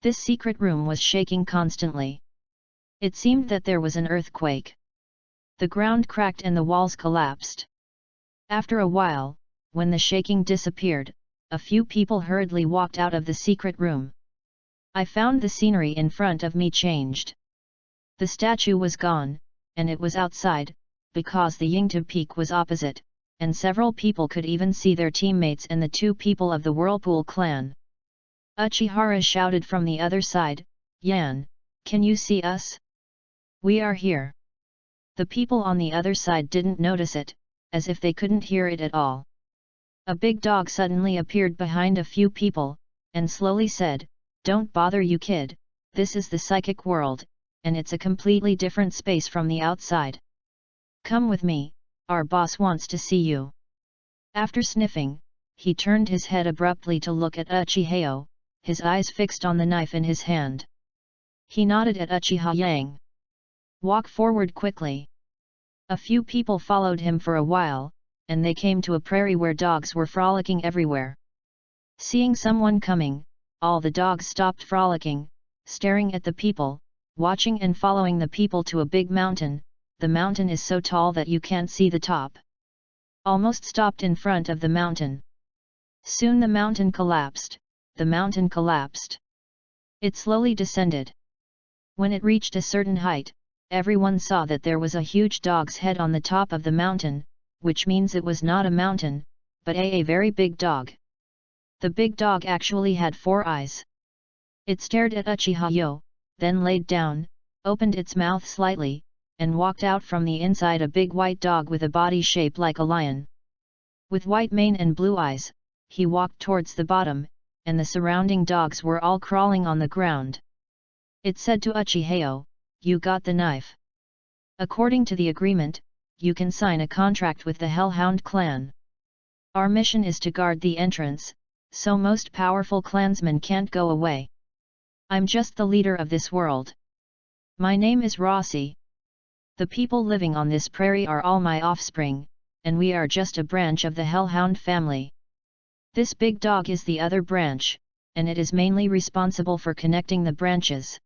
Speaker 1: This secret room was shaking constantly. It seemed that there was an earthquake. The ground cracked and the walls collapsed. After a while, when the shaking disappeared, a few people hurriedly walked out of the secret room. I found the scenery in front of me changed. The statue was gone, and it was outside, because the Yingtu Peak was opposite, and several people could even see their teammates and the two people of the Whirlpool clan. Uchihara shouted from the other side, "Yan, can you see us? We are here." The people on the other side didn't notice it, as if they couldn't hear it at all. A big dog suddenly appeared behind a few people, and slowly said, "Don't bother you kid, this is the psychic world, and it's a completely different space from the outside. Come with me, our boss wants to see you." After sniffing, he turned his head abruptly to look at Uchihas, his eyes fixed on the knife in his hand. He nodded at Uchiha Yang. "Walk forward quickly." A few people followed him for a while, and they came to a prairie where dogs were frolicking everywhere. Seeing someone coming, all the dogs stopped frolicking, staring at the people, watching and following the people to a big mountain. The mountain is so tall that you can't see the top. Almost stopped in front of the mountain. Soon the mountain collapsed. The mountain collapsed. It slowly descended. When it reached a certain height, everyone saw that there was a huge dog's head on the top of the mountain, which means it was not a mountain, but a very big dog. The big dog actually had 4 eyes. It stared at Uchihas, then laid down, opened its mouth slightly, and walked out from the inside a big white dog with a body shaped like a lion. With white mane and blue eyes, he walked towards the bottom, and the surrounding dogs were all crawling on the ground. It said to Uchihas, "You got the knife. According to the agreement, you can sign a contract with the Hellhound clan. Our mission is to guard the entrance, so most powerful clansmen can't go away. I'm just the leader of this world. My name is Rossi. The people living on this prairie are all my offspring, and we are just a branch of the Hellhound family. This big dog is the other branch, and it is mainly responsible for connecting the branches.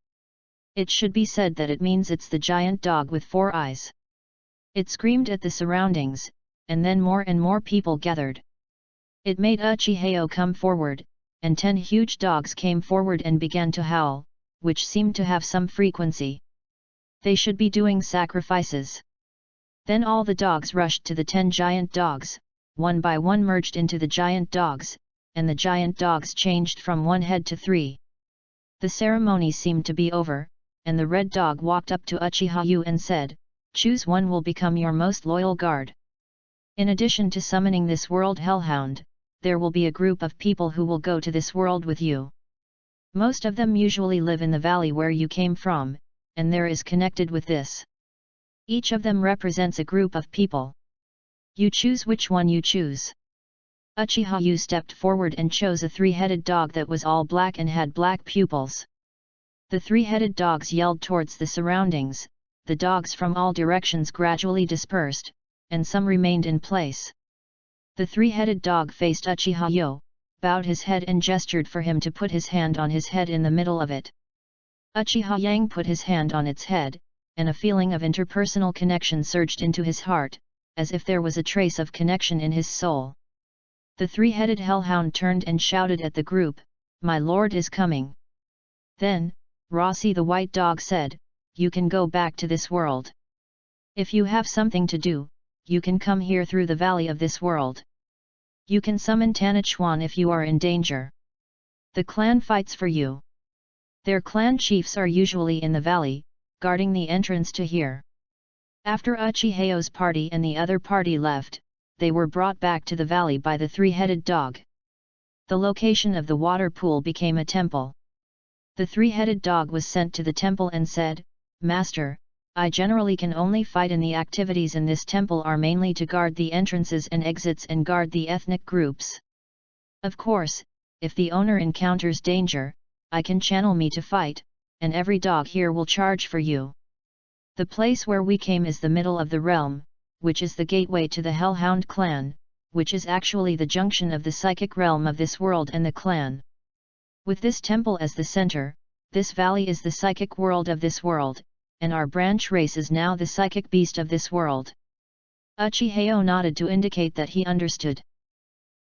Speaker 1: It should be said that it means it's the giant dog with 4 eyes." It screamed at the surroundings, and then more and more people gathered. It made Uchihas come forward, and 10 huge dogs came forward and began to howl, which seemed to have some frequency. They should be doing sacrifices. Then all the dogs rushed to the 10 giant dogs, one by one merged into the giant dogs, and the giant dogs changed from 1 head to 3. The ceremony seemed to be over, and the red dog walked up to Uchihas and said, "Choose one will become your most loyal guard. In addition to summoning this world Hellhound, there will be a group of people who will go to this world with you. Most of them usually live in the valley where you came from, and there is connected with this. Each of them represents a group of people. You choose which one you choose." Uchihas stepped forward and chose a 3-headed dog that was all black and had black pupils. The 3-headed dogs yelled towards the surroundings. The dogs from all directions gradually dispersed, and some remained in place. The 3-headed dog faced Uchihas, bowed his head and gestured for him to put his hand on his head in the middle of it. Uchiha Yang put his hand on its head, and a feeling of interpersonal connection surged into his heart, as if there was a trace of connection in his soul. The 3-headed hellhound turned and shouted at the group, "My lord is coming." Then, Rossi the white dog said, "You can go back to this world. If you have something to do, you can come here through the valley of this world. You can summon Tanachuan if you are in danger. The clan fights for you. Their clan chiefs are usually in the valley, guarding the entrance to here." After Uchiha's party and the other party left, they were brought back to the valley by the 3-headed dog. The location of the water pool became a temple. The 3-headed dog was sent to the temple and said, "Master, I generally can only fight in the activities in this temple are mainly to guard the entrances and exits and guard the ethnic groups. Of course, if the owner encounters danger, I can channel me to fight, and every dog here will charge for you. The place where we came is the middle of the realm, which is the gateway to the Hellhound clan, which is actually the junction of the psychic realm of this world and the clan. With this temple as the center, this valley is the psychic world of this world, and our branch race is now the psychic beast of this world. Uchihas nodded to indicate that he understood.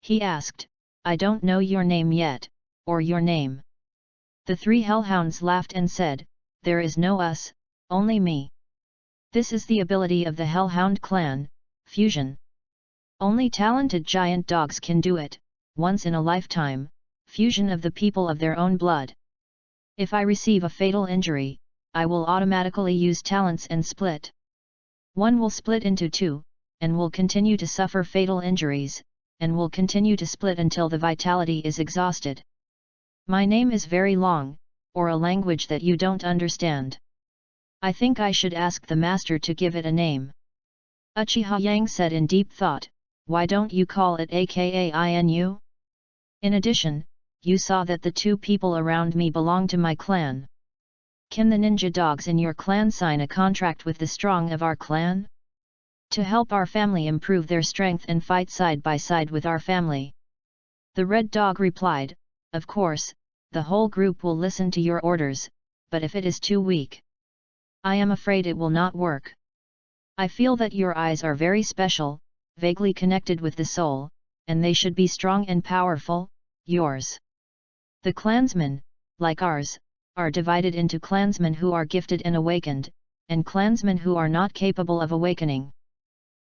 Speaker 1: He asked, I don't know your name yet, or your name. The three hellhounds laughed and said, there is no us, only me. This is the ability of the Hellhound clan, fusion. Only talented giant dogs can do it, once in a lifetime, fusion of the people of their own blood. If I receive a fatal injury, I will automatically use talents and split. One will split into two, and will continue to suffer fatal injuries, and will continue to split until the vitality is exhausted. My name is very long, or a language that you don't understand. I think I should ask the master to give it a name. Uchihas said in deep thought, why don't you call it Akainu? In addition, you saw that the two people around me belong to my clan. Can the ninja dogs in your clan sign a contract with the strong of our clan? To help our family improve their strength and fight side by side with our family. The red dog replied, of course, the whole group will listen to your orders, but if it is too weak, I am afraid it will not work. I feel that your eyes are very special, vaguely connected with the soul, and they should be strong and powerful, yours. The clansmen, like ours, are divided into clansmen who are gifted and awakened, and clansmen who are not capable of awakening.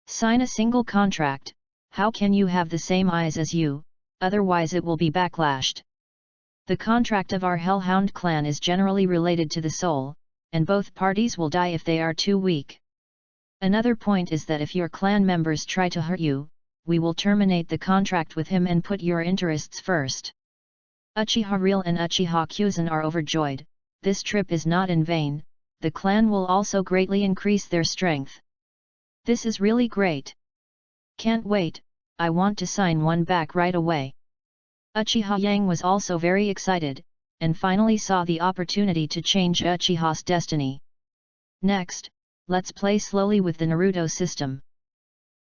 Speaker 1: Sign a single contract. How can you have the same eyes as you, otherwise it will be backlashed. The contract of our Hellhound clan is generally related to the soul, and both parties will die if they are too weak. Another point is that if your clan members try to hurt you, we will terminate the contract with him and put your interests first. Uchiha Real and Uchiha Kyuzen are overjoyed. This trip is not in vain, the clan will also greatly increase their strength. This is really great. Can't wait, I want to sign one back right away. Uchiha was also very excited, and finally saw the opportunity to change Uchiha's destiny. Next, let's play slowly with the Naruto system.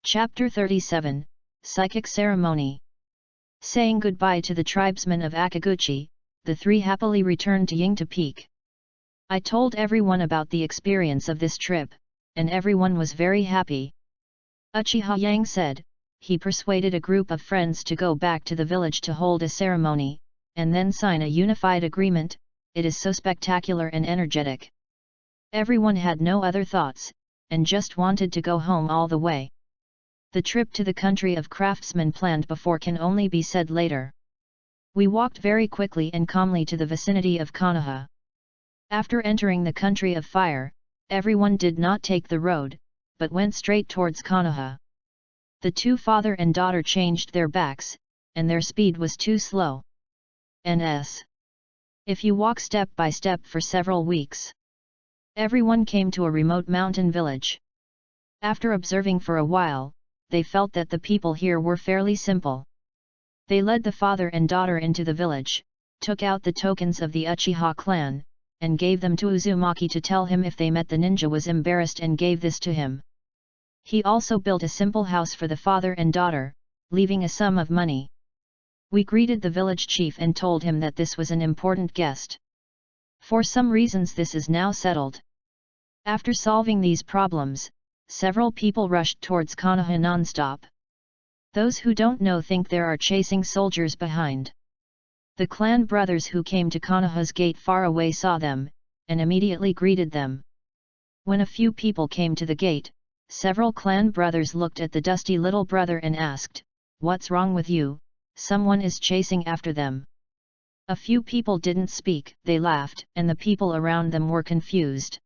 Speaker 1: Chapter 37, Psychic Ceremony. Saying goodbye to the tribesmen of Akaguchi, the three happily returned to Yingta Peak. I told everyone about the experience of this trip, and everyone was very happy. Uchiha said, he persuaded a group of friends to go back to the village to hold a ceremony, and then sign a unified agreement. It is so spectacular and energetic. Everyone had no other thoughts, and just wanted to go home all the way. The trip to the country of craftsmen planned before can only be said later. We walked very quickly and calmly to the vicinity of Konoha. After entering the country of fire, everyone did not take the road, but went straight towards Konoha. The two father and daughter changed their backs, and their speed was too slow. Ns. If you walk step by step for several weeks. Everyone came to a remote mountain village. After observing for a while, they felt that the people here were fairly simple. They led the father and daughter into the village, took out the tokens of the Uchiha clan, and gave them to Uzumaki to tell him if they met the ninja was embarrassed and gave this to him. He also built a simple house for the father and daughter, leaving a sum of money. We greeted the village chief and told him that this was an important guest. For some reasons this is now settled. After solving these problems, several people rushed towards Konoha non-stop. Those who don't know think there are chasing soldiers behind. The clan brothers who came to Konoha's gate far away saw them, and immediately greeted them. When a few people came to the gate, several clan brothers looked at the dusty little brother and asked, "What's wrong with you? Someone is chasing after them." A few people didn't speak, they laughed, and the people around them were confused.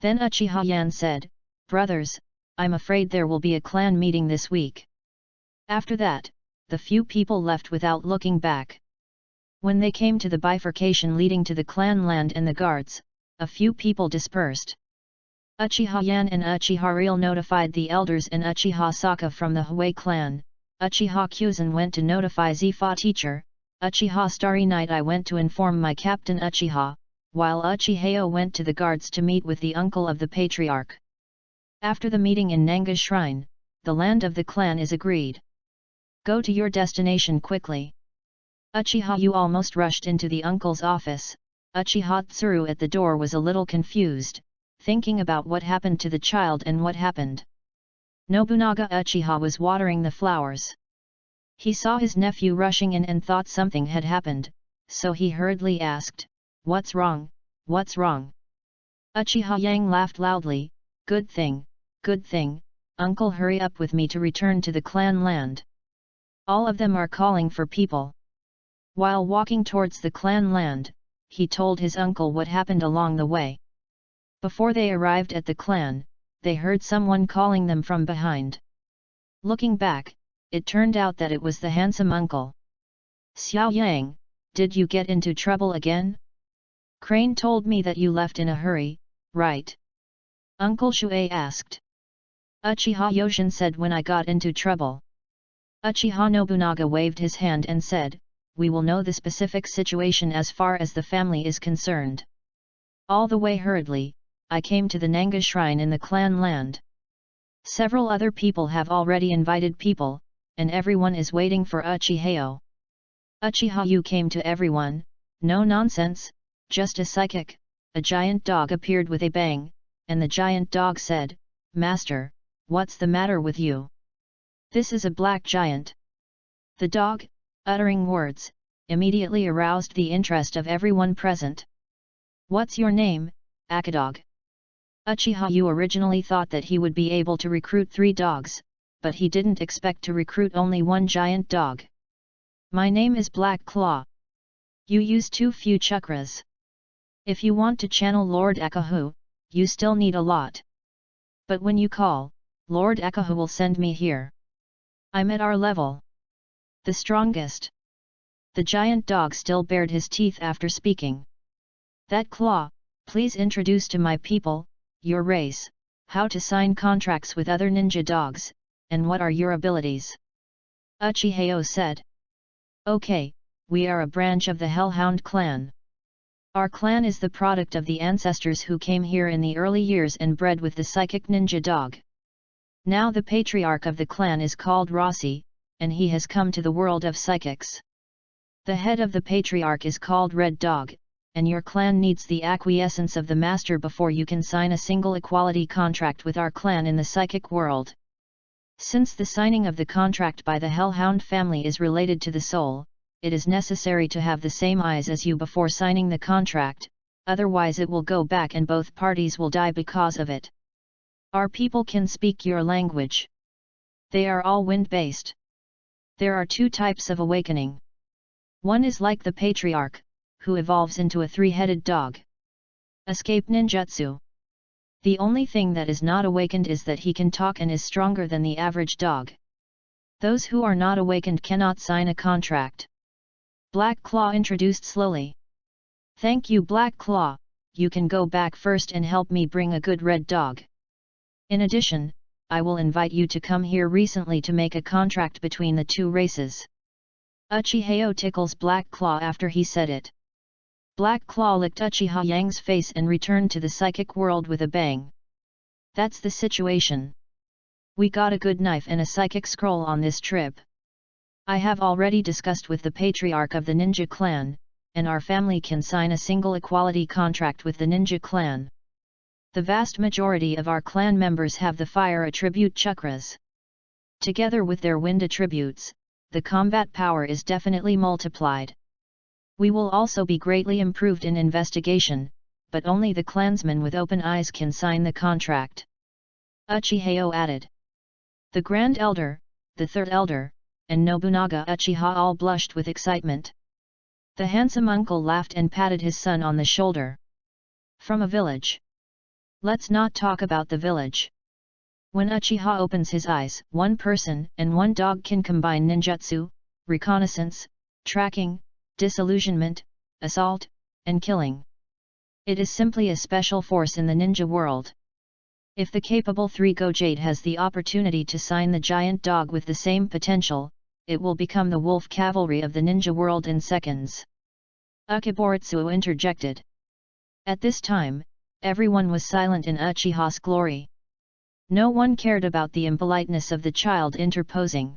Speaker 1: Then Uchiha said, "Brothers, I'm afraid there will be a clan meeting this week." After that, the few people left without looking back. When they came to the bifurcation leading to the clan land and the guards, a few people dispersed. Uchiha and Uchiha Real notified the elders and Uchiha Saka from the Hui clan. Uchiha Kyuzen went to notify Zifa teacher. Uchiha Starry Night I went to inform my captain Uchiha, while Uchihas went to the guards to meet with the uncle of the patriarch. After the meeting in Nanga Shrine, the land of the clan is agreed. Go to your destination quickly. Uchiha Yu almost rushed into the uncle's office. Uchiha Tsuru at the door was a little confused, thinking about what happened to the child and what happened. Nobunaga Uchiha was watering the flowers. He saw his nephew rushing in and thought something had happened, so he hurriedly asked, "What's wrong, what's wrong?" Uchiha Yang laughed loudly, good thing, uncle, hurry up with me to return to the clan land. All of them are calling for people." While walking towards the clan land, he told his uncle what happened along the way. Before they arrived at the clan, they heard someone calling them from behind. Looking back, it turned out that it was the handsome uncle. "Xiao Yang, did you get into trouble again? Crane told me that you left in a hurry, right?" Uncle Shuei asked. "Uchiha Yoshin said when I got into trouble." Uchiha Nobunaga waved his hand and said, "We will know the specific situation as far as the family is concerned." All the way hurriedly, I came to the Nanga shrine in the clan land. Several other people have already invited people, and everyone is waiting for Uchihao. Uchiha Yu came to everyone, "No nonsense, just a psychic." A giant dog appeared with a bang, and the giant dog said, "Master, what's the matter with you? This is a black giant." The dog, uttering words, immediately aroused the interest of everyone present. "What's your name, Akadog?" Uchiha Yu originally thought that he would be able to recruit 3 dogs, but he didn't expect to recruit only 1 giant dog. "My name is Black Claw. You use too few chakras. If you want to channel Lord Akahu, you still need a lot. But when you call, Lord Akahu will send me here. I'm at our level. The strongest." The giant dog still bared his teeth after speaking. "That Claw, please introduce to my people, your race, how to sign contracts with other ninja dogs, and what are your abilities?" Uchihao said. "Okay, we are a branch of the Hellhound clan. Our clan is the product of the ancestors who came here in the early years and bred with the psychic ninja dog. Now the patriarch of the clan is called Rossi, and he has come to the world of psychics. The head of the patriarch is called Red Dog, and your clan needs the acquiescence of the master before you can sign a single equality contract with our clan in the psychic world. Since the signing of the contract by the Hellhound family is related to the soul, it is necessary to have the same eyes as you before signing the contract, otherwise it will go back and both parties will die because of it. Our people can speak your language. They are all wind-based. There are 2 types of awakening. One is like the patriarch, who evolves into a 3-headed dog. Escape ninjutsu. The only thing that is not awakened is that he can talk and is stronger than the average dog. Those who are not awakened cannot sign a contract. Black Claw introduced slowly. "Thank you, Black Claw, you can go back first and help me bring a good red dog. In addition, I will invite you to come here recently to make a contract between the 2 races." Uchihao tickles Black Claw after he said it. Black Claw licked Uchiha Yang's face and returned to the psychic world with a bang. "That's the situation. We got a good knife and a psychic scroll on this trip. I have already discussed with the patriarch of the ninja clan, and our family can sign a single equality contract with the ninja clan. The vast majority of our clan members have the fire attribute chakras. Together with their wind attributes, the combat power is definitely multiplied. We will also be greatly improved in investigation, but only the clansmen with open eyes can sign the contract." Uchihao added. The Grand Elder, the Third Elder, and Nobunaga Uchiha all blushed with excitement. The handsome uncle laughed and patted his son on the shoulder. "From a village. Let's not talk about the village. When Uchiha opens his eyes, 1 person and 1 dog can combine ninjutsu, reconnaissance, tracking, disillusionment, assault, and killing. It is simply a special force in the ninja world. If the capable 3 Gojade has the opportunity to sign the giant dog with the same potential, it will become the wolf cavalry of the ninja world in seconds." Akiboritsu interjected. At this time, everyone was silent in Uchiha's glory. No one cared about the impoliteness of the child interposing.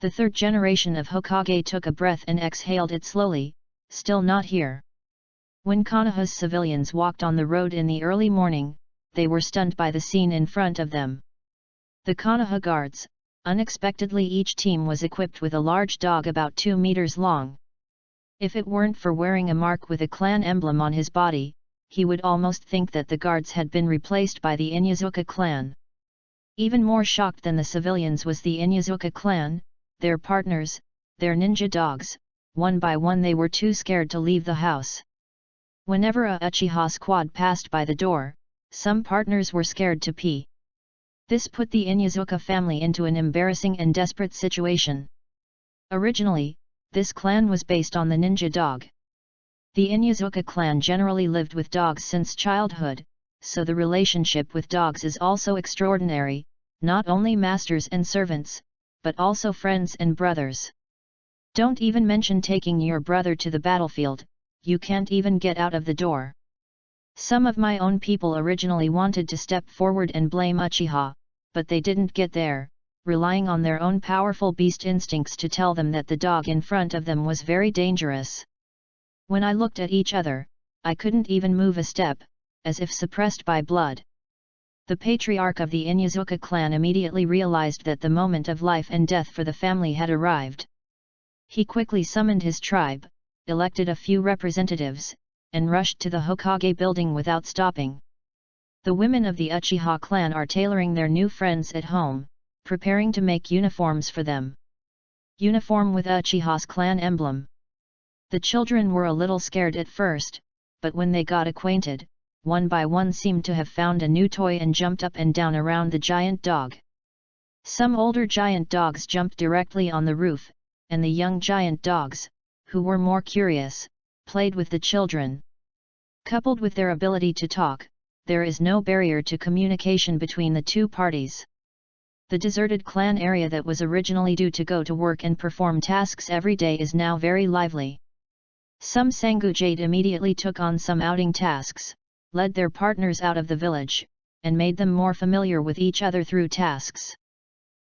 Speaker 1: The third generation of Hokage took a breath and exhaled it slowly, still not here. When Konoha's civilians walked on the road in the early morning, they were stunned by the scene in front of them. The Konoha guards, unexpectedly each team was equipped with a large dog about 2 meters long. If it weren't for wearing a mark with a clan emblem on his body, he would almost think that the guards had been replaced by the Inuzuka clan. Even more shocked than the civilians was the Inuzuka clan, their partners, their ninja dogs. One by one they were too scared to leave the house. Whenever a Uchiha squad passed by the door, some partners were scared to pee. This put the Inuzuka family into an embarrassing and desperate situation. Originally, this clan was based on the ninja dog. The Inuzuka clan generally lived with dogs since childhood, so the relationship with dogs is also extraordinary, not only masters and servants, but also friends and brothers. Don't even mention taking your brother to the battlefield, you can't even get out of the door. Some of my own people originally wanted to step forward and blame Uchiha, but they didn't get there, relying on their own powerful beast instincts to tell them that the dog in front of them was very dangerous. When I looked at each other, I couldn't even move a step, as if suppressed by blood. The patriarch of the Inuzuka clan immediately realized that the moment of life and death for the family had arrived. He quickly summoned his tribe, elected a few representatives, and rushed to the Hokage building without stopping. The women of the Uchiha clan are tailoring their new friends at home, preparing to make uniforms for them. Uniform with Uchiha's clan emblem. The children were a little scared at first, but when they got acquainted, one by one seemed to have found a new toy and jumped up and down around the giant dog. Some older giant dogs jumped directly on the roof, and the young giant dogs, who were more curious, played with the children. Coupled with their ability to talk, there is no barrier to communication between the two parties. The deserted clan area that was originally due to go to work and perform tasks every day is now very lively. Some Sangujade immediately took on some outing tasks, led their partners out of the village, and made them more familiar with each other through tasks.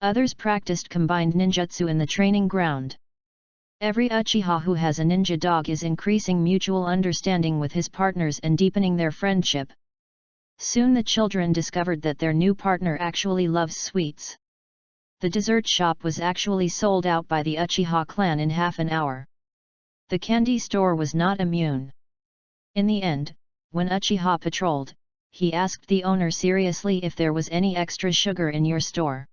Speaker 1: Others practiced combined ninjutsu in the training ground. Every Uchiha who has a ninja dog is increasing mutual understanding with his partners and deepening their friendship. Soon the children discovered that their new partner actually loves sweets. The dessert shop was actually sold out by the Uchiha clan in half an hour. The candy store was not immune. In the end, when Uchiha patrolled, he asked the owner seriously if there was any extra sugar in your store.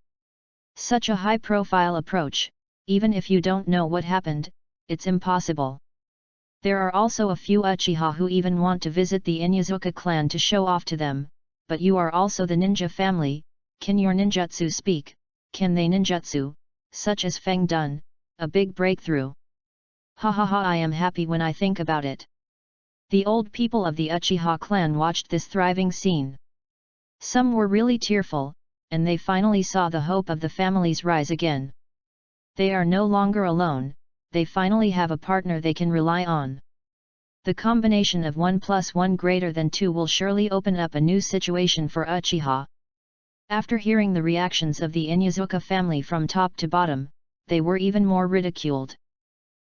Speaker 1: Such a high-profile approach, even if you don't know what happened, it's impossible. There are also a few Uchiha who even want to visit the Inuzuka clan to show off to them, but you are also the ninja family, can your ninjutsu speak, can they ninjutsu, such as Feng Dun, a big breakthrough. Ha ha ha, I am happy when I think about it. The old people of the Uchiha clan watched this thriving scene. Some were really tearful, and they finally saw the hope of the family's rise again. They are no longer alone, they finally have a partner they can rely on. The combination of 1 + 1 greater than 2 will surely open up a new situation for Uchiha. After hearing the reactions of the Inuzuka family from top to bottom, they were even more ridiculed.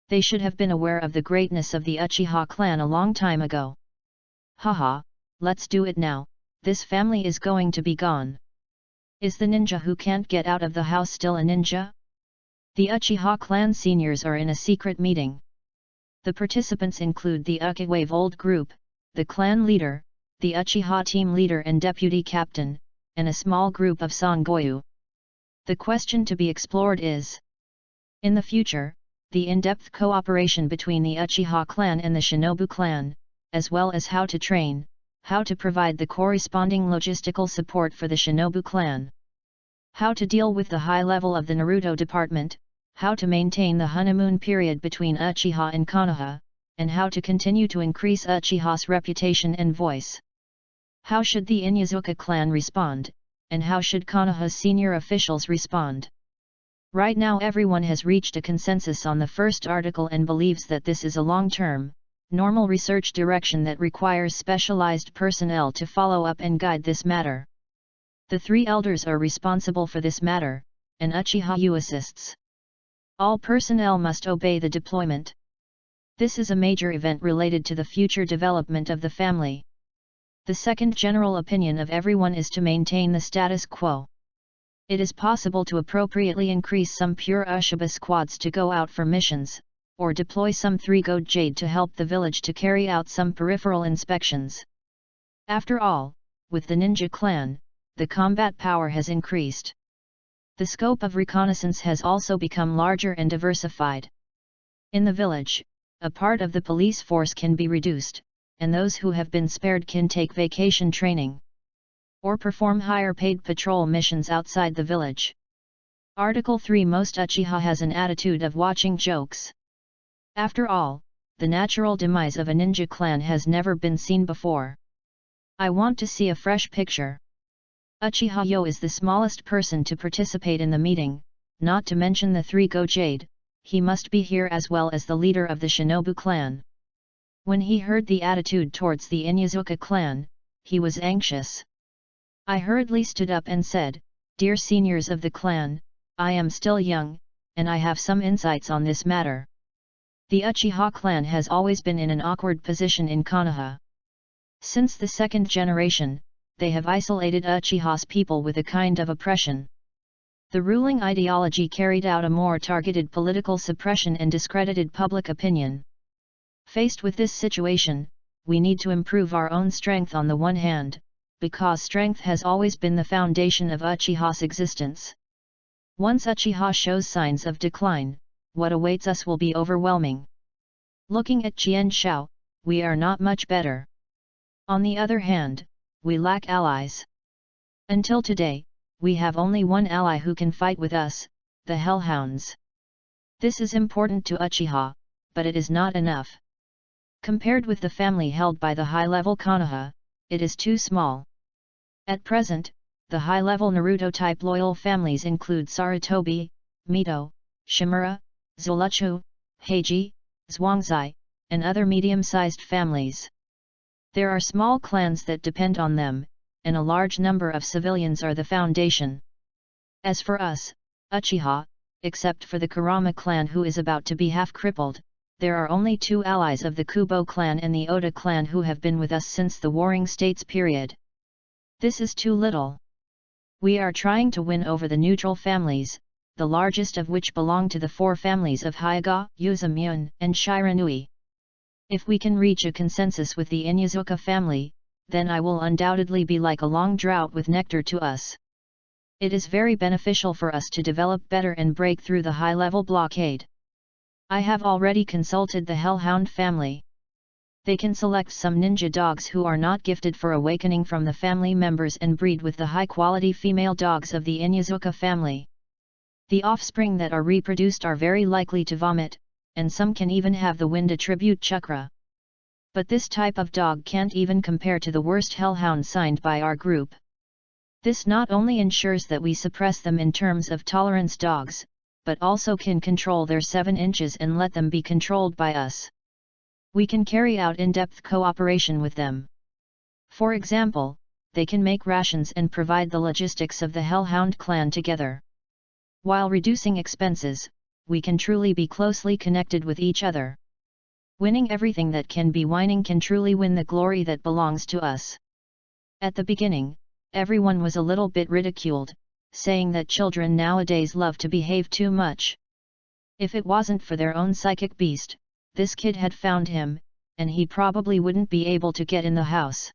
Speaker 1: They should have been aware of the greatness of the Uchiha clan a long time ago. Haha, let's do it now, this family is going to be gone. Is the ninja who can't get out of the house still a ninja? The Uchiha clan seniors are in a secret meeting. The participants include the Ukiwave Old Group, the clan leader, the Uchiha team leader and deputy captain, and a small group of Sangoyu. The question to be explored is, in the future, the in-depth cooperation between the Uchiha clan and the Shinobu clan, as well as how to train, how to provide the corresponding logistical support for the Shinobu clan, how to deal with the high level of the Naruto department, how to maintain the honeymoon period between Uchiha and Konoha, and how to continue to increase Uchiha's reputation and voice. How should the Inuzuka clan respond, and how should Konoha's senior officials respond? Right now everyone has reached a consensus on the first article and believes that this is a long-term, normal research direction that requires specialized personnel to follow up and guide this matter. The 3 elders are responsible for this matter, and Uchiha Yu assists. All personnel must obey the deployment. This is a major event related to the future development of the family. The second general opinion of everyone is to maintain the status quo. It is possible to appropriately increase some pure Ushiba squads to go out for missions, or deploy some 3-goat jade to help the village to carry out some peripheral inspections. After all, with the ninja clan, the combat power has increased. The scope of reconnaissance has also become larger and diversified. In the village, a part of the police force can be reduced, and those who have been spared can take vacation training or perform higher paid patrol missions outside the village. Article 3. Most Uchiha has an attitude of watching jokes. After all, the natural demise of a ninja clan has never been seen before. I want to see a fresh picture. Uchiha Yo is the smallest person to participate in the meeting, not to mention the 3-go jade, he must be here as well as the leader of the Shinobu clan. When he heard the attitude towards the Inyazuka clan, he was anxious. I hurriedly stood up and said, "Dear seniors of the clan, I am still young, and I have some insights on this matter. The Uchiha clan has always been in an awkward position in Konoha. Since the second generation, they have isolated Uchiha's people with a kind of oppression. The ruling ideology carried out a more targeted political suppression and discredited public opinion. Faced with this situation, we need to improve our own strength on the one hand, because strength has always been the foundation of Uchiha's existence. Once Uchiha shows signs of decline, what awaits us will be overwhelming. Looking at Qian Shao, we are not much better. On the other hand, we lack allies. Until today, we have only one ally who can fight with us, the Hellhounds. This is important to Uchiha, but it is not enough. Compared with the family held by the high-level Konoha, it is too small. At present, the high-level Naruto-type loyal families include Sarutobi, Mito, Shimura, Zuluchu, Heiji, Zhuangzi, and other medium-sized families. There are small clans that depend on them, and a large number of civilians are the foundation. As for us, Uchiha, except for the Kurama clan who is about to be half-crippled, there are only 2 allies of the Kubo clan and the Oda clan who have been with us since the Warring States period. This is too little. We are trying to win over the neutral families, the largest of which belong to the 4 families of Hyuga, Uzumyun, and Shiranui. If we can reach a consensus with the Inyazuka family, then I will undoubtedly be like a long drought with nectar to us. It is very beneficial for us to develop better and break through the high-level blockade. I have already consulted the Hellhound family. They can select some ninja dogs who are not gifted for awakening from the family members and breed with the high-quality female dogs of the Inyazuka family. The offspring that are reproduced are very likely to vomit, and some can even have the wind attribute chakra. But this type of dog can't even compare to the worst hellhound signed by our group. This not only ensures that we suppress them in terms of tolerance dogs, but also can control their 7 inches and let them be controlled by us. We can carry out in-depth cooperation with them. For example, they can make rations and provide the logistics of the Hellhound clan together. While reducing expenses, we can truly be closely connected with each other. Winning everything that can be winning can truly win the glory that belongs to us. At the beginning, everyone was a little bit ridiculed, saying that children nowadays love to behave too much. If it wasn't for their own psychic beast, this kid had found him, and he probably wouldn't be able to get in the house.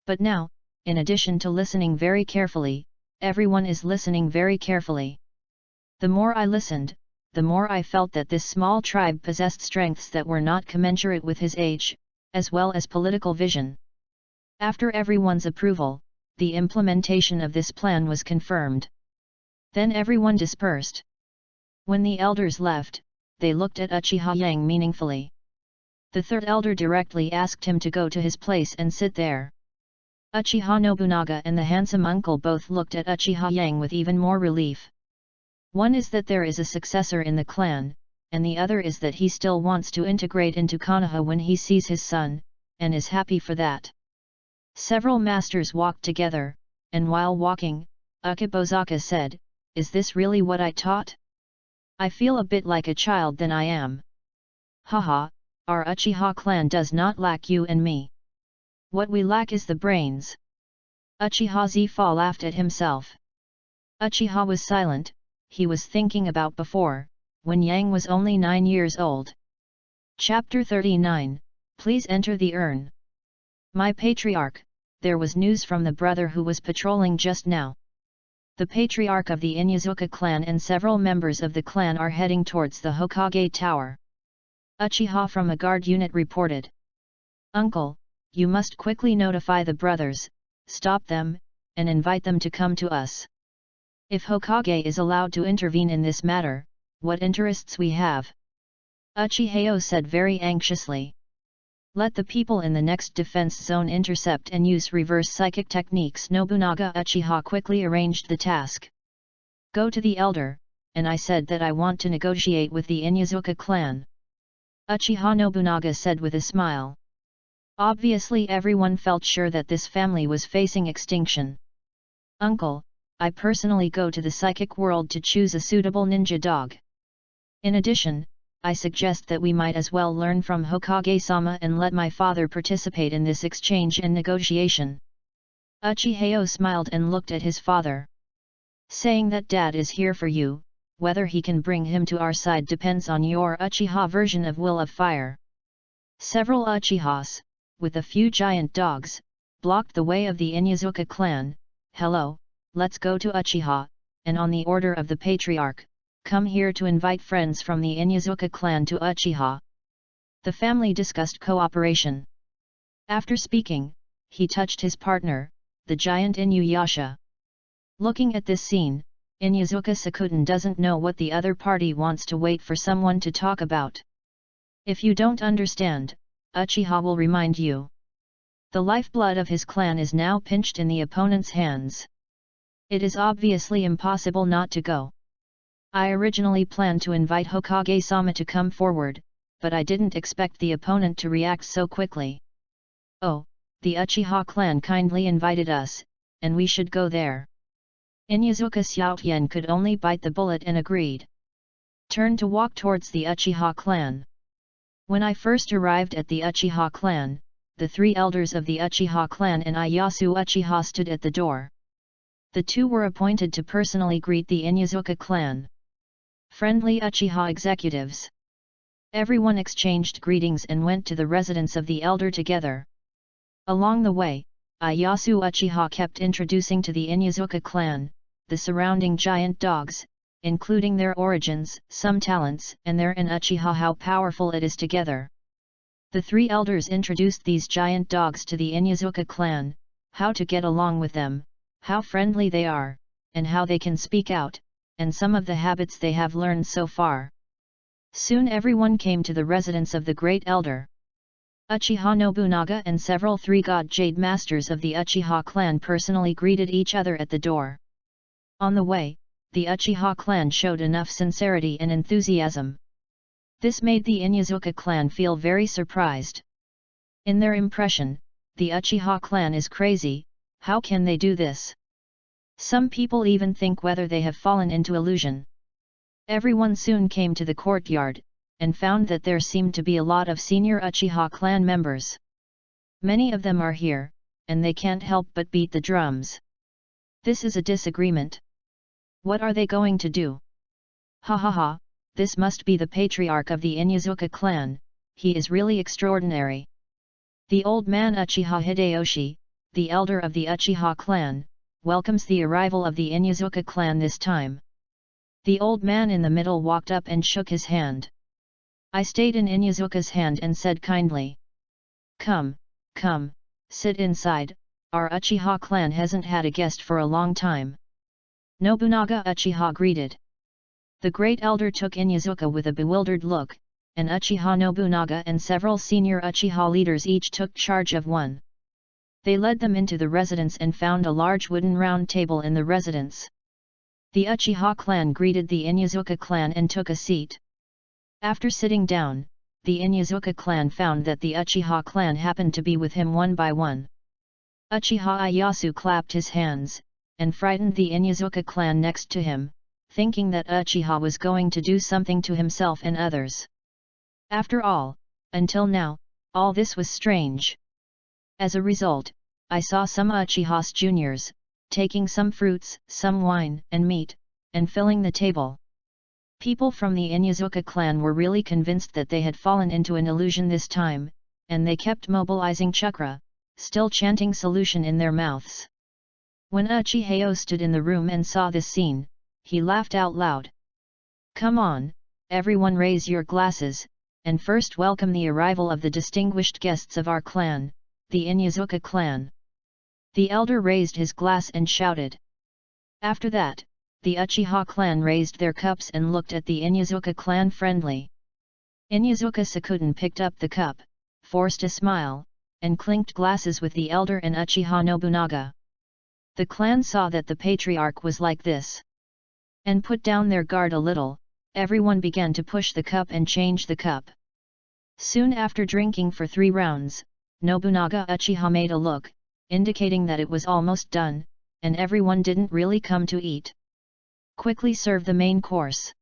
Speaker 1: But now, in addition to listening very carefully, everyone is listening very carefully. The more I listened, the more I felt that this small tribe possessed strengths that were not commensurate with his age, as well as political vision. After everyone's approval, the implementation of this plan was confirmed. Then everyone dispersed. When the elders left, they looked at Uchiha Yang meaningfully. The 3rd elder directly asked him to go to his place and sit there. Uchiha Nobunaga and the handsome uncle both looked at Uchiha Yang with even more relief. One is that there is a successor in the clan, and the other is that he still wants to integrate into Konoha when he sees his son, and is happy for that. Several masters walked together, and while walking, Ukibozaka said, "Is this really what I taught?" I feel a bit like a child than I am. Haha, our Uchiha clan does not lack you and me. What we lack is the brains. Uchiha Zifa laughed at himself. Uchiha was silent. He was thinking about before, when Yang was only 9 years old. Chapter 39, Please enter the urn. My patriarch, there was news from the brother who was patrolling just now. The patriarch of the Inuzuka clan and several members of the clan are heading towards the Hokage Tower. Uchiha from a guard unit reported. Uncle, you must quickly notify the brothers, stop them, and invite them to come to us. If Hokage is allowed to intervene in this matter, what interests we have? Uchihas said very anxiously. Let the people in the next defense zone intercept and use reverse psychic techniques. Nobunaga Uchiha quickly arranged the task. Go to the elder, and I said that I want to negotiate with the Inuzuka clan. Uchiha Nobunaga said with a smile. Obviously everyone felt sure that this family was facing extinction. Uncle, I personally go to the psychic world to choose a suitable ninja dog. In addition, I suggest that we might as well learn from Hokage-sama and let my father participate in this exchange and negotiation. Uchihas smiled and looked at his father. Saying that Dad is here for you, whether he can bring him to our side depends on your Uchiha version of Will of Fire. Several Uchihas, with a few giant dogs, blocked the way of the Inuzuka clan. Hello, let's go to Uchiha, and on the order of the patriarch, come here to invite friends from the Inuzuka clan to Uchiha. The family discussed cooperation. After speaking, he touched his partner, the giant Inuyasha. Looking at this scene, Inuzuka Sakuten doesn't know what the other party wants to wait for someone to talk about. If you don't understand, Uchiha will remind you. The lifeblood of his clan is now pinched in the opponent's hands. It is obviously impossible not to go. I originally planned to invite Hokage-sama to come forward, but I didn't expect the opponent to react so quickly. Oh, the Uchiha clan kindly invited us, and we should go there. Inuzuka Xiaotian could only bite the bullet and agreed. Turned to walk towards the Uchiha clan. When I first arrived at the Uchiha clan, the 3 elders of the Uchiha clan and Ieyasu Uchiha stood at the door. The 2 were appointed to personally greet the Inuzuka clan. Friendly Uchiha executives. Everyone exchanged greetings and went to the residence of the elder together. Along the way, Ieyasu Uchiha kept introducing to the Inuzuka clan, the surrounding giant dogs, including their origins, some talents, and their and Uchiha how powerful it is together. The 3 elders introduced these giant dogs to the Inuzuka clan, how to get along with them, how friendly they are, and how they can speak out, and some of the habits they have learned so far. Soon everyone came to the residence of the great elder. Uchiha Nobunaga and several 3-god Jade Masters of the Uchiha clan personally greeted each other at the door. On the way, the Uchiha clan showed enough sincerity and enthusiasm. This made the Inuzuka clan feel very surprised. In their impression, the Uchiha clan is crazy. How can they do this? Some people even think whether they have fallen into illusion. Everyone soon came to the courtyard, and found that there seemed to be a lot of senior Uchiha clan members. Many of them are here, and they can't help but beat the drums. This is a disagreement. What are they going to do? Ha ha ha, this must be the patriarch of the Inuzuka clan, he is really extraordinary. The old man Uchiha Hideyoshi, the elder of the Uchiha clan, welcomes the arrival of the Inuzuka clan this time. The old man in the middle walked up and shook his hand. I stayed in Inuzuka's hand and said kindly. Come, come, sit inside, our Uchiha clan hasn't had a guest for a long time. Nobunaga Uchiha greeted. The great elder took Inuzuka with a bewildered look, and Uchiha Nobunaga and several senior Uchiha leaders each took charge of one. They led them into the residence and found a large wooden round table in the residence. The Uchiha clan greeted the Inuzuka clan and took a seat. After sitting down, the Inuzuka clan found that the Uchiha clan happened to be with him one by one. Uchiha Ieyasu clapped his hands, and frightened the Inuzuka clan next to him, thinking that Uchiha was going to do something to himself and others. After all, until now, all this was strange. As a result, I saw some Uchihas juniors, taking some fruits, some wine and meat, and filling the table. People from the Inuzuka clan were really convinced that they had fallen into an illusion this time, and they kept mobilizing chakra, still chanting solution in their mouths. When Uchihas stood in the room and saw this scene, he laughed out loud. "Come on, everyone raise your glasses, and first welcome the arrival of the distinguished guests of our clan, the Inuzuka clan." The elder raised his glass and shouted. After that, the Uchiha clan raised their cups and looked at the Inuzuka clan friendly. Inuzuka Sakuten picked up the cup, forced a smile, and clinked glasses with the elder and Uchiha Nobunaga. The clan saw that the patriarch was like this, and put down their guard a little. Everyone began to push the cup and change the cup. Soon after drinking for 3 rounds, Nobunaga Uchiha made a look, indicating that it was almost done, and everyone didn't really come to eat. "Quickly serve the main course."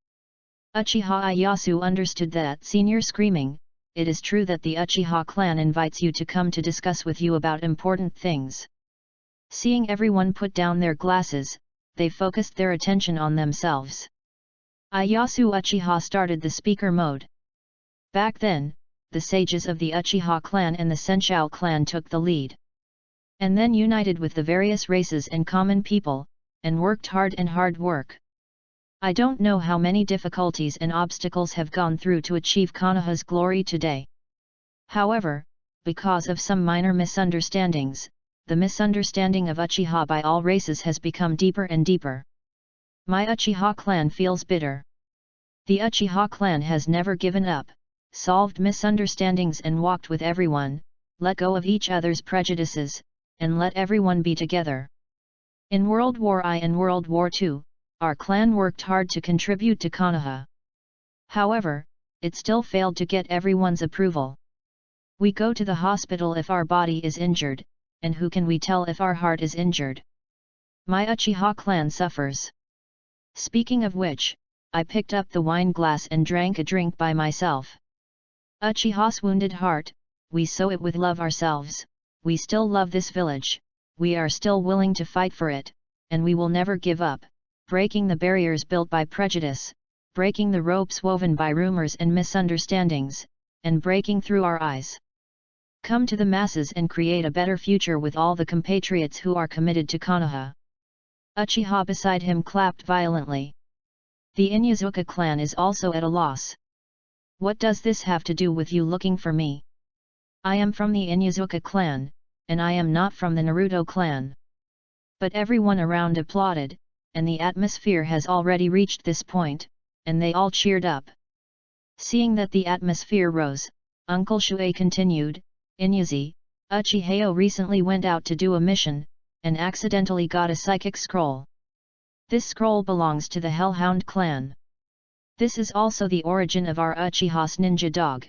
Speaker 1: Uchiha Ieyasu understood that senior screaming, "It is true that the Uchiha clan invites you to come to discuss with you about important things." Seeing everyone put down their glasses, they focused their attention on themselves. Ieyasu Uchiha started the speaker mode. Back then, the sages of the Uchiha clan and the Senshou clan took the lead, and then united with the various races and common people, and worked hard work. I don't know how many difficulties and obstacles have gone through to achieve Konoha's glory today. However, because of some minor misunderstandings, the misunderstanding of Uchiha by all races has become deeper and deeper. My Uchiha clan feels bitter. The Uchiha clan has never given up, solved misunderstandings and walked with everyone, let go of each other's prejudices, and let everyone be together. In World War I and World War II, our clan worked hard to contribute to Konoha. However, it still failed to get everyone's approval. We go to the hospital if our body is injured, and who can we tell if our heart is injured? My Uchiha clan suffers. Speaking of which, I picked up the wine glass and drank a drink by myself. Uchiha's wounded heart, we sow it with love ourselves, we still love this village, we are still willing to fight for it, and we will never give up, breaking the barriers built by prejudice, breaking the ropes woven by rumors and misunderstandings, and breaking through our eyes. Come to the masses and create a better future with all the compatriots who are committed to Konoha. Uchiha beside him clapped violently. The Inuzuka clan is also at a loss. What does this have to do with you looking for me? I am from the Inuzuka clan, and I am not from the Naruto clan. But everyone around applauded, and the atmosphere has already reached this point, and they all cheered up. Seeing that the atmosphere rose, Uncle Shuei continued, "Inuzi, Uchihao recently went out to do a mission, and accidentally got a psychic scroll. This scroll belongs to the Hellhound clan. This is also the origin of our Uchiha's ninja dog.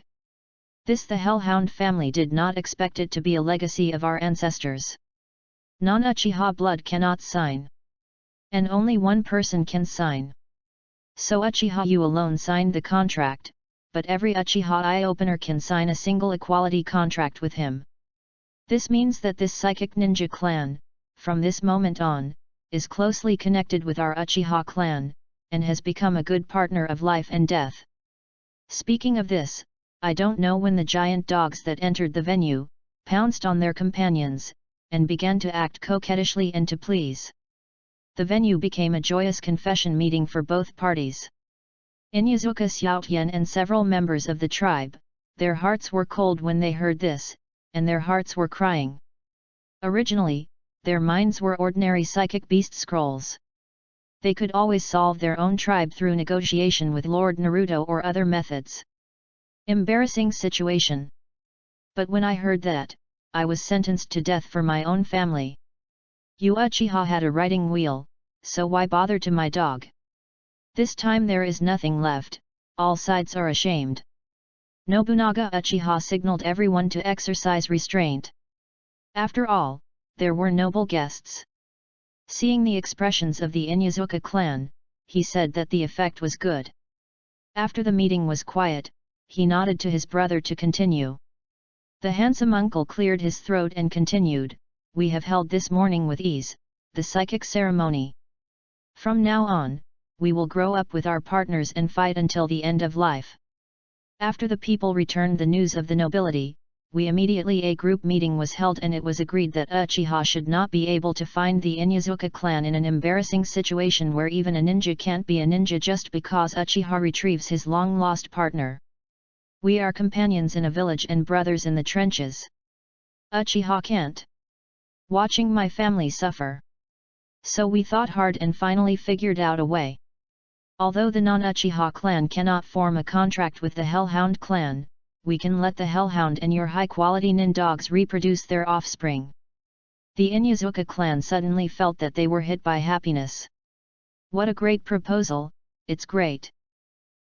Speaker 1: This the Hellhound family did not expect it to be a legacy of our ancestors. Non-Uchiha blood cannot sign. And only one person can sign. So Uchiha you alone signed the contract, but every Uchiha eye-opener can sign a single equality contract with him. This means that this psychic ninja clan, from this moment on, is closely connected with our Uchiha clan, and has become a good partner of life and death." Speaking of this, I don't know when the giant dogs that entered the venue, pounced on their companions, and began to act coquettishly and to please. The venue became a joyous confession meeting for both parties. Inuzuka Xiaotian and several members of the tribe, their hearts were cold when they heard this, and their hearts were crying. Originally, their minds were ordinary psychic beast scrolls. They could always solve their own tribe through negotiation with Lord Naruto or other methods. Embarrassing situation. But when I heard that, I was sentenced to death for my own family. You Uchiha had a riding wheel, so why bother to my dog? This time there is nothing left, all sides are ashamed. Nobunaga Uchiha signaled everyone to exercise restraint. After all, there were noble guests. Seeing the expressions of the Inuzuka clan, he said that the effect was good. After the meeting was quiet, he nodded to his brother to continue. The handsome uncle cleared his throat and continued, "We have held this morning with ease, the psychic ceremony. From now on, we will grow up with our partners and fight until the end of life." After the people returned the news of the nobility, a group meeting was held and it was agreed that Uchiha should not be able to find the Inyazuka clan in an embarrassing situation where even a ninja can't be a ninja just because Uchiha retrieves his long-lost partner. "We are companions in a village and brothers in the trenches. Uchiha can't watching my family suffer. So we thought hard and finally figured out a way. Although the non-Uchiha clan cannot form a contract with the Hellhound clan, we can let the Hellhound and your high-quality nin dogs reproduce their offspring." The Inyazuka clan suddenly felt that they were hit by happiness. What a great proposal, it's great.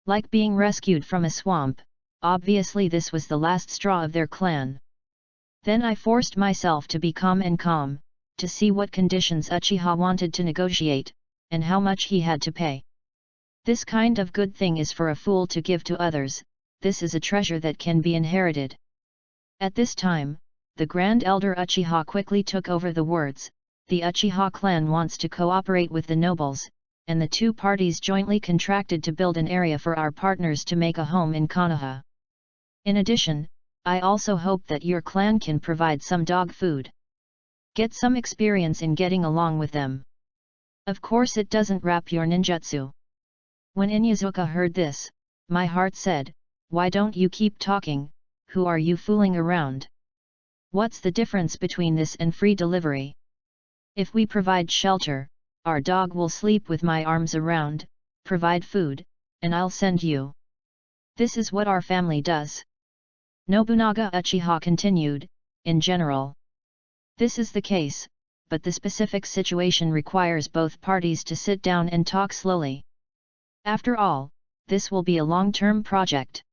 Speaker 1: Like being rescued from a swamp, obviously this was the last straw of their clan. Then I forced myself to be calm, to see what conditions Uchiha wanted to negotiate, and how much he had to pay. This kind of good thing is for a fool to give to others, this is a treasure that can be inherited. At this time, the Grand Elder Uchiha quickly took over the words, "The Uchiha clan wants to cooperate with the nobles, and the two parties jointly contracted to build an area for our partners to make a home in Konoha. In addition, I also hope that your clan can provide some dog food. Get some experience in getting along with them. Of course it doesn't wrap your ninjutsu." When Inyazuka heard this, my heart said, "Why don't you keep talking, who are you fooling around? What's the difference between this and free delivery? If we provide shelter, our dog will sleep with my arms around, provide food, and I'll send you. This is what our family does." Nobunaga Uchiha continued, "In general, this is the case, but the specific situation requires both parties to sit down and talk slowly. After all, this will be a long-term project.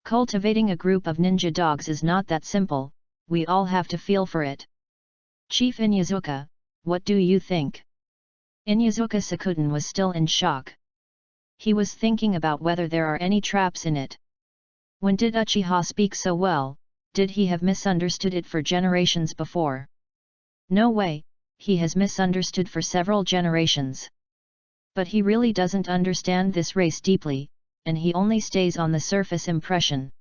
Speaker 1: Cultivating a group of ninja dogs is not that simple, we all have to feel for it. Chief Inyazuka, what do you think?" Inyazuka Sakuten was still in shock. He was thinking about whether there are any traps in it. When did Uchiha speak so well? Did he have misunderstood it for generations before? No way, he has misunderstood for several generations. But he really doesn't understand this race deeply, and he only stays on the surface impression.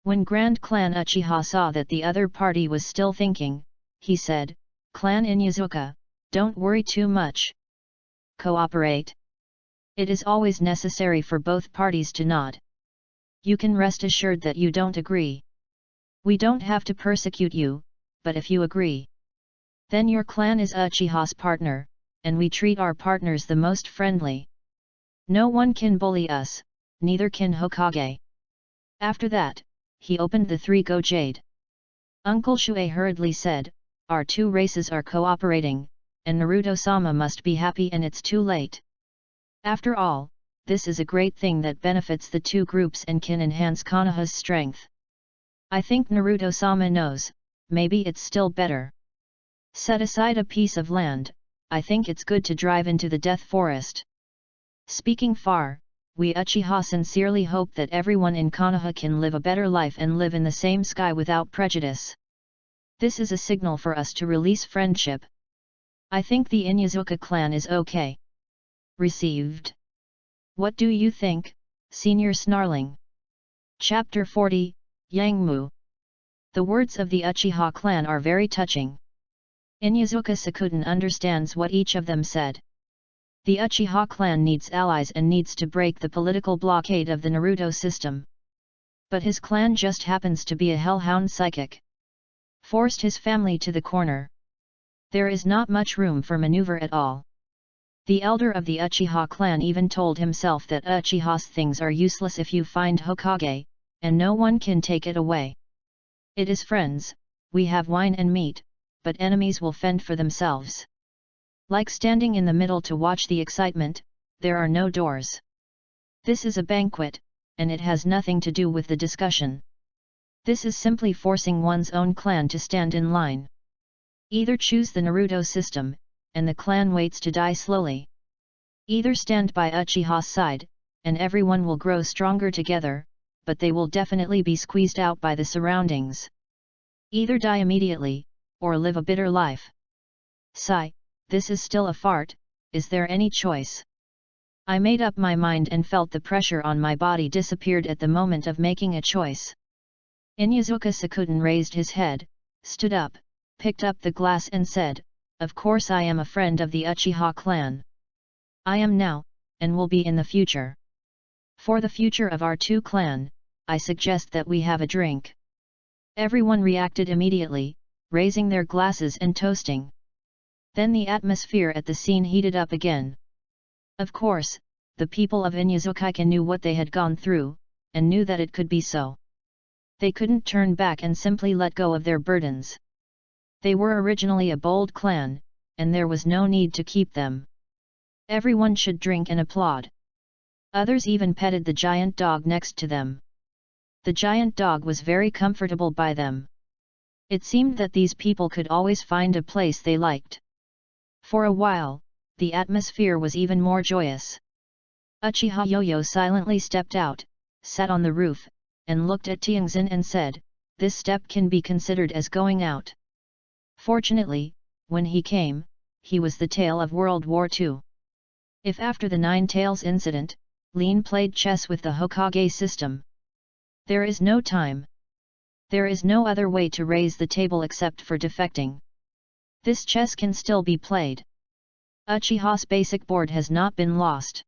Speaker 1: When Grand Clan Uchiha saw that the other party was still thinking, he said, "Clan Inyazuka, don't worry too much. Cooperate. It is always necessary for both parties to nod. You can rest assured that you don't agree. We don't have to persecute you, but if you agree, then your clan is Uchiha's partner, and we treat our partners the most friendly. No one can bully us, neither can Hokage." After that, he opened the three-go jade. Uncle Shuei hurriedly said, "Our two races are cooperating, and Naruto-sama must be happy, and it's too late. After all, this is a great thing that benefits the two groups and can enhance Konoha's strength. I think Naruto-sama knows, maybe it's still better. Set aside a piece of land, I think it's good to drive into the Death Forest. Speaking far, we Uchiha sincerely hope that everyone in Konoha can live a better life and live in the same sky without prejudice. This is a signal for us to release friendship. I think the Inyazuka clan is okay." Received. What do you think, Senior Snarling? Chapter 40, Yangmu. The words of the Uchiha clan are very touching. Inyazuka Sakuten understands what each of them said. The Uchiha clan needs allies and needs to break the political blockade of the Naruto system. But his clan just happens to be a hellhound psychic. Forced his family to the corner. There is not much room for maneuver at all. The elder of the Uchiha clan even told himself that Uchiha's things are useless if you find Hokage, and no one can take it away. It is friends, we have wine and meat, but enemies will fend for themselves. Like standing in the middle to watch the excitement, there are no doors. This is a banquet, and it has nothing to do with the discussion. This is simply forcing one's own clan to stand in line. Either choose the Naruto system, and the clan waits to die slowly. Either stand by Uchiha's side, and everyone will grow stronger together, but they will definitely be squeezed out by the surroundings. Either die immediately, or live a bitter life. Sigh, this is still a fart, is there any choice? I made up my mind and felt the pressure on my body disappeared at the moment of making a choice. Inyazuka Sakuten raised his head, stood up, picked up the glass and said, "Of course I am a friend of the Uchiha clan. I am now, and will be in the future. For the future of our two clan, I suggest that we have a drink." Everyone reacted immediately, raising their glasses and toasting. Then the atmosphere at the scene heated up again. Of course, the people of Inyazuka knew what they had gone through, and knew that it could be so. They couldn't turn back and simply let go of their burdens. They were originally a bold clan, and there was no need to keep them. Everyone should drink and applaud. Others even petted the giant dog next to them. The giant dog was very comfortable by them. It seemed that these people could always find a place they liked. For a while, the atmosphere was even more joyous. Uchiha Yo-Yo silently stepped out, sat on the roof, and looked at Tianxin and said, "This step can be considered as going out." Fortunately, when he came, he was the tale of World War II. If after the Nine Tails incident, Lin played chess with the Hokage system. There is no time. There is no other way to raise the table except for defecting. This chess can still be played. Uchiha's basic board has not been lost.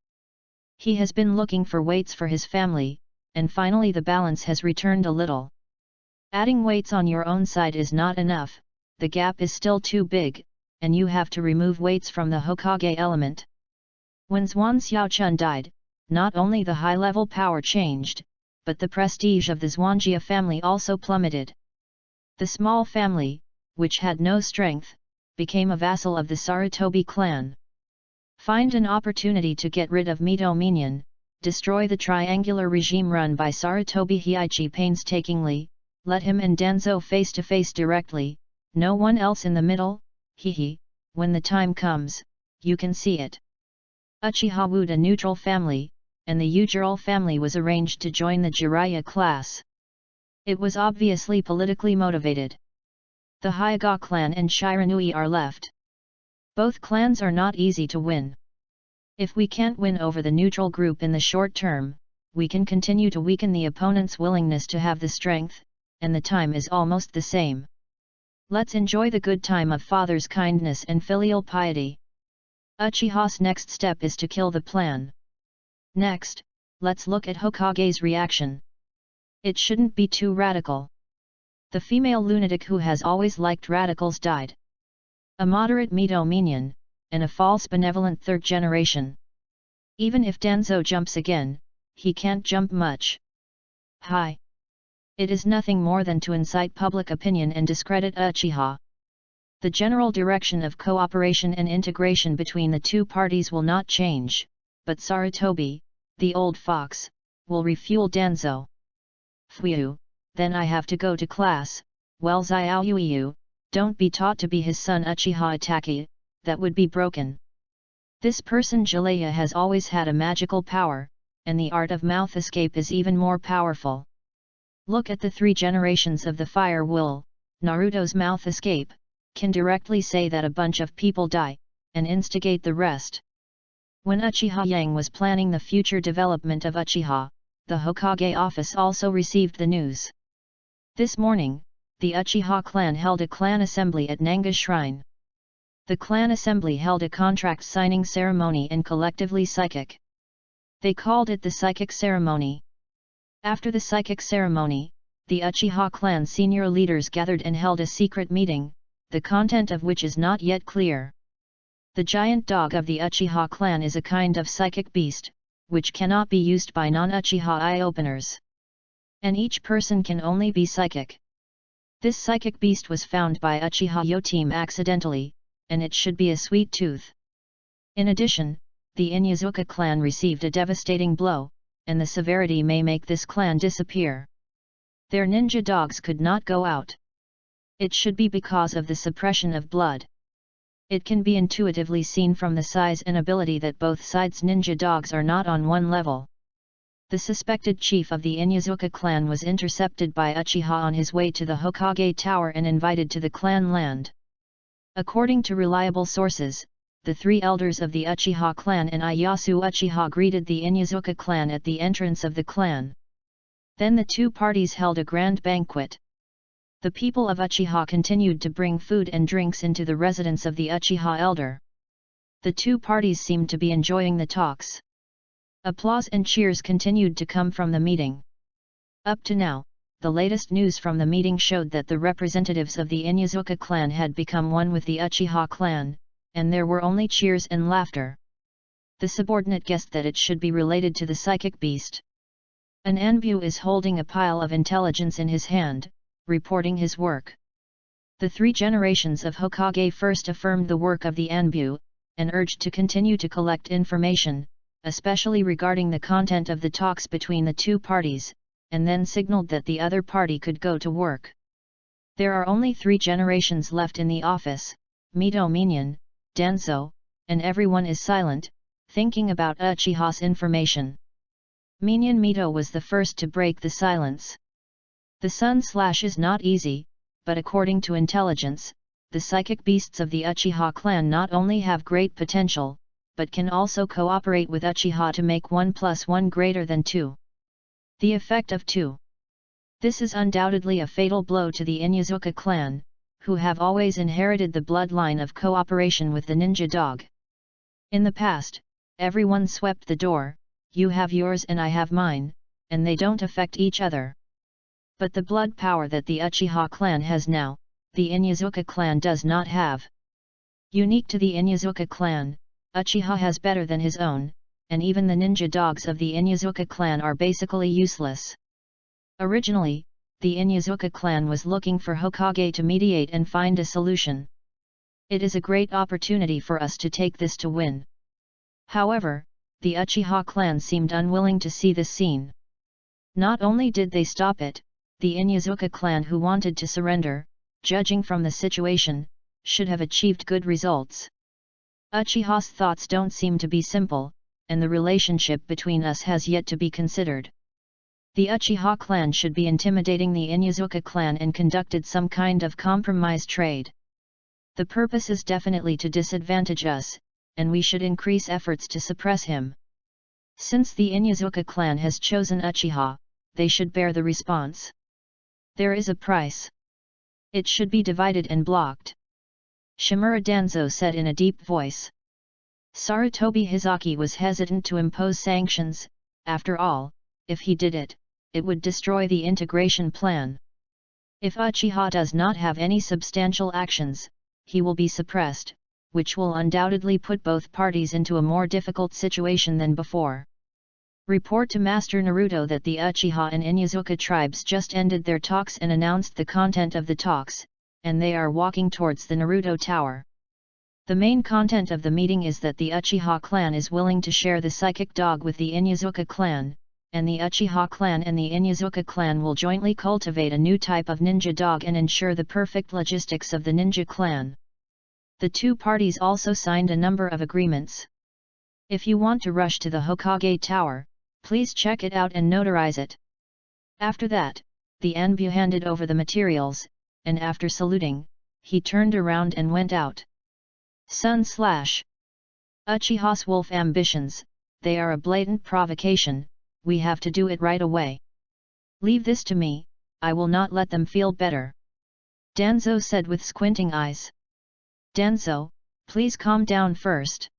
Speaker 1: He has been looking for weights for his family, and finally the balance has returned a little. Adding weights on your own side is not enough, the gap is still too big, and you have to remove weights from the Hokage element. When Zhuan Xiaochun died, not only the high-level power changed, but the prestige of the Zhuangjia family also plummeted. The small family, which had no strength, became a vassal of the Sarutobi clan. Find an opportunity to get rid of Mito Minion, destroy the triangular regime run by Sarutobi Hieichi painstakingly, let him and Danzo face to face directly, no one else in the middle, when the time comes, you can see it. Uchiha wooed a neutral family, and the Ujiro family was arranged to join the Jiraiya class. It was obviously politically motivated. The Hyuga clan and Shiranui are left. Both clans are not easy to win. If we can't win over the neutral group in the short term, we can continue to weaken the opponent's willingness to have the strength, and the time is almost the same. Let's enjoy the good time of father's kindness and filial piety. Uchiha's next step is to kill the plan. Next, let's look at Hokage's reaction. It shouldn't be too radical. The female lunatic who has always liked radicals died. A moderate Mito minion, and a false benevolent third generation. Even if Danzo jumps again, he can't jump much. Hi! It is nothing more than to incite public opinion and discredit Uchiha. The general direction of cooperation and integration between the two parties will not change, but Sarutobi, the old fox, will refuel Danzo. Phew, then I have to go to class. Well, Xiaoyu, don't be taught to be his son Uchiha Itachi, that would be broken. This person Jalea has always had a magical power, and the art of mouth escape is even more powerful. Look at the 3 generations of the Fire Wool. Naruto's mouth escape can directly say that a bunch of people die, and instigate the rest. When Uchiha Yang was planning the future development of Uchiha, the Hokage office also received the news. This morning, the Uchiha clan held a clan assembly at Nanga Shrine. The clan assembly held a contract signing ceremony and collectively psychic. They called it the psychic ceremony. After the psychic ceremony, the Uchiha clan senior leaders gathered and held a secret meeting, the content of which is not yet clear. The giant dog of the Uchiha clan is a kind of psychic beast, which cannot be used by non-Uchiha eye-openers. And each person can only be psychic. This psychic beast was found by Uchiha Yo-team accidentally, and it should be a sweet tooth. In addition, the Inyazuka clan received a devastating blow, and the severity may make this clan disappear. Their ninja dogs could not go out. It should be because of the suppression of blood. It can be intuitively seen from the size and ability that both sides' ninja dogs are not on one level. The suspected chief of the Inuzuka clan was intercepted by Uchiha on his way to the Hokage Tower and invited to the clan land. According to reliable sources, the three elders of the Uchiha clan and Ieyasu Uchiha greeted the Inuzuka clan at the entrance of the clan. Then the two parties held a grand banquet. The people of Uchiha continued to bring food and drinks into the residence of the Uchiha elder. The two parties seemed to be enjoying the talks. Applause and cheers continued to come from the meeting. Up to now, the latest news from the meeting showed that the representatives of the Inuzuka clan had become one with the Uchiha clan, and there were only cheers and laughter. The subordinate guessed that it should be related to the psychic beast. An Anbu is holding a pile of intelligence in his hand, reporting his work. The three generations of Hokage first affirmed the work of the Anbu, and urged to continue to collect information, especially regarding the content of the talks between the two parties, and then signaled that the other party could go to work. There are only 3 generations left in the office, Mito Minion, Danzo, and everyone is silent, thinking about Uchiha's information. Minion Mito was the first to break the silence. The sun slash is not easy, but according to intelligence, the psychic beasts of the Uchiha clan not only have great potential, but can also cooperate with Uchiha to make 1 + 1 greater than 2. The effect of 2. This is undoubtedly a fatal blow to the Inuzuka clan, who have always inherited the bloodline of cooperation with the ninja dog. In the past, everyone swept the door, you have yours and I have mine, and they don't affect each other. But the blood power that the Uchiha clan has now, the Inuzuka clan does not have. Unique to the Inuzuka clan, Uchiha has better than his own, and even the ninja dogs of the Inuzuka clan are basically useless. Originally, the Inuzuka clan was looking for Hokage to mediate and find a solution. It is a great opportunity for us to take this to win. However, the Uchiha clan seemed unwilling to see this scene. Not only did they stop it, the Inuzuka clan who wanted to surrender, judging from the situation, should have achieved good results. Uchiha's thoughts don't seem to be simple, and the relationship between us has yet to be considered. The Uchiha clan should be intimidating the Inuzuka clan and conducted some kind of compromise trade. The purpose is definitely to disadvantage us, and we should increase efforts to suppress him. Since the Inuzuka clan has chosen Uchiha, they should bear the response. There is a price. It should be divided and blocked. Shimura Danzo said in a deep voice. Sarutobi Hizaki was hesitant to impose sanctions. After all, if he did it, it would destroy the integration plan. If Uchiha does not have any substantial actions, he will be suppressed, which will undoubtedly put both parties into a more difficult situation than before. Report to Master Naruto that the Uchiha and Inuzuka tribes just ended their talks and announced the content of the talks, and they are walking towards the Naruto Tower. The main content of the meeting is that the Uchiha clan is willing to share the psychic dog with the Inuzuka clan, and the Uchiha clan and the Inuzuka clan will jointly cultivate a new type of ninja dog and ensure the perfect logistics of the ninja clan. The two parties also signed a number of agreements. If you want to rush to the Hokage Tower, please check it out and notarize it. After that, the Anbu handed over the materials, and after saluting, he turned around and went out. Uchiha's wolf ambitions, they are a blatant provocation, we have to do it right away. Leave this to me, I will not let them feel better. Danzo said with squinting eyes. Danzo, please calm down first.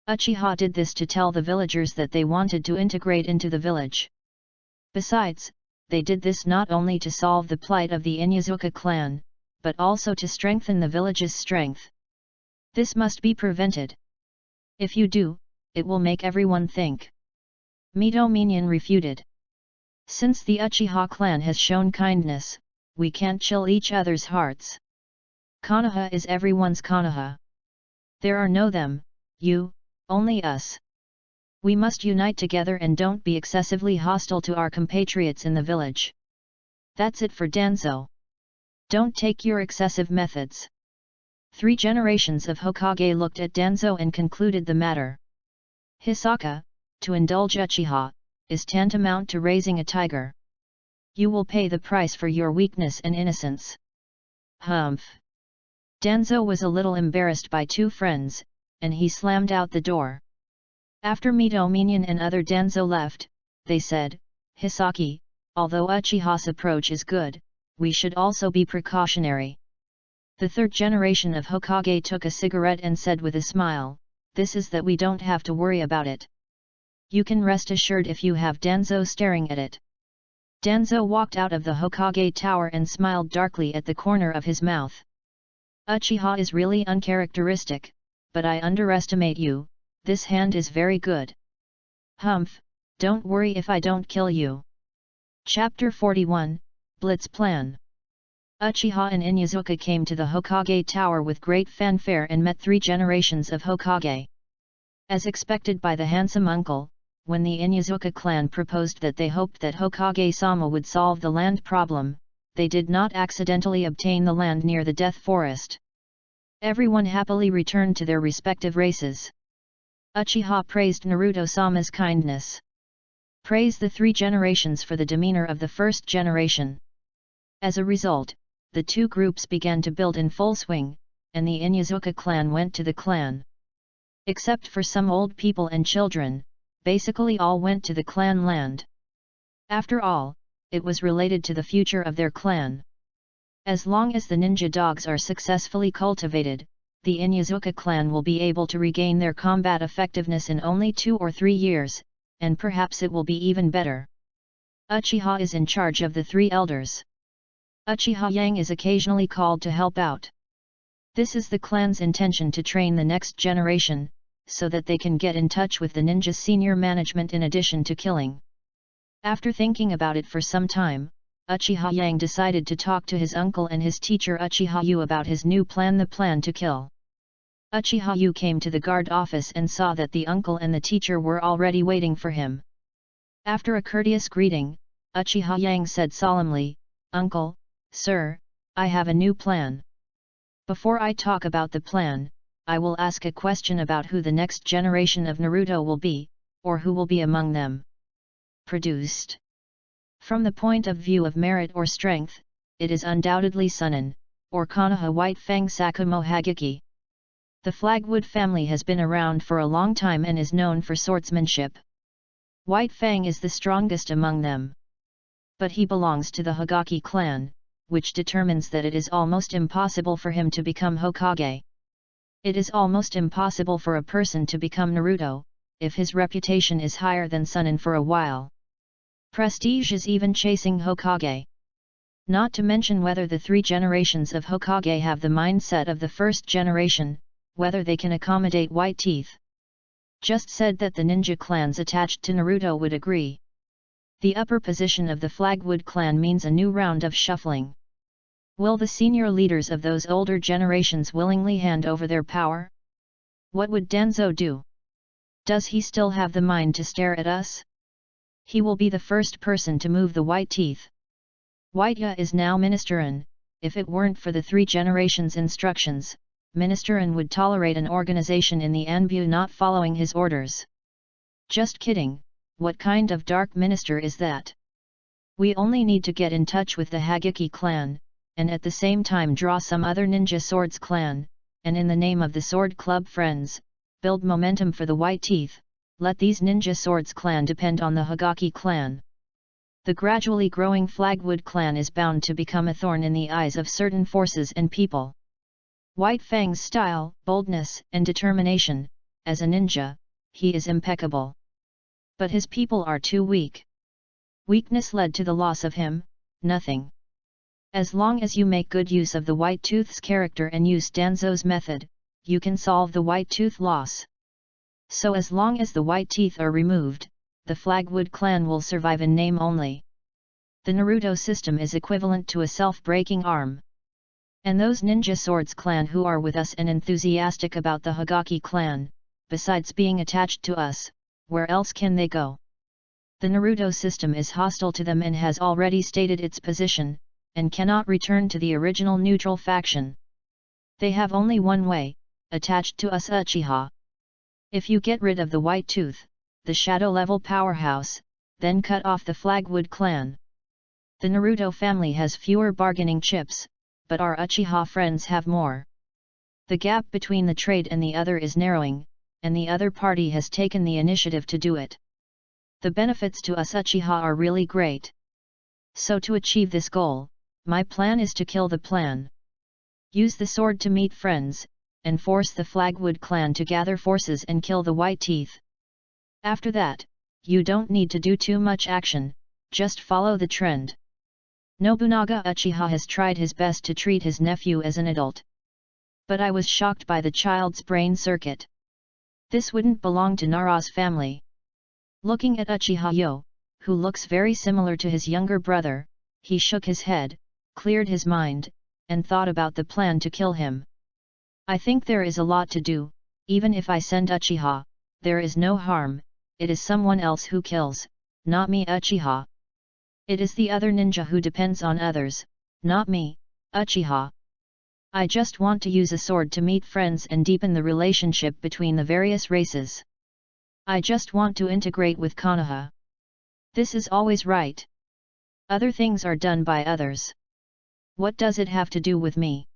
Speaker 1: Uchiha did this to tell the villagers that they wanted to integrate into the village. Besides, they did this not only to solve the plight of the Inuzuka clan, but also to strengthen the village's strength. This must be prevented. If you do, it will make everyone think. Mito Minion refuted. Since the Uchiha clan has shown kindness, we can't chill each other's hearts. Konoha is everyone's Konoha. There are no them, you, only us. We must unite together and don't be excessively hostile to our compatriots in the village. That's it for Danzo. Don't take your excessive methods. 3 generations of Hokage looked at Danzo and concluded the matter. Hisaka, to indulge Uchiha, is tantamount to raising a tiger. You will pay the price for your weakness and innocence. Humph. Danzo was a little embarrassed by 2 friends, and he slammed out the door. After Mito Minion and other Danzo left, they said, Hisaki, although Uchiha's approach is good, we should also be precautionary. The 3rd generation of Hokage took a cigarette and said with a smile, this is that we don't have to worry about it. You can rest assured if you have Danzo staring at it. Danzo walked out of the Hokage tower and smiled darkly at the corner of his mouth. Uchiha is really uncharacteristic, but I underestimate you, this hand is very good. Humph, don't worry if I don't kill you. Chapter 41, Blitz Plan. Uchiha and Inuzuka came to the Hokage tower with great fanfare and met 3 generations of Hokage. As expected by the handsome uncle, when the Inuzuka clan proposed that they hoped that Hokage-sama would solve the land problem, they did not accidentally obtain the land near the Death Forest. Everyone happily returned to their respective races. Uchiha praised Naruto-sama's kindness. Praised the 3 generations for the demeanor of the 1st generation. As a result, the 2 groups began to build in full swing, and the Inuzuka clan went to the clan. Except for some old people and children, basically all went to the clan land. After all, it was related to the future of their clan. As long as the ninja dogs are successfully cultivated, the Inuzuka clan will be able to regain their combat effectiveness in only 2 or 3 years, and perhaps it will be even better. Uchiha is in charge of the 3 elders. Uchiha Yang is occasionally called to help out. This is the clan's intention to train the next generation, so that they can get in touch with the ninja senior management in addition to killing. After thinking about it for some time, Uchiha Yang decided to talk to his uncle and his teacher Uchiha Yu about his new plan, the plan to kill. Uchiha Yu came to the guard office and saw that the uncle and the teacher were already waiting for him. After a courteous greeting, Uchiha Yang said solemnly, Uncle, Sir, I have a new plan. Before I talk about the plan, I will ask a question about who the next generation of Naruto will be, or who will be among them. Produced. From the point of view of merit or strength, it is undoubtedly Sunan, or Konoha White Fang Sakumo Hageki. The Flagwood family has been around for a long time and is known for swordsmanship. White Fang is the strongest among them. But he belongs to the Hagaki clan, which determines that it is almost impossible for him to become Hokage. It is almost impossible for a person to become Naruto, if his reputation is higher than Sunan for a while. Prestige is even chasing Hokage. Not to mention whether the 3 generations of Hokage have the mindset of the 1st generation, whether they can accommodate white teeth. Just said that the ninja clans attached to Naruto would agree. The upper position of the Flagwood clan means a new round of shuffling. Will the senior leaders of those older generations willingly hand over their power? What would Danzo do? Does he still have the mind to stare at us? He will be the first person to move the white teeth. Whiteya is now Ministerin. If it weren't for the 3 generations' instructions, Ministerin would tolerate an organization in the Anbu not following his orders. Just kidding, what kind of dark minister is that? We only need to get in touch with the Hageki clan, and at the same time draw some other ninja swords clan, and in the name of the Sword Club friends, build momentum for the white teeth. Let these ninja swords clan depend on the Hagaki clan. The gradually growing Flagwood clan is bound to become a thorn in the eyes of certain forces and people. White Fang's style, boldness, and determination, as a ninja, he is impeccable. But his people are too weak. Weakness led to the loss of him, nothing. As long as you make good use of the White Tooth's character and use Danzo's method, you can solve the White Tooth loss. So as long as the white teeth are removed, the Flagwood clan will survive in name only. The Naruto system is equivalent to a self-breaking arm. And those ninja swords clan who are with us and enthusiastic about the Hagaki clan, besides being attached to us, where else can they go? The Naruto system is hostile to them and has already stated its position, and cannot return to the original neutral faction. They have only one way, attached to us Uchiha. If you get rid of the White Tooth, the shadow-level powerhouse, then cut off the Flagwood clan. The Naruto family has fewer bargaining chips, but our Uchiha friends have more. The gap between the trade and the other is narrowing, and the other party has taken the initiative to do it. The benefits to us Uchiha are really great. So to achieve this goal, my plan is to kill the plan. Use the sword to meet friends, and force the Flagwood clan to gather forces and kill the White Teeth. After that, you don't need to do too much action, just follow the trend. Nobunaga Uchiha has tried his best to treat his nephew as an adult. But I was shocked by the child's brain circuit. This wouldn't belong to Nara's family. Looking at Uchiha Yo, who looks very similar to his younger brother, he shook his head, cleared his mind, and thought about the plan to kill him. I think there is a lot to do. Even if I send Uchiha, there is no harm. It is someone else who kills, not me Uchiha. It is the other ninja who depends on others, not me, Uchiha. I just want to use a sword to meet friends and deepen the relationship between the various races. I just want to integrate with Konoha. This is always right. Other things are done by others. What does it have to do with me?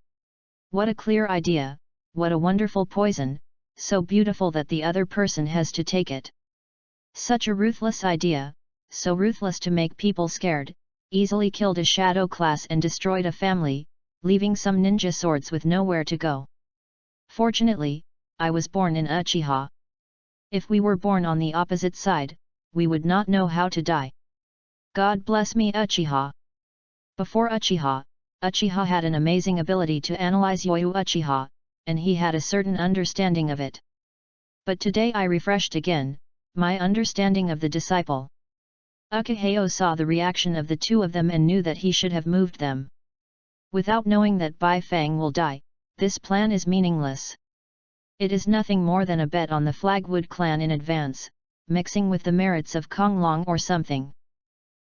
Speaker 1: What a clear idea, what a wonderful poison, so beautiful that the other person has to take it. Such a ruthless idea, so ruthless to make people scared, easily killed a shadow class and destroyed a family, leaving some ninja swords with nowhere to go. Fortunately, I was born in Uchiha. If we were born on the opposite side, we would not know how to die. God bless me Uchiha. Before Uchiha, Uchiha had an amazing ability to analyze Yoyu Uchiha, and he had a certain understanding of it. But today I refreshed again, my understanding of the disciple. Ukiheo saw the reaction of the two of them and knew that he should have moved them. Without knowing that Bai Fang will die, this plan is meaningless. It is nothing more than a bet on the Flagwood clan in advance, mixing with the merits of Konglong or something.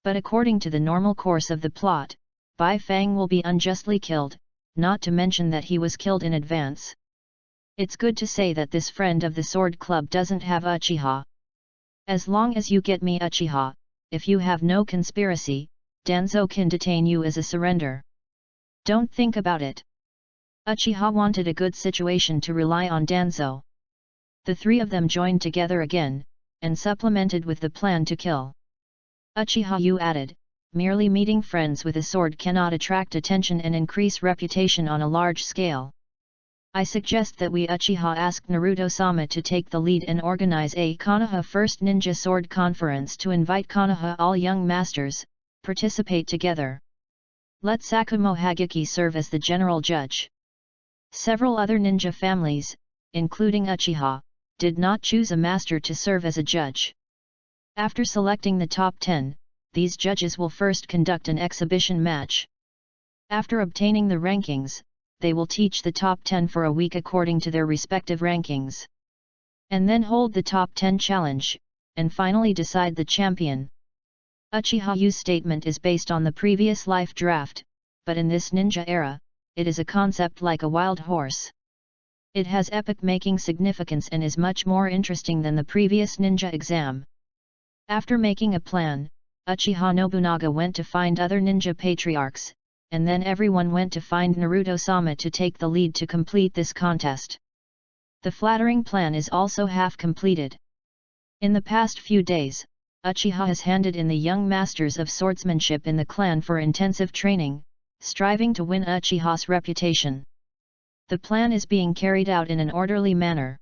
Speaker 1: But according to the normal course of the plot, Bai Fang will be unjustly killed, not to mention that he was killed in advance. It's good to say that this friend of the Sword Club doesn't have Uchiha. As long as you get me Uchiha, if you have no conspiracy, Danzo can detain you as a surrender. Don't think about it. Uchiha wanted a good situation to rely on Danzo. The three of them joined together again, and supplemented with the plan to kill. Uchiha Yu added, merely meeting friends with a sword cannot attract attention and increase reputation on a large scale. I suggest that we Uchiha ask Naruto-sama to take the lead and organize a Konoha First Ninja Sword Conference to invite Konoha all young masters, participate together. Let Sakumo Hagiki serve as the general judge. Several other ninja families, including Uchiha, did not choose a master to serve as a judge. After selecting the top 10, these judges will first conduct an exhibition match. After obtaining the rankings, they will teach the top 10 for a week according to their respective rankings. And then hold the top 10 challenge, and finally decide the champion. Uchiha Yu's statement is based on the previous life draft, but in this ninja era, it is a concept like a wild horse. It has epoch-making significance and is much more interesting than the previous ninja exam. After making a plan, Uchiha Nobunaga went to find other ninja patriarchs, and then everyone went to find Naruto-sama to take the lead to complete this contest. The flattering plan is also half completed. In the past few days, Uchiha has handed in the young masters of swordsmanship in the clan for intensive training, striving to win Uchiha's reputation. The plan is being carried out in an orderly manner.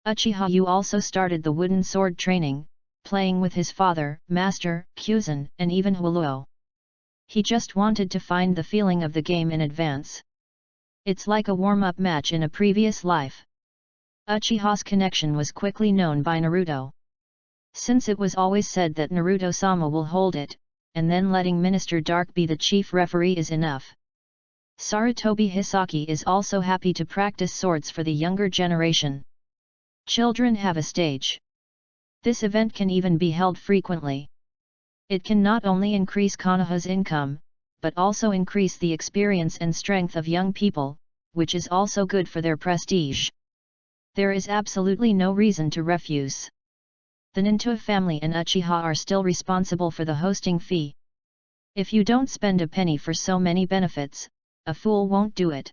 Speaker 1: Uchiha Yu also started the wooden sword training, playing with his father, Master, Kyuzan, and even Huluo. He just wanted to find the feeling of the game in advance. It's like a warm-up match in a previous life. Uchiha's connection was quickly known by Naruto. Since it was always said that Naruto-sama will hold it, and then letting Minister Dark be the chief referee is enough. Sarutobi Hisaki is also happy to practice swords for the younger generation. Children have a stage. This event can even be held frequently. It can not only increase Konoha's income, but also increase the experience and strength of young people, which is also good for their prestige. There is absolutely no reason to refuse. The Ninja family and Uchiha are still responsible for the hosting fee. If you don't spend a penny for so many benefits, a fool won't do it.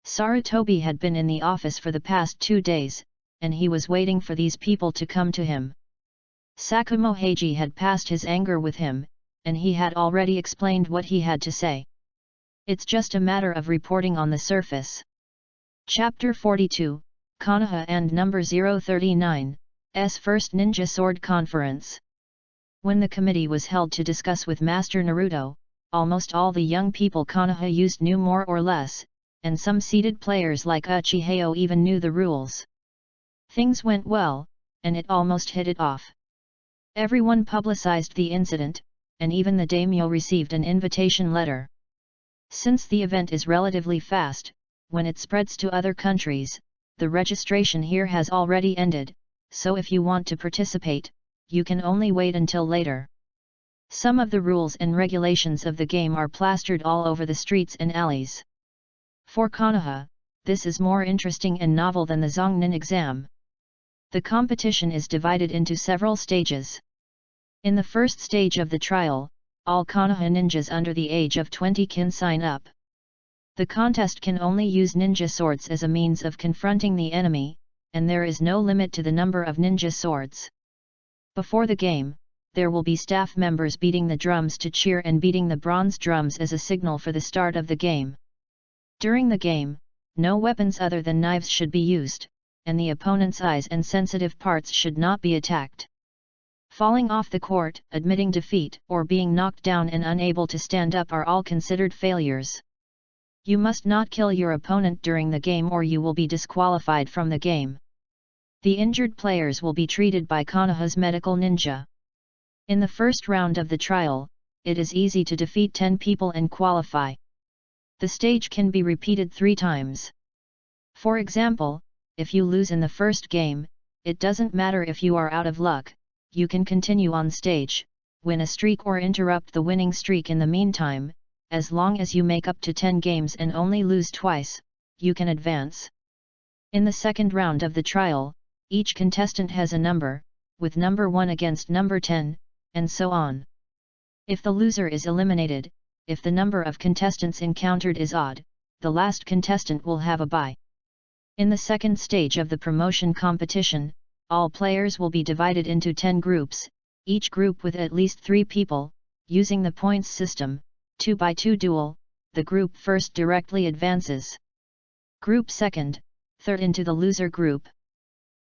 Speaker 1: Sarutobi had been in the office for the past 2 days, and he was waiting for these people to come to him. Sakumo Heiji had passed his anger with him, and he had already explained what he had to say. It's just a matter of reporting on the surface. Chapter 42, Konoha and Number 039, S First Ninja Sword Conference. When the committee was held to discuss with Master Naruto, almost all the young people Konoha used knew more or less, and some seeded players like Uchihas even knew the rules. Things went well, and it almost hit it off. Everyone publicized the incident, and even the daimyo received an invitation letter. Since the event is relatively fast, when it spreads to other countries, the registration here has already ended, so if you want to participate, you can only wait until later. Some of the rules and regulations of the game are plastered all over the streets and alleys. For Konoha, this is more interesting and novel than the Zongnin exam. The competition is divided into several stages. In the first stage of the trial, all Konoha ninjas under the age of 20 can sign up. The contest can only use ninja swords as a means of confronting the enemy, and there is no limit to the number of ninja swords. Before the game, there will be staff members beating the drums to cheer and beating the bronze drums as a signal for the start of the game. During the game, no weapons other than knives should be used, and the opponent's eyes and sensitive parts should not be attacked. Falling off the court, admitting defeat, or being knocked down and unable to stand up are all considered failures. You must not kill your opponent during the game or you will be disqualified from the game. The injured players will be treated by Konoha's medical ninja. In the first round of the trial, it is easy to defeat 10 people and qualify. The stage can be repeated 3 times. For example, if you lose in the first game, it doesn't matter if you are out of luck. You can continue on stage, win a streak or interrupt the winning streak in the meantime. As long as you make up to 10 games and only lose twice, you can advance. In the second round of the trial, each contestant has a number, with number 1 against number 10, and so on. If the loser is eliminated, if the number of contestants encountered is odd, the last contestant will have a bye. In the second stage of the promotion competition, all players will be divided into 10 groups, each group with at least 3 people, using the points system, 2x2 duel. The group first directly advances. Group second, third into the loser group.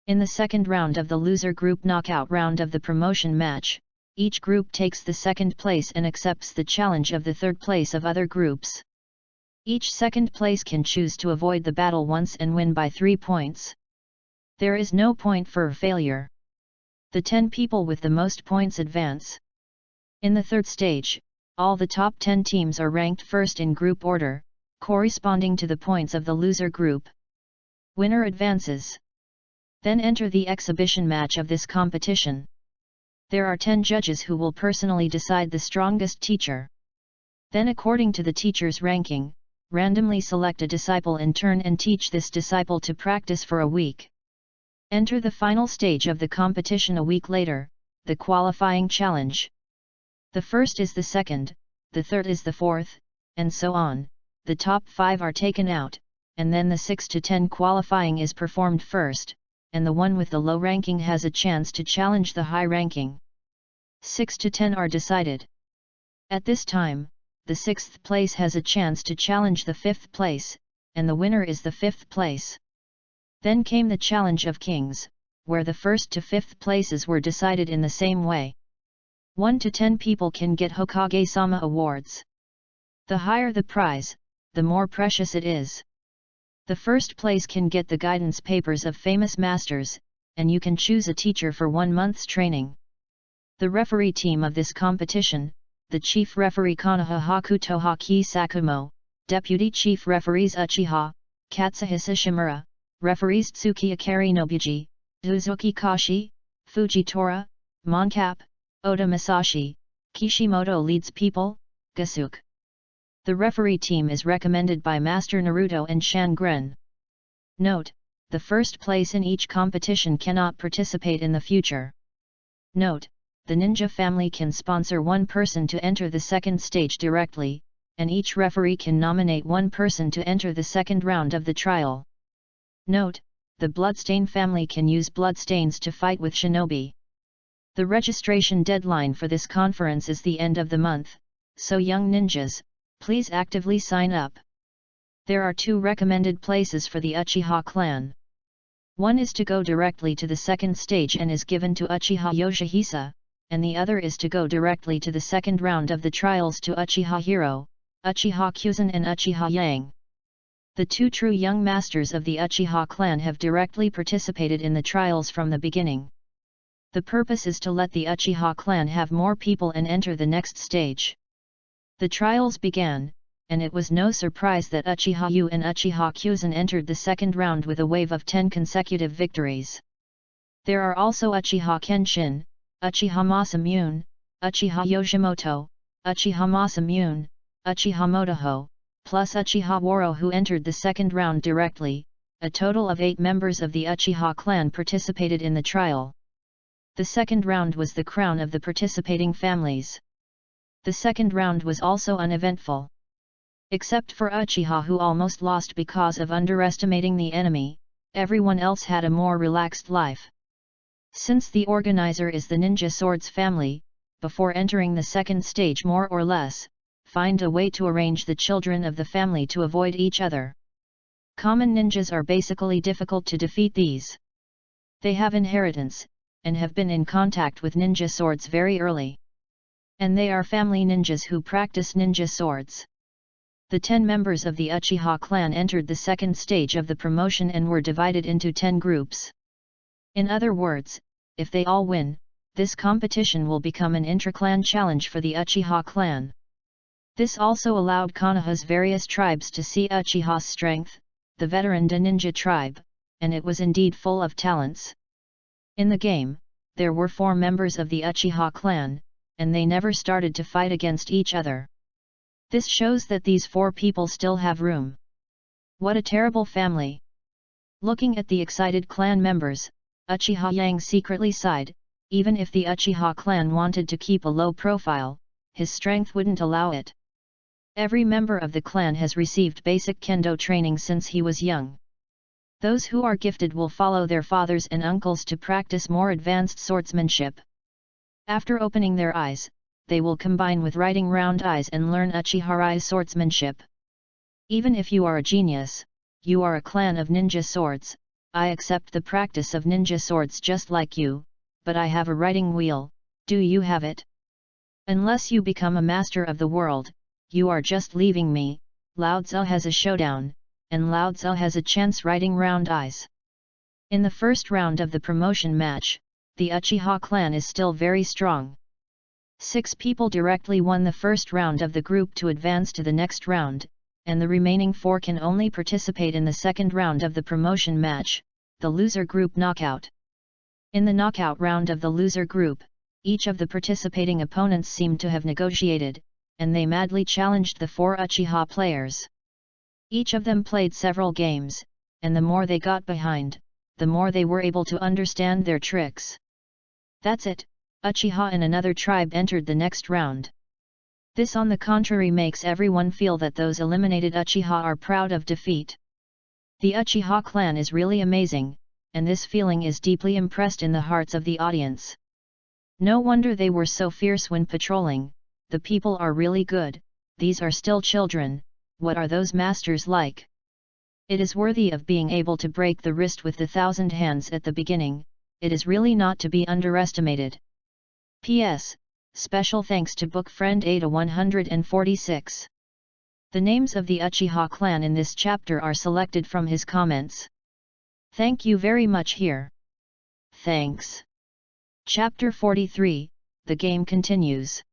Speaker 1: In the second round of the loser group knockout round of the promotion match, each group takes the second place and accepts the challenge of the third place of other groups. Each second place can choose to avoid the battle once and win by 3 points. There is no point for failure. The 10 people with the most points advance. In the third stage, all the top 10 teams are ranked first in group order, corresponding to the points of the loser group. Winner advances. Then enter the exhibition match of this competition. There are 10 judges who will personally decide the strongest teacher. Then according to the teacher's ranking, randomly select a disciple in turn and teach this disciple to practice for a week. Enter the final stage of the competition a week later, the qualifying challenge. The first is the second, the third is the fourth, and so on. The top 5 are taken out, and then the 6 to 10 qualifying is performed first, and the one with the low ranking has a chance to challenge the high ranking. 6 to 10 are decided. At this time, the 6th place has a chance to challenge the 5th place, and the winner is the 5th place. Then came the Challenge of Kings, where the 1st to 5th places were decided in the same way. 1 to 10 people can get Hokage-sama awards. The higher the prize, the more precious it is. The first place can get the guidance papers of famous masters, and you can choose a teacher for 1 month's training. The referee team of this competition, the chief referee Konoha Hakuto Haki Sakumo, deputy chief referees Uchiha, Katsuhisa Shimura, referees Tsuki Akari Nobuji, Uzuki Kashi, Fujitora, Moncap, Oda Masashi, Kishimoto leads people, Gasuke. The referee team is recommended by Master Naruto and Shangren. Note: the first place in each competition cannot participate in the future. Note: the ninja family can sponsor one person to enter the second stage directly, and each referee can nominate one person to enter the second round of the trial. Note: the Bloodstain family can use bloodstains to fight with shinobi. The registration deadline for this conference is the end of the month, so young ninjas, please actively sign up. There are 2 recommended places for the Uchiha clan. One is to go directly to the second stage and is given to Uchiha Yoshihisa, and the other is to go directly to the second round of the trials to Uchiha Hiro, Uchiha Kyuzen and Uchiha Yang. The 2 true young masters of the Uchiha clan have directly participated in the trials from the beginning. The purpose is to let the Uchiha clan have more people and enter the next stage. The trials began, and it was no surprise that Uchiha Yu and Uchiha Kyuzen entered the second round with a wave of 10 consecutive victories. There are also Uchiha Kenshin, Uchiha Masamune, Uchiha Yoshimoto, Uchiha Masamune, Uchiha Motoho, plus Uchiha Waro who entered the second round directly. A total of 8 members of the Uchiha clan participated in the trial. The second round was the crown of the participating families. The second round was also uneventful. Except for Uchiha who almost lost because of underestimating the enemy, everyone else had a more relaxed life. Since the organizer is the Ninja Swords family, before entering the second stage more or less, find a way to arrange the children of the family to avoid each other. Common ninjas are basically difficult to defeat these. They have inheritance, and have been in contact with ninja swords very early. And they are family ninjas who practice ninja swords. The 10 members of the Uchiha clan entered the second stage of the promotion and were divided into 10 groups. In other words, if they all win, this competition will become an intra-clan challenge for the Uchiha clan. This also allowed Konoha's various tribes to see Uchiha's strength, the veteran ninja tribe, and it was indeed full of talents. In the game, there were 4 members of the Uchiha clan, and they never started to fight against each other. This shows that these 4 people still have room. What a terrible family! Looking at the excited clan members, Uchiha Yang secretly sighed. Even if the Uchiha clan wanted to keep a low profile, his strength wouldn't allow it. Every member of the clan has received basic kendo training since he was young. Those who are gifted will follow their fathers and uncles to practice more advanced swordsmanship. After opening their eyes, they will combine with writing round eyes and learn Uchiha swordsmanship. Even if you are a genius, you are a clan of ninja swords. I accept the practice of ninja swords just like you, but I have a writing wheel. Do you have it? Unless you become a master of the world, you are just leaving me. Lao Tzu has a showdown, and Lao Tzu has a chance writing round eyes. In the first round of the promotion match, the Uchiha clan is still very strong. 6 people directly won the first round of the group to advance to the next round, and the remaining 4 can only participate in the second round of the promotion match, the loser group knockout. In the knockout round of the loser group, each of the participating opponents seemed to have negotiated, and they madly challenged the 4 Uchiha players. Each of them played several games, and the more they got behind, the more they were able to understand their tricks. That's it, Uchiha and another tribe entered the next round. This on the contrary makes everyone feel that those eliminated Uchiha are proud of defeat. The Uchiha clan is really amazing, and this feeling is deeply impressed in the hearts of the audience. No wonder they were so fierce when patrolling. The people are really good. These are still children. What are those masters like? It is worthy of being able to break the wrist with the 1,000 hands at the beginning. It is really not to be underestimated. P.S. Special thanks to book friend Ada 146. The names of the Uchiha clan in this chapter are selected from his comments. Thank you very much here. Thanks. Chapter 43, the game continues.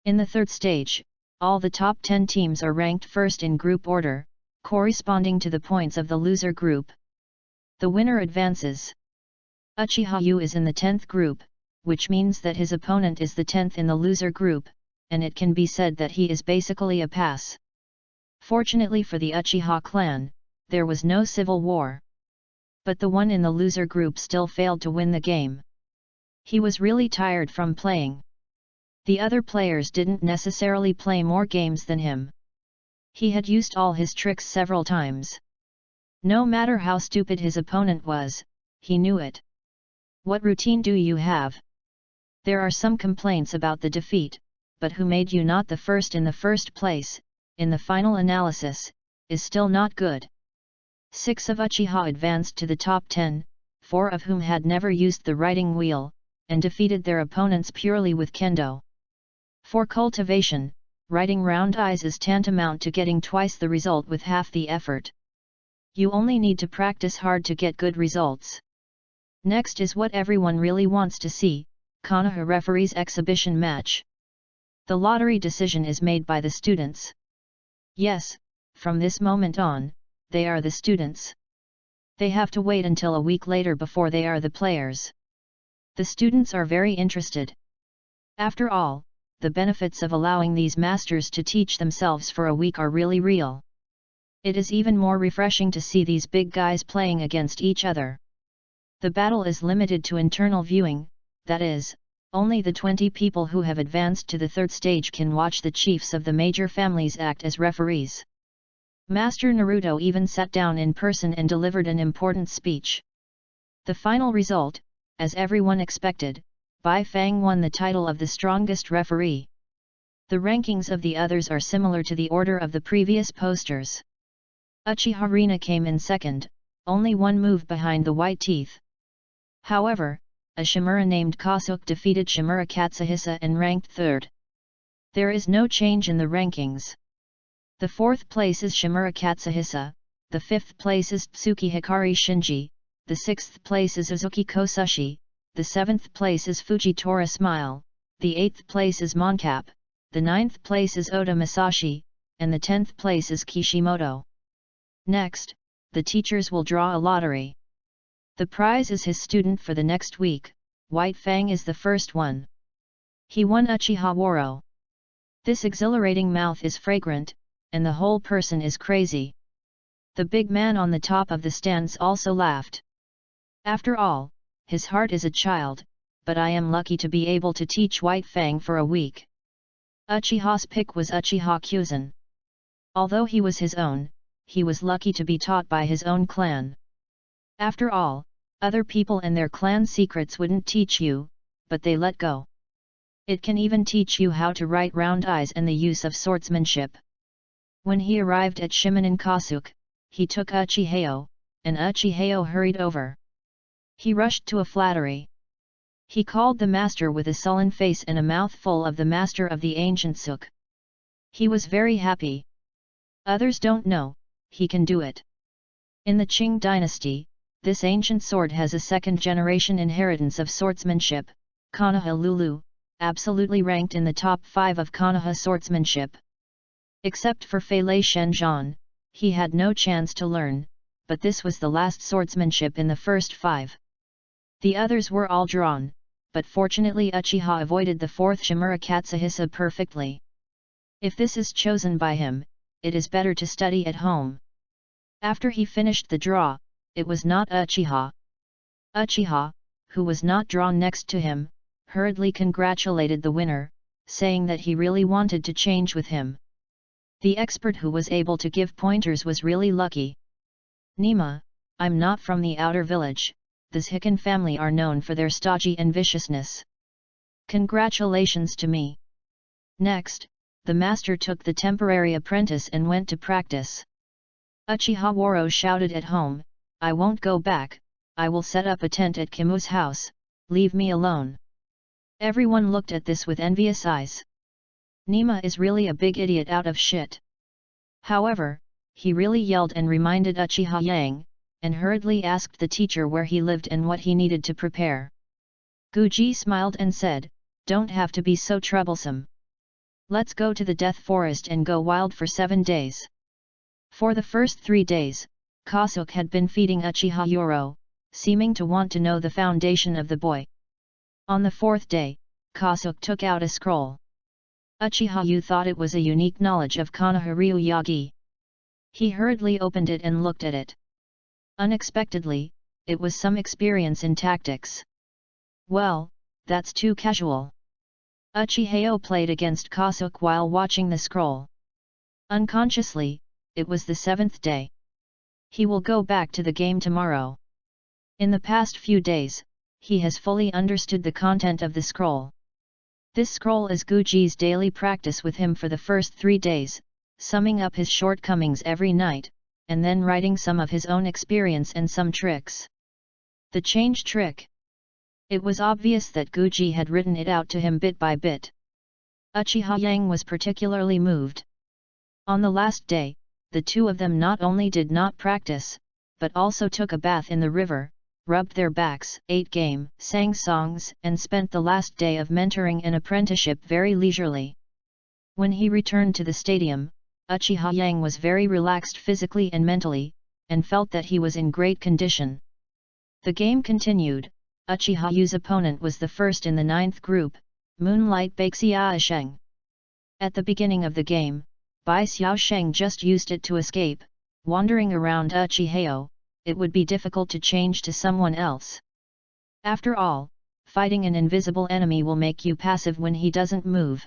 Speaker 1: In the third stage, all the top 10 teams are ranked first in group order, corresponding to the points of the loser group. The winner advances. Uchiha Yu is in the 10th group, which means that his opponent is the 10th in the loser group, and it can be said that he is basically a pass. Fortunately for the Uchiha clan, there was no civil war. But the one in the loser group still failed to win the game. He was really tired from playing. The other players didn't necessarily play more games than him. He had used all his tricks several times. No matter how stupid his opponent was, he knew it. What routine do you have? There are some complaints about the defeat, but who made you not the first in the first place, in the final analysis, is still not good. 6 of Uchiha advanced to the top 10, 4 of whom had never used the writing wheel, and defeated their opponents purely with kendo. For cultivation, writing round eyes is tantamount to getting twice the result with half the effort. You only need to practice hard to get good results. Next is what everyone really wants to see, Konoha referee's exhibition match. The lottery decision is made by the students. Yes, from this moment on, they are the students. They have to wait until a week later before they are the players. The students are very interested. After all, the benefits of allowing these masters to teach themselves for a week are really real. It is even more refreshing to see these big guys playing against each other. The battle is limited to internal viewing, that is, only the 20 people who have advanced to the third stage can watch the chiefs of the major families act as referees. Master Naruto even sat down in person and delivered an important speech. The final result, as everyone expected, Bai Fang won the title of the strongest referee. The rankings of the others are similar to the order of the previous posters. Uchiha Rina came in second, only one move behind the White Teeth. However, a Shimura named Kasuke defeated Shimura Katsuhisa and ranked third. There is no change in the rankings. The fourth place is Shimura Katsuhisa, the fifth place is Tsuki Hikari Shinji, the sixth place is Uzuki Kosushi, the seventh place is Fujitora Smile, the eighth place is Moncap, the ninth place is Oda Masashi, and the 10th place is Kishimoto. Next, the teachers will draw a lottery. The prize is his student for the next week. White Fang is the first one. He won Uchiha Woro. This exhilarating mouth is fragrant, and the whole person is crazy. The big man on the top of the stands also laughed. After all, his heart is a child, but I am lucky to be able to teach White Fang for a week. Uchiha's pick was Uchiha Kyuzen. Although he was his own, he was lucky to be taught by his own clan. After all, other people and their clan secrets wouldn't teach you, but they let go. It can even teach you how to write round eyes and the use of swordsmanship. When he arrived at Shimonen Kasuke, he took Uchiheo, and Uchiheo hurried over. He rushed to a flattery. He called the master with a sullen face and a mouthful of the master of the ancient Suk. He was very happy. Others don't know, he can do it. In the Qing dynasty, this ancient sword has a second-generation inheritance of swordsmanship, Konoha Lulu, absolutely ranked in the top 5 of Konoha swordsmanship. Except for Fei Lei Shenzhan, he had no chance to learn, but this was the last swordsmanship in the first 5. The others were all drawn, but fortunately Uchiha avoided the 4th Shimura Katsuhisa perfectly. If this is chosen by him, it is better to study at home. After he finished the draw, it was not Uchiha. Uchiha, who was not drawn next to him, hurriedly congratulated the winner, saying that he really wanted to change with him. The expert who was able to give pointers was really lucky. Nima, I'm not from the outer village, this Hicken family are known for their stodgy and viciousness. Congratulations to me. Next, the master took the temporary apprentice and went to practice. Uchiha Woro shouted at home, I won't go back, I will set up a tent at Kimu's house, leave me alone. Everyone looked at this with envious eyes. Nima is really a big idiot out of shit. However, he really yelled and reminded Uchiha Yang, and hurriedly asked the teacher where he lived and what he needed to prepare. Guji smiled and said, don't have to be so troublesome. Let's go to the Death Forest and go wild for 7 days. For the first 3 days, Kasuke had been feeding Uchiha Yoro, seeming to want to know the foundation of the boy. On the 4th day, Kasuke took out a scroll. Uchiha Yu thought it was a unique knowledge of Konoha Ryuyagi. He hurriedly opened it and looked at it. Unexpectedly, it was some experience in tactics. Well, that's too casual. Uchihas played against Kasuke while watching the scroll. Unconsciously, it was the 7th day. He will go back to the game tomorrow. In the past few days, he has fully understood the content of the scroll. This scroll is Guji's daily practice with him for the first 3 days, summing up his shortcomings every night, and then writing some of his own experience and some tricks. The change trick. It was obvious that Guji had written it out to him bit by bit. Uchiha Yang was particularly moved. On the last day, the two of them not only did not practice, but also took a bath in the river, rubbed their backs, ate game, sang songs, and spent the last day of mentoring and apprenticeship very leisurely. When he returned to the stadium, Uchiha Yang was very relaxed physically and mentally, and felt that he was in great condition. The game continued. Uchiha Yu's opponent was the first in the 9th group, Moonlight Baxiaosheng. At the beginning of the game, Bai Xiaosheng just used it to escape. Wandering around Uchihas, it would be difficult to change to someone else. After all, fighting an invisible enemy will make you passive when he doesn't move.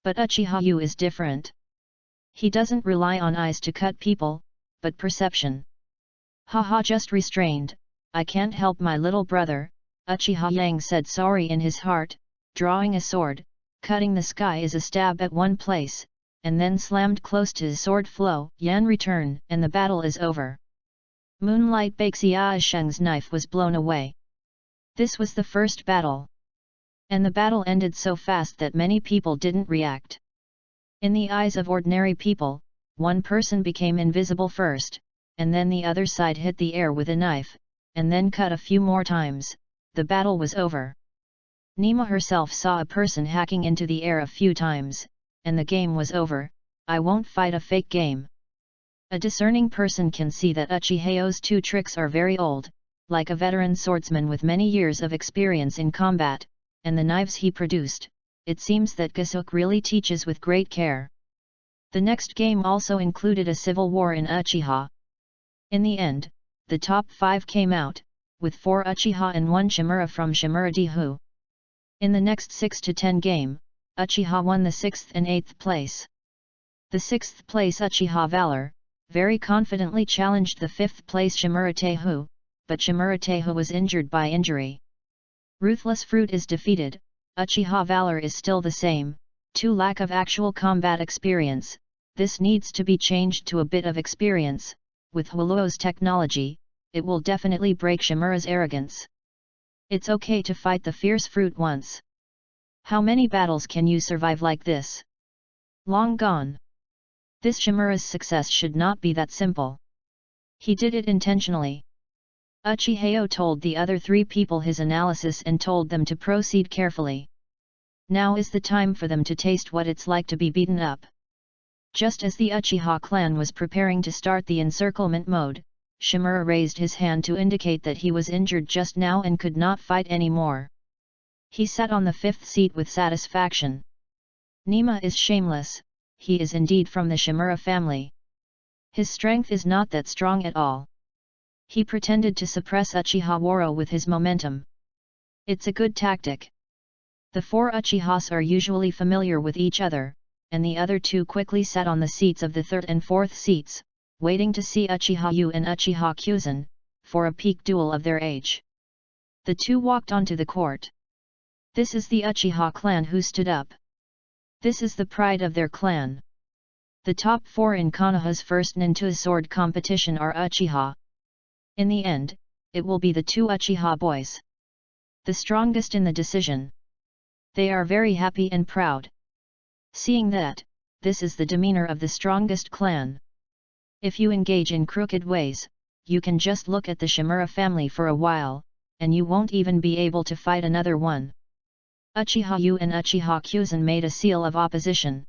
Speaker 1: But Uchiha Yu is different. He doesn't rely on eyes to cut people, but perception. Haha, just restrained, I can't help my little brother, Uchiha Yang said sorry in his heart, drawing a sword, cutting the sky is a stab at one place, and then slammed close to his sword flow. Yan return, and the battle is over. Moonlight Baxiaosheng's knife was blown away. This was the first battle. And the battle ended so fast that many people didn't react. In the eyes of ordinary people, one person became invisible first, and then the other side hit the air with a knife, and then cut a few more times. The battle was over. Nima herself saw a person hacking into the air a few times, and the game was over. I won't fight a fake game. A discerning person can see that Uchiha's two tricks are very old, like a veteran swordsman with many years of experience in combat, and the knives he produced. It seems that Kasuke really teaches with great care. The next game also included a civil war in Uchiha. In the end, the top 5 came out, with 4 Uchiha and 1 Shimura from Shimura Dihu. In the next 6 to 10 game, Uchiha won the 6th and 8th place. The 6th place Uchiha Valor very confidently challenged the 5th place Shimura Tehu, but Shimura Tehu was injured by injury. Ruthless Fruit is defeated. Uchiha Valor is still the same, 2 lack of actual combat experience. This needs to be changed to a bit of experience. With Huoluo's technology, it will definitely break Shimura's arrogance. It's okay to fight the fierce fruit once. How many battles can you survive like this? Long gone. This Shimura's success should not be that simple. He did it intentionally. Uchihas told the other 3 people his analysis and told them to proceed carefully. Now is the time for them to taste what it's like to be beaten up. Just as the Uchiha clan was preparing to start the encirclement mode, Shimura raised his hand to indicate that he was injured just now and could not fight anymore. He sat on the 5th seat with satisfaction. Nima is shameless, he is indeed from the Shimura family. His strength is not that strong at all. He pretended to suppress Uchiha Waro with his momentum. It's a good tactic. The 4 Uchihas are usually familiar with each other, and the other 2 quickly sat on the seats of the 3rd and 4th seats, waiting to see Uchiha Yu and Uchiha Kuzan, for a peak duel of their age. The 2 walked onto the court. This is the Uchiha clan who stood up. This is the pride of their clan. The top 4 in Konoha's first ninja sword competition are Uchiha. In the end, it will be the 2 Uchiha boys. The strongest in the decision. They are very happy and proud. Seeing that, this is the demeanor of the strongest clan. If you engage in crooked ways, you can just look at the Shimura family for a while, and you won't even be able to fight another one. Uchiha Yu and Uchiha Kuzan made a seal of opposition.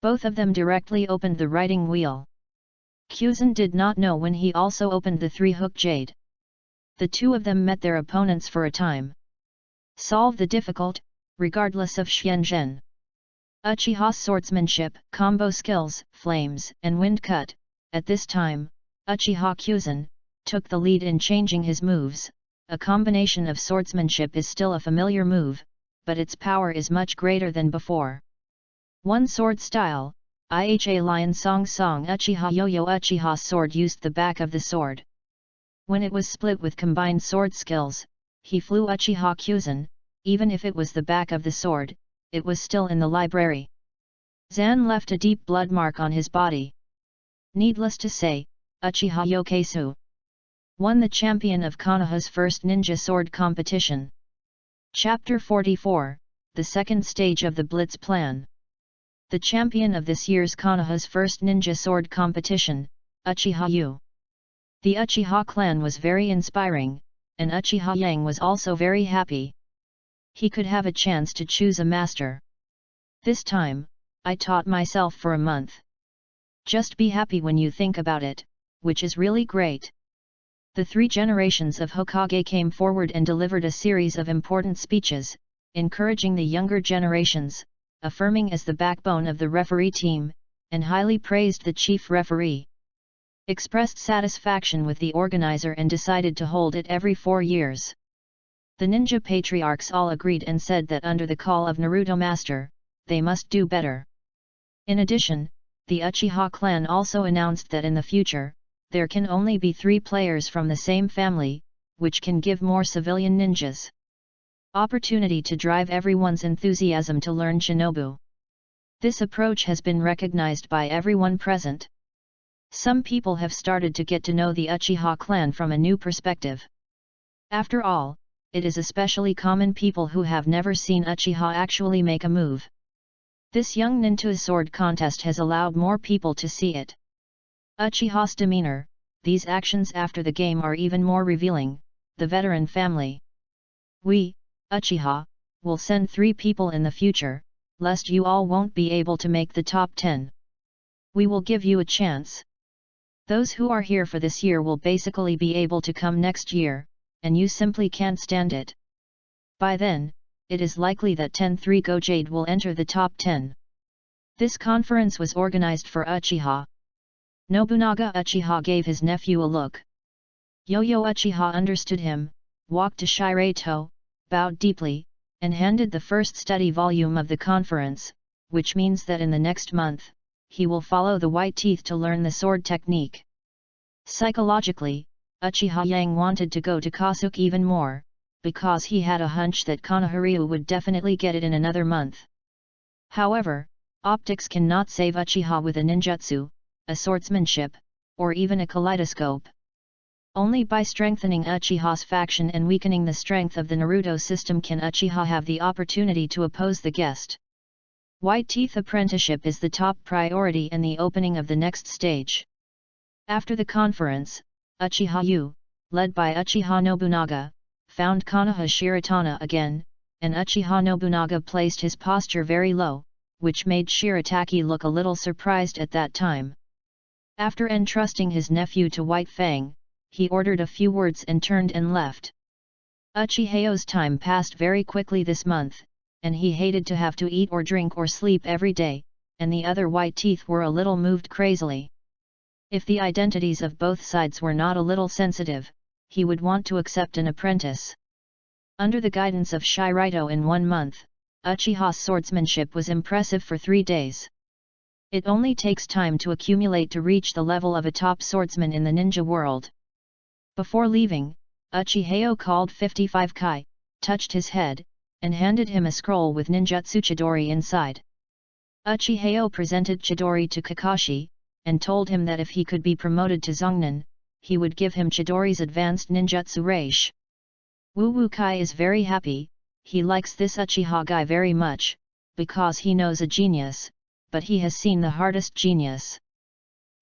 Speaker 1: Both of them directly opened the writing wheel. Kuzan did not know when he also opened the 3-hook jade. The 2 of them met their opponents for a time. Solve the difficult, regardless of Xianzhen. Uchiha's swordsmanship, combo skills, flames, and wind cut, At this time, Uchiha Kyuzen took the lead in changing his moves. A combination of swordsmanship is still a familiar move, but its power is much greater than before. One sword style, Iha Lion Song Song Uchiha Yo-Yo Uchiha's sword used the back of the sword. When it was split with combined sword skills, he flew Uchiha Kyuzen. Even if it was the back of the sword, it was still in the library. Zan left a deep blood mark on his body. Needless to say, Uchiha Yokesu won the champion of Konoha's first ninja sword competition. Chapter 44, the second stage of the Blitz plan. The champion of this year's Konoha's first ninja sword competition, Uchiha Yu. The Uchiha clan was very inspiring, and Uchiha Yang was also very happy. He could have a chance to choose a master. This time, I taught myself for a month. Just be happy when you think about it, which is really great. The three generations of Hokage came forward and delivered a series of important speeches, encouraging the younger generations, affirming as the backbone of the referee team, and highly praised the chief referee. Expressed satisfaction with the organizer and decided to hold it every 4 years. The ninja patriarchs all agreed and said that under the call of Naruto Master, they must do better. In addition, the Uchiha clan also announced that in the future, there can only be 3 players from the same family, which can give more civilian ninjas opportunity to drive everyone's enthusiasm to learn shinobu. This approach has been recognized by everyone present. Some people have started to get to know the Uchiha clan from a new perspective. After all, it is especially common people who have never seen Uchiha actually make a move. This young ninja sword contest has allowed more people to see it. Uchiha's demeanor, these actions after the game are even more revealing. The veteran family. We, Uchiha, will send 3 people in the future, lest you all won't be able to make the top 10. We will give you a chance. Those who are here for this year will basically be able to come next year, and you simply can't stand it. By then, it is likely that 10-3 Gojade will enter the top 10. This conference was organized for Uchiha. Nobunaga Uchiha gave his nephew a look. Yo-Yo Uchiha understood him, walked to Shirato, bowed deeply, and handed the first study volume of the conference, which means that in the next month, he will follow the white teeth to learn the sword technique. Psychologically, Uchiha Yang wanted to go to Kasuke even more, because he had a hunch that Konoha would definitely get it in another month. However, optics cannot save Uchiha with a ninjutsu, a swordsmanship, or even a kaleidoscope. Only by strengthening Uchiha's faction and weakening the strength of the Naruto system can Uchiha have the opportunity to oppose the guest. White Teeth apprenticeship is the top priority and the opening of the next stage. After the conference, Uchiha Yu, led by Uchiha Nobunaga, found Konoha Shiratana again, and Uchiha Nobunaga placed his posture very low, which made Shirataki look a little surprised at that time. After entrusting his nephew to White Fang, he ordered a few words and turned and left. Uchiha's time passed very quickly this month, and he hated to have to eat or drink or sleep every day, and the other White Teeth were a little moved crazily. If the identities of both sides were not a little sensitive, he would want to accept an apprentice. Under the guidance of Shirato in 1 month, Uchiha's swordsmanship was impressive for 3 days. It only takes time to accumulate to reach the level of a top swordsman in the ninja world. Before leaving, Uchiha called 55 Kai, touched his head, and handed him a scroll with ninjutsu Chidori inside. Uchiha presented Chidori to Kakashi, and told him that if he could be promoted to Zongnin, he would give him Chidori's advanced ninjutsu Reishi. Wu Kai is very happy, he likes this Uchiha guy very much, because he knows a genius, but he has seen the hardest genius.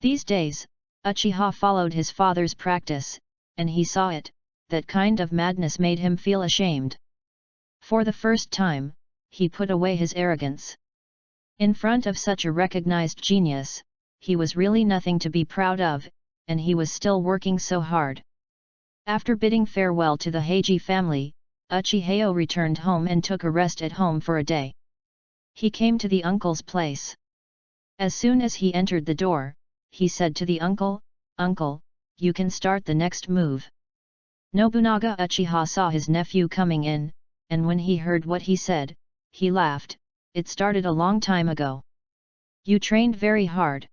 Speaker 1: These days, Uchiha followed his father's practice, and he saw it, that kind of madness made him feel ashamed. For the first time, he put away his arrogance. In front of such a recognized genius, he was really nothing to be proud of, and he was still working so hard. After bidding farewell to the Heiji family, Uchiha returned home and took a rest at home for a day. He came to the uncle's place. As soon as he entered the door, he said to the uncle, "Uncle, you can start the next move." Nobunaga Uchiha saw his nephew coming in, and when he heard what he said, he laughed. "It started a long time ago. You trained very hard.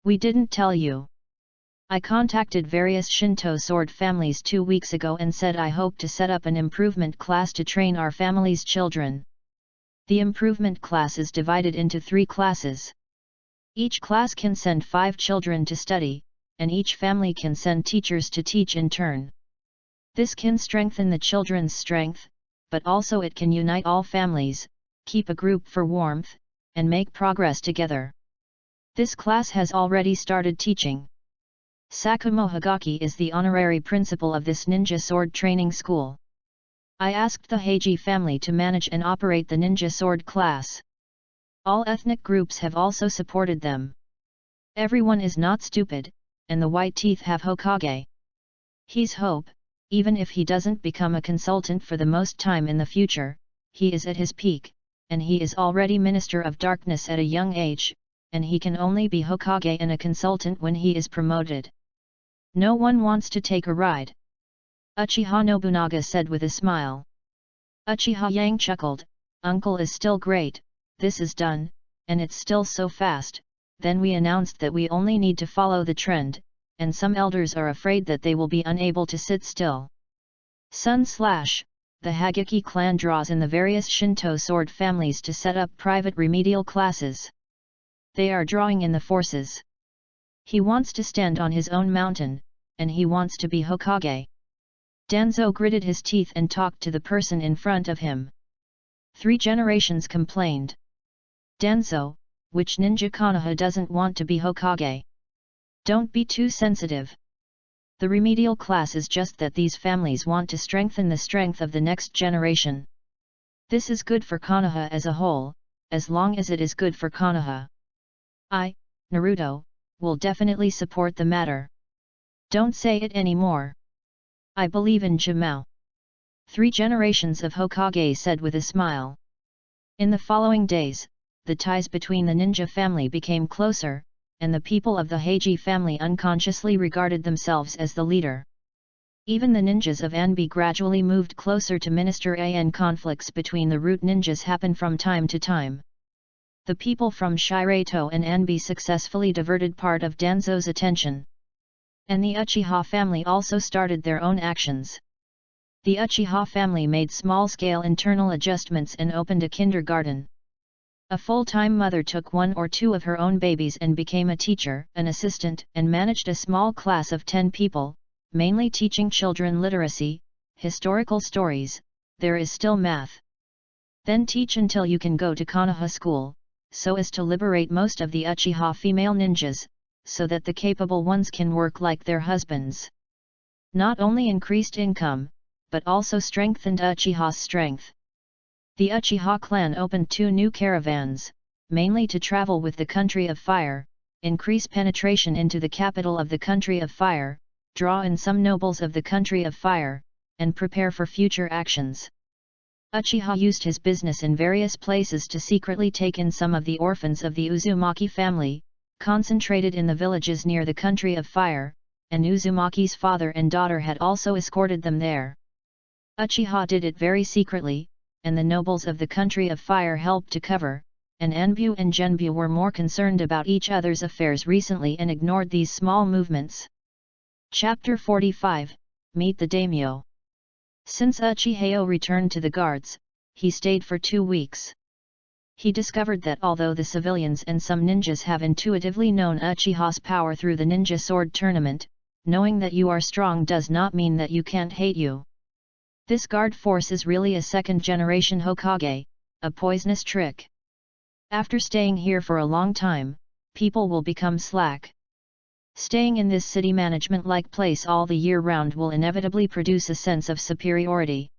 Speaker 1: We didn't tell you. I contacted various Shinto sword families 2 weeks ago and said I hope to set up an improvement class to train our family's children. The improvement class is divided into 3 classes. Each class can send 5 children to study, and each family can send teachers to teach in turn. This can strengthen the children's strength, but also it can unite all families, keep a group for warmth, and make progress together. This class has already started teaching. Sakumo Higaki is the honorary principal of this ninja sword training school. I asked the Heiji family to manage and operate the ninja sword class. All ethnic groups have also supported them. Everyone is not stupid, and the White Teeth have Hokage. He's hope, even if he doesn't become a consultant for the most time in the future, he is at his peak, and he is already Minister of Darkness at a young age, and he can only be Hokage and a consultant when he is promoted. No one wants to take a ride. Uchiha Nobunaga said with a smile. Uchiha Yang chuckled, "Uncle is still great, this is done, and it's still so fast." Then we announced that we only need to follow the trend, and some elders are afraid that they will be unable to sit still. The Hagaki clan draws in the various Shinto sword families to set up private remedial classes. They are drawing in the forces. He wants to stand on his own mountain, and he wants to be Hokage. Danzo gritted his teeth and talked to the person in front of him. 3 generations complained. "Danzo, which ninja Konoha doesn't want to be Hokage? Don't be too sensitive. The remedial class is just that these families want to strengthen the strength of the next generation. This is good for Konoha as a whole, as long as it is good for Konoha. I, Naruto, will definitely support the matter. Don't say it anymore. I believe in Jimao." 3 generations of Hokage said with a smile. In the following days, the ties between the ninja family became closer, and the people of the Heiji family unconsciously regarded themselves as the leader. Even the ninjas of Anbi gradually moved closer to Minister A, and conflicts between the root ninjas happen from time to time. The people from Shirato and Anbi successfully diverted part of Danzo's attention. And the Uchiha family also started their own actions. The Uchiha family made small-scale internal adjustments and opened a kindergarten. A full-time mother took 1 or 2 of her own babies and became a teacher, an assistant, and managed a small class of 10 people, mainly teaching children literacy, historical stories, there is still math. Then teach until you can go to Konoha school, so as to liberate most of the Uchiha female ninjas, so that the capable ones can work like their husbands. Not only increased income, but also strengthened Uchiha's strength. The Uchiha clan opened 2 new caravans, mainly to travel with the Country of Fire, increase penetration into the capital of the Country of Fire, draw in some nobles of the Country of Fire, and prepare for future actions. Uchiha used his business in various places to secretly take in some of the orphans of the Uzumaki family, concentrated in the villages near the Country of Fire, and Uzumaki's father and daughter had also escorted them there. Uchiha did it very secretly, and the nobles of the Country of Fire helped to cover, and Anbu and Genbu were more concerned about each other's affairs recently and ignored these small movements. Chapter 45, Meet the Daimyo. Since Uchiheo returned to the guards, he stayed for 2 weeks. He discovered that although the civilians and some ninjas have intuitively known Uchiha's power through the ninja sword tournament, knowing that you are strong does not mean that you can't hate you. This guard force is really a second-generation Hokage, a poisonous trick. After staying here for a long time, people will become slack. Staying in this city management-like place all the year round will inevitably produce a sense of superiority.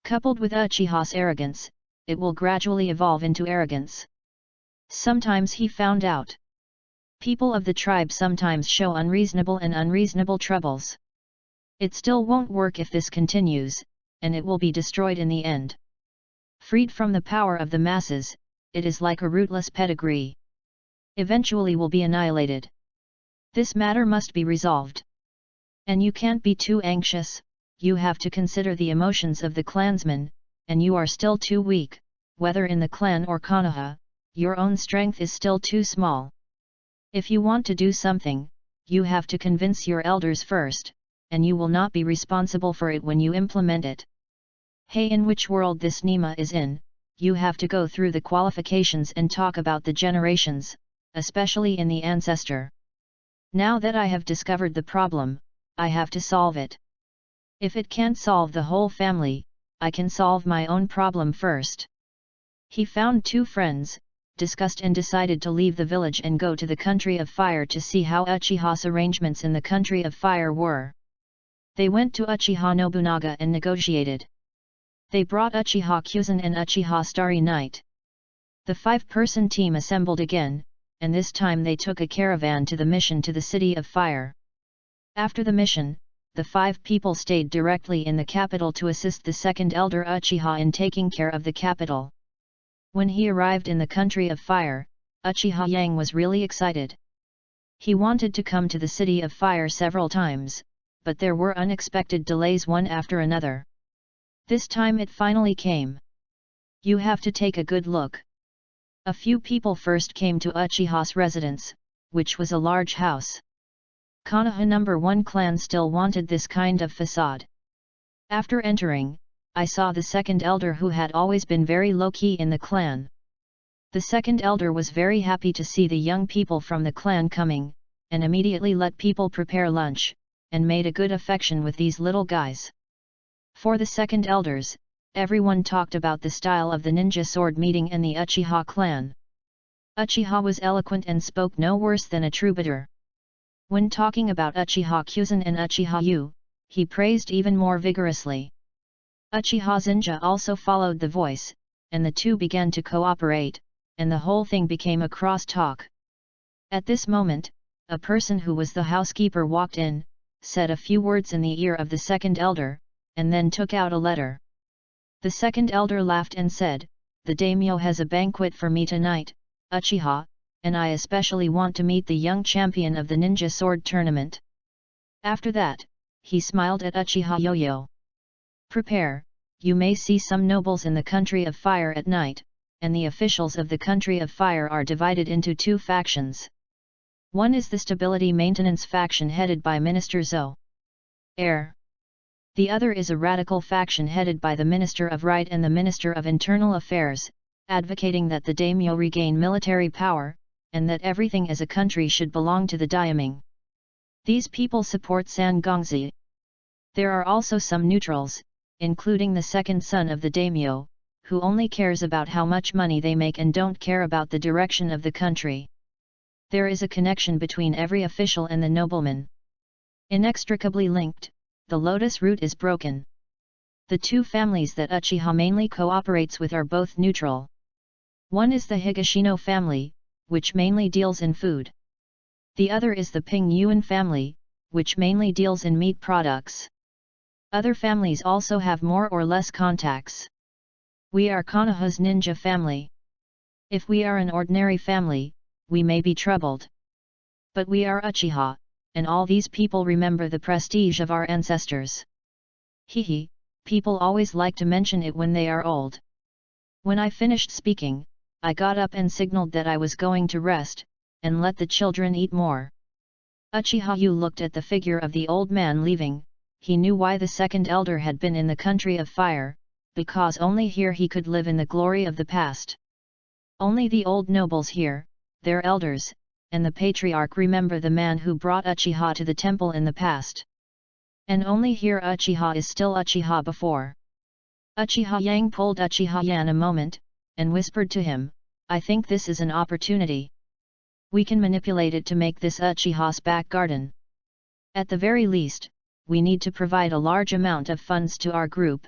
Speaker 1: Coupled with Uchiha's arrogance, it will gradually evolve into arrogance. Sometimes he found out. People of the tribe sometimes show unreasonable troubles. It still won't work if this continues, and it will be destroyed in the end. Freed from the power of the masses, it is like a rootless pedigree. Eventually will be annihilated. This matter must be resolved. And you can't be too anxious, you have to consider the emotions of the clansmen, and you are still too weak, whether in the clan or Konoha, your own strength is still too small. If you want to do something, you have to convince your elders first, and you will not be responsible for it when you implement it. Hey, in which world this Nima is in, you have to go through the qualifications and talk about the generations, especially in the ancestor. Now that I have discovered the problem, I have to solve it. If it can't solve the whole family, I can solve my own problem first. He found two friends, discussed and decided to leave the village and go to the country of fire to see how Uchihas arrangements in the country of fire were. They went to Uchiha Nobunaga and negotiated. They brought Uchiha Kuzan and Uchiha Starry Night. The 5-person team assembled again, and this time they took a caravan to the mission to the city of fire. After the mission, the 5 people stayed directly in the capital to assist the second elder Uchiha in taking care of the capital. When he arrived in the country of fire, Uchiha Yang was really excited. He wanted to come to the city of fire several times, but there were unexpected delays one after another. This time it finally came. You have to take a good look. A few people first came to Uchiha's residence, which was a large house. Konoha No. 1 clan still wanted this kind of facade. After entering, I saw the second elder who had always been very low-key in the clan. The second elder was very happy to see the young people from the clan coming, and immediately let people prepare lunch, and made a good affection with these little guys. For the second elders, everyone talked about the style of the ninja sword meeting and the Uchiha clan. Uchiha was eloquent and spoke no worse than a troubadour. When talking about Uchiha Kuzan and Uchiha Yu, he praised even more vigorously. Uchiha Zinja also followed the voice, and the two began to cooperate, and the whole thing became a cross-talk. At this moment, a person who was the housekeeper walked in, said a few words in the ear of the second elder, and then took out a letter. The second elder laughed and said, "The daimyo has a banquet for me tonight, Uchiha, and I especially want to meet the young champion of the ninja sword tournament." After that, he smiled at Uchiha Yo-Yo. "Prepare, you may see some nobles in the country of fire at night, and the officials of the country of fire are divided into 2 factions. One is the stability maintenance faction headed by Minister Zo Air. The other is a radical faction headed by the Minister of Right and the Minister of Internal Affairs, advocating that the daimyo regain military power, and that everything as a country should belong to the daimyo. These people support Sangongzi. There are also some neutrals, including the second son of the daimyo, who only cares about how much money they make and don't care about the direction of the country. There is a connection between every official and the nobleman. Inextricably linked, the lotus root is broken. The 2 families that Uchiha mainly cooperates with are both neutral. One is the Higashino family, which mainly deals in food. The other is the Ping Yuan family, which mainly deals in meat products. Other families also have more or less contacts. We are Konoha's ninja family. If we are an ordinary family, we may be troubled. But we are Uchiha, and all these people remember the prestige of our ancestors. Hehe, people always like to mention it when they are old. When I finished speaking, I got up and signaled that I was going to rest, and let the children eat more. Uchiha Yu looked at the figure of the old man leaving. He knew why the second elder had been in the country of fire, because only here he could live in the glory of the past. Only the old nobles here, their elders, and the patriarch remember the man who brought Uchiha to the temple in the past. And only here Uchiha is still Uchiha before. Uchiha Yang pulled Uchiha Yan a moment, and whispered to him, "I think this is an opportunity. We can manipulate it to make this Uchiha's back garden. At the very least, we need to provide a large amount of funds to our group.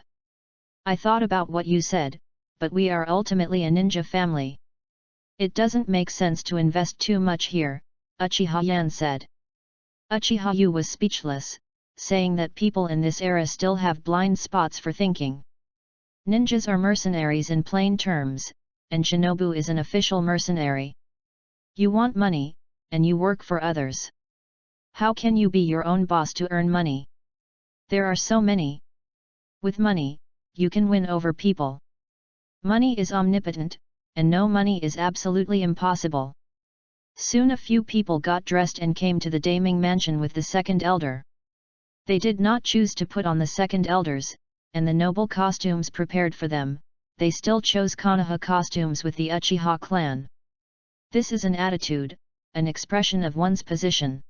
Speaker 1: I thought about what you said, but we are ultimately a ninja family. It doesn't make sense to invest too much here," Uchiha Yan said. Uchiha Yu was speechless, saying that people in this era still have blind spots for thinking. Ninjas are mercenaries in plain terms, and shinobu is an official mercenary. You want money, and you work for others. How can you be your own boss to earn money? There are so many. With money, you can win over people. Money is omnipotent, and no money is absolutely impossible. Soon a few people got dressed and came to the Daming mansion with the second elder. They did not choose to put on the second elders, and the noble costumes prepared for them, they still chose Konoha costumes with the Uchiha clan. This is an attitude, an expression of one's position.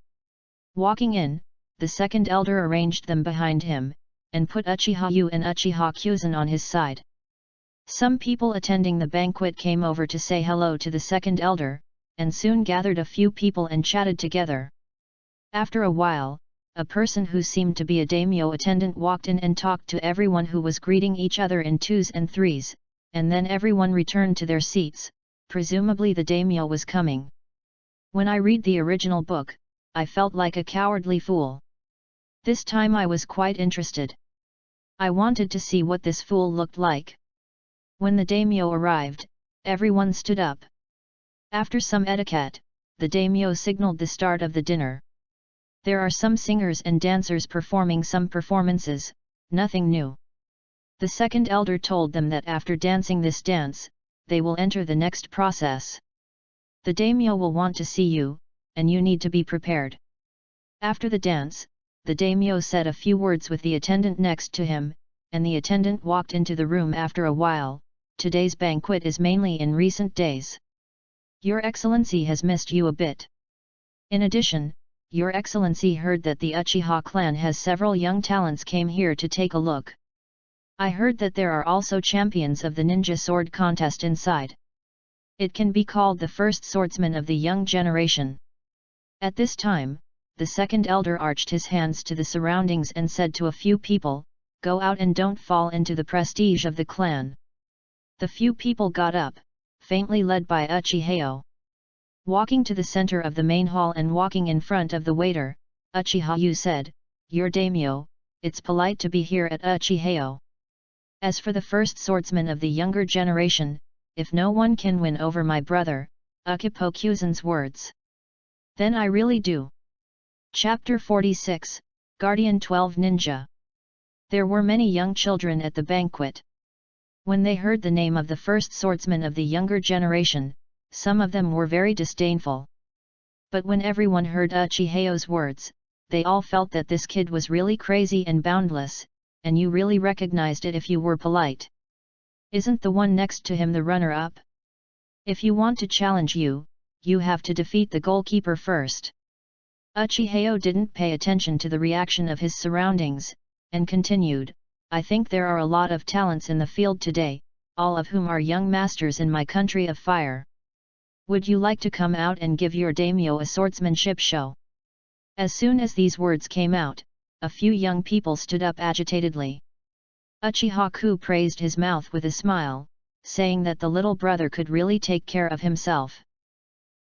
Speaker 1: Walking in, the second elder arranged them behind him, and put Uchiha Yu and Uchiha Kyuzen on his side. Some people attending the banquet came over to say hello to the second elder, and soon gathered a few people and chatted together. After a while, a person who seemed to be a daimyo attendant walked in and talked to everyone who was greeting each other in twos and threes, and then everyone returned to their seats, presumably the daimyo was coming. When I read the original book, I felt like a cowardly fool. This time I was quite interested. I wanted to see what this fool looked like. When the daimyo arrived, everyone stood up. After some etiquette, the daimyo signaled the start of the dinner. There are some singers and dancers performing some performances, nothing new. The second elder told them that after dancing this dance, they will enter the next process. The daimyo will want to see you, and you need to be prepared. After the dance, the daimyo said a few words with the attendant next to him, and the attendant walked into the room after a while. Today's banquet is mainly in recent days. Your Excellency has missed you a bit. In addition, Your Excellency heard that the Uchiha clan has several young talents came here to take a look. I heard that there are also champions of the ninja sword contest inside. It can be called the first swordsman of the young generation. At this time, the second elder arched his hands to the surroundings and said to a few people, "Go out and don't fall into the prestige of the clan." The few people got up, faintly led by Uchihas. Walking to the center of the main hall and walking in front of the waiter, Uchiha Yu said, "Your daimyo, it's polite to be here at Uchihas. As for the first swordsman of the younger generation, if no one can win over my brother," Ukipo Kyuzen's words. "Then I really do." Chapter 46, Guardian 12 Ninja. There were many young children at the banquet. When they heard the name of the first swordsman of the younger generation, some of them were very disdainful. But when everyone heard Uchiha's words, they all felt that this kid was really crazy and boundless, and you really recognized it if you were polite. Isn't the one next to him the runner-up? If you want to challenge you, you have to defeat the goalkeeper first. Uchihas didn't pay attention to the reaction of his surroundings, and continued, "I think there are a lot of talents in the field today, all of whom are young masters in my country of fire. Would you like to come out and give your daimyo a swordsmanship show?" As soon as these words came out, a few young people stood up agitatedly. Uchiha praised his mouth with a smile, saying that the little brother could really take care of himself.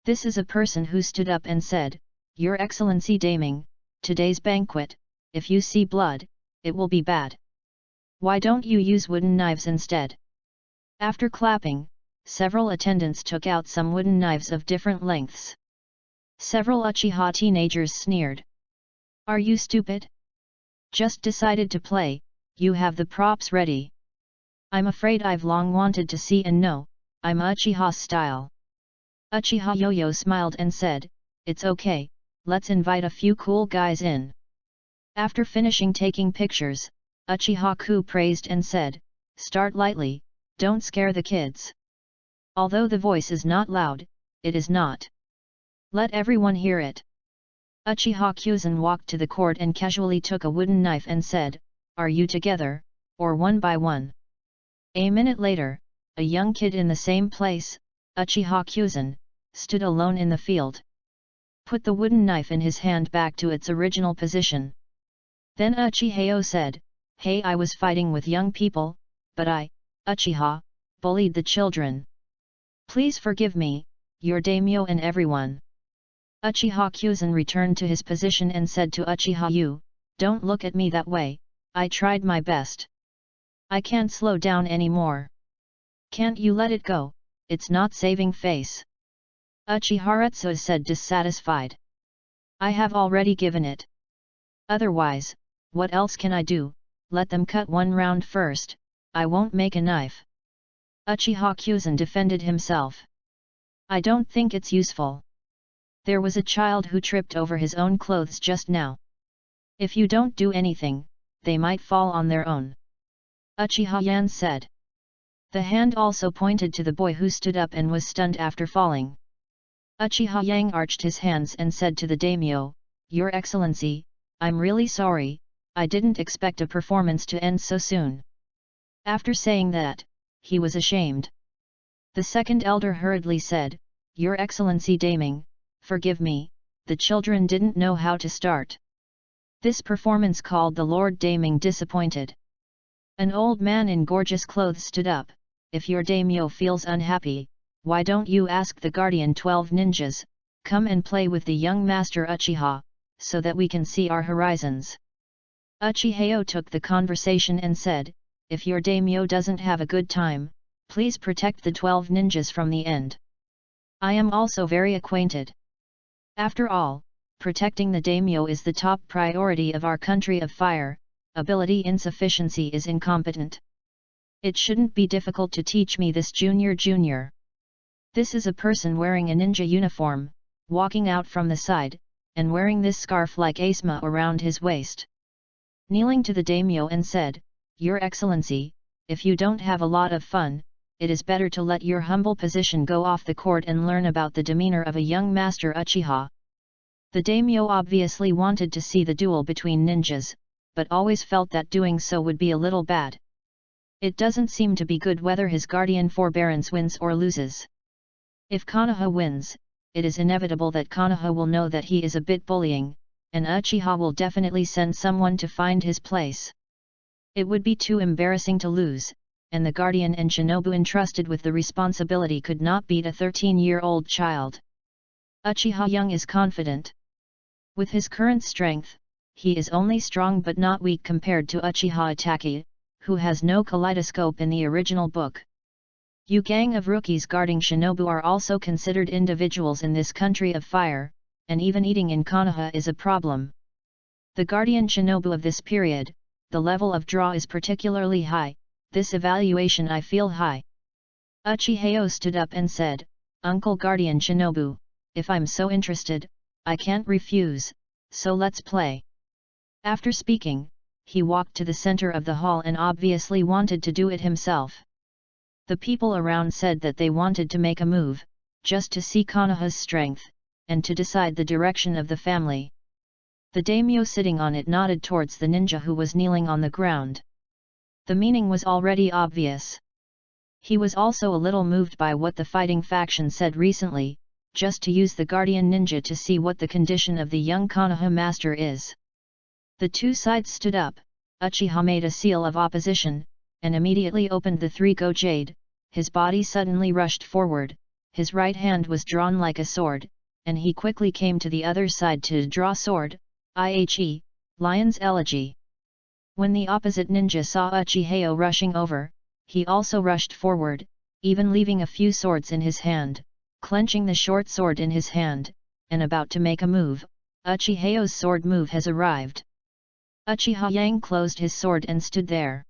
Speaker 1: This is a person who stood up and said, "Your Excellency Daming, today's banquet, if you see blood, it will be bad. Why don't you use wooden knives instead?" After clapping, several attendants took out some wooden knives of different lengths. Several Uchiha teenagers sneered. "Are you stupid? Just decided to play, you have the props ready. I'm afraid I've long wanted to see and know, I'm Uchiha style." Uchiha Yo-Yo smiled and said, "It's okay, let's invite a few cool guys in." After finishing taking pictures, Uchiha praised and said, "Start lightly, don't scare the kids. Although the voice is not loud, it is not. Let everyone hear it." Uchiha Kyuzen walked to the court and casually took a wooden knife and said, "Are you together, or one by one?" A minute later, a young kid in the same place, Uchiha Kyuzen, stood alone in the field. Put the wooden knife in his hand back to its original position. Then Uchihas said, "Hey, I was fighting with young people, but I, Uchiha, bullied the children. Please forgive me, your daimyo and everyone." Uchiha Kyuzen returned to his position and said to Uchiha Yu, "Don't look at me that way, I tried my best. I can't slow down anymore. Can't you let it go, it's not saving face." Uchiharetsu said dissatisfied. I have already given it. Otherwise, what else can I do? Let them cut one round first, I won't make a knife. Uchiha Kyuzen defended himself. I don't think it's useful. There was a child who tripped over his own clothes just now. If you don't do anything, they might fall on their own. Uchiha Yan said. The hand also pointed to the boy who stood up and was stunned after falling. Uchiha Yang arched his hands and said to the daimyo, Your Excellency, I'm really sorry, I didn't expect a performance to end so soon. After saying that, he was ashamed. The second elder hurriedly said, Your Excellency Daming, forgive me, the children didn't know how to start. This performance called the Lord Daming disappointed. An old man in gorgeous clothes stood up. If your daimyo feels unhappy, why don't you ask the guardian 12 ninjas, come and play with the young master Uchiha, so that we can see our horizons. Uchiheo took the conversation and said, If your daimyo doesn't have a good time, please protect the 12 ninjas from the end. I am also very acquainted. After all, protecting the daimyo is the top priority of our country of fire, ability insufficiency is incompetent. It shouldn't be difficult to teach me this junior. This is a person wearing a ninja uniform, walking out from the side, and wearing this scarf like asma around his waist. Kneeling to the daimyo and said, Your Excellency, if you don't have a lot of fun, it is better to let your humble position go off the court and learn about the demeanor of a young master Uchiha. The daimyo obviously wanted to see the duel between ninjas, but always felt that doing so would be a little bad. It doesn't seem to be good whether his guardian forbearance wins or loses. If Konoha wins, it is inevitable that Konoha will know that he is a bit bullying, and Uchiha will definitely send someone to find his place. It would be too embarrassing to lose, and the guardian and shinobu entrusted with the responsibility could not beat a 13-year-old child. Uchiha Young is confident. With his current strength, he is only strong but not weak compared to Uchiha Itachi, who has no kaleidoscope in the original book. You gang of rookies guarding shinobu are also considered individuals in this country of fire, and even eating in Konoha is a problem. The guardian shinobu of this period, the level of draw is particularly high, this evaluation I feel high. Uchiheo stood up and said, Uncle Guardian Shinobu, if I'm so interested, I can't refuse, so let's play. After speaking, he walked to the center of the hall and obviously wanted to do it himself. The people around said that they wanted to make a move, just to see Konoha's strength, and to decide the direction of the family. The daimyo sitting on it nodded towards the ninja who was kneeling on the ground. The meaning was already obvious. He was also a little moved by what the fighting faction said recently, just to use the guardian ninja to see what the condition of the young Konoha master is. The two sides stood up, Uchiha made a seal of opposition, and immediately opened the three-go jade, his body suddenly rushed forward, his right hand was drawn like a sword, and he quickly came to the other side to draw sword, IHE, Lion's Elegy. When the opposite ninja saw Uchiheo rushing over, he also rushed forward, even leaving a few swords in his hand, clenching the short sword in his hand, and about to make a move. Uchiheo's sword move has arrived. Uchiha Yang closed his sword and stood there.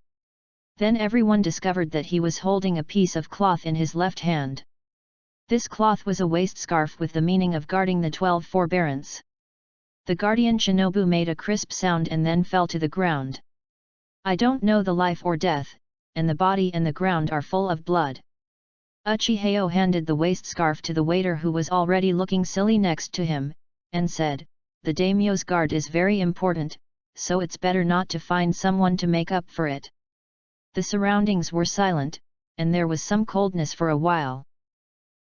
Speaker 1: Then everyone discovered that he was holding a piece of cloth in his left hand. This cloth was a waist scarf with the meaning of guarding the 12 forbearance. The guardian shinobu made a crisp sound and then fell to the ground. I don't know the life or death, and the body and the ground are full of blood. Uchiheo handed the waist scarf to the waiter who was already looking silly next to him, and said, The daimyo's guard is very important, so it's better not to find someone to make up for it. The surroundings were silent, and there was some coldness for a while.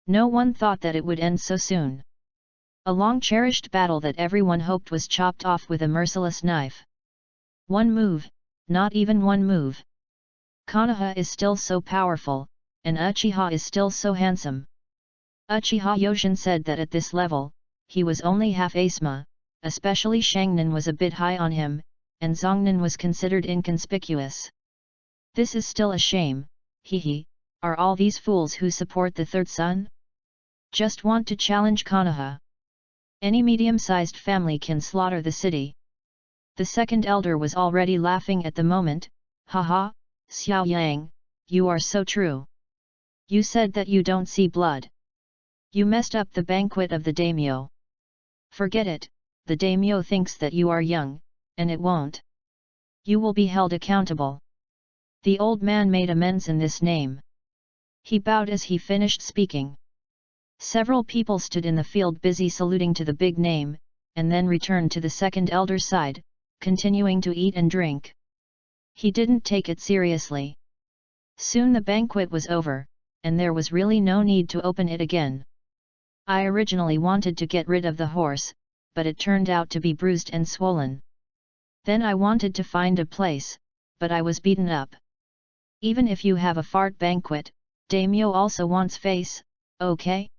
Speaker 1: No one thought that it would end so soon. A long-cherished battle that everyone hoped was chopped off with a merciless knife. One move, not even one move. Konoha is still so powerful, and Uchiha is still so handsome. Uchiha Yoshin said that at this level, he was only half asma, especially Shangnan was a bit high on him, and Zongnan was considered inconspicuous. This is still a shame, hehe, are all these fools who support the third son? Just want to challenge Konoha. Any medium-sized family can slaughter the city. The second elder was already laughing at the moment. Haha, Xiao Yang, you are so true. You said that you don't see blood. You messed up the banquet of the daimyo. Forget it, the daimyo thinks that you are young, and it won't. You will be held accountable. The old man made amends in this name. He bowed as he finished speaking. Several people stood in the field busy saluting to the big name, and then returned to the second elder's side, continuing to eat and drink. He didn't take it seriously. Soon the banquet was over, and there was really no need to open it again. I originally wanted to get rid of the horse, but it turned out to be bruised and swollen. Then I wanted to find a place, but I was beaten up. Even if you have a fart banquet, daimyo also wants face, okay?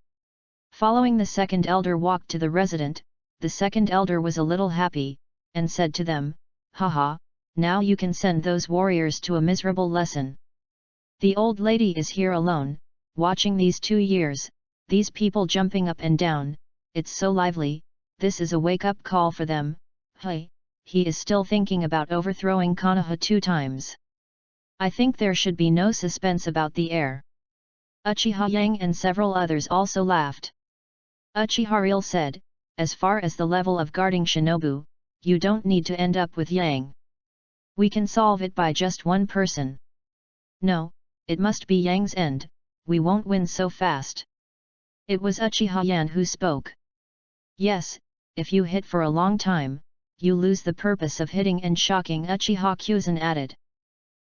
Speaker 1: Following the second elder walked to the resident, the second elder was a little happy, and said to them, haha, now you can send those warriors to a miserable lesson. The old lady is here alone, watching these 2 years, these people jumping up and down, it's so lively, this is a wake-up call for them. Hey, he is still thinking about overthrowing Konoha 2 times. I think there should be no suspense about the heir. Uchiha Yang and several others also laughed. Uchiha Real said, as far as the level of guarding Shinobu, you don't need to end up with Yang. We can solve it by just one person. No, it must be Yang's end, we won't win so fast. It was Uchiha Yan who spoke. Yes, if you hit for a long time, you lose the purpose of hitting and shocking, Uchiha Kyuzan added.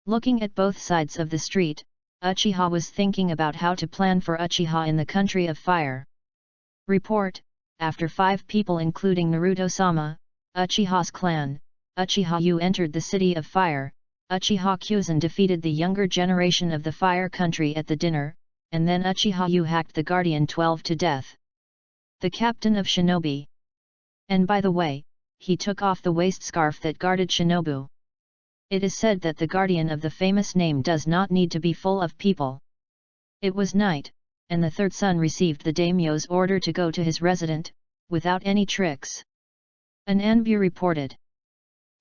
Speaker 1: Looking at both sides of the street, Uchiha was thinking about how to plan for Uchiha in the country of fire. Report, after 5 people including Naruto-sama, Uchiha's clan, Uchiha Yu entered the city of fire, Uchiha Kyuzan defeated the younger generation of the fire country at the dinner, and then Uchiha Yu hacked the Guardian 12 to death. The captain of Shinobi. And by the way, he took off the waist scarf that guarded Shinobu. It is said that the guardian of the famous name does not need to be full of people. It was night, and the third son received the daimyo's order to go to his resident, without any tricks. An Anbu reported.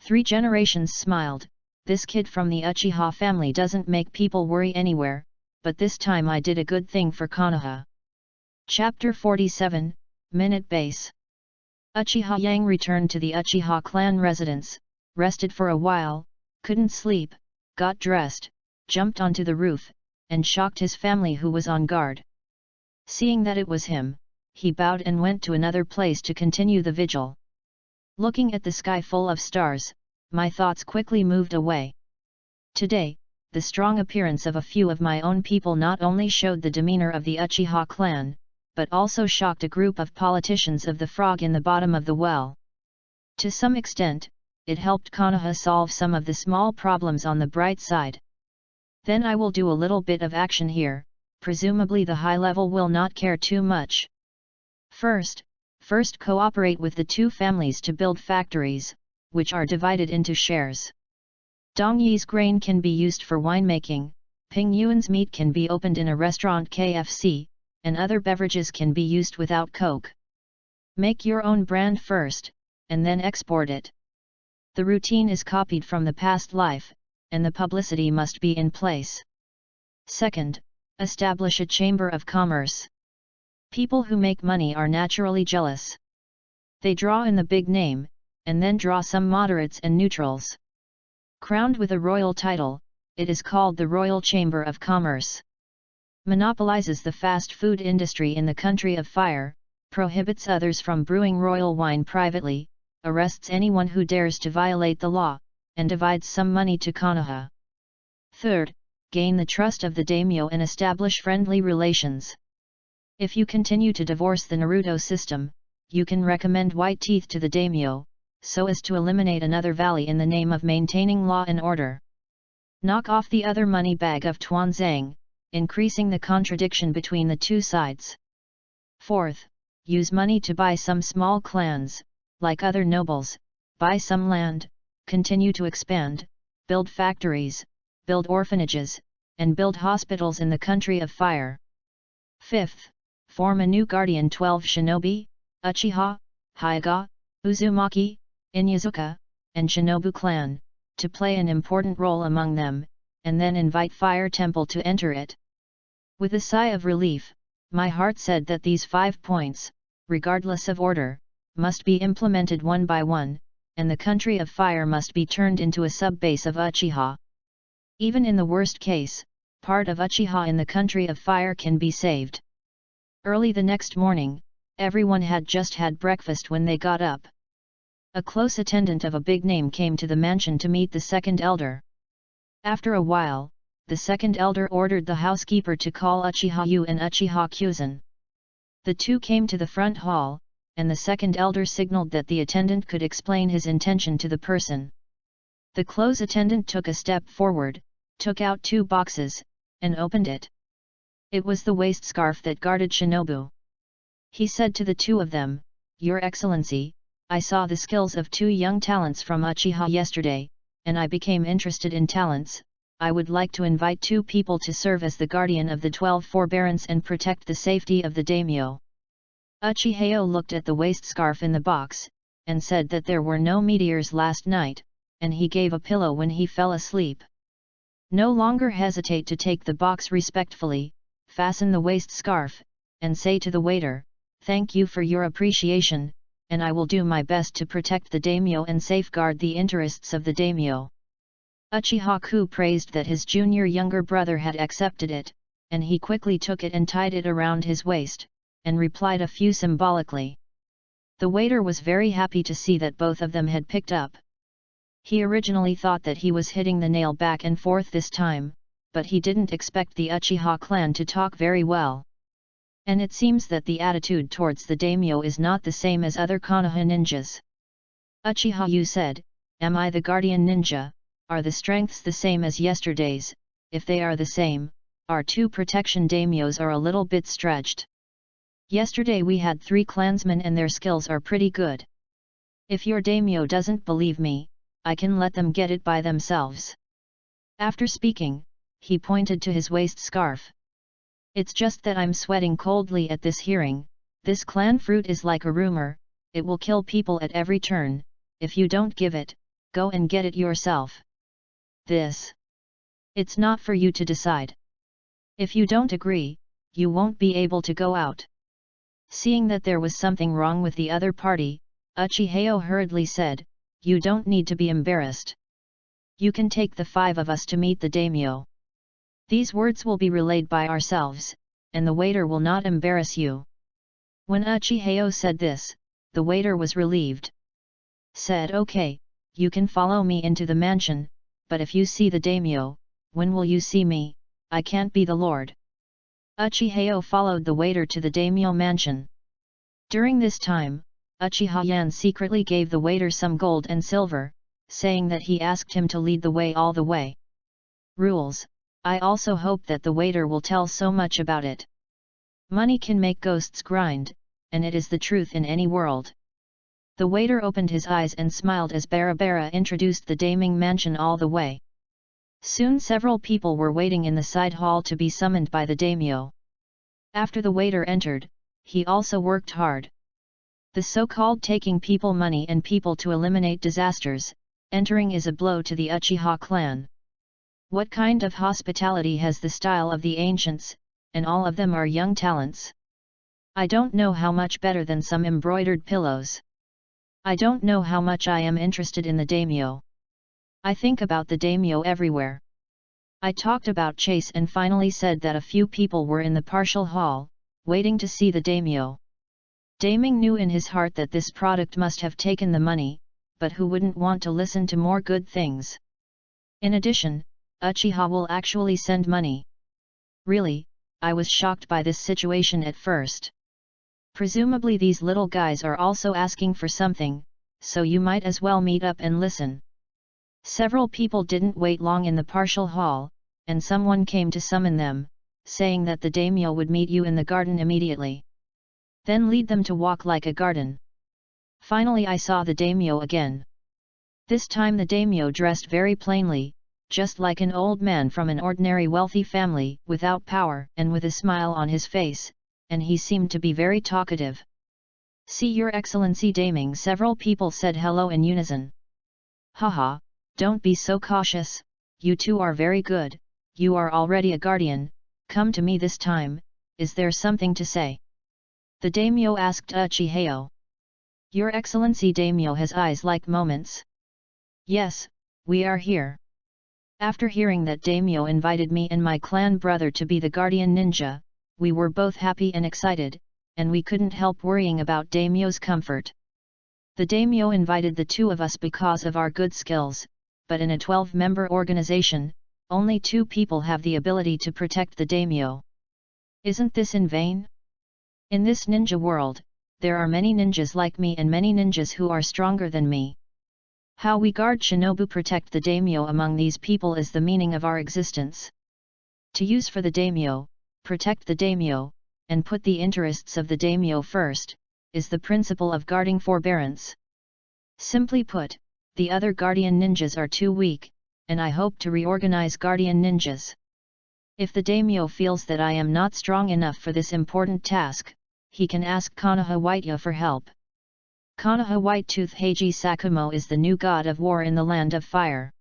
Speaker 1: 3 generations smiled, this kid from the Uchiha family doesn't make people worry anywhere, but this time I did a good thing for Konoha. Chapter 47, Minute Base. Uchiha Yang returned to the Uchiha clan residence, rested for a while, couldn't sleep, got dressed, jumped onto the roof, and shocked his family who was on guard. Seeing that it was him, he bowed and went to another place to continue the vigil. Looking at the sky full of stars, my thoughts quickly moved away. Today, the strong appearance of a few of my own people not only showed the demeanor of the Uchiha clan, but also shocked a group of politicians of the frog in the bottom of the well. To some extent, it helped Konoha solve some of the small problems on the bright side. Then I will do a little bit of action here, presumably the high level will not care too much. First cooperate with the 2 families to build factories, which are divided into shares. Dongyi's grain can be used for winemaking, Ping Yuan's meat can be opened in a restaurant KFC, and other beverages can be used without Coke. Make your own brand first, and then export it. The routine is copied from the past life, and the publicity must be in place. Second, establish a chamber of commerce. People who make money are naturally jealous. They draw in the big name, and then draw some moderates and neutrals. Crowned with a royal title, it is called the Royal Chamber of Commerce. Monopolizes the fast food industry in the country of fire, prohibits others from brewing royal wine privately, arrests anyone who dares to violate the law, and divides some money to Konoha. Third, gain the trust of the daimyo and establish friendly relations. If you continue to divorce the Naruto system, you can recommend white teeth to the daimyo, so as to eliminate another valley in the name of maintaining law and order. Knock off the other money bag of Tuanzang, increasing the contradiction between the 2 sides. Fourth, use money to buy some small clans, like other nobles, buy some land, continue to expand, build factories, build orphanages, and build hospitals in the country of fire. Fifth, form a new Guardian 12 Shinobi, Uchiha, Hyuga, Uzumaki, Inyazuka, and Shinobu clan, to play an important role among them, and then invite Fire Temple to enter it. With a sigh of relief, my heart said that these 5 points, regardless of order, must be implemented one by one, and the country of fire must be turned into a sub-base of Uchiha. Even in the worst case, part of Uchiha in the country of fire can be saved. Early the next morning, everyone had just had breakfast when they got up. A close attendant of a big name came to the mansion to meet the second elder. After a while, the second elder ordered the housekeeper to call Uchiha Yu and Uchiha Kyuzan. The two came to the front hall, and the second elder signaled that the attendant could explain his intention to the person. The close attendant took a step forward, took out 2 boxes, and opened it. It was the waist scarf that guarded Shinobu. He said to the two of them, "Your Excellency, I saw the skills of 2 young talents from Uchiha yesterday, and I became interested in talents. I would like to invite 2 people to serve as the guardian of the 12 forbearance and protect the safety of the daimyo." Uchihas looked at the waist scarf in the box, and said that there were no meteors last night, and he gave a pillow when he fell asleep. No longer hesitate to take the box respectfully, fasten the waist scarf, and say to the waiter, "Thank you for your appreciation, and I will do my best to protect the daimyo and safeguard the interests of the daimyo." Uchiha-ku praised that his junior younger brother had accepted it, and he quickly took it and tied it around his waist, and replied a few symbolically. The waiter was very happy to see that both of them had picked up. He originally thought that he was hitting the nail back and forth this time, but he didn't expect the Uchiha clan to talk very well. And it seems that the attitude towards the daimyo is not the same as other Konoha ninjas. Uchiha Yu said, "Am I the guardian ninja? Are the strengths the same as yesterday's? If they are the same, our 2 protection daimyos are a little bit stretched. Yesterday we had 3 clansmen and their skills are pretty good. If your daimyo doesn't believe me, I can let them get it by themselves." After speaking, he pointed to his waist scarf. "It's just that I'm sweating coldly at this hearing. This clan fruit is like a rumor, it will kill people at every turn. If you don't give it, go and get it yourself. It's not for you to decide. If you don't agree, you won't be able to go out." Seeing that there was something wrong with the other party, Uchihas hurriedly said, "You don't need to be embarrassed. You can take the 5 of us to meet the daimyo. These words will be relayed by ourselves, and the waiter will not embarrass you." When Uchihas said this, the waiter was relieved. Said, "Okay, you can follow me into the mansion, but if you see the daimyo, when will you see me? I can't be the lord." Uchihas followed the waiter to the daimyo mansion. During this time, Uchiha Yan secretly gave the waiter some gold and silver, saying that he asked him to lead the way all the way. Rules. I also hope that the waiter will tell so much about it. Money can make ghosts grind, and it is the truth in any world. The waiter opened his eyes and smiled as Barabara introduced the daiming mansion all the way. Soon several people were waiting in the side hall to be summoned by the daimyo. After the waiter entered, he also worked hard. The so-called taking people money and people to eliminate disasters, entering is a blow to the Uchiha clan. What kind of hospitality has the style of the ancients, and all of them are young talents? I don't know how much better than some embroidered pillows. I don't know how much I am interested in the daimyo. I think about the daimyo everywhere. I talked about Chase and finally said that a few people were in the partial hall, waiting to see the daimyo. Daiming knew in his heart that this product must have taken the money, but who wouldn't want to listen to more good things? In addition, Uchiha will actually send money. Really, I was shocked by this situation at first. Presumably these little guys are also asking for something, so you might as well meet up and listen. Several people didn't wait long in the partial hall, and someone came to summon them, saying that the daimyo would meet you in the garden immediately. Then lead them to walk like a garden. Finally I saw the daimyo again. This time the daimyo dressed very plainly, just like an old man from an ordinary wealthy family, without power and with a smile on his face, and he seemed to be very talkative. See your excellency Daming, several people said hello in unison. Haha, don't be so cautious, you two are very good, you are already a guardian, come to me this time, is there something to say? The daimyo asked Uchihas. Your excellency daimyo has eyes like moments. Yes, we are here. After hearing that daimyo invited me and my clan brother to be the guardian ninja, we were both happy and excited, and we couldn't help worrying about daimyo's comfort. The daimyo invited the two of us because of our good skills, but in a 12-member organization, only 2 people have the ability to protect the daimyo. Isn't this in vain? In this ninja world, there are many ninjas like me and many ninjas who are stronger than me. How we guard shinobu, protect the daimyo among these people is the meaning of our existence. To use for the daimyo, protect the daimyo, and put the interests of the daimyo first, is the principle of guarding forbearance. Simply put, the other guardian ninjas are too weak, and I hope to reorganize guardian ninjas. If the daimyo feels that I am not strong enough for this important task, he can ask Konoha Whitetooth for help. Konoha Whitetooth Heiji Sakumo is the new god of war in the land of fire.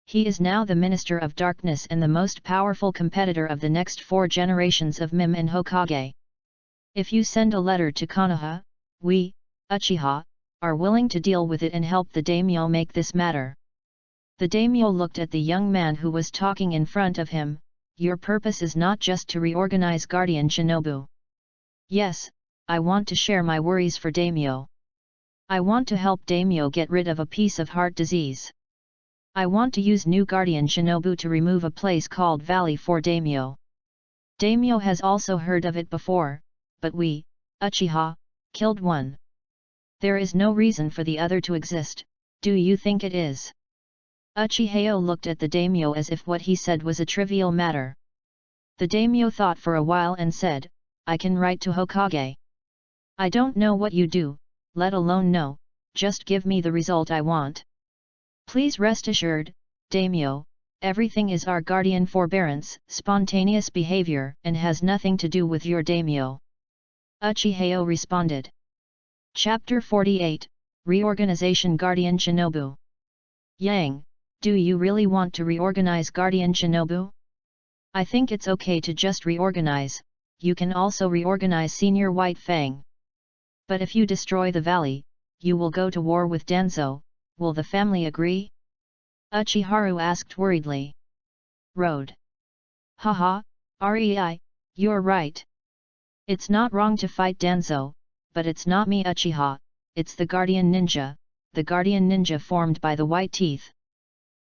Speaker 1: He is now the Minister of Darkness and the most powerful competitor of the next 4 generations of Mim and Hokage. If you send a letter to Konoha, we, Uchihas, are willing to deal with it and help the daimyo make this matter. The daimyo looked at the young man who was talking in front of him. Your purpose is not just to reorganize guardian shinobu. Yes, I want to share my worries for daimyo. I want to help daimyo get rid of a piece of heart disease. I want to use new guardian shinobu to remove a place called Valley for daimyo. Daimyo has also heard of it before, but we, Uchihas, killed one. There is no reason for the other to exist, do you think it is? Uchihas looked at the daimyo as if what he said was a trivial matter. The daimyo thought for a while and said, I can write to Hokage. I don't know what you do, let alone know, just give me the result I want. Please rest assured, daimyo, everything is our guardian forbearance, spontaneous behavior, and has nothing to do with your daimyo. Uchihas responded. Chapter 48, Reorganization Guardian Shinobu. Yang, do you really want to reorganize Guardian Shinobu? I think it's okay to just reorganize, you can also reorganize Senior White Fang. But if you destroy the valley, you will go to war with Danzo, will the family agree? Uchiharu asked worriedly. Road. Haha, Rei, you're right. It's not wrong to fight Danzo, but it's not me Uchiha, it's the Guardian Ninja formed by the White Teeth.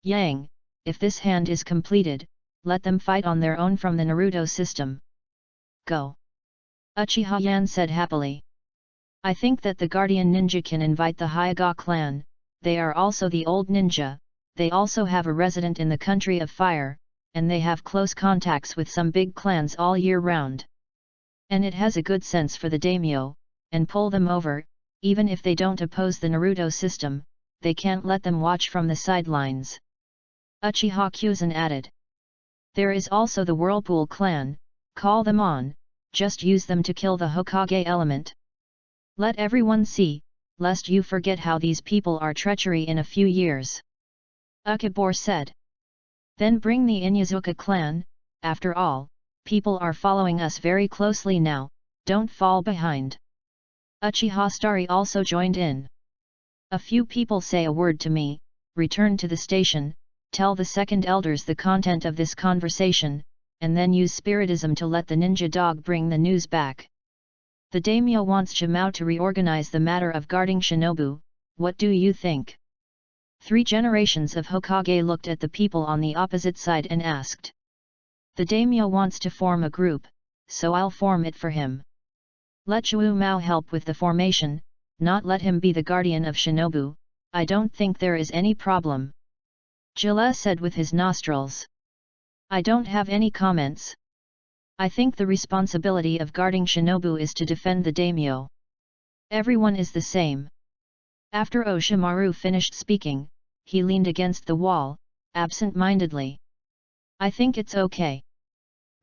Speaker 1: Yang, if this hand is completed, let them fight on their own from the Naruto system. Go. Uchiha Yan said happily. I think that the Guardian Ninja can invite the Hyuga clan, they are also the old ninja, they also have a resident in the country of fire, and they have close contacts with some big clans all year round. And it has a good sense for the daimyo, and pull them over, even if they don't oppose the Naruto system, they can't let them watch from the sidelines. Uchiha Kyuzen added. There is also the Whirlpool clan, call them on, just use them to kill the Hokage element. Let everyone see, lest you forget how these people are treachery in a few years. Ukibor said. Then bring the Inyazuka clan, after all, people are following us very closely now, don't fall behind. Uchiha Stari also joined in. A few people say a word to me, return to the station, tell the second elders the content of this conversation, and then use spiritism to let the ninja dog bring the news back. The daimyo wants Shimao to reorganize the matter of guarding shinobu, what do you think? 3 generations of Hokage looked at the people on the opposite side and asked. The daimyo wants to form a group, so I'll form it for him. Let Shu Mao help with the formation, not let him be the guardian of shinobu, I don't think there is any problem. Jilla said with his nostrils. I don't have any comments. I think the responsibility of guarding shinobu is to defend the daimyo. Everyone is the same. After Oshimaru finished speaking, he leaned against the wall, absent-mindedly. I think it's okay.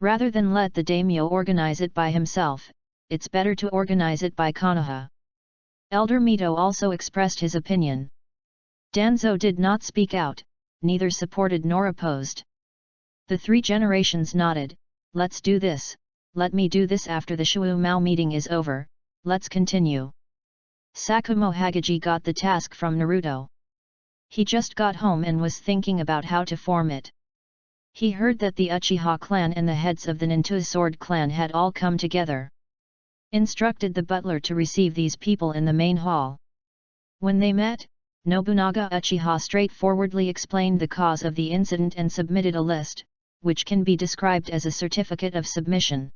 Speaker 1: Rather than let the daimyo organize it by himself, it's better to organize it by Konoha. Elder Mito also expressed his opinion. Danzo did not speak out, neither supported nor opposed. The three generations nodded. Let's do this, let me do this after the Shuo Mao meeting is over, let's continue. Sakumo Hagiji got the task from Naruto. He just got home and was thinking about how to form it. He heard that the Uchiha clan and the heads of the Nintu Sword clan had all come together. Instructed the butler to receive these people in the main hall. When they met, Nobunaga Uchiha straightforwardly explained the cause of the incident and submitted a list, which can be described as a certificate of submission.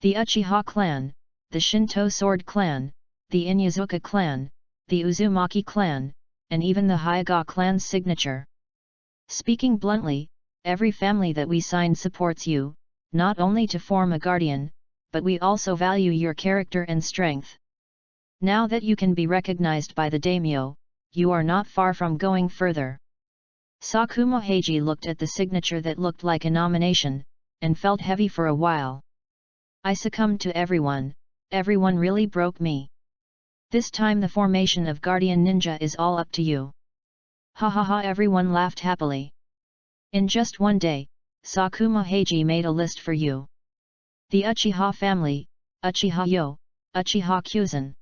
Speaker 1: The Uchiha clan, the Shinto Sword clan, the Inyazuka clan, the Uzumaki clan, and even the Hyuga clan's signature. Speaking bluntly, every family that we signed supports you, not only to form a guardian, but we also value your character and strength. Now that you can be recognized by the daimyo, you are not far from going further. Sakumo Heiji looked at the signature that looked like a nomination, and felt heavy for a while. I succumbed to everyone really broke me. This time the formation of Guardian Ninja is all up to you. Ha ha ha, everyone laughed happily. In just one day, Sakumo Heiji made a list for you. The Uchiha family, Uchiha Yo, Uchiha Kyuzan.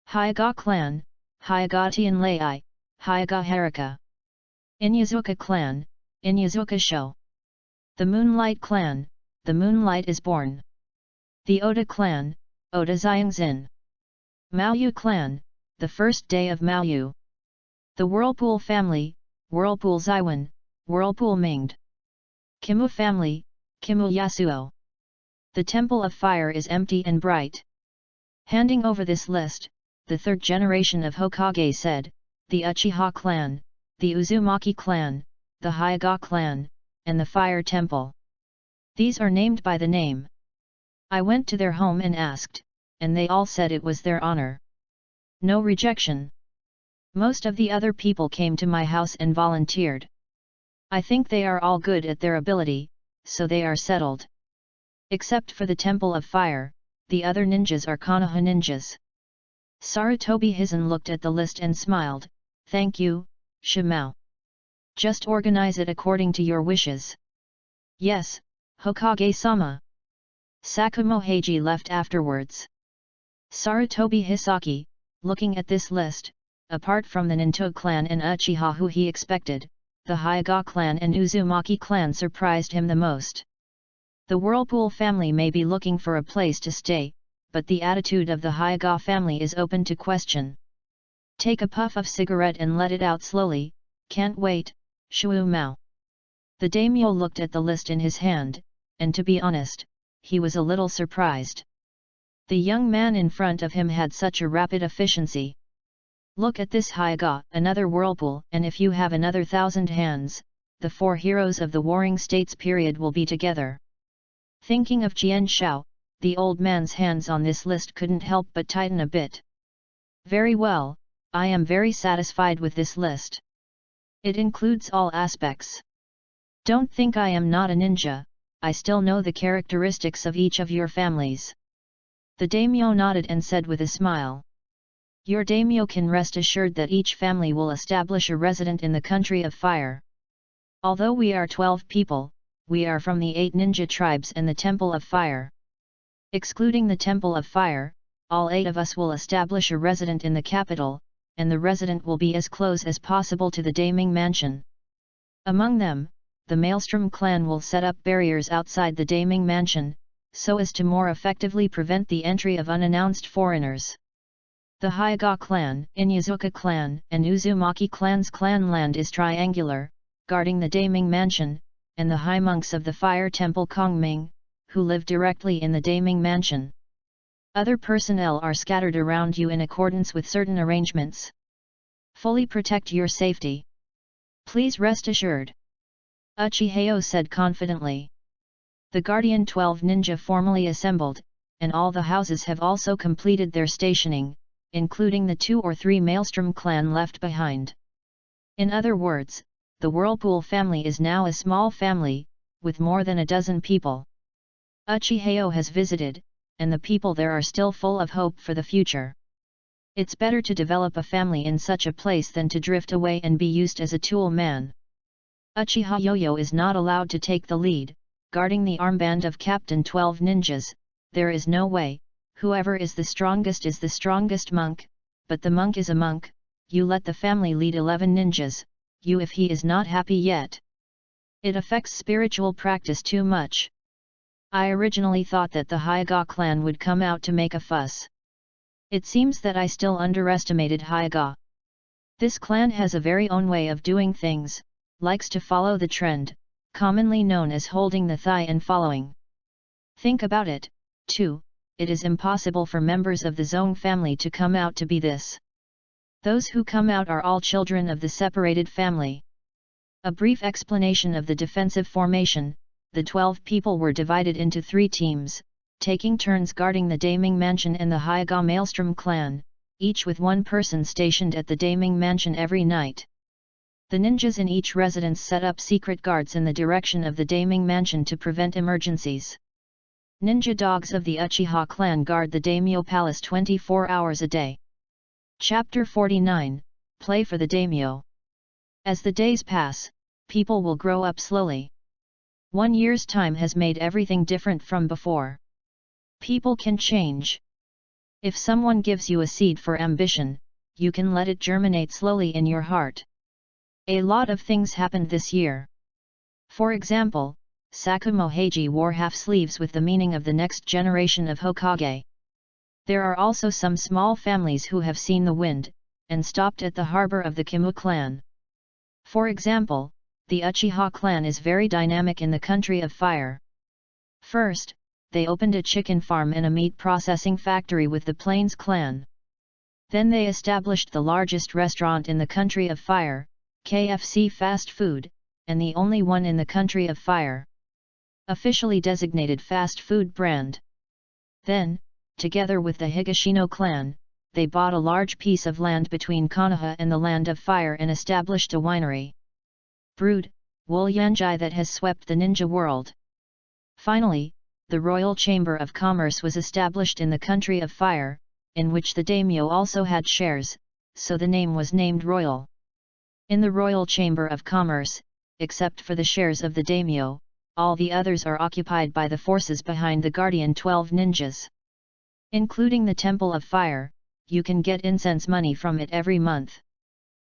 Speaker 1: Hyuga clan, Hyuga Tianlai, Hyuga Haruka. Inyazuka clan, Inyazuka Sho. The Moonlight clan, the Moonlight is born. The Oda clan, Oda Xiangxin. Maoyu clan, the first day of Maoyu. The Whirlpool family, Whirlpool Zaiwan, Whirlpool Minged. Kimu family, Kimu Yasuo. The Temple of Fire is empty and bright. Handing over this list, the third generation of Hokage said, the Uchiha clan, the Uzumaki clan, the Hyuga clan, and the Fire Temple. These are named by the name. I went to their home and asked, and they all said it was their honor. No rejection. Most of the other people came to my house and volunteered. I think they are all good at their ability, so they are settled. Except for the Temple of Fire, the other ninjas are Konoha ninjas. Sarutobi Hizen looked at the list and smiled, thank you, Shimao. Just organize it according to your wishes. Yes, Hokage-sama. Sakumo Heiji left afterwards. Sarutobi Hisaki, looking at this list, apart from the Ninto clan and Uchiha who he expected, the Hyuga clan and Uzumaki clan surprised him the most. The Whirlpool family may be looking for a place to stay, but the attitude of the Hyuga family is open to question. Take a puff of cigarette and let it out slowly, can't wait, Shuo Mao. The daimyo looked at the list in his hand, and to be honest, he was a little surprised. The young man in front of him had such a rapid efficiency. Look at this Hyuga, another Whirlpool, and if you have another 1,000 hands, the four heroes of the Warring States period will be together. Thinking of Jian Shao, the old man's hands on this list couldn't help but tighten a bit. Very well, I am very satisfied with this list. It includes all aspects. Don't think I am not a ninja, I still know the characteristics of each of your families. The daimyo nodded and said with a smile. Your daimyo can rest assured that each family will establish a resident in the country of fire. Although we are 12 people, we are from the 8 ninja tribes and the Temple of Fire. Excluding the Temple of Fire, all 8 of us will establish a resident in the capital, and the resident will be as close as possible to the Daiming Mansion. Among them, the Maelstrom clan will set up barriers outside the Daiming Mansion, so as to more effectively prevent the entry of unannounced foreigners. The Hyuga clan, Inyazuka clan, and Uzumaki clan's clan land is triangular, guarding the Daiming Mansion, and the high monks of the Fire Temple Kongming, who live directly in the Daiming Mansion. Other personnel are scattered around you in accordance with certain arrangements. Fully protect your safety. Please rest assured. Uchihas said confidently. The Guardian 12 ninja formally assembled, and all the houses have also completed their stationing, including the 2 or 3 Maelstrom clan left behind. In other words, the Whirlpool family is now a small family, with more than a dozen people. Uchihas has visited, and the people there are still full of hope for the future. It's better to develop a family in such a place than to drift away and be used as a tool man. Uchiha Yo-Yo is not allowed to take the lead, guarding the armband of Captain 12 Ninjas. There is no way, whoever is the strongest monk, but the monk is a monk. You let the family lead 11 ninjas, if he is not happy yet. It affects spiritual practice too much. I originally thought that the Hyuga clan would come out to make a fuss. It seems that I still underestimated Hyuga. This clan has a very own way of doing things, likes to follow the trend, commonly known as holding the thigh and following. Think about it, too, it is impossible for members of the Zone family to come out to be this. Those who come out are all children of the separated family. A brief explanation of the defensive formation: the 12 people were divided into 3 teams, taking turns guarding the Daming Mansion and the Hyuga Maelstrom clan, each with one person stationed at the Daming Mansion every night. The ninjas in each residence set up secret guards in the direction of the Daming Mansion to prevent emergencies. Ninja dogs of the Uchiha clan guard the daimyo palace 24 hours a day. Chapter 49, Play for the Daimyo. As the days pass, people will grow up slowly. 1 year's time has made everything different from before. People can change. If someone gives you a seed for ambition, you can let it germinate slowly in your heart. A lot of things happened this year. For example, Sakumo Heiji wore half-sleeves with the meaning of the next generation of Hokage. There are also some small families who have seen the wind, and stopped at the harbor of the Kimu clan. For example, the Uchiha clan is very dynamic in the country of fire. First, they opened a chicken farm and a meat processing factory with the Plains clan. Then they established the largest restaurant in the country of fire, KFC fast food, and the only one in the country of fire. Officially designated fast food brand. Then, together with the Higashino clan, they bought a large piece of land between Konoha and the Land of Fire and established a winery. Brewed, Wool Yanjai that has swept the ninja world. Finally, the Royal Chamber of Commerce was established in the country of fire, in which the daimyo also had shares, so the name was named Royal. In the Royal Chamber of Commerce, except for the shares of the daimyo, all the others are occupied by the forces behind the Guardian 12 Ninjas. Including the Temple of Fire, you can get incense money from it every month.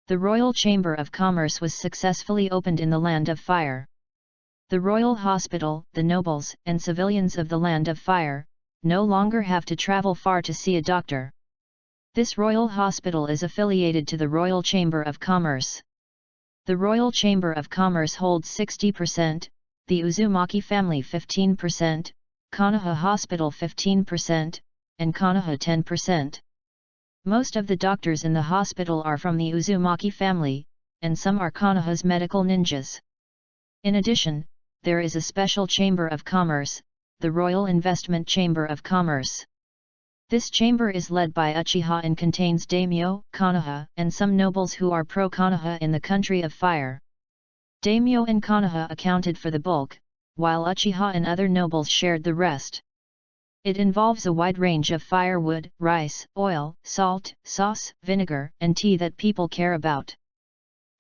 Speaker 1: The Royal Chamber of Commerce was successfully opened in the Land of Fire. The Royal Hospital, the nobles and civilians of the Land of Fire, no longer have to travel far to see a doctor. This Royal Hospital is affiliated to the Royal Chamber of Commerce. The Royal Chamber of Commerce holds 60%, the Uzumaki family 15%, Konoha Hospital 15%, and Konoha 10%. Most of the doctors in the hospital are from the Uzumaki family, and some are Konoha's medical ninjas. In addition, there is a special Chamber of Commerce, the Royal Investment Chamber of Commerce. This chamber is led by Uchiha and contains daimyo, Konoha, and some nobles who are pro-Konoha in the country of fire. Daimyo and Konoha accounted for the bulk, while Uchiha and other nobles shared the rest. It involves a wide range of firewood, rice, oil, salt, sauce, vinegar, and tea that people care about.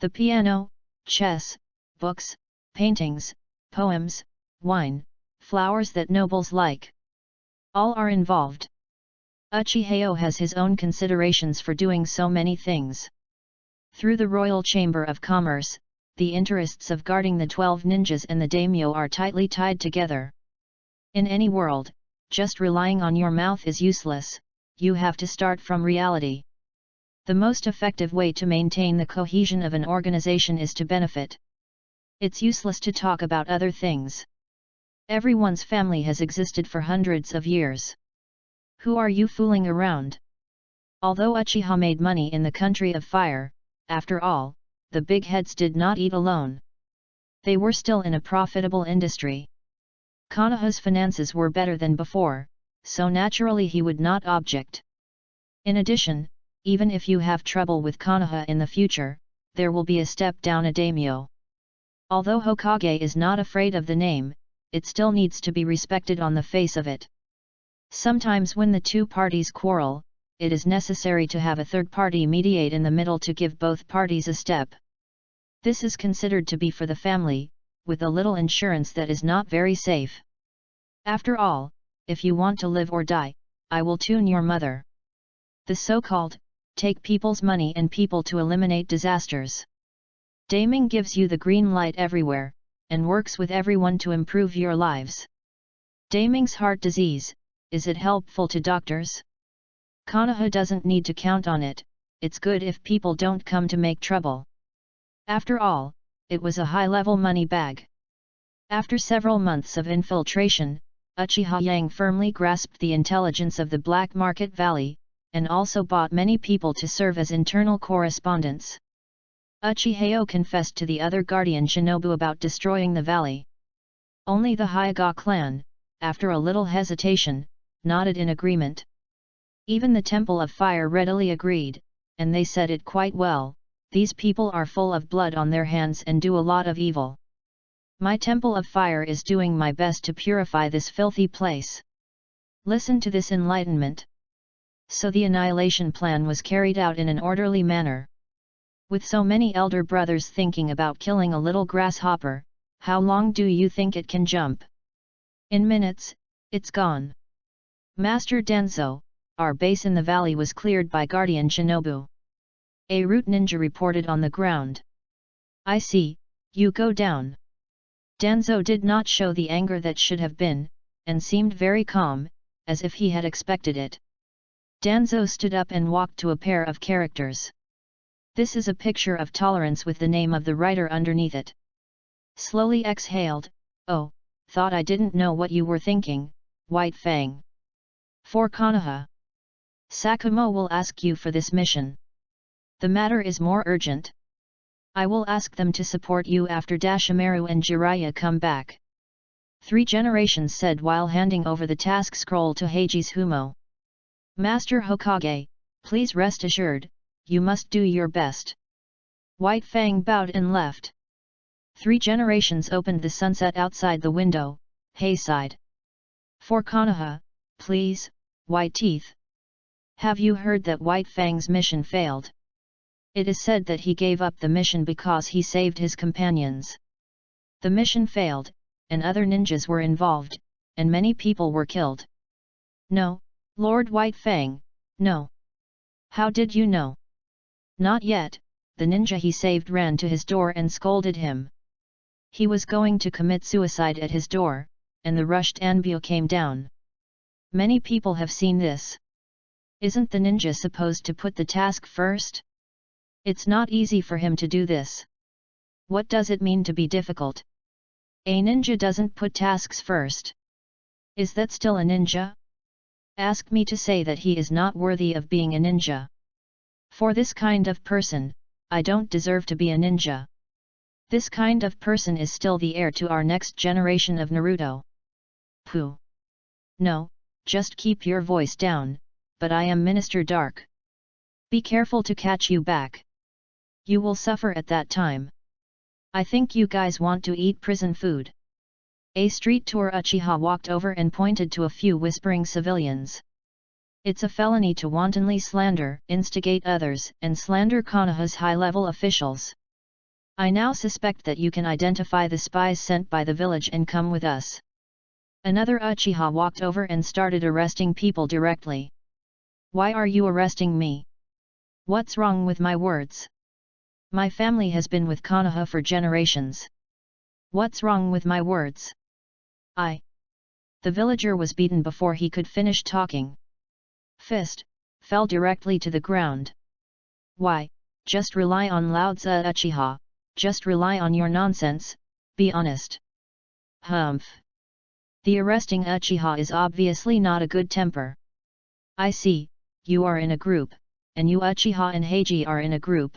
Speaker 1: The piano, chess, books, paintings, poems, wine, flowers that nobles like. All are involved. Uchihas has his own considerations for doing so many things. Through the Royal Chamber of Commerce, the interests of guarding the 12 ninjas and the daimyo are tightly tied together. In any world, just relying on your mouth is useless, you have to start from reality. The most effective way to maintain the cohesion of an organization is to benefit. It's useless to talk about other things. Everyone's family has existed for hundreds of years. Who are you fooling around? Although Uchiha made money in the country of fire, after all, the big heads did not eat alone. They were still in a profitable industry. Konoha's finances were better than before, so naturally he would not object. In addition, even if you have trouble with Konoha in the future, there will be a step down a daimyo. Although Hokage is not afraid of the name, it still needs to be respected on the face of it. Sometimes when the two parties quarrel, it is necessary to have a third party mediate in the middle to give both parties a step. This is considered to be for the family, with a little insurance that is not very safe. After all, if you want to live or die, I will tune your mother. The so-called, take people's money and people to eliminate disasters. Daming gives you the green light everywhere, and works with everyone to improve your lives. Daming's heart disease, is it helpful to doctors? Konoha doesn't need to count on it, it's good if people don't come to make trouble. After all, it was a high-level money bag. After several months of infiltration, Uchiha Yang firmly grasped the intelligence of the Black Market Valley, and also bought many people to serve as internal correspondents. Uchihas confessed to the other guardian shinobu about destroying the valley. Only the Hyuga clan, after a little hesitation, nodded in agreement. Even the Temple of Fire readily agreed, and they said it quite well, these people are full of blood on their hands and do a lot of evil. My Temple of Fire is doing my best to purify this filthy place. Listen to this enlightenment. So the annihilation plan was carried out in an orderly manner. With so many elder brothers thinking about killing a little grasshopper, how long do you think it can jump? In minutes, it's gone. Master Danzo, our base in the valley was cleared by Guardian Shinobu. A root ninja reported on the ground. I see, you go down. Danzo did not show the anger that should have been, and seemed very calm, as if he had expected it. Danzo stood up and walked to a pair of characters. This is a picture of tolerance with the name of the writer underneath it. Slowly exhaled, oh, thought I didn't know what you were thinking, White Fang. For Konoha. Sakumo will ask you for this mission. The matter is more urgent. I will ask them to support you after Dashimaru and Jiraiya come back. 3 generations said while handing over the task scroll to Heiji's Humo. Master Hokage, please rest assured, you must do your best. White Fang bowed and left. 3 generations opened the sunset outside the window, Hei sighed. For Konoha, please, White Teeth. Have you heard that White Fang's mission failed? It is said that he gave up the mission because he saved his companions. The mission failed, and other ninjas were involved, and many people were killed. No, Lord White Fang, no. How did you know? Not yet, the ninja he saved ran to his door and scolded him. He was going to commit suicide at his door, and the rushed Anbyo came down. Many people have seen this. Isn't the ninja supposed to put the task first? It's not easy for him to do this. What does it mean to be difficult? A ninja doesn't put tasks first. Is that still a ninja? Ask me to say that he is not worthy of being a ninja. For this kind of person, I don't deserve to be a ninja. This kind of person is still the heir to our next generation of Naruto. Pooh. No, just keep your voice down, but I am Minister Dark. Be careful to catch you back. You will suffer at that time. I think you guys want to eat prison food. A street tour Uchiha walked over and pointed to a few whispering civilians. It's a felony to wantonly slander, instigate others, and slander Konoha's high-level officials. I now suspect that you can identify the spies sent by the village and come with us. Another Uchiha walked over and started arresting people directly. Why are you arresting me? What's wrong with my words? My family has been with Konoha for generations. What's wrong with my words? The villager was beaten before he could finish talking. Fist fell directly to the ground. Why, just rely on Lao-tzu Uchiha, just rely on your nonsense, be honest. Humph. The arresting Uchiha is obviously not a good temper. I see, you are in a group, and you Uchiha and Heiji are in a group.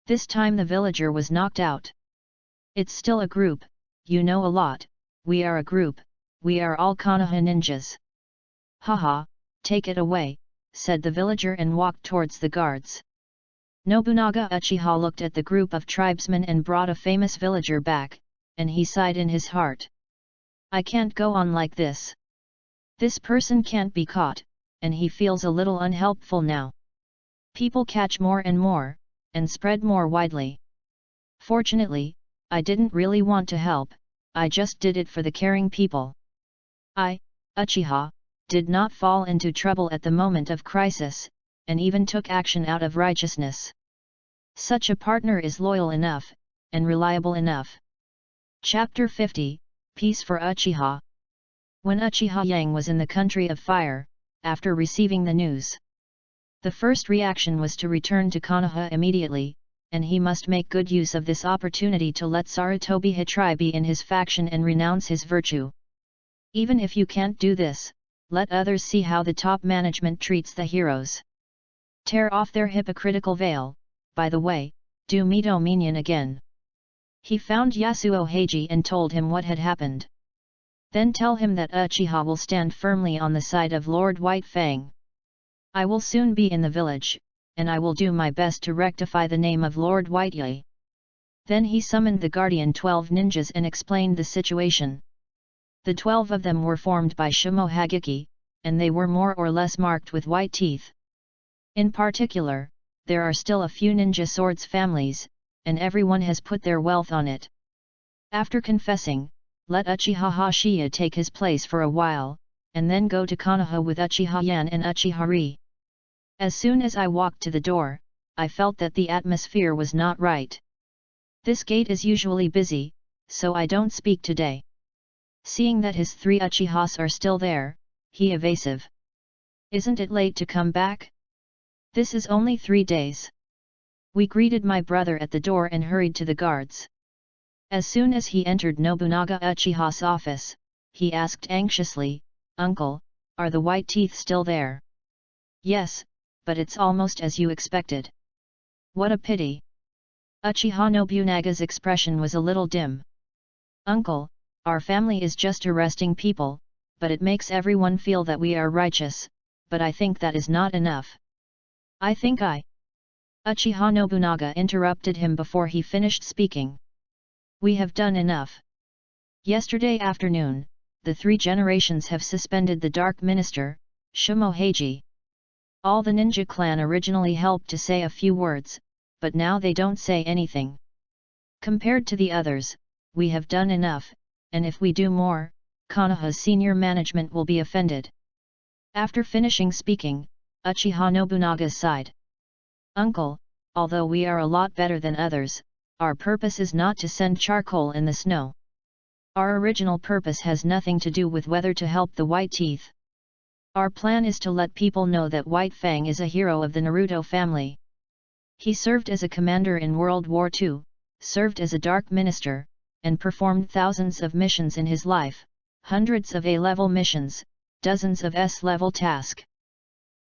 Speaker 1: This time the villager was knocked out. It's still a group, you know a lot, we are a group, we are all Konoha ninjas. Haha, take it away, said the villager and walked towards the guards. Nobunaga Uchiha looked at the group of tribesmen and brought a famous villager back, and he sighed in his heart. I can't go on like this. This person can't be caught, and he feels a little unhelpful now. People catch more and more, and spread more widely. Fortunately, I didn't really want to help, I just did it for the caring people. I, Uchiha, did not fall into trouble at the moment of crisis, and even took action out of righteousness. Such a partner is loyal enough, and reliable enough. Chapter 50, Peace for Uchiha. When Uchiha Yang was in the country of fire, after receiving the news, the first reaction was to return to Konoha immediately, and he must make good use of this opportunity to let Sarutobi Hitrai be in his faction and renounce his virtue. Even if you can't do this, let others see how the top management treats the heroes. Tear off their hypocritical veil. By the way, do Mito Minion again. He found Yasuo Heiji and told him what had happened. Then tell him that Uchiha will stand firmly on the side of Lord White Fang. I will soon be in the village, and I will do my best to rectify the name of Lord Whitey. Then he summoned the Guardian 12 ninjas and explained the situation. The 12 of them were formed by Shimohageki, and they were more or less marked with white teeth. In particular, there are still a few ninja swords families, and everyone has put their wealth on it. After confessing, let Uchiha Hashiya take his place for a while, and then go to Konoha with Uchiha Yan and Uchiha Ri. As soon as I walked to the door, I felt that the atmosphere was not right. This gate is usually busy, so I don't speak today. Seeing that his 3 Uchihas are still there, he evasive. Isn't it late to come back? This is only 3 days. We greeted my brother at the door and hurried to the guards. As soon as he entered Nobunaga Uchiha's office, he asked anxiously, "Uncle, are the white teeth still there?" "Yes, but it's almost as you expected." "What a pity." Uchiha Nobunaga's expression was a little dim. "Uncle, our family is just arresting people, but it makes everyone feel that we are righteous, but I think that is not enough." Uchiha Nobunaga interrupted him before he finished speaking. "We have done enough. Yesterday afternoon, the 3 generations have suspended the Dark Minister, Shimoheiji. All the ninja clan originally helped to say a few words, but now they don't say anything. Compared to the others, we have done enough, and if we do more, Konoha's senior management will be offended." After finishing speaking, Uchiha Nobunaga sighed. "Uncle, although we are a lot better than others, our purpose is not to send charcoal in the snow. Our original purpose has nothing to do with whether to help the White Teeth. Our plan is to let people know that White Fang is a hero of the Naruto family. He served as a commander in World War II, served as a Dark Minister, and performed thousands of missions in his life, hundreds of A-level missions, dozens of S-level tasks.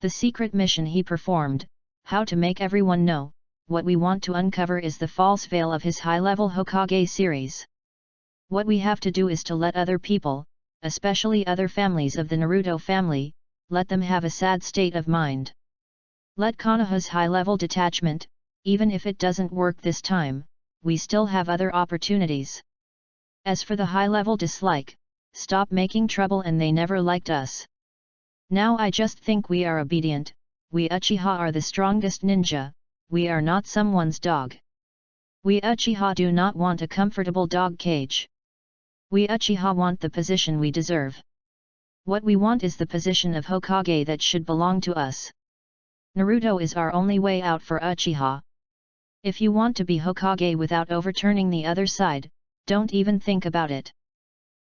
Speaker 1: The secret mission he performed, how to make everyone know, what we want to uncover is the false veil of his high-level Hokage series. What we have to do is to let other people, especially other families of the Naruto family, let them have a sad state of mind. Let Konoha's high-level detachment, even if it doesn't work this time, we still have other opportunities. As for the high-level dislike, stop making trouble and they never liked us. Now I just think we are obedient, we Uchiha are the strongest ninja, we are not someone's dog. We Uchiha do not want a comfortable dog cage. We Uchiha want the position we deserve. What we want is the position of Hokage that should belong to us. Naruto is our only way out for Uchiha. If you want to be Hokage without overturning the other side, don't even think about it.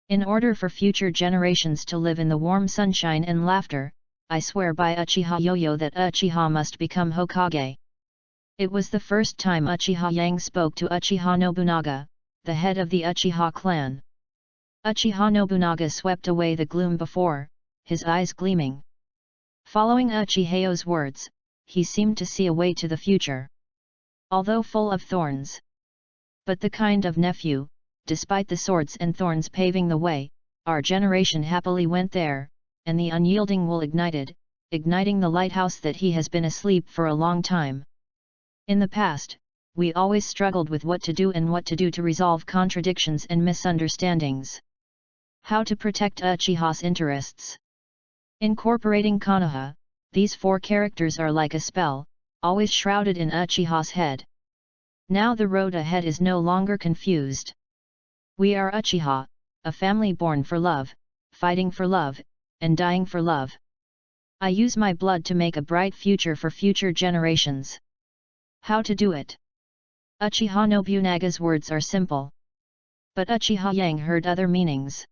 Speaker 1: In order for future generations to live in the warm sunshine and laughter, I swear by Uchiha Yoyo that Uchiha must become Hokage." It was the first time Uchiha Yang spoke to Uchiha Nobunaga, the head of the Uchiha clan. Uchiha Nobunaga swept away the gloom before, his eyes gleaming. Following Uchiha's words, he seemed to see a way to the future. Although full of thorns. But the kind of nephew, despite the swords and thorns paving the way, our generation happily went there, and the unyielding will igniting the lighthouse that he has been asleep for a long time. In the past, we always struggled with what to do and what to do to resolve contradictions and misunderstandings. How to protect Uchiha's interests. Incorporating Konoha, these 4 characters are like a spell, always shrouded in Uchiha's head. Now the road ahead is no longer confused. We are Uchiha, a family born for love, fighting for love, and dying for love. I use my blood to make a bright future for future generations. How to do it? Uchiha Nobunaga's words are simple. But Uchiha Yang heard other meanings.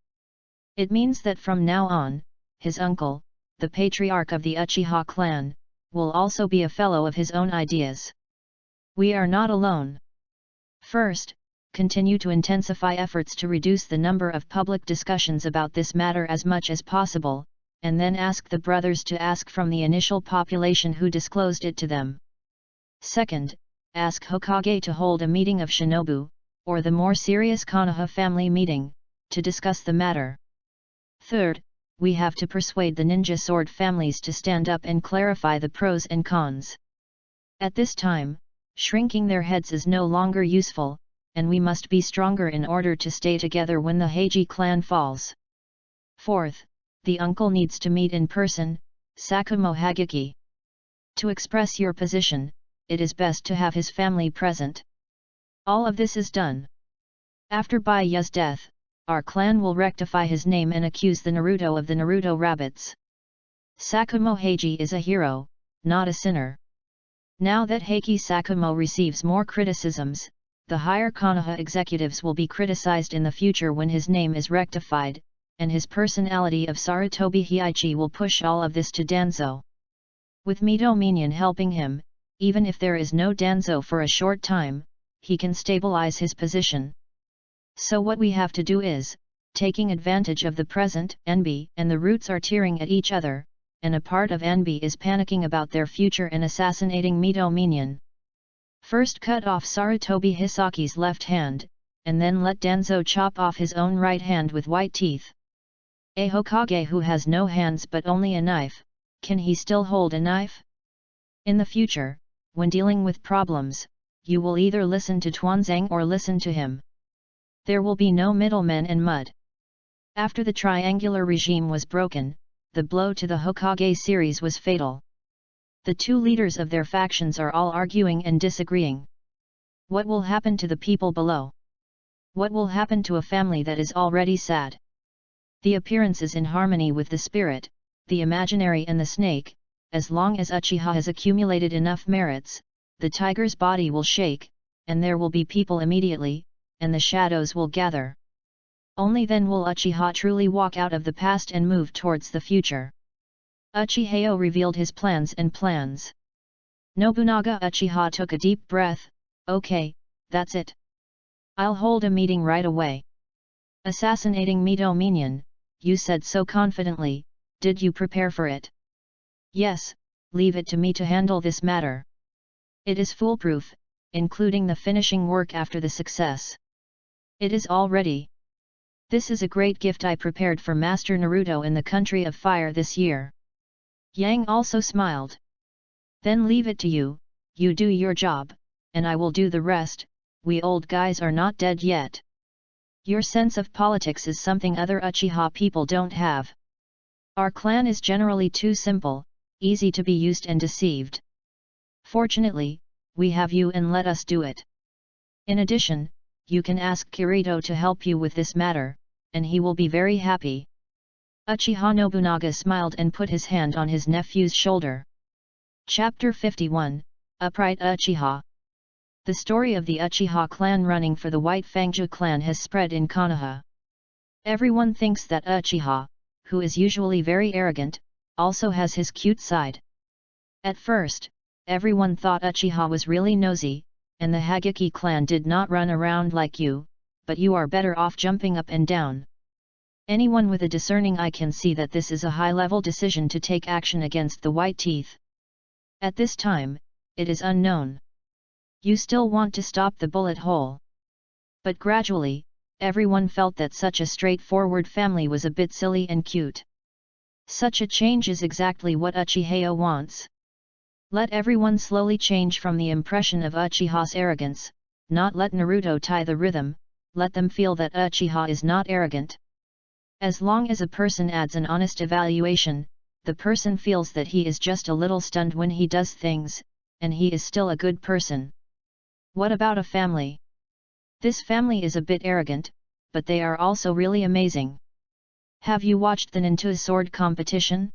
Speaker 1: It means that from now on, his uncle, the patriarch of the Uchiha clan, will also be a fellow of his own ideas. We are not alone. First, continue to intensify efforts to reduce the number of public discussions about this matter as much as possible, and then ask the brothers to ask from the initial population who disclosed it to them. Second, ask Hokage to hold a meeting of shinobu, or the more serious Konoha family meeting, to discuss the matter. Third, we have to persuade the ninja sword families to stand up and clarify the pros and cons. At this time, shrinking their heads is no longer useful, and we must be stronger in order to stay together when the Heiji clan falls. Fourth, the uncle needs to meet in person, Sakumo Hageki. To express your position, it is best to have his family present. All of this is done. After Baiya's death, our clan will rectify his name and accuse the Naruto of the Naruto rabbits. Sakumo Heiji is a hero, not a sinner. Now that Heiki Sakumo receives more criticisms, the higher Konoha executives will be criticized in the future when his name is rectified, and his personality of Sarutobi Heiichi will push all of this to Danzo. With Mito Minion helping him, even if there is no Danzo for a short time, he can stabilize his position. So what we have to do is, taking advantage of the present, Enby and the roots are tearing at each other, and a part of Enby is panicking about their future and assassinating Mito Minion. First cut off Sarutobi Hisaki's left hand, and then let Danzo chop off his own right hand with white teeth. A Hokage who has no hands but only a knife, can he still hold a knife? In the future, when dealing with problems, you will either listen to Tuanzang or listen to him. There will be no middlemen and mud. After the triangular regime was broken, the blow to the Hokage series was fatal. The 2 leaders of their factions are all arguing and disagreeing. What will happen to the people below? What will happen to a family that is already sad? The appearance is in harmony with the spirit, the imaginary and the snake. As long as Uchiha has accumulated enough merits, the tiger's body will shake, and there will be people immediately, and the shadows will gather. Only then will Uchiha truly walk out of the past and move towards the future. Uchiheo revealed his plans. Nobunaga Uchiha took a deep breath. Okay, that's it. I'll hold a meeting right away. Assassinating Mito Minion, you said so confidently, did you prepare for it? Yes, leave it to me to handle this matter. It is foolproof, including the finishing work after the success. It is all ready. This is a great gift I prepared for Master Naruto in the Country of Fire this year. Yang also smiled. Then leave it to you, you do your job, and I will do the rest. We old guys are not dead yet. Your sense of politics is something other Uchiha people don't have. Our clan is generally too simple, easy to be used and deceived. Fortunately, we have you and let us do it. In addition, you can ask Kirito to help you with this matter, and he will be very happy. Uchiha Nobunaga smiled and put his hand on his nephew's shoulder. Chapter 51, Upright Uchiha. The story of the Uchiha clan running for the White Fangju clan has spread in Konoha. Everyone thinks that Uchiha, who is usually very arrogant, also has his cute side. At first, everyone thought Uchiha was really nosy, and the Hageki clan did not run around like you, but you are better off jumping up and down. Anyone with a discerning eye can see that this is a high-level decision to take action against the White Teeth. At this time, it is unknown. You still want to stop the bullet hole. But gradually, everyone felt that such a straightforward family was a bit silly and cute. Such a change is exactly what Uchiheo wants. Let everyone slowly change from the impression of Uchiha's arrogance, not let Naruto tie the rhythm, let them feel that Uchiha is not arrogant. As long as a person adds an honest evaluation, the person feels that he is just a little stunned when he does things, and he is still a good person. What about a family? This family is a bit arrogant, but they are also really amazing. Have you watched the Ninja sword competition?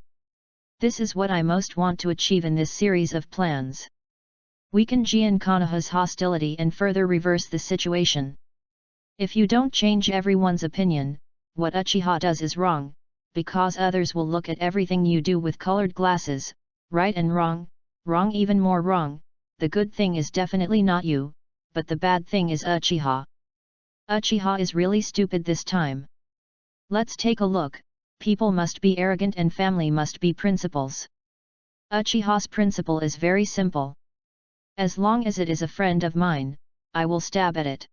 Speaker 1: This is what I most want to achieve in this series of plans. Weaken Jian Konoha's hostility and further reverse the situation. If you don't change everyone's opinion, what Uchiha does is wrong, because others will look at everything you do with colored glasses, right and wrong, wrong even more wrong. The good thing is definitely not you, but the bad thing is Uchiha. Uchiha is really stupid this time. Let's take a look. People must be arrogant and family must be principles. Uchiha's principle is very simple. As long as it is a friend of mine, I will stab at it.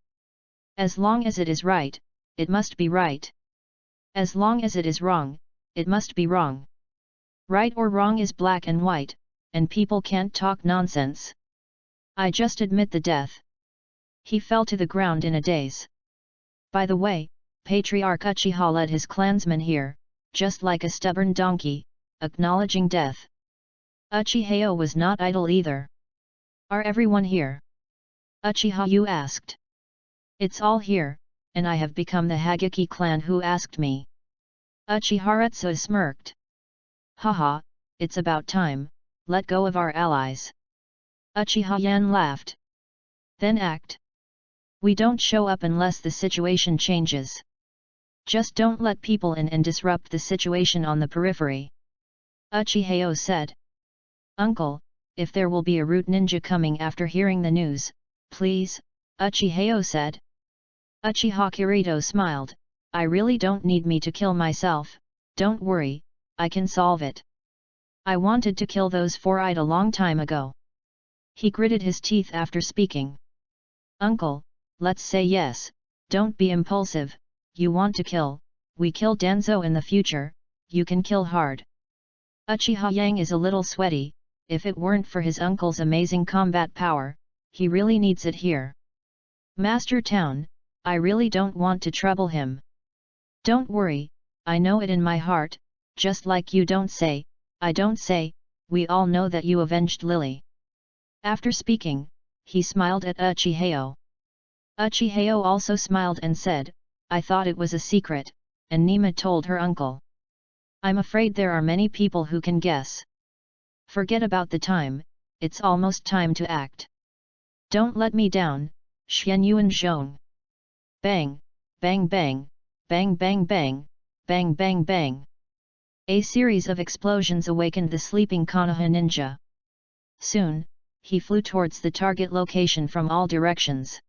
Speaker 1: As long as it is right, it must be right. As long as it is wrong, it must be wrong. Right or wrong is black and white, and people can't talk nonsense. I just admit the death. He fell to the ground in a daze. By the way, Patriarch Uchiha led his clansmen here, just like a stubborn donkey, acknowledging death. Uchihas was not idle either. Are everyone here? Uchiha, you asked. It's all here, and I have become the Hagaki clan who asked me. Uchiharetsu smirked. Haha, it's about time, let go of our allies. Uchiha Yan laughed. Then act. We don't show up unless the situation changes. Just don't let people in and disrupt the situation on the periphery. Uchihas said. Uncle, if there will be a root ninja coming after hearing the news, please, Uchihas said. Uchiha Kirito smiled. I really don't need me to kill myself, don't worry, I can solve it. I wanted to kill those four-eyed a long time ago. He gritted his teeth after speaking. Uncle, let's say yes, don't be impulsive, you want to kill, we kill Danzo in the future, you can kill hard. Uchiha Yang is a little sweaty, if it weren't for his uncle's amazing combat power, he really needs it here. Master Town, I really don't want to trouble him. Don't worry, I know it in my heart, just like you don't say, I don't say, we all know that you avenged Lily. After speaking, he smiled at Uchihas. Uchihas also smiled and said, I thought it was a secret, and Nima told her uncle. I'm afraid there are many people who can guess. Forget about the time, it's almost time to act. Don't let me down, Xian Yuan Zhong. Bang, bang bang, bang bang bang, bang bang bang. A series of explosions awakened the sleeping Konoha ninja. Soon, he flew towards the target location from all directions.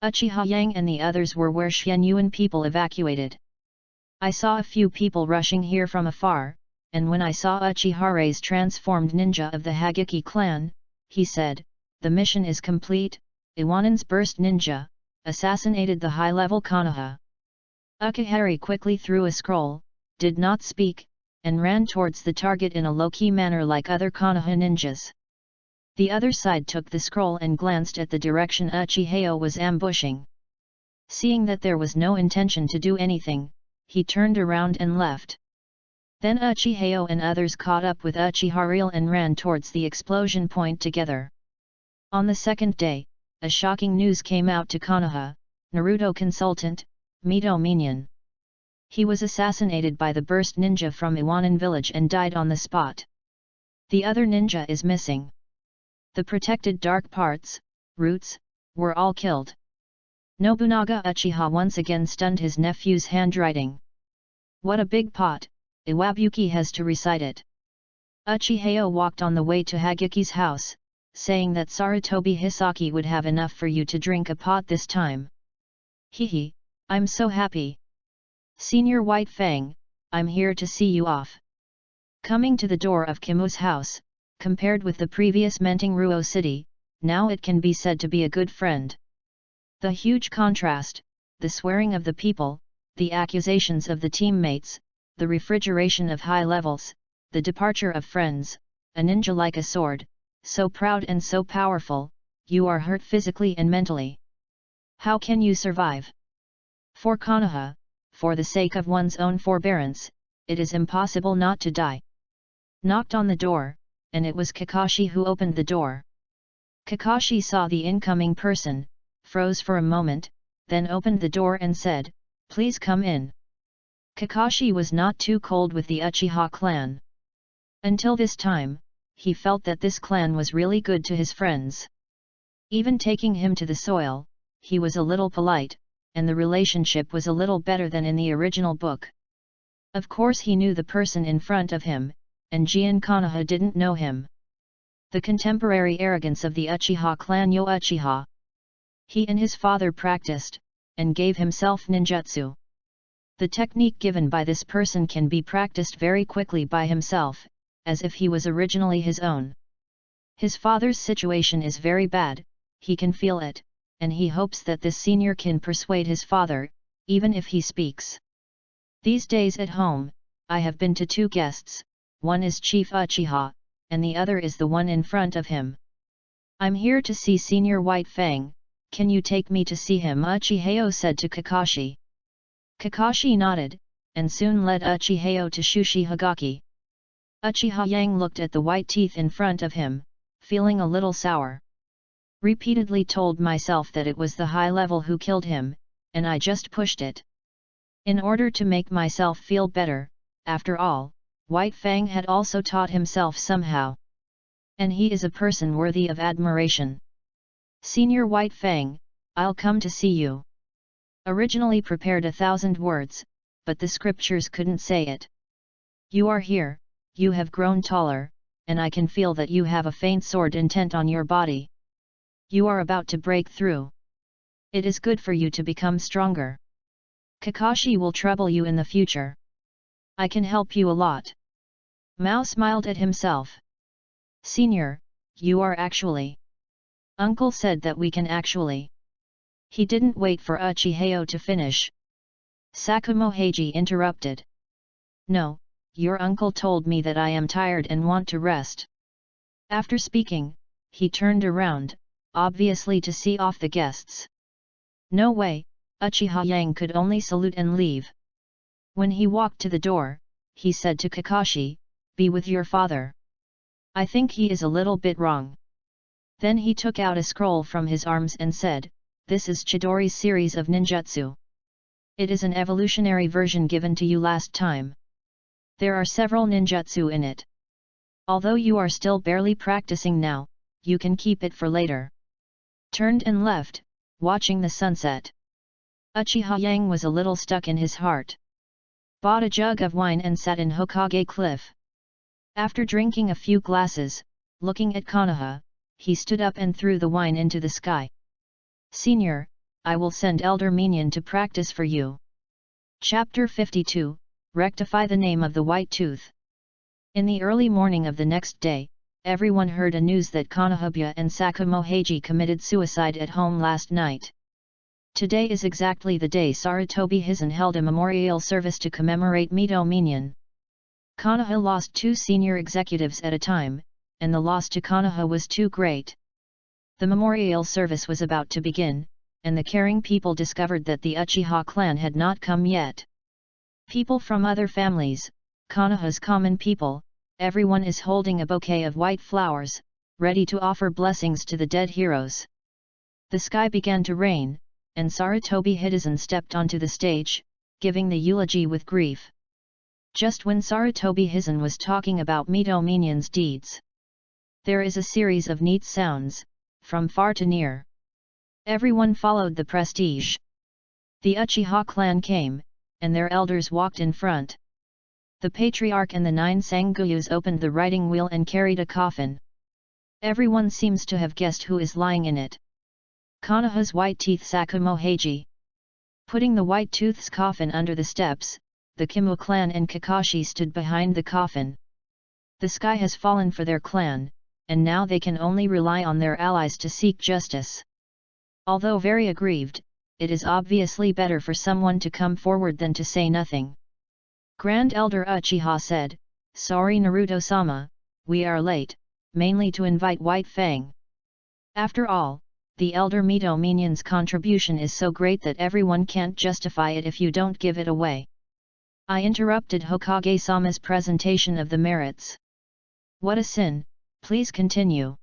Speaker 1: Uchiha Yang and the others were where Xian Yuan people evacuated. I saw a few people rushing here from afar, and when I saw Uchihare's transformed ninja of the Hagaki clan, he said, the mission is complete, Iwanen's burst ninja, assassinated the high-level Konoha. Ukihari quickly threw a scroll, did not speak, and ran towards the target in a low-key manner like other Konoha ninjas. The other side took the scroll and glanced at the direction Uchihas was ambushing. Seeing that there was no intention to do anything, he turned around and left. Then Uchihas and others caught up with Uchiharil and ran towards the explosion point together. On the second day, a shocking news came out to Konoha, Naruto consultant, Mito Minion. He was assassinated by the burst ninja from Iwanen village and died on the spot. The other ninja is missing. The protected dark parts, roots, were all killed. Nobunaga Uchiha once again stunned his nephew's handwriting. What a big pot, Iwabuki has to recite it. Uchihas walked on the way to Hagaki's house, saying that Sarutobi Hisaki would have enough for you to drink a pot this time. Hehe, I'm so happy. Senior White Fang, I'm here to see you off. Coming to the door of Kimu's house, compared with the previous Menting-Ruo city, now it can be said to be a good friend. The huge contrast, the swearing of the people, the accusations of the teammates, the refrigeration of high levels, the departure of friends, a ninja like a sword, so proud and so powerful, you are hurt physically and mentally. How can you survive? For Konoha, for the sake of one's own forbearance, it is impossible not to die. knocked on the door, and it was Kakashi who opened the door. Kakashi saw the incoming person, froze for a moment, then opened the door and said, "Please come in." Kakashi was not too cold with the Uchiha clan. Until this time, he felt that this clan was really good to his friends. Even taking him to the soil, he was a little polite, and the relationship was a little better than in the original book. Of course he knew the person in front of him, and Jian Konoha didn't know him. The contemporary arrogance of the Uchiha clan Yo Uchiha. He and his father practiced, and gave himself ninjutsu. The technique given by this person can be practiced very quickly by himself, as if he was originally his own. His father's situation is very bad, he can feel it, and he hopes that this senior can persuade his father, even if he speaks. These days at home, I have been to 2 guests, one is Chief Uchiha, and the other is the one in front of him. I'm here to see Senior White Fang, can you take me to see him? Uchihao said to Kakashi. Kakashi nodded, and soon led Uchihao to Shushi Hagaki. Uchiha Yang looked at the white teeth in front of him, feeling a little sour. Repeatedly told myself that it was the high level who killed him, and I just pushed it. In order to make myself feel better, after all, White Fang had also taught himself somehow. And he is a person worthy of admiration. Senior White Fang, I'll come to see you. Originally prepared 1,000 words, but the scriptures couldn't say it. You are here, you have grown taller, and I can feel that you have a faint sword intent on your body. You are about to break through. It is good for you to become stronger. Kakashi will trouble you in the future. I can help you a lot. Mao smiled at himself. Senior, you are actually. Uncle said that we can actually. He didn't wait for Uchihao to finish. Sakumo Heiji interrupted. No, your uncle told me that I am tired and want to rest. After speaking, he turned around, obviously to see off the guests. No way, Uchiha Yang could only salute and leave. When he walked to the door, he said to Kakashi, "Be with your father. I think he is a little bit wrong." Then he took out a scroll from his arms and said, "This is Chidori's series of ninjutsu. It is an evolutionary version given to you last time. There are several ninjutsu in it. Although you are still barely practicing now, you can keep it for later." Turned and left, watching the sunset. Uchiha Yang was a little stuck in his heart. Bought a jug of wine and sat in Hokage Cliff. After drinking a few glasses, looking at Konoha, he stood up and threw the wine into the sky. "Senior, I will send Elder Minion to practice for you." Chapter 52, Rectify the Name of the White Tooth. In the early morning of the next day, everyone heard a news that Konohobya and Sakumo Heiji committed suicide at home last night. Today is exactly the day Sarutobi Hizen held a memorial service to commemorate Mito Minion. Konoha lost 2 senior executives at a time, and the loss to Konoha was too great. The memorial service was about to begin, and the caring people discovered that the Uchiha clan had not come yet. People from other families, Konoha's common people, everyone is holding a bouquet of white flowers, ready to offer blessings to the dead heroes. The sky began to rain, and Sarutobi Hizen stepped onto the stage, giving the eulogy with grief. Just when Sarutobi Hizen was talking about Mito Minion's deeds, there is a series of neat sounds, from far to near. Everyone followed the prestige. The Uchiha clan came, and their elders walked in front. The patriarch and the 9 Sanguyus opened the writing wheel and carried a coffin. Everyone seems to have guessed who is lying in it. Konoha's white teeth Sakumo Heiji. Putting the white tooth's coffin under the steps, the Kimu clan and Kakashi stood behind the coffin. The sky has fallen for their clan, and now they can only rely on their allies to seek justice. Although very aggrieved, it is obviously better for someone to come forward than to say nothing. Grand Elder Uchiha said, "Sorry Naruto-sama, we are late, mainly to invite White Fang. After all, the Elder Mito Minion's contribution is so great that everyone can't justify it if you don't give it away." I interrupted Hokage-sama's presentation of the merits. What a sin, please continue.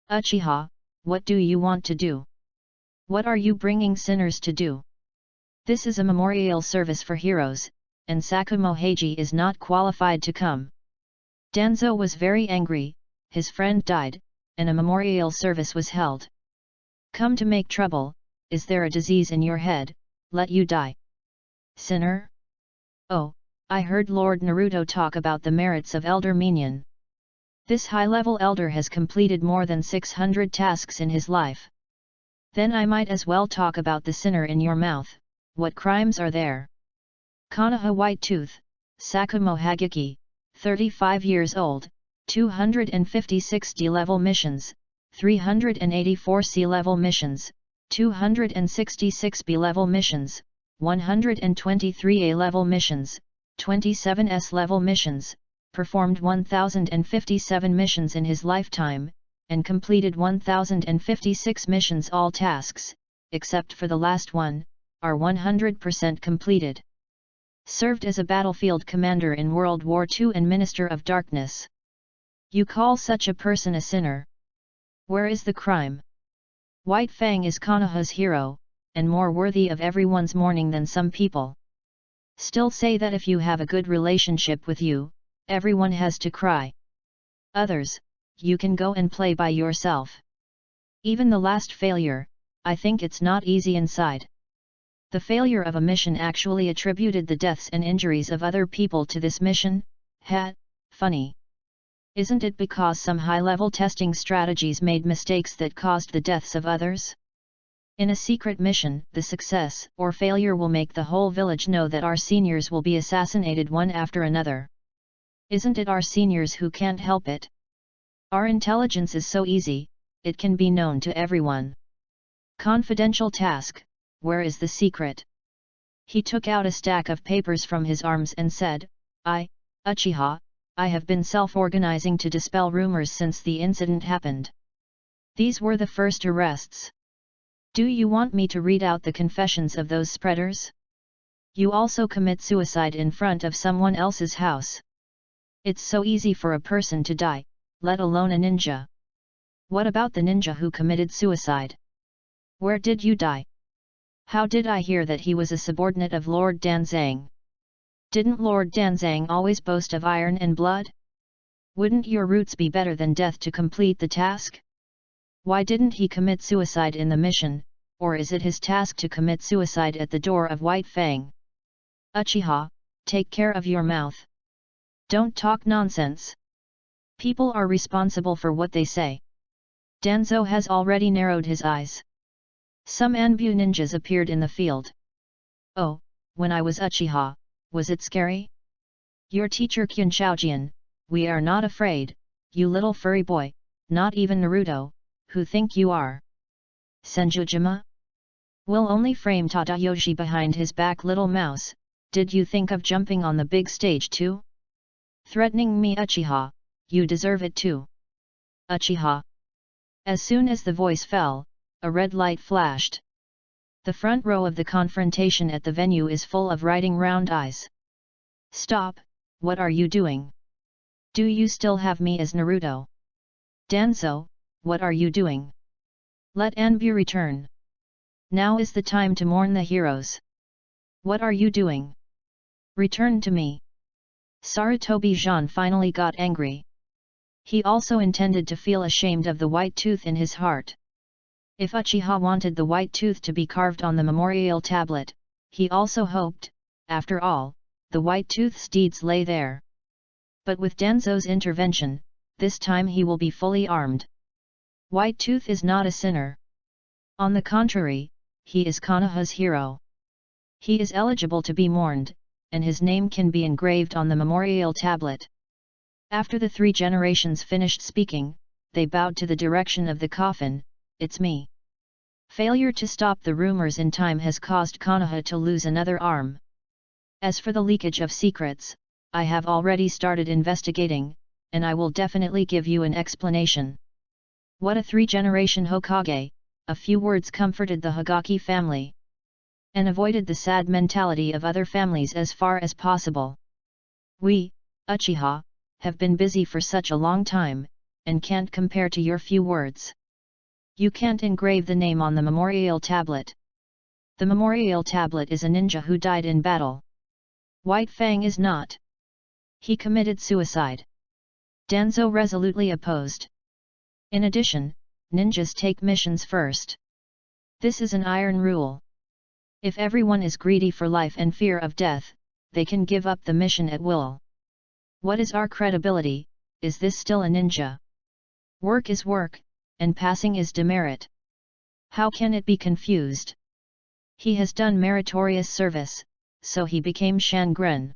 Speaker 1: Uchiha, what do you want to do? What are you bringing sinners to do? This is a memorial service for heroes, and Sakumo Heiji is not qualified to come. Danzo was very angry, his friend died, and a memorial service was held. Come to make trouble, is there a disease in your head, let you die? Sinner? Oh, I heard Lord Naruto talk about the merits of Elder Minion. This high-level elder has completed more than 600 tasks in his life. Then I might as well talk about the sinner in your mouth, what crimes are there? Konoha White Tooth, Sakumo Hagiki, 35 years old, 256 D-level missions, 384 C-level missions, 266 B-level missions, 123 A-level missions, 27 S-level missions, performed 1057 missions in his lifetime, and completed 1056 missions. All tasks, except for the last one, are 100% completed. Served as a battlefield commander in World War II and Minister of Darkness. You call such a person a sinner? Where is the crime? White Fang is Konoha's hero, and more worthy of everyone's mourning than some people. Still say that if you have a good relationship with you, everyone has to cry. Others, you can go and play by yourself. Even the last failure, I think it's not easy inside. The failure of a mission actually attributed the deaths and injuries of other people to this mission? Funny. Isn't it because some high-level testing strategies made mistakes that caused the deaths of others? In a secret mission, the success or failure will make the whole village know that our seniors will be assassinated one after another. Isn't it our seniors who can't help it? Our intelligence is so easy, it can be known to everyone. Confidential task, where is the secret? He took out a stack of papers from his arms and said, Uchiha, I have been self-organizing to dispel rumors since the incident happened. These were the first arrests. Do you want me to read out the confessions of those spreaders? You also commit suicide in front of someone else's house. It's so easy for a person to die, let alone a ninja. What about the ninja who committed suicide? Where did you die? How did I hear that he was a subordinate of Lord Danzang? Didn't Lord Danzang always boast of iron and blood? Wouldn't your roots be better than death to complete the task? Why didn't he commit suicide in the mission, or is it his task to commit suicide at the door of White Fang? Uchiha, take care of your mouth. Don't talk nonsense. People are responsible for what they say. Danzo has already narrowed his eyes. Some Anbu ninjas appeared in the field. Oh, when I was Uchiha, was it scary? Your teacher Kyun Shaojian, we are not afraid, you little furry boy, not even Naruto, who think you are. Senjujima? Will only frame Tadayoshi behind his back. Little mouse, did you think of jumping on the big stage too? Threatening me Uchiha, you deserve it too. Uchiha. As soon as the voice fell, a red light flashed. The front row of the confrontation at the venue is full of writing round eyes. Stop, what are you doing? Do you still have me as Naruto? Danzo, what are you doing? Let Anbu return. Now is the time to mourn the heroes. What are you doing? Return to me. Sarutobi Jean finally got angry. He also intended to feel ashamed of the white tooth in his heart. If Uchiha wanted the white tooth to be carved on the memorial tablet, he also hoped, after all, the white tooth's deeds lay there. But with Danzo's intervention, this time he will be fully armed. White Tooth is not a sinner. On the contrary, he is Konoha's hero. He is eligible to be mourned, and his name can be engraved on the memorial tablet. After the 3 generations finished speaking, they bowed to the direction of the coffin. It's me. Failure to stop the rumors in time has caused Konoha to lose another arm. As for the leakage of secrets, I have already started investigating, and I will definitely give you an explanation. What a 3-generation Hokage, a few words comforted the Hagaki family, and avoided the sad mentality of other families as far as possible. We, Uchiha, have been busy for such a long time, and can't compare to your few words. You can't engrave the name on the memorial tablet. The memorial tablet is a ninja who died in battle. White Fang is not. He committed suicide. Danzo resolutely opposed. In addition, ninjas take missions first. This is an iron rule. If everyone is greedy for life and fear of death, they can give up the mission at will. What is our credibility? Is this still a ninja? Work is work, and passing is demerit. How can it be confused? He has done meritorious service, so he became Shangren.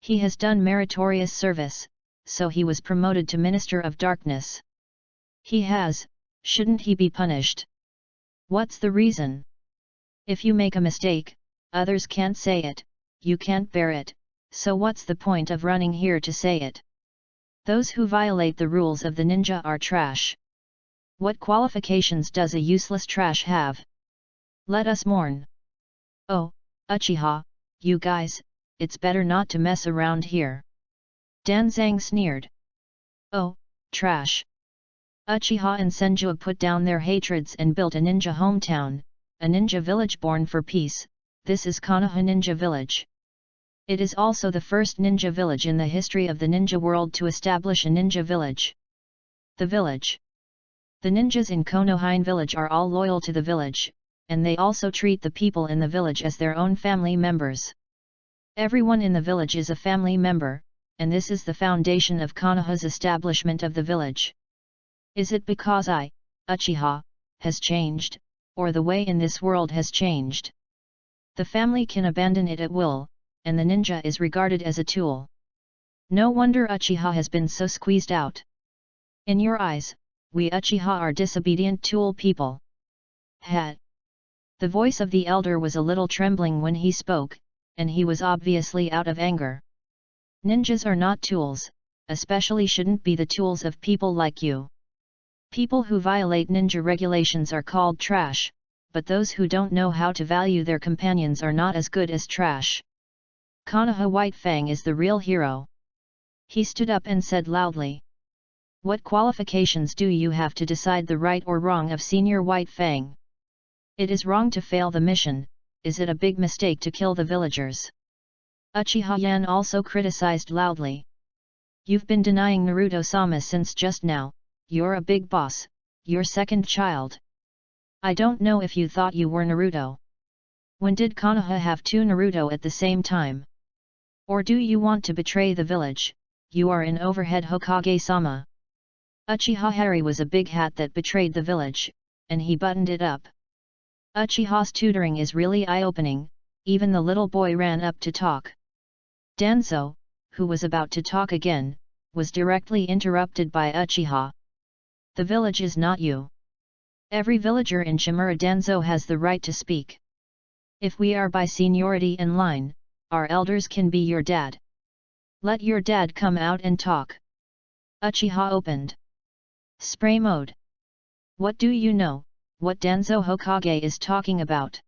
Speaker 1: He has done meritorious service, so he was promoted to Minister of Darkness. He has, shouldn't he be punished? What's the reason? If you make a mistake, others can't say it, you can't bear it, so what's the point of running here to say it? Those who violate the rules of the ninja are trash. What qualifications does a useless trash have? Let us mourn. Oh, Uchiha, you guys, it's better not to mess around here. Danzang sneered. Oh, trash. Uchiha and Senju put down their hatreds and built a ninja hometown, a ninja village born for peace. This is Konoha Ninja Village. It is also the first ninja village in the history of the ninja world to establish a ninja village. The village. The ninjas in Konoha village are all loyal to the village, and they also treat the people in the village as their own family members. Everyone in the village is a family member, and this is the foundation of Konoha's establishment of the village. Is it because I, Uchiha, has changed, or the way in this world has changed? The family can abandon it at will, and the ninja is regarded as a tool. No wonder Uchiha has been so squeezed out. In your eyes, we Uchiha are disobedient tool people. Hat. The voice of the elder was a little trembling when he spoke, and he was obviously out of anger. Ninjas are not tools, especially shouldn't be the tools of people like you. People who violate ninja regulations are called trash, but those who don't know how to value their companions are not as good as trash. Konoha White Fang is the real hero. He stood up and said loudly. What qualifications do you have to decide the right or wrong of Senior White Fang? It is wrong to fail the mission, is it a big mistake to kill the villagers? Uchiha Yan also criticized loudly. You've been denying Naruto-sama since just now, you're a big boss, your second child. I don't know if you thought you were Naruto. When did Konoha have two Naruto at the same time? Or do you want to betray the village? You are an overhead Hokage-sama. Uchiha Hari was a big hat that betrayed the village, and he buttoned it up. Uchiha's tutoring is really eye-opening, even the little boy ran up to talk. Danzo, who was about to talk again, was directly interrupted by Uchiha. The village is not you. Every villager in Shimura Danzo has the right to speak. If we are by seniority in line, our elders can be your dad. Let your dad come out and talk. Uchiha opened. Spray mode. What do you know, what Danzo Hokage is talking about?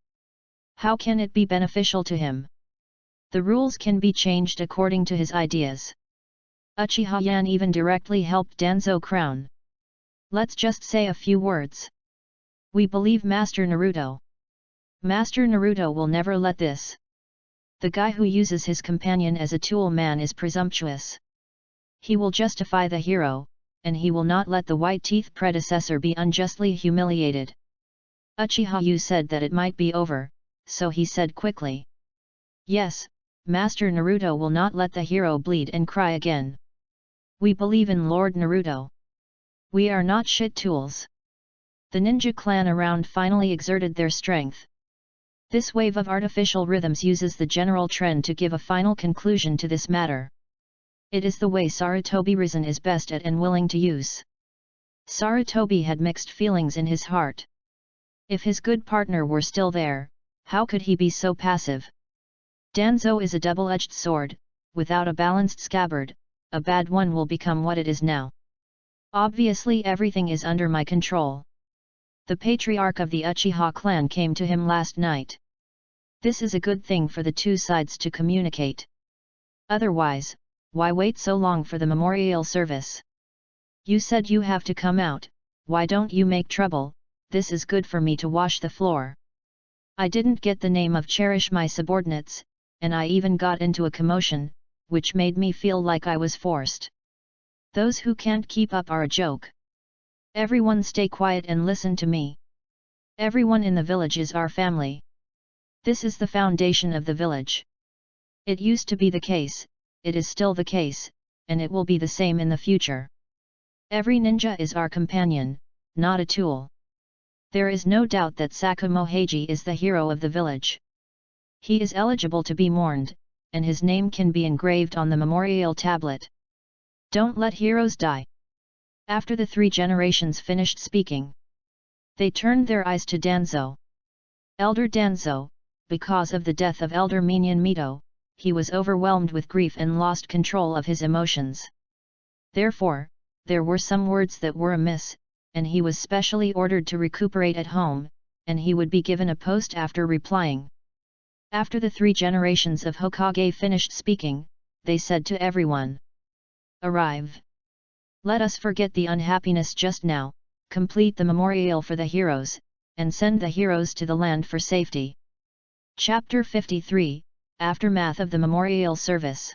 Speaker 1: How can it be beneficial to him? The rules can be changed according to his ideas. Uchiha Yan even directly helped Danzo crown. Let's just say a few words. We believe Master Naruto. Master Naruto will never let this. The guy who uses his companion as a tool man is presumptuous. He will justify the hero, and he will not let the White Teeth predecessor be unjustly humiliated. Uchiha Yu said that it might be over, so he said quickly. Yes, Master Naruto will not let the hero bleed and cry again. We believe in Lord Naruto. We are not shit tools. The ninja clan around finally exerted their strength. This wave of artificial rhythms uses the general trend to give a final conclusion to this matter. It is the way Sarutobi Risen is best at and willing to use. Sarutobi had mixed feelings in his heart. If his good partner were still there, how could he be so passive? Danzo is a double-edged sword, without a balanced scabbard, a bad one will become what it is now. Obviously everything is under my control. The patriarch of the Uchiha clan came to him last night. This is a good thing for the two sides to communicate. Otherwise, why wait so long for the memorial service? You said you have to come out, why don't you make trouble? This is good for me to wash the floor. I didn't get the name of cherish my subordinates, and I even got into a commotion, which made me feel like I was forced. Those who can't keep up are a joke. Everyone stay quiet and listen to me. Everyone in the village is our family. This is the foundation of the village. It used to be the case, it is still the case, and it will be the same in the future. Every ninja is our companion, not a tool. There is no doubt that Sakumo Heiji is the hero of the village. He is eligible to be mourned, and his name can be engraved on the memorial tablet. Don't let heroes die. After the 3 generations finished speaking, they turned their eyes to Danzo. Elder Danzo, because of the death of Elder Minion Mito, he was overwhelmed with grief and lost control of his emotions. Therefore, there were some words that were amiss, and he was specially ordered to recuperate at home, and he would be given a post after replying. After the 3 generations of Hokage finished speaking, they said to everyone, "Arrive. Let us forget the unhappiness just now, complete the memorial for the heroes, and send the heroes to the land for safety." Chapter 53, Aftermath of the Memorial Service.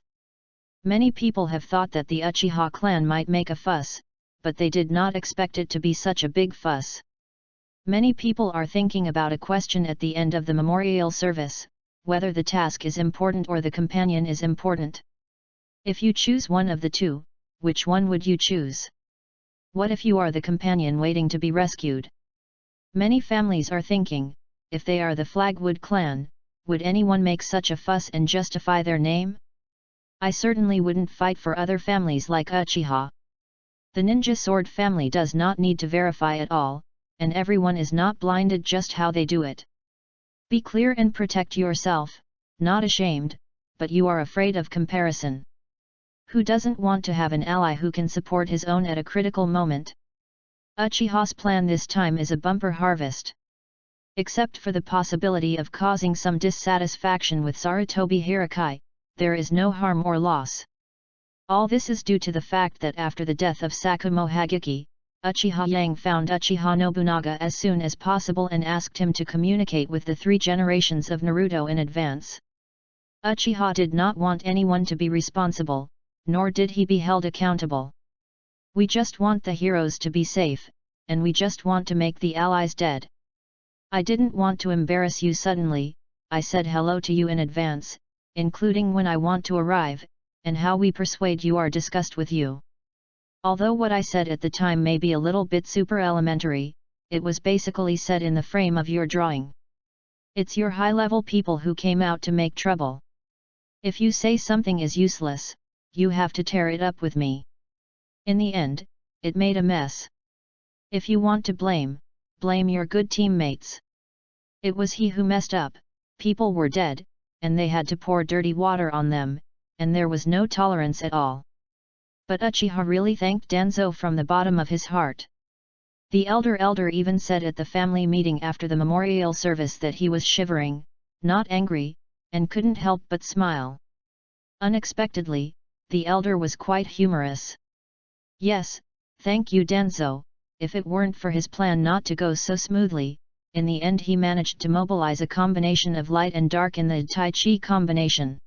Speaker 1: Many people have thought that the Uchiha clan might make a fuss, but they did not expect it to be such a big fuss. Many people are thinking about a question at the end of the memorial service, whether the task is important or the companion is important. If you choose one of the two, which one would you choose? What if you are the companion waiting to be rescued? Many families are thinking, if they are the Flagwood clan, would anyone make such a fuss and justify their name? I certainly wouldn't fight for other families like Uchiha. The ninja sword family does not need to verify at all, and everyone is not blinded just how they do it. Be clear and protect yourself, not ashamed, but you are afraid of comparison. Who doesn't want to have an ally who can support his own at a critical moment? Uchiha's plan this time is a bumper harvest. Except for the possibility of causing some dissatisfaction with Sarutobi Hirakai, there is no harm or loss. All this is due to the fact that after the death of Sakumo Hagiki, Uchiha Yang found Uchiha Nobunaga as soon as possible and asked him to communicate with the 3 generations of Naruto in advance. Uchiha did not want anyone to be responsible, nor did he be held accountable. We just want the heroes to be safe, and we just want to make the allies dead. I didn't want to embarrass you suddenly, I said hello to you in advance, including when I want to arrive, and how we persuade you are discussed with you. Although what I said at the time may be a little bit super elementary, it was basically said in the frame of your drawing. It's your high-level people who came out to make trouble. If you say something is useless, you have to tear it up with me. In the end, it made a mess. If you want to blame your good teammates. It was he who messed up, people were dead, and they had to pour dirty water on them, and there was no tolerance at all. But Uchiha really thanked Danzo from the bottom of his heart. The elder even said at the family meeting after the memorial service that he was shivering, not angry, and couldn't help but smile. Unexpectedly, the elder was quite humorous. Yes, thank you Danzo, if it weren't for his plan not to go so smoothly, in the end he managed to mobilize a combination of light and dark in the Tai Chi combination.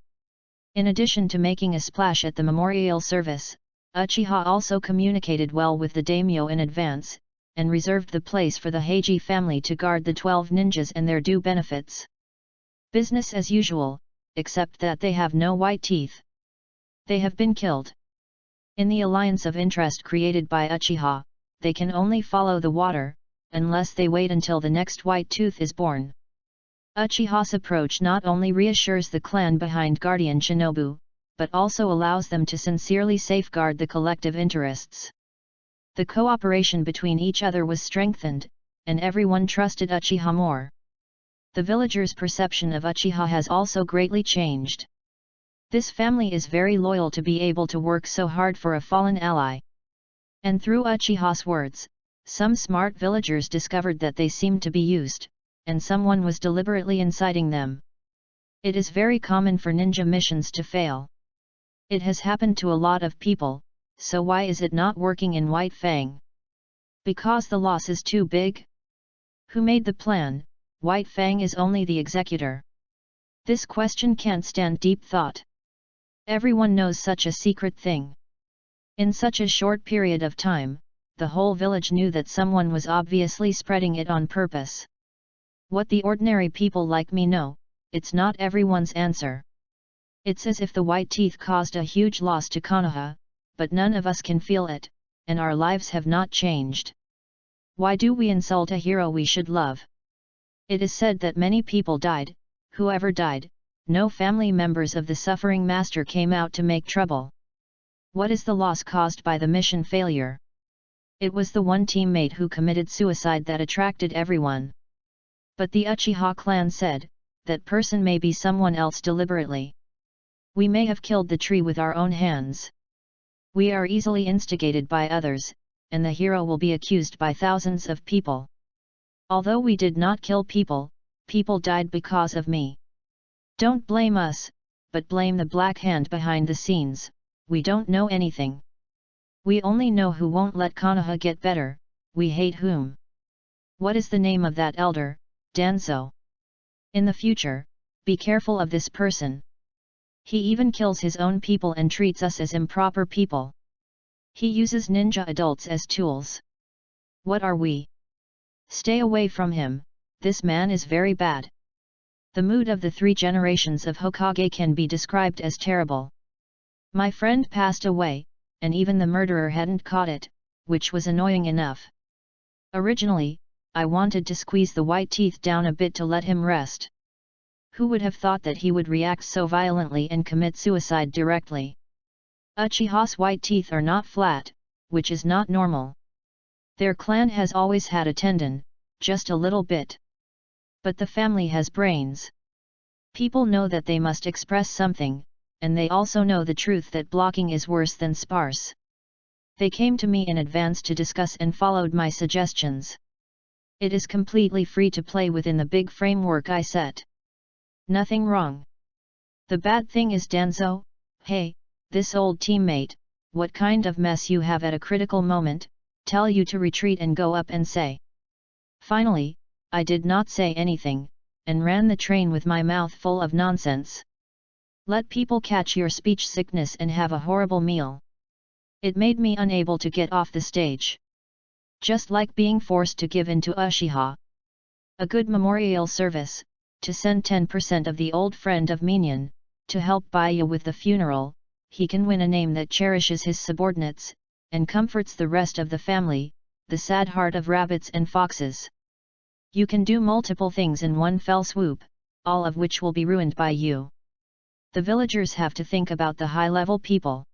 Speaker 1: In addition to making a splash at the memorial service, Uchiha also communicated well with the daimyo in advance, and reserved the place for the Heiji family to guard the 12 ninjas and their due benefits. Business as usual, except that they have no white teeth. They have been killed. In the alliance of interest created by Uchiha, they can only follow the water, unless they wait until the next white tooth is born. Uchiha's approach not only reassures the clan behind Guardian Shinobu, but also allows them to sincerely safeguard the collective interests. The cooperation between each other was strengthened, and everyone trusted Uchiha more. The villagers' perception of Uchiha has also greatly changed. This family is very loyal to be able to work so hard for a fallen ally. And through Uchiha's words, some smart villagers discovered that they seemed to be used, and someone was deliberately inciting them. It is very common for ninja missions to fail. It has happened to a lot of people, so why is it not working in White Fang? Because the loss is too big? Who made the plan? White Fang is only the executor. This question can't stand deep thought. Everyone knows such a secret thing. In such a short period of time, the whole village knew that someone was obviously spreading it on purpose. What the ordinary people like me know, it's not everyone's answer. It's as if the white teeth caused a huge loss to Konoha, but none of us can feel it, and our lives have not changed. Why do we insult a hero we should love? It is said that many people died. Whoever died, no family members of the suffering master came out to make trouble. What is the loss caused by the mission failure? It was the one teammate who committed suicide that attracted everyone. But the Uchiha clan said, that person may be someone else deliberately. We may have killed the tree with our own hands. We are easily instigated by others, and the hero will be accused by thousands of people. Although we did not kill people, people died because of me. Don't blame us, but blame the black hand behind the scenes. We don't know anything. We only know who won't let Konoha get better. We hate whom. What is the name of that elder, Danzo? In the future, be careful of this person. He even kills his own people and treats us as improper people. He uses ninja adults as tools. What are we? Stay away from him, this man is very bad. The mood of the 3 generations of Hokage can be described as terrible. My friend passed away, and even the murderer hadn't caught it, which was annoying enough. Originally, I wanted to squeeze the white teeth down a bit to let him rest. Who would have thought that he would react so violently and commit suicide directly? Uchiha's white teeth are not flat, which is not normal. Their clan has always had a tendon, just a little bit. But the family has brains. People know that they must express something, and they also know the truth that blocking is worse than sparse. They came to me in advance to discuss and followed my suggestions. It is completely free to play within the big framework I set. Nothing wrong. The bad thing is Danzo, hey, this old teammate, what kind of mess you have at a critical moment, tell you to retreat and go up and say. Finally, I did not say anything, and ran the train with my mouth full of nonsense. Let people catch your speech sickness and have a horrible meal. It made me unable to get off the stage. Just like being forced to give in to Uchiha. A good memorial service, to send 10% of the old friend of Minion, to help Baya with the funeral, he can win a name that cherishes his subordinates, and comforts the rest of the family, the sad heart of rabbits and foxes. You can do multiple things in one fell swoop, all of which will be ruined by you. The villagers have to think about the high-level people.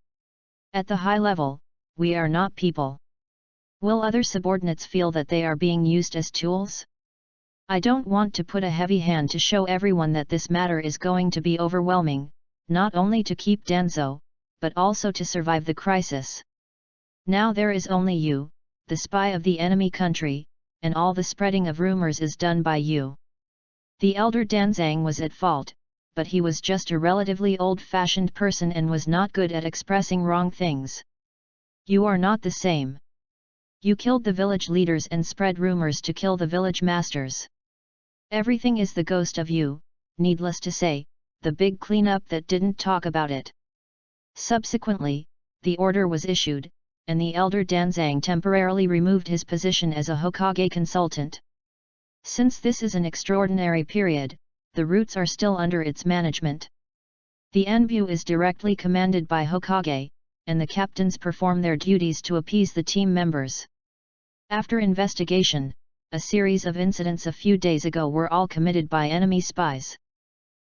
Speaker 1: At the high level, we are not people. Will other subordinates feel that they are being used as tools? I don't want to put a heavy hand to show everyone that this matter is going to be overwhelming, not only to keep Danzo, but also to survive the crisis. Now there is only you, the spy of the enemy country, and all the spreading of rumors is done by you. The elder Danzang was at fault, but he was just a relatively old-fashioned person and was not good at expressing wrong things. You are not the same. You killed the village leaders and spread rumors to kill the village masters. Everything is the ghost of you, needless to say, the big cleanup that didn't talk about it. Subsequently, the order was issued, and the elder Danzang temporarily removed his position as a Hokage consultant. Since this is an extraordinary period, the routes are still under its management. The Anbu is directly commanded by Hokage, and the captains perform their duties to appease the team members. After investigation, a series of incidents a few days ago were all committed by enemy spies.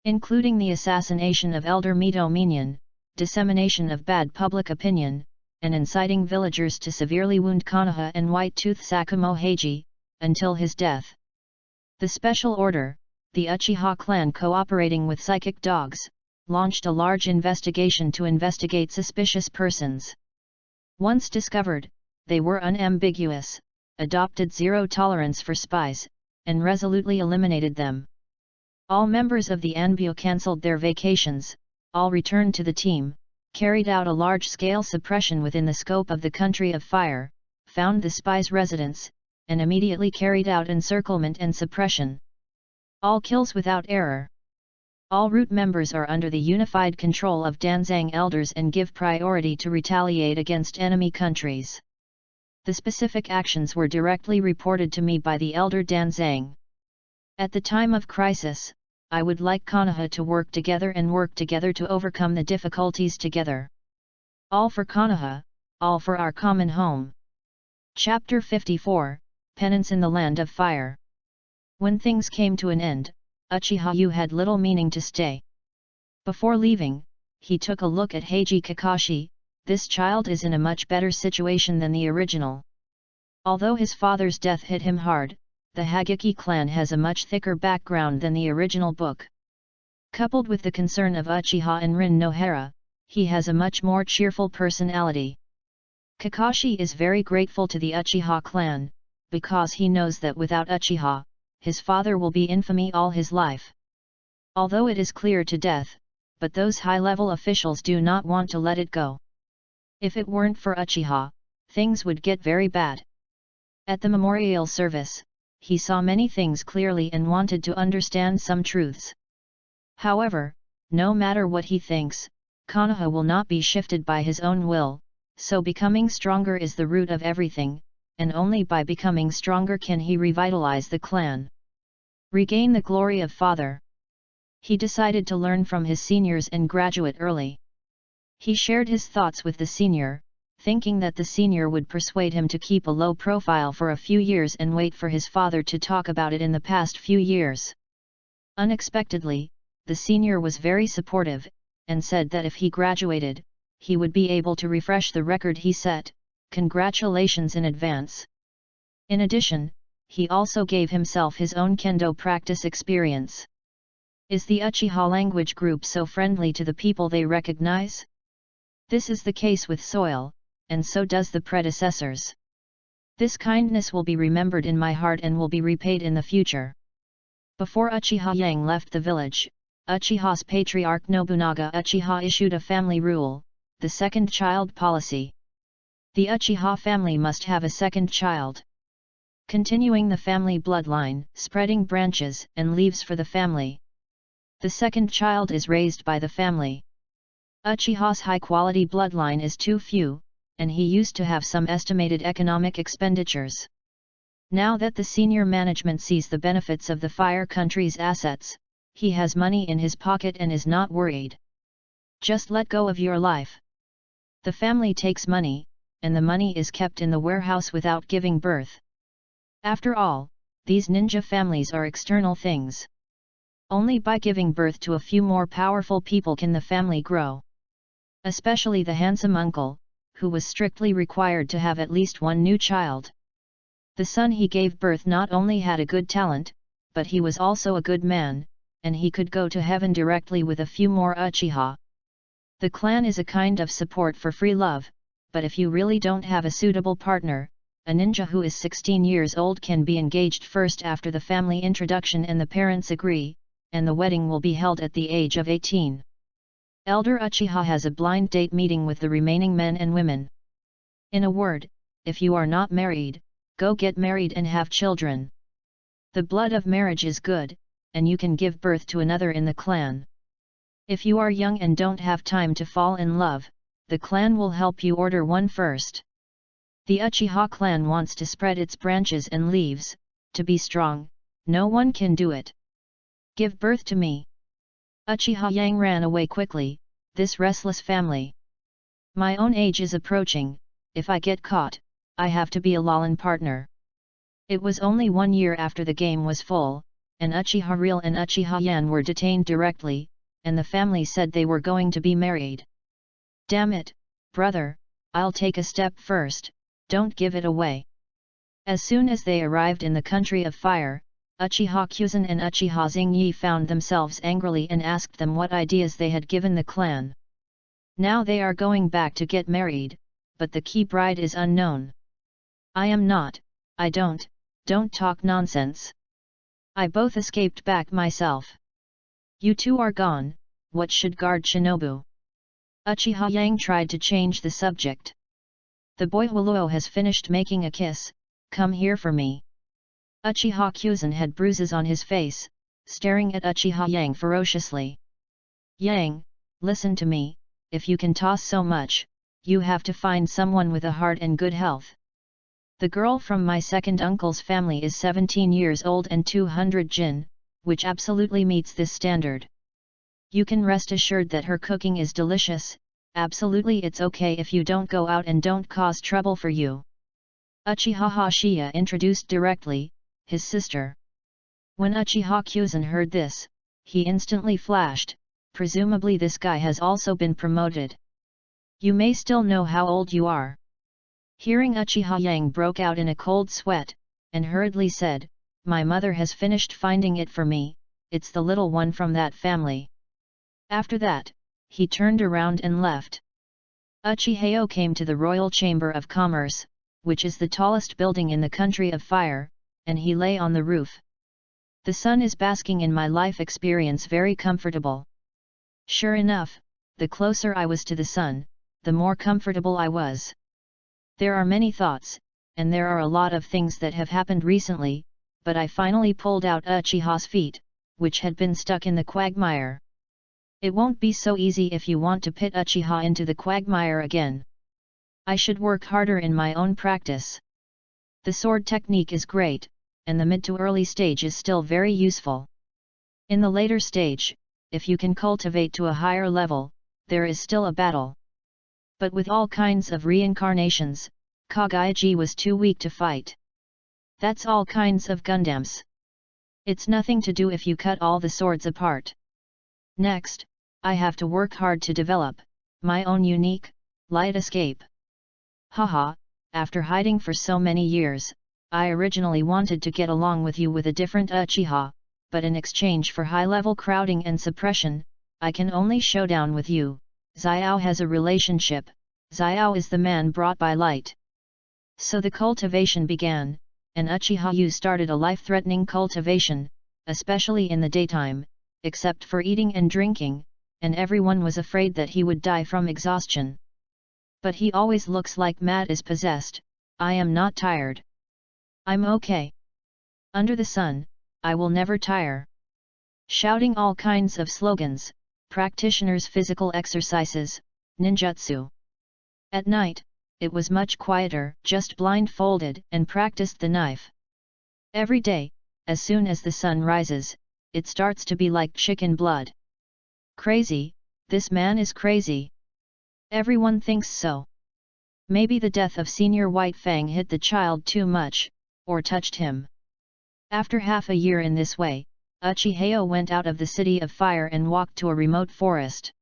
Speaker 1: Including the assassination of Elder Mito Minion, dissemination of bad public opinion, and inciting villagers to severely wound Konoha and White-Tooth Sakumo Heiji, until his death. The special order, the Uchiha clan cooperating with psychic dogs, launched a large investigation to investigate suspicious persons. Once discovered, they were unambiguous, adopted zero tolerance for spies, and resolutely eliminated them. All members of the Anbu cancelled their vacations, all returned to the team, carried out a large-scale suppression within the scope of the Country of Fire, found the spies' residence, and immediately carried out encirclement and suppression. All kills without error. All root members are under the unified control of Danzang elders and give priority to retaliate against enemy countries. The specific actions were directly reported to me by the elder Danzang. At the time of crisis, I would like Konoha to work together to overcome the difficulties together. All for Konoha, all for our common home. Chapter 54, Penance in the Land of Fire. When things came to an end, Uchiha had little meaning to stay. Before leaving, he took a look at Heiji Kakashi. This child is in a much better situation than the original. Although his father's death hit him hard, the Hagaki clan has a much thicker background than the original book. Coupled with the concern of Uchiha and Rin Nohara, he has a much more cheerful personality. Kakashi is very grateful to the Uchiha clan, because he knows that without Uchiha, his father will be infamy all his life. Although it is clear to death, but those high-level officials do not want to let it go. If it weren't for Uchiha, things would get very bad. At the memorial service, he saw many things clearly and wanted to understand some truths. However, no matter what he thinks, Konoha will not be shifted by his own will, so becoming stronger is the root of everything, and only by becoming stronger can he revitalize the clan. Regain the glory of father. He decided to learn from his seniors and graduate early. He shared his thoughts with the senior, thinking that the senior would persuade him to keep a low profile for a few years and wait for his father to talk about it in the past few years. Unexpectedly, the senior was very supportive, and said that if he graduated, he would be able to refresh the record he set. Congratulations in advance. In addition, he also gave himself his own kendo practice experience. Is the Uchiha language group so friendly to the people they recognize? This is the case with Soil, and so does the predecessors. This kindness will be remembered in my heart and will be repaid in the future. Before Uchiha Yang left the village, Uchiha's patriarch Nobunaga Uchiha issued a family rule, the second child policy. The Uchiha family must have a second child. Continuing the family bloodline, spreading branches and leaves for the family. The second child is raised by the family. Uchiha's high-quality bloodline is too few, and he used to have some estimated economic expenditures. Now that the senior management sees the benefits of the Fire Country's assets, he has money in his pocket and is not worried. Just let go of your life. The family takes money, and the money is kept in the warehouse without giving birth. After all, these ninja families are external things. Only by giving birth to a few more powerful people can the family grow. Especially the handsome uncle, who was strictly required to have at least one new child. The son he gave birth not only had a good talent, but he was also a good man, and he could go to heaven directly with a few more Uchiha. The clan is a kind of support for free love, but if you really don't have a suitable partner, a ninja who is 16 years old can be engaged first after the family introduction and the parents agree, and the wedding will be held at the age of 18. Elder Uchiha has a blind date meeting with the remaining men and women. In a word, if you are not married, go get married and have children. The blood of marriage is good, and you can give birth to another in the clan. If you are young and don't have time to fall in love, the clan will help you order one first. The Uchiha clan wants to spread its branches and leaves, to be strong, no one can do it. Give birth to me. Uchiha Yang ran away quickly, this restless family. My own age is approaching, if I get caught, I have to be a Lalan partner. It was only 1 year after the game was full, and Uchiha Real and Uchiha Yan were detained directly, and the family said they were going to be married. Damn it, brother, I'll take a step first, don't give it away. As soon as they arrived in the Country of Fire, Uchiha Kuzan and Uchiha Xingyi found themselves angrily and asked them what ideas they had given the clan. Now they are going back to get married, but the key bride is unknown. I am not, I don't talk nonsense. I both escaped back myself. You two are gone, what should guard Shinobu? Uchiha Yang tried to change the subject. The boy Huoluo has finished making a kiss, come here for me. Uchiha Kyuzan had bruises on his face, staring at Uchiha Yang ferociously. Yang, listen to me, if you can toss so much, you have to find someone with a heart and good health. The girl from my second uncle's family is 17 years old and 200 jin, which absolutely meets this standard. You can rest assured that her cooking is delicious, absolutely it's okay if you don't go out and don't cause trouble for you. Uchiha Hashiya introduced directly, his sister. When Uchiha Kyuzan heard this, he instantly flashed, presumably this guy has also been promoted. You may still know how old you are. Hearing Uchiha Yang broke out in a cold sweat, and hurriedly said, my mother has finished finding it for me, it's the little one from that family. After that, he turned around and left. Uchiheo came to the Royal Chamber of Commerce, which is the tallest building in the country of fire, and he lay on the roof. The sun is basking in my life experience very comfortable. Sure enough, the closer I was to the sun, the more comfortable I was. There are many thoughts, and there are a lot of things that have happened recently, but I finally pulled out Uchiha's feet, which had been stuck in the quagmire. It won't be so easy if you want to pit Uchiha into the quagmire again. I should work harder in my own practice. The sword technique is great, and the mid to early stage is still very useful. In the later stage, if you can cultivate to a higher level, there is still a battle. But with all kinds of reincarnations, Kagaiji was too weak to fight. That's all kinds of Gundams. It's nothing to do if you cut all the swords apart. Next, I have to work hard to develop my own unique, light escape. Haha, after hiding for so many years, I originally wanted to get along with you with a different Uchiha, but in exchange for high-level crowding and suppression, I can only showdown with you. Xiao has a relationship, Xiao is the man brought by light. So the cultivation began, and Uchiha Yu started a life-threatening cultivation, especially in the daytime, except for eating and drinking, and everyone was afraid that he would die from exhaustion. But he always looks like Matt is possessed. I am not tired. I'm okay. Under the sun, I will never tire. Shouting all kinds of slogans, practitioners' physical exercises, ninjutsu. At night, it was much quieter, just blindfolded and practiced the knife. Every day, as soon as the sun rises, it starts to be like chicken blood. Crazy, this man is crazy. Everyone thinks so. Maybe the death of Senior White Fang hit the child too much, or touched him. After half a year in this way, Uchiheo went out of the city of fire and walked to a remote forest.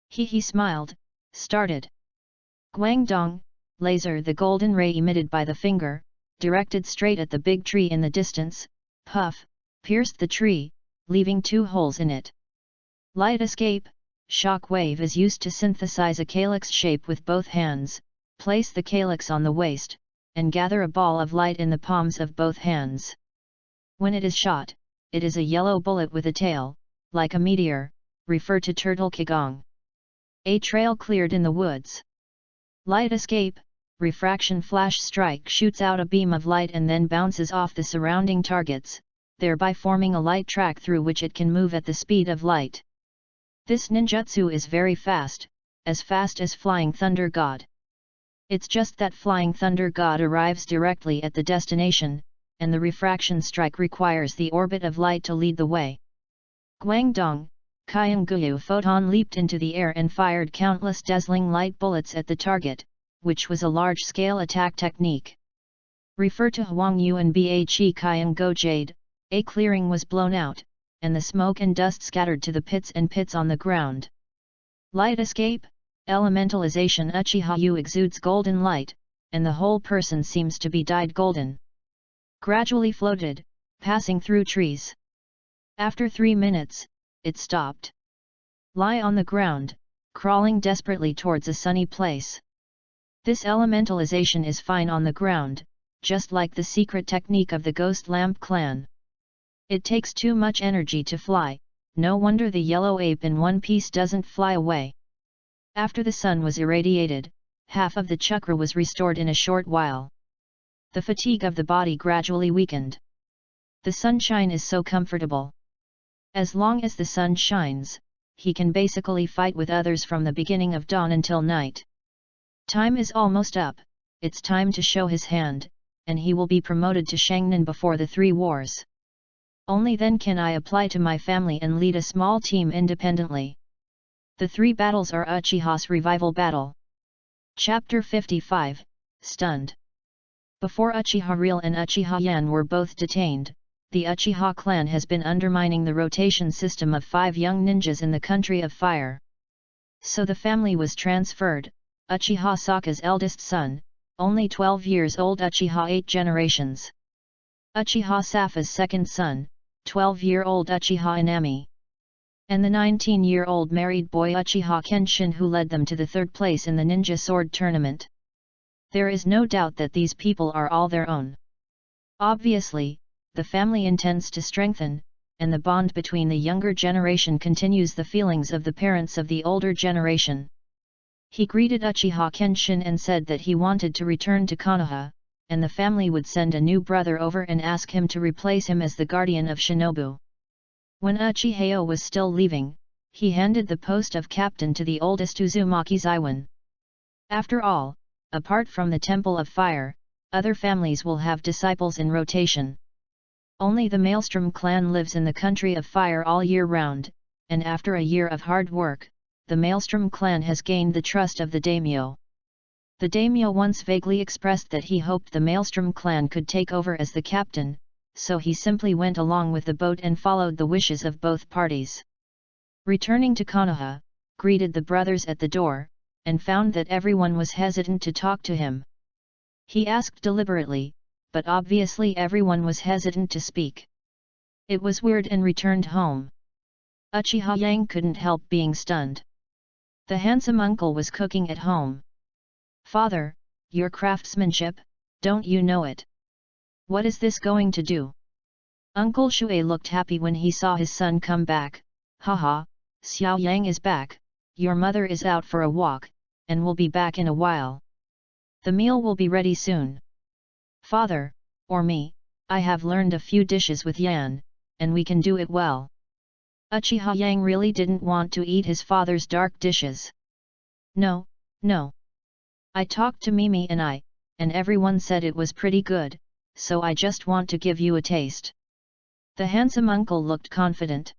Speaker 1: He smiled, started. Guangdong, laser the golden ray emitted by the finger, directed straight at the big tree in the distance, puff, pierced the tree, leaving 2 holes in it. Light escape, shock wave is used to synthesize a calyx shape with both hands, place the calyx on the waist, and gather a ball of light in the palms of both hands. When it is shot, it is a yellow bullet with a tail, like a meteor, refer to turtle qigong. A trail cleared in the woods. Light escape, refraction flash strike shoots out a beam of light and then bounces off the surrounding targets, thereby forming a light track through which it can move at the speed of light. This ninjutsu is very fast as Flying Thunder God. It's just that Flying Thunder God arrives directly at the destination, and the refraction strike requires the orbit of light to lead the way. Guangdong, Kyanguyu Photon leaped into the air and fired countless dazzling light bullets at the target, which was a large-scale attack technique. Refer to Huang Yuan Bhe Kyango Jade, a clearing was blown out, and the smoke and dust scattered to the pits on the ground. Light escape, elementalization. Uchiha Yu exudes golden light, and the whole person seems to be dyed golden. Gradually floated, passing through trees. After 3 minutes, it stopped. Lie on the ground, crawling desperately towards a sunny place. This elementalization is fine on the ground, just like the secret technique of the Ghost Lamp clan. It takes too much energy to fly, no wonder the yellow ape in One Piece doesn't fly away. After the sun was irradiated, half of the chakra was restored in a short while. The fatigue of the body gradually weakened. The sunshine is so comfortable. As long as the sun shines, he can basically fight with others from the beginning of dawn until night. Time is almost up, it's time to show his hand, and he will be promoted to Shangnan before the 3 wars. Only then can I apply to my family and lead a small team independently. The 3 battles are Uchihas Revival Battle. Chapter 55, Stunned. Before Uchiha Real and Uchiha Yan were both detained, the Uchiha clan has been undermining the rotation system of 5 young ninjas in the country of fire. So the family was transferred. Uchiha Saka's eldest son, only 12 years old, Uchiha 8 generations. Uchiha Safa's second son, 12-year-old Uchiha Inami. And the 19-year-old married boy Uchiha Kenshin, who led them to the 3rd place in the ninja sword tournament. There is no doubt that these people are all their own. Obviously, the family intends to strengthen, and the bond between the younger generation continues the feelings of the parents of the older generation. He greeted Uchiha Kenshin and said that he wanted to return to Konoha, and the family would send a new brother over and ask him to replace him as the guardian of Shinobu. When Uchiheo was still leaving, he handed the post of captain to the oldest Uzumaki Zaiwan. After all, apart from the Temple of Fire, other families will have disciples in rotation. Only the Maelstrom clan lives in the country of fire all year round, and after a year of hard work, the Maelstrom clan has gained the trust of the daimyo. The daimyo once vaguely expressed that he hoped the Maelstrom clan could take over as the captain, so he simply went along with the boat and followed the wishes of both parties. Returning to Konoha, greeted the brothers at the door, and found that everyone was hesitant to talk to him. He asked deliberately, but obviously everyone was hesitant to speak. It was weird and returned home. Uchiha Yang couldn't help being stunned. The handsome uncle was cooking at home. "Father, your craftsmanship, don't you know it? What is this going to do?" Uncle Shui looked happy when he saw his son come back. "Haha, Xiao Yang is back, your mother is out for a walk, and will be back in a while. The meal will be ready soon. Father, or me, I have learned a few dishes with Yan, and we can do it well." Uchiha Yang really didn't want to eat his father's dark dishes. No. I talked to Mimi and everyone said it was pretty good, so I just want to give you a taste." The handsome uncle looked confident.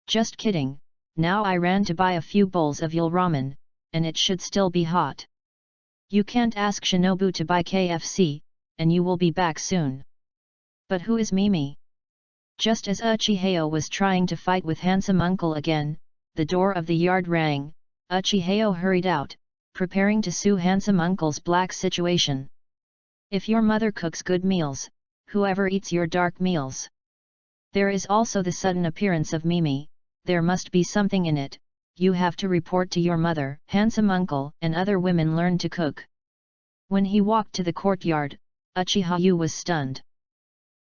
Speaker 1: "Just kidding, now I ran to buy a few bowls of yul ramen, and it should still be hot. You can't ask Shinobu to buy KFC, and you will be back soon." "But who is Mimi?" Just as Uchiheo was trying to fight with handsome uncle again, the door of the yard rang. Uchiheo hurried out, preparing to sue handsome uncle's black situation. "If your mother cooks good meals, whoever eats your dark meals?" There is also the sudden appearance of Mimi. There must be something in it. You have to report to your mother. Handsome uncle and other women learned to cook. When he walked to the courtyard, Uchiha Yu was stunned.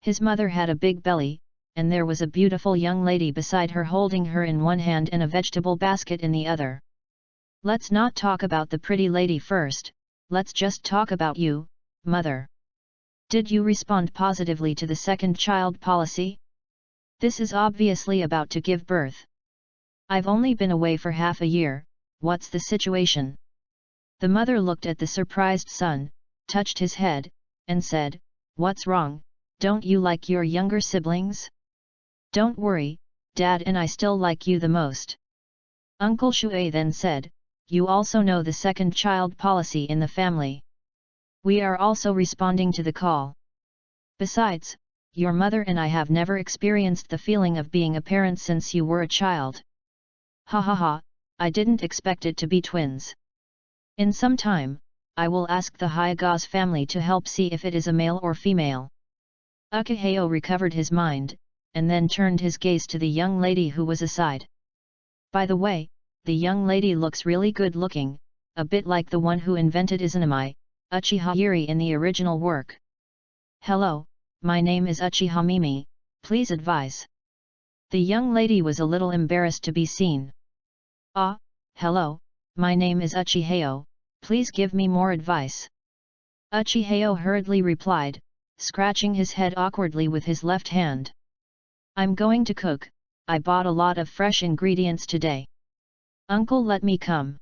Speaker 1: His mother had a big belly, and there was a beautiful young lady beside her holding her in one hand and a vegetable basket in the other. "Let's not talk about the pretty lady first, let's just talk about you, mother. Did you respond positively to the second child policy? This is obviously about to give birth. I've only been away for half a year, what's the situation?" The mother looked at the surprised son, touched his head, and said, "What's wrong, don't you like your younger siblings?" "Don't worry, Dad and I still like you the most." Uncle Shui then said, "You also know the second child policy in the family. We are also responding to the call. Besides, your mother and I have never experienced the feeling of being a parent since you were a child. Ha ha ha, I didn't expect it to be twins. In some time, I will ask the Hyaga's family to help see if it is a male or female." Uchiheo recovered his mind, and then turned his gaze to the young lady who was aside. "By the way, the young lady looks really good looking, a bit like the one who invented Izanami, Uchiha Yuri in the original work. Hello, my name is Uchiha Mimi, please advise." The young lady was a little embarrassed to be seen. "Ah, hello, my name is Uchihas, please give me more advice. Uchihas hurriedly replied, scratching his head awkwardly with his left hand. I'm going to cook, I bought a lot of fresh ingredients today. Uncle, let me come.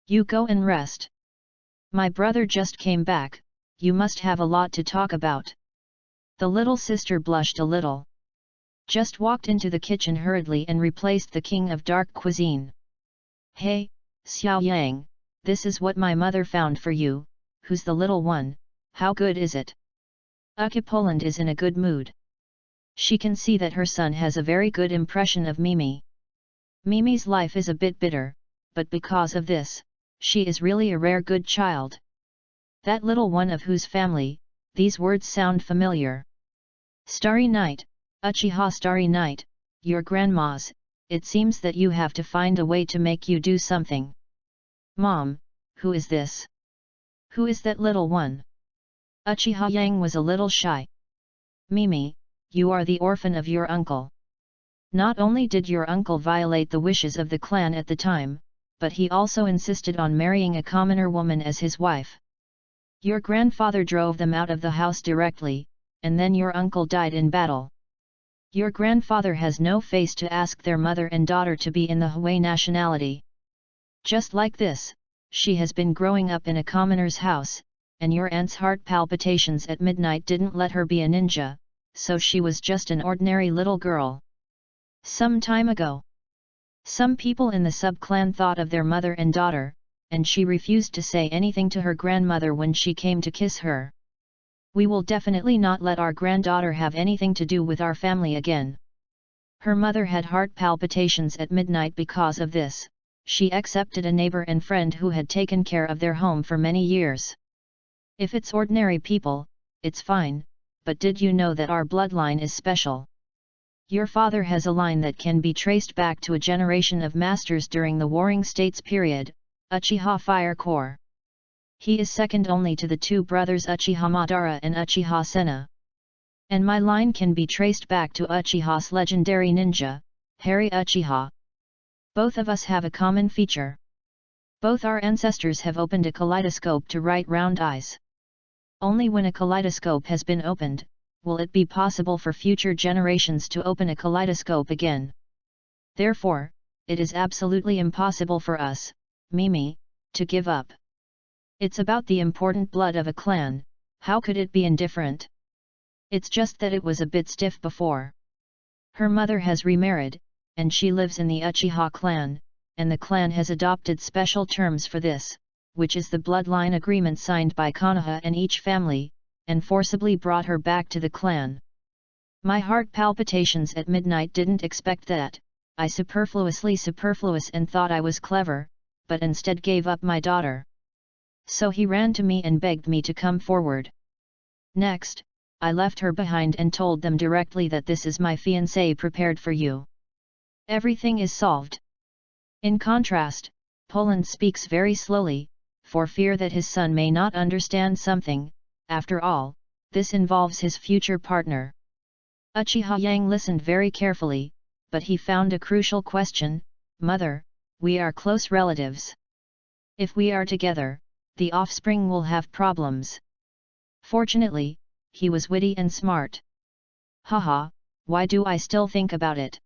Speaker 1: You go and rest. My brother just came back, you must have a lot to talk about. The little sister blushed a little. Just walked into the kitchen hurriedly and replaced the king of dark cuisine. Hey, Xiao Yang, this is what my mother found for you, who's the little one, how good is it? Uke Poland is in a good mood. She can see that her son has a very good impression of Mimi. Mimi's life is a bit bitter, but because of this, she is really a rare good child. That little one of whose family, these words sound familiar. Starry night, Uchiha Starry night, your grandma's, it seems that you have to find a way to make you do something. Mom, who is this? Who is that little one? Uchiha Yang was a little shy. Mimi, you are the orphan of your uncle. Not only did your uncle violate the wishes of the clan at the time, but he also insisted on marrying a commoner woman as his wife. Your grandfather drove them out of the house directly, and then your uncle died in battle. Your grandfather has no face to ask their mother and daughter to be in the Hui nationality. Just like this, she has been growing up in a commoner's house, and your aunt's heart palpitations at midnight didn't let her be a ninja, so she was just an ordinary little girl. Some time ago, some people in the sub-clan thought of their mother and daughter, and she refused to say anything to her grandmother when she came to kiss her. We will definitely not let our granddaughter have anything to do with our family again. Her mother had heart palpitations at midnight because of this. She accepted a neighbor and friend who had taken care of their home for many years. If it's ordinary people, it's fine, but did you know that our bloodline is special? Your father has a line that can be traced back to a generation of masters during the Warring States period, Uchiha Fire Corps. He is second only to the two brothers Uchiha Madara and Uchiha Senna. And my line can be traced back to Uchiha's legendary ninja, Harry Uchiha. Both of us have a common feature. Both our ancestors have opened a kaleidoscope to write round eyes. Only when a kaleidoscope has been opened, will it be possible for future generations to open a kaleidoscope again. Therefore, it is absolutely impossible for us, Mimi, to give up. It's about the important blood of a clan, how could it be indifferent? It's just that it was a bit stiff before. Her mother has remarried, and she lives in the Uchiha clan, and the clan has adopted special terms for this, which is the bloodline agreement signed by Konoha and each family, and forcibly brought her back to the clan. My heart palpitations at midnight didn't expect that, I superfluous and thought I was clever, but instead gave up my daughter. So he ran to me and begged me to come forward. Next, I left her behind and told them directly that this is my fiancé prepared for you. Everything is solved. In contrast, Poland speaks very slowly, for fear that his son may not understand something. After all, this involves his future partner. Uchiha Yang listened very carefully, but he found a crucial question, Mother, we are close relatives. If we are together, the offspring will have problems. Fortunately, he was witty and smart. Haha, why do I still think about it?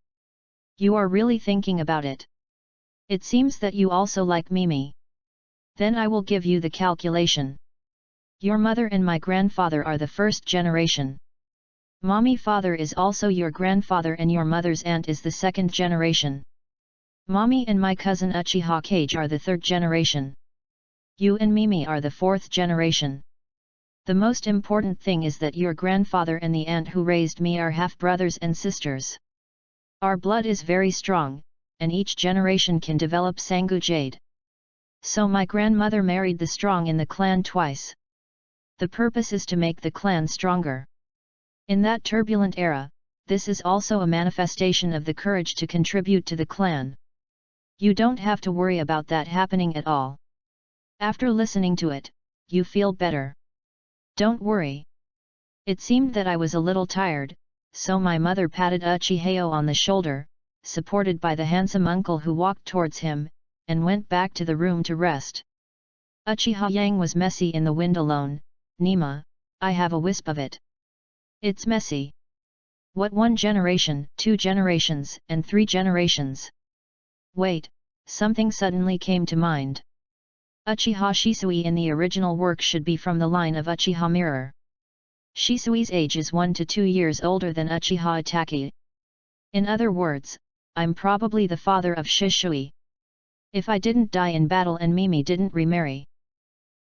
Speaker 1: You are really thinking about it. It seems that you also like Mimi. Then I will give you the calculation. Your mother and my grandfather are the first generation. Mommy father is also your grandfather and your mother's aunt is the second generation. Mommy and my cousin Uchiha Kage are the third generation. You and Mimi are the fourth generation. The most important thing is that your grandfather and the aunt who raised me are half-brothers and sisters. Our blood is very strong, and each generation can develop Sangu Jade. So my grandmother married the strong in the clan twice. The purpose is to make the clan stronger. In that turbulent era, this is also a manifestation of the courage to contribute to the clan. You don't have to worry about that happening at all. After listening to it, you feel better. Don't worry. It seemed that I was a little tired, so my mother patted Uchihas on the shoulder, supported by the handsome uncle who walked towards him, and went back to the room to rest. Uchiha Yang was messy in the wind alone. Nima, I have a wisp of it. It's messy. What 1 generation, 2 generations, and 3 generations? Wait, something suddenly came to mind. Uchiha Shisui in the original work should be from the line of Uchiha Mirror. Shisui's age is 1 to 2 years older than Uchiha Itachi. In other words, I'm probably the father of Shisui. If I didn't die in battle and Mimi didn't remarry.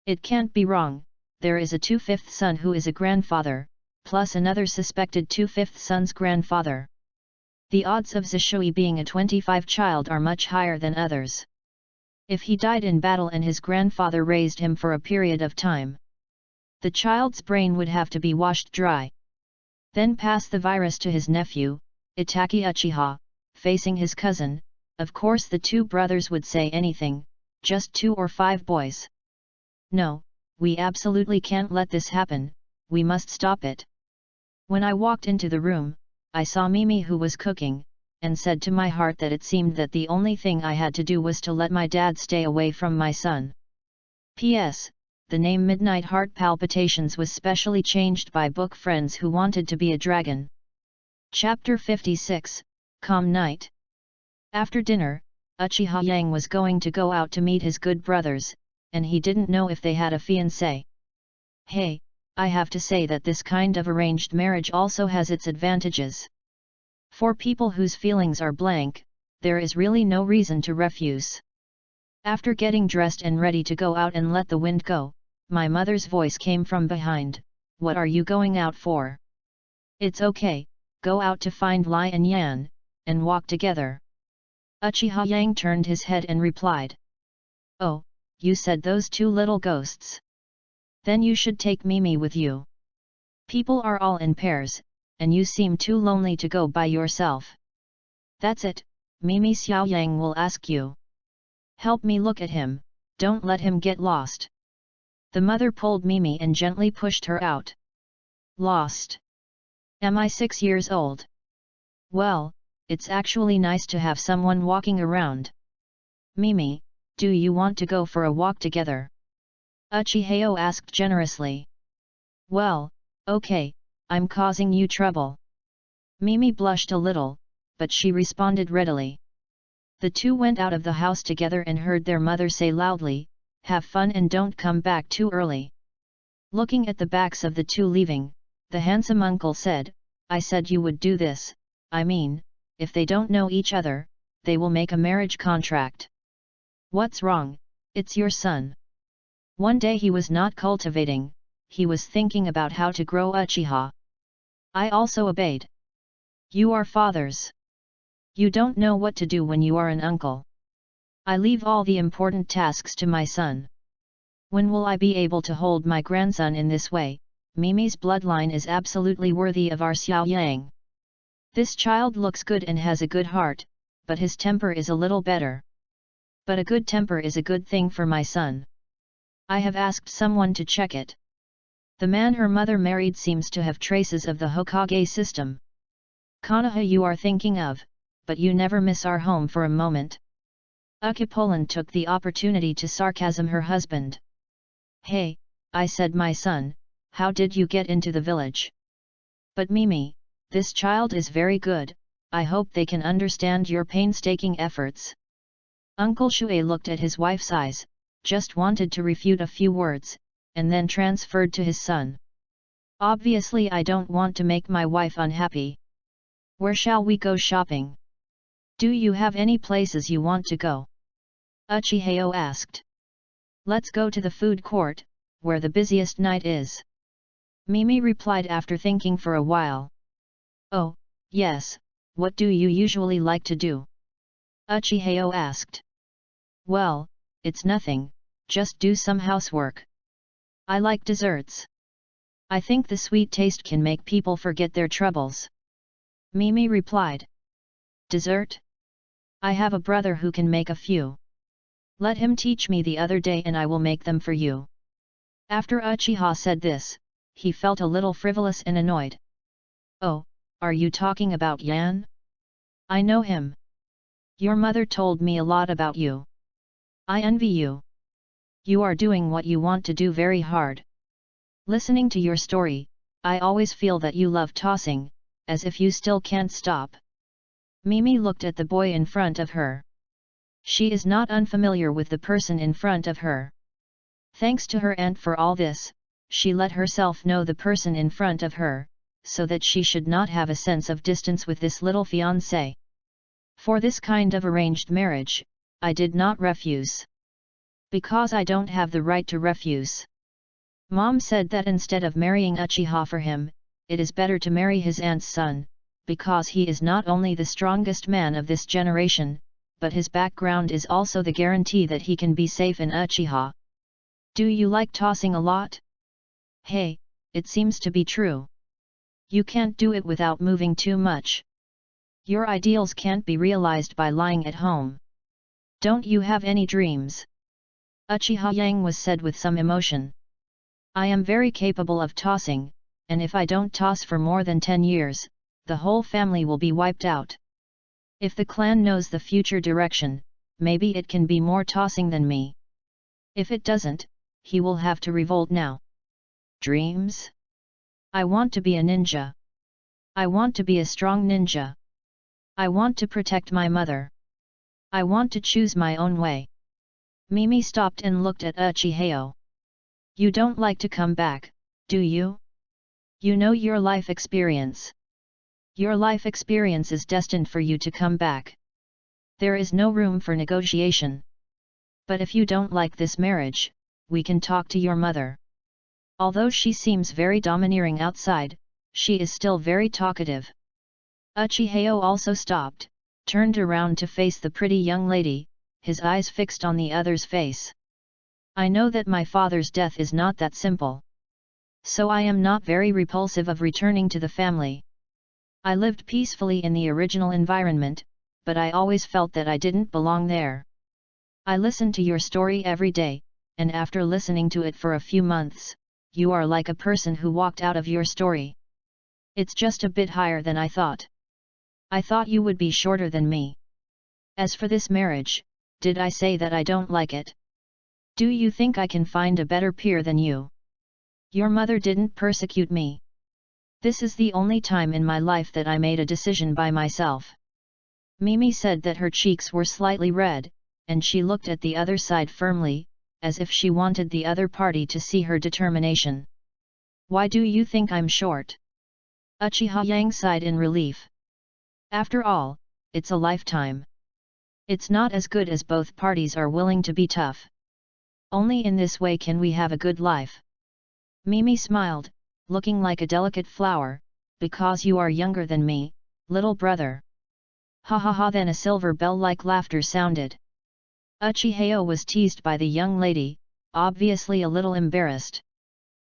Speaker 1: It can't be wrong, there is a 2/5 son who is a grandfather, plus another suspected 2/5 son's grandfather. The odds of Shisui being a 25 child are much higher than others. If he died in battle and his grandfather raised him for a period of time, the child's brain would have to be washed dry. Then pass the virus to his nephew, Itachi Uchiha, facing his cousin. Of course the 2 brothers would say anything, just 2 or 5 boys. No, we absolutely can't let this happen, we must stop it. When I walked into the room, I saw Mimi who was cooking, and said to my heart that it seemed that the only thing I had to do was to let my dad stay away from my son. P.S. The name Midnight Heart Palpitations was specially changed by book friends who wanted to be a dragon. Chapter 56, Calm Night. After dinner, Uchiha Yang was going to go out to meet his good brothers, and he didn't know if they had a fiancé. Hey, I have to say that this kind of arranged marriage also has its advantages. For people whose feelings are blank, there is really no reason to refuse. After getting dressed and ready to go out and let the wind go, my mother's voice came from behind, "What are you going out for?" "It's okay, go out to find Lai and Yan, and walk together." Uchiha Yang turned his head and replied, "Oh, you said those 2 little ghosts. Then you should take Mimi with you. People are all in pairs, and you seem too lonely to go by yourself." "That's it, Mimi Xiao Yang will ask you. Help me look at him, don't let him get lost." The mother pulled Mimi and gently pushed her out. "Lost? Am I 6 years old? Well, it's actually nice to have someone walking around. Mimi, do you want to go for a walk together?" Uchihas asked generously. "Well, okay, I'm causing you trouble." Mimi blushed a little, but she responded readily. The 2 went out of the house together and heard their mother say loudly, "Have fun and don't come back too early." Looking at the backs of the 2 leaving, the handsome uncle said, "I said you would do this, I mean, if they don't know each other, they will make a marriage contract." "What's wrong? It's your son." One day he was not cultivating, he was thinking about how to grow Uchiha. I also obeyed. "You are fathers. You don't know what to do when you are an uncle. I leave all the important tasks to my son. When will I be able to hold my grandson in this way? Mimi's bloodline is absolutely worthy of our Xiao Yang. This child looks good and has a good heart, but his temper is a little better. But a good temper is a good thing for my son. I have asked someone to check it. The man her mother married seems to have traces of the Hokage system. Konoha you are thinking of, but you never miss our home for a moment." Uchipolan took the opportunity to sarcasm her husband. "Hey, I said my son, how did you get into the village? But Mimi, this child is very good, I hope they can understand your painstaking efforts." Uncle Shui looked at his wife's eyes, just wanted to refute a few words, and then transferred to his son. "Obviously I don't want to make my wife unhappy. Where shall we go shopping? Do you have any places you want to go?" Uchihas asked. "Let's go to the food court, where the busiest night is." Mimi replied after thinking for a while. "Oh, yes, what do you usually like to do?" Uchihas asked. "Well, it's nothing, just do some housework. I like desserts. I think the sweet taste can make people forget their troubles." Mimi replied. "Dessert? I have a brother who can make a few. Let him teach me the other day and I will make them for you." After Uchiha said this, he felt a little frivolous and annoyed. "Oh, are you talking about Yan? I know him. Your mother told me a lot about you. I envy you. You are doing what you want to do very hard. Listening to your story, I always feel that you love tossing, as if you still can't stop. Mimi looked at the boy in front of her. She is not unfamiliar with the person in front of her. Thanks to her aunt for all this, she let herself know the person in front of her, so that she should not have a sense of distance with this little fiancé. For this kind of arranged marriage, I did not refuse. Because I don't have the right to refuse. Mom said that instead of marrying Uchiha for him, it is better to marry his aunt's son, because he is not only the strongest man of this generation, but his background is also the guarantee that he can be safe in Uchiha. Do you like tossing a lot? Hey, it seems to be true. You can't do it without moving too much. Your ideals can't be realized by lying at home. Don't you have any dreams? Uchiha Yang was said with some emotion. I am very capable of tossing, and if I don't toss for more than 10 years, the whole family will be wiped out. If the clan knows the future direction, maybe it can be more tossing than me. If it doesn't, he will have to revolt now. Dreams? I want to be a ninja. I want to be a strong ninja. I want to protect my mother. I want to choose my own way. Mimi stopped and looked at Uchihas. You don't like to come back, do you? You know your life experience. Your life experience is destined for you to come back. There is no room for negotiation. But if you don't like this marriage, we can talk to your mother. Although she seems very domineering outside, she is still very talkative. Uchihas also stopped, turned around to face the pretty young lady, his eyes fixed on the other's face. I know that my father's death is not that simple. So I am not very repulsive of returning to the family. I lived peacefully in the original environment, but I always felt that I didn't belong there. I listen to your story every day, and after listening to it for a few months, you are like a person who walked out of your story. It's just a bit higher than I thought. I thought you would be shorter than me. As for this marriage, did I say that I don't like it? Do you think I can find a better peer than you? Your mother didn't persecute me. This is the only time in my life that I made a decision by myself. Mimi said that her cheeks were slightly red, and she looked at the other side firmly, as if she wanted the other party to see her determination. Why do you think I'm short? Uchiha Yang sighed in relief. After all, it's a lifetime. It's not as good as both parties are willing to be tough. Only in this way can we have a good life. Mimi smiled, looking like a delicate flower, because you are younger than me, little brother. Ha ha ha, then a silver bell-like laughter sounded. Uchihas was teased by the young lady, obviously a little embarrassed.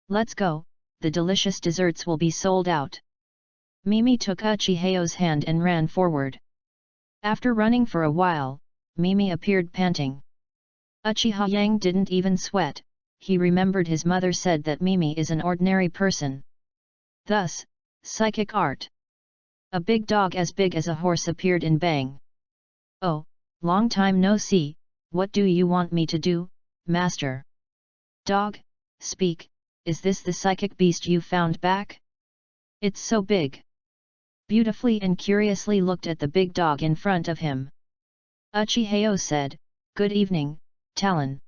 Speaker 1: Let's go, the delicious desserts will be sold out. Mimi took Uchihas's hand and ran forward. After running for a while, Mimi appeared panting. Uchiha Yang didn't even sweat, he remembered his mother said that Mimi is an ordinary person. Thus, psychic art. A big dog as big as a horse appeared in Bang. Oh, long time no see, what do you want me to do, master? Dog, speak, is this the psychic beast you found back? It's so big. Beautifully and curiously looked at the big dog in front of him. Uchihas said, Good evening, Talon.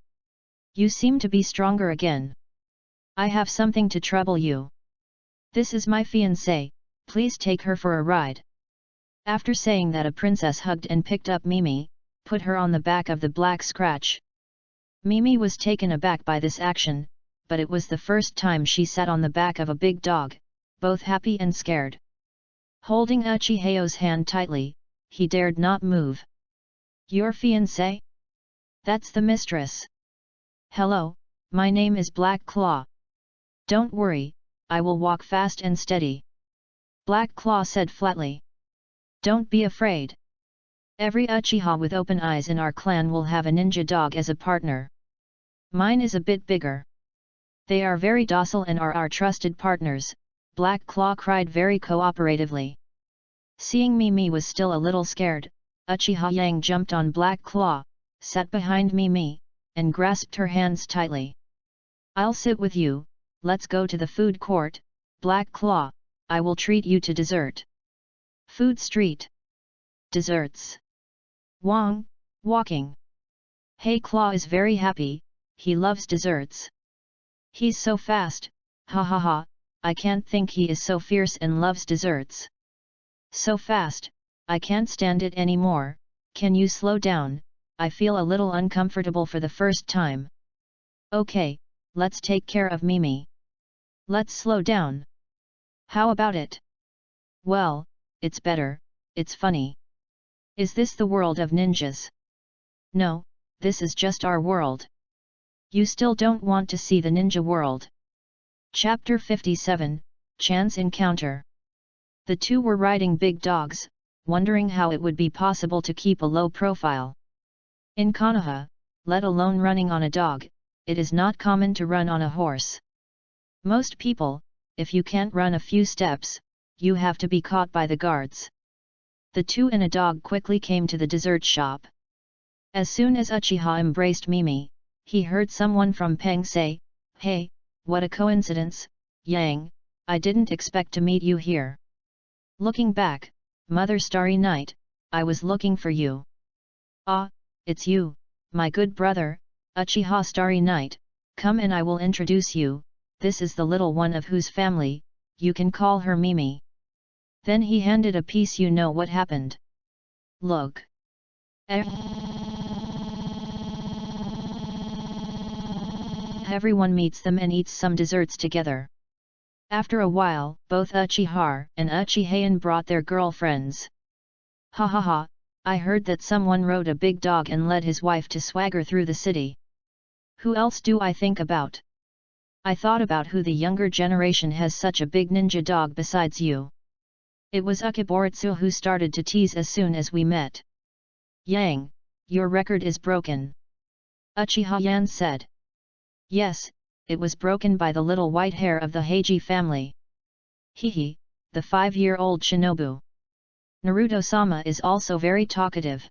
Speaker 1: You seem to be stronger again. I have something to trouble you. This is my fiancée, please take her for a ride. After saying that, a princess hugged and picked up Mimi, put her on the back of the black scratch. Mimi was taken aback by this action, but it was the first time she sat on the back of a big dog, both happy and scared. Holding Uchihas's hand tightly, he dared not move. Your fiancé? That's the mistress. Hello, my name is Black Claw. Don't worry, I will walk fast and steady. Black Claw said flatly. Don't be afraid. Every Uchiha with open eyes in our clan will have a ninja dog as a partner. Mine is a bit bigger. They are very docile and are our trusted partners, Black Claw cried very cooperatively. Seeing Mimi was still a little scared, Uchiha Yang jumped on Black Claw, sat behind Mimi, and grasped her hands tightly. "I'll sit with you, let's go to the food court, Black Claw, I will treat you to dessert." Food street. Desserts. Wong, walking. Hey, Claw is very happy, he loves desserts. He's so fast, ha ha ha, I can't think he is so fierce and loves desserts. So fast, I can't stand it anymore, can you slow down, I feel a little uncomfortable for the first time. Okay, let's take care of Mimi. Let's slow down. How about it? Well, it's better, it's funny. Is this the world of ninjas? No, this is just our world. You still don't want to see the ninja world. Chapter 57, Chance Encounter. The two were riding big dogs, wondering how it would be possible to keep a low profile. In Konoha, let alone running on a dog, it is not common to run on a horse. Most people, if you can't run a few steps, you have to be caught by the guards. The two and a dog quickly came to the dessert shop. As soon as Uchiha embraced Mimi, he heard someone from Peng say, "Hey, what a coincidence, Yang, I didn't expect to meet you here." Looking back, Mother Starry Night, I was looking for you. Ah, it's you, my good brother, Uchiha Starry Night, come and I will introduce you, this is the little one of whose family, you can call her Mimi. Then he handed a piece. You know what happened. Look. Everyone meets them and eats some desserts together. After a while, both Uchiha and Uchihayan brought their girlfriends. Ha ha ha, I heard that someone rode a big dog and led his wife to swagger through the city. Who else do I think about? I thought about who the younger generation has such a big ninja dog besides you. It was Ukiboritsu who started to tease as soon as we met. Yang, your record is broken. Uchiha Yan said. Yes, it was broken by the little white hair of the Heiji family. Hehe, the 5-year-old Shinobu. Naruto-sama is also very talkative.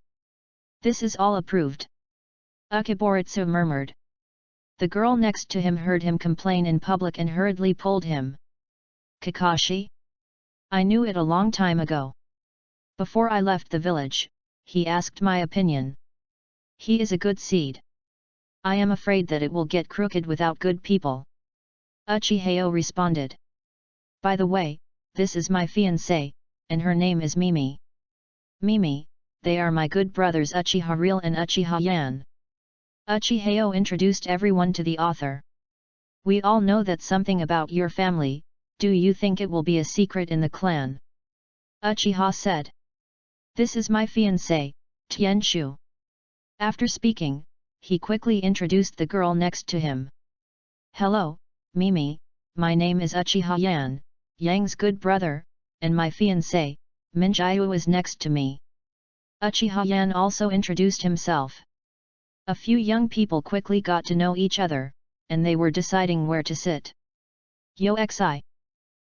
Speaker 1: This is all approved. Ukiboritsu murmured. The girl next to him heard him complain in public and hurriedly pulled him. Kakashi? I knew it a long time ago. Before I left the village, he asked my opinion. He is a good seed. I am afraid that it will get crooked without good people. Uchihao responded. By the way, this is my fiancée, and her name is Mimi. Mimi, they are my good brothers Uchiha Real and Uchiha Yan. Uchihao introduced everyone to the author. We all know that something about your family, do you think it will be a secret in the clan? Uchiha said. This is my fiancée, Tianshu. After speaking, he quickly introduced the girl next to him. Hello, Mimi, my name is Uchiha Yan, Yang's good brother, and my fiancé, Minjiu is next to me. Uchiha Yan also introduced himself. A few young people quickly got to know each other, and they were deciding where to sit. Yo xi.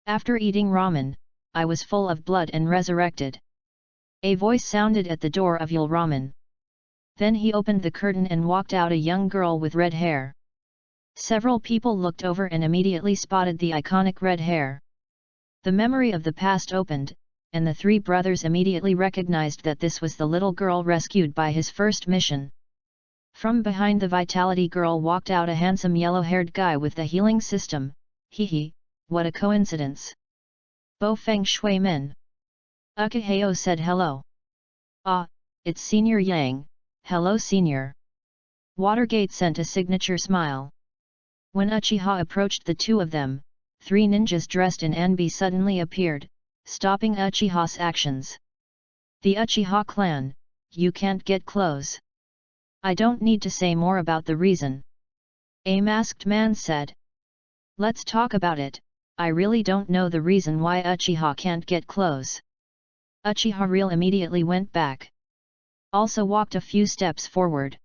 Speaker 1: After eating ramen, I was full of blood and resurrected. A voice sounded at the door of Yul Ramen. Then he opened the curtain and walked out a young girl with red hair. Several people looked over and immediately spotted the iconic red hair. The memory of the past opened, and the three brothers immediately recognized that this was the little girl rescued by his first mission. From behind the Vitality Girl walked out a handsome yellow-haired guy with the healing system. Hehe, what a coincidence. Bo Feng Shui Men. Ukihao said hello. Ah, it's Senior Yang. Hello Senior. Watergate sent a signature smile. When Uchiha approached the two of them, 3 ninjas dressed in Anbi suddenly appeared, stopping Uchiha's actions. The Uchiha clan, you can't get close. I don't need to say more about the reason. A masked man said. Let's talk about it, I really don't know the reason why Uchiha can't get close. Uchiha Real immediately went back. Also walked a few steps forward.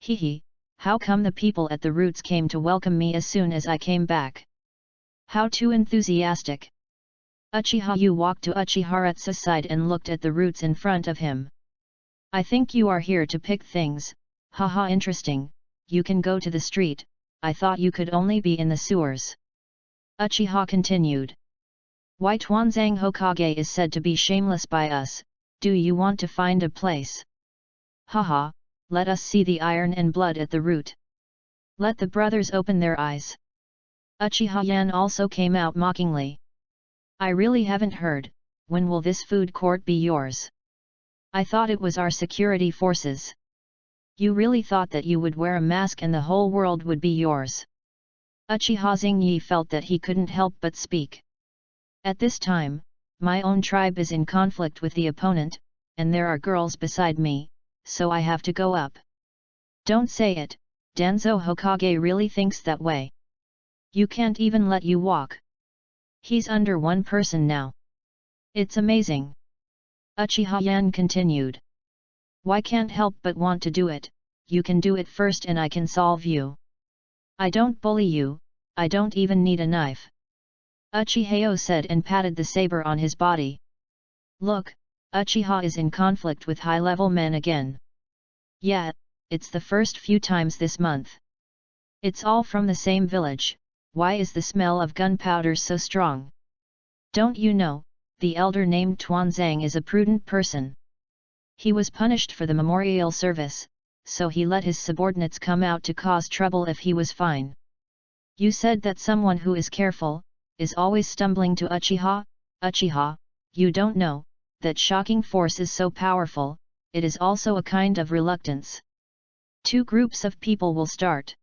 Speaker 1: Hehe, how come the people at the roots came to welcome me as soon as I came back? How too enthusiastic. Uchiha Yu walked to Uchiharetsu's side and looked at the roots in front of him. I think you are here to pick things, Haha, interesting, you can go to the street, I thought you could only be in the sewers. Uchiha continued. Why Tuanzang Hokage is said to be shameless by us, do you want to find a place? Haha, let us see the iron and blood at the root. Let the brothers open their eyes. Uchiha Yan also came out mockingly. I really haven't heard, when will this food court be yours? I thought it was our security forces. You really thought that you would wear a mask and the whole world would be yours? Uchiha Xingyi felt that he couldn't help but speak. At this time, my own tribe is in conflict with the opponent, and there are girls beside me, so I have to go up. Don't say it, Danzo Hokage really thinks that way. You can't even let you walk. He's under one person now. It's amazing. Uchiha Yan continued. Why can't help but want to do it, you can do it first and I can solve you. I don't bully you, I don't even need a knife. Uchihao said and patted the saber on his body. Look, Uchiha is in conflict with high-level men again. Yeah, it's the first few times this month. It's all from the same village, why is the smell of gunpowder so strong? Don't you know, the elder named Tuanzang is a prudent person. He was punished for the memorial service, so he let his subordinates come out to cause trouble if he was fine. You said that someone who is careful, is always stumbling to Uchiha? Uchiha, you don't know, that shocking force is so powerful, it is also a kind of reluctance. Two groups of people will start.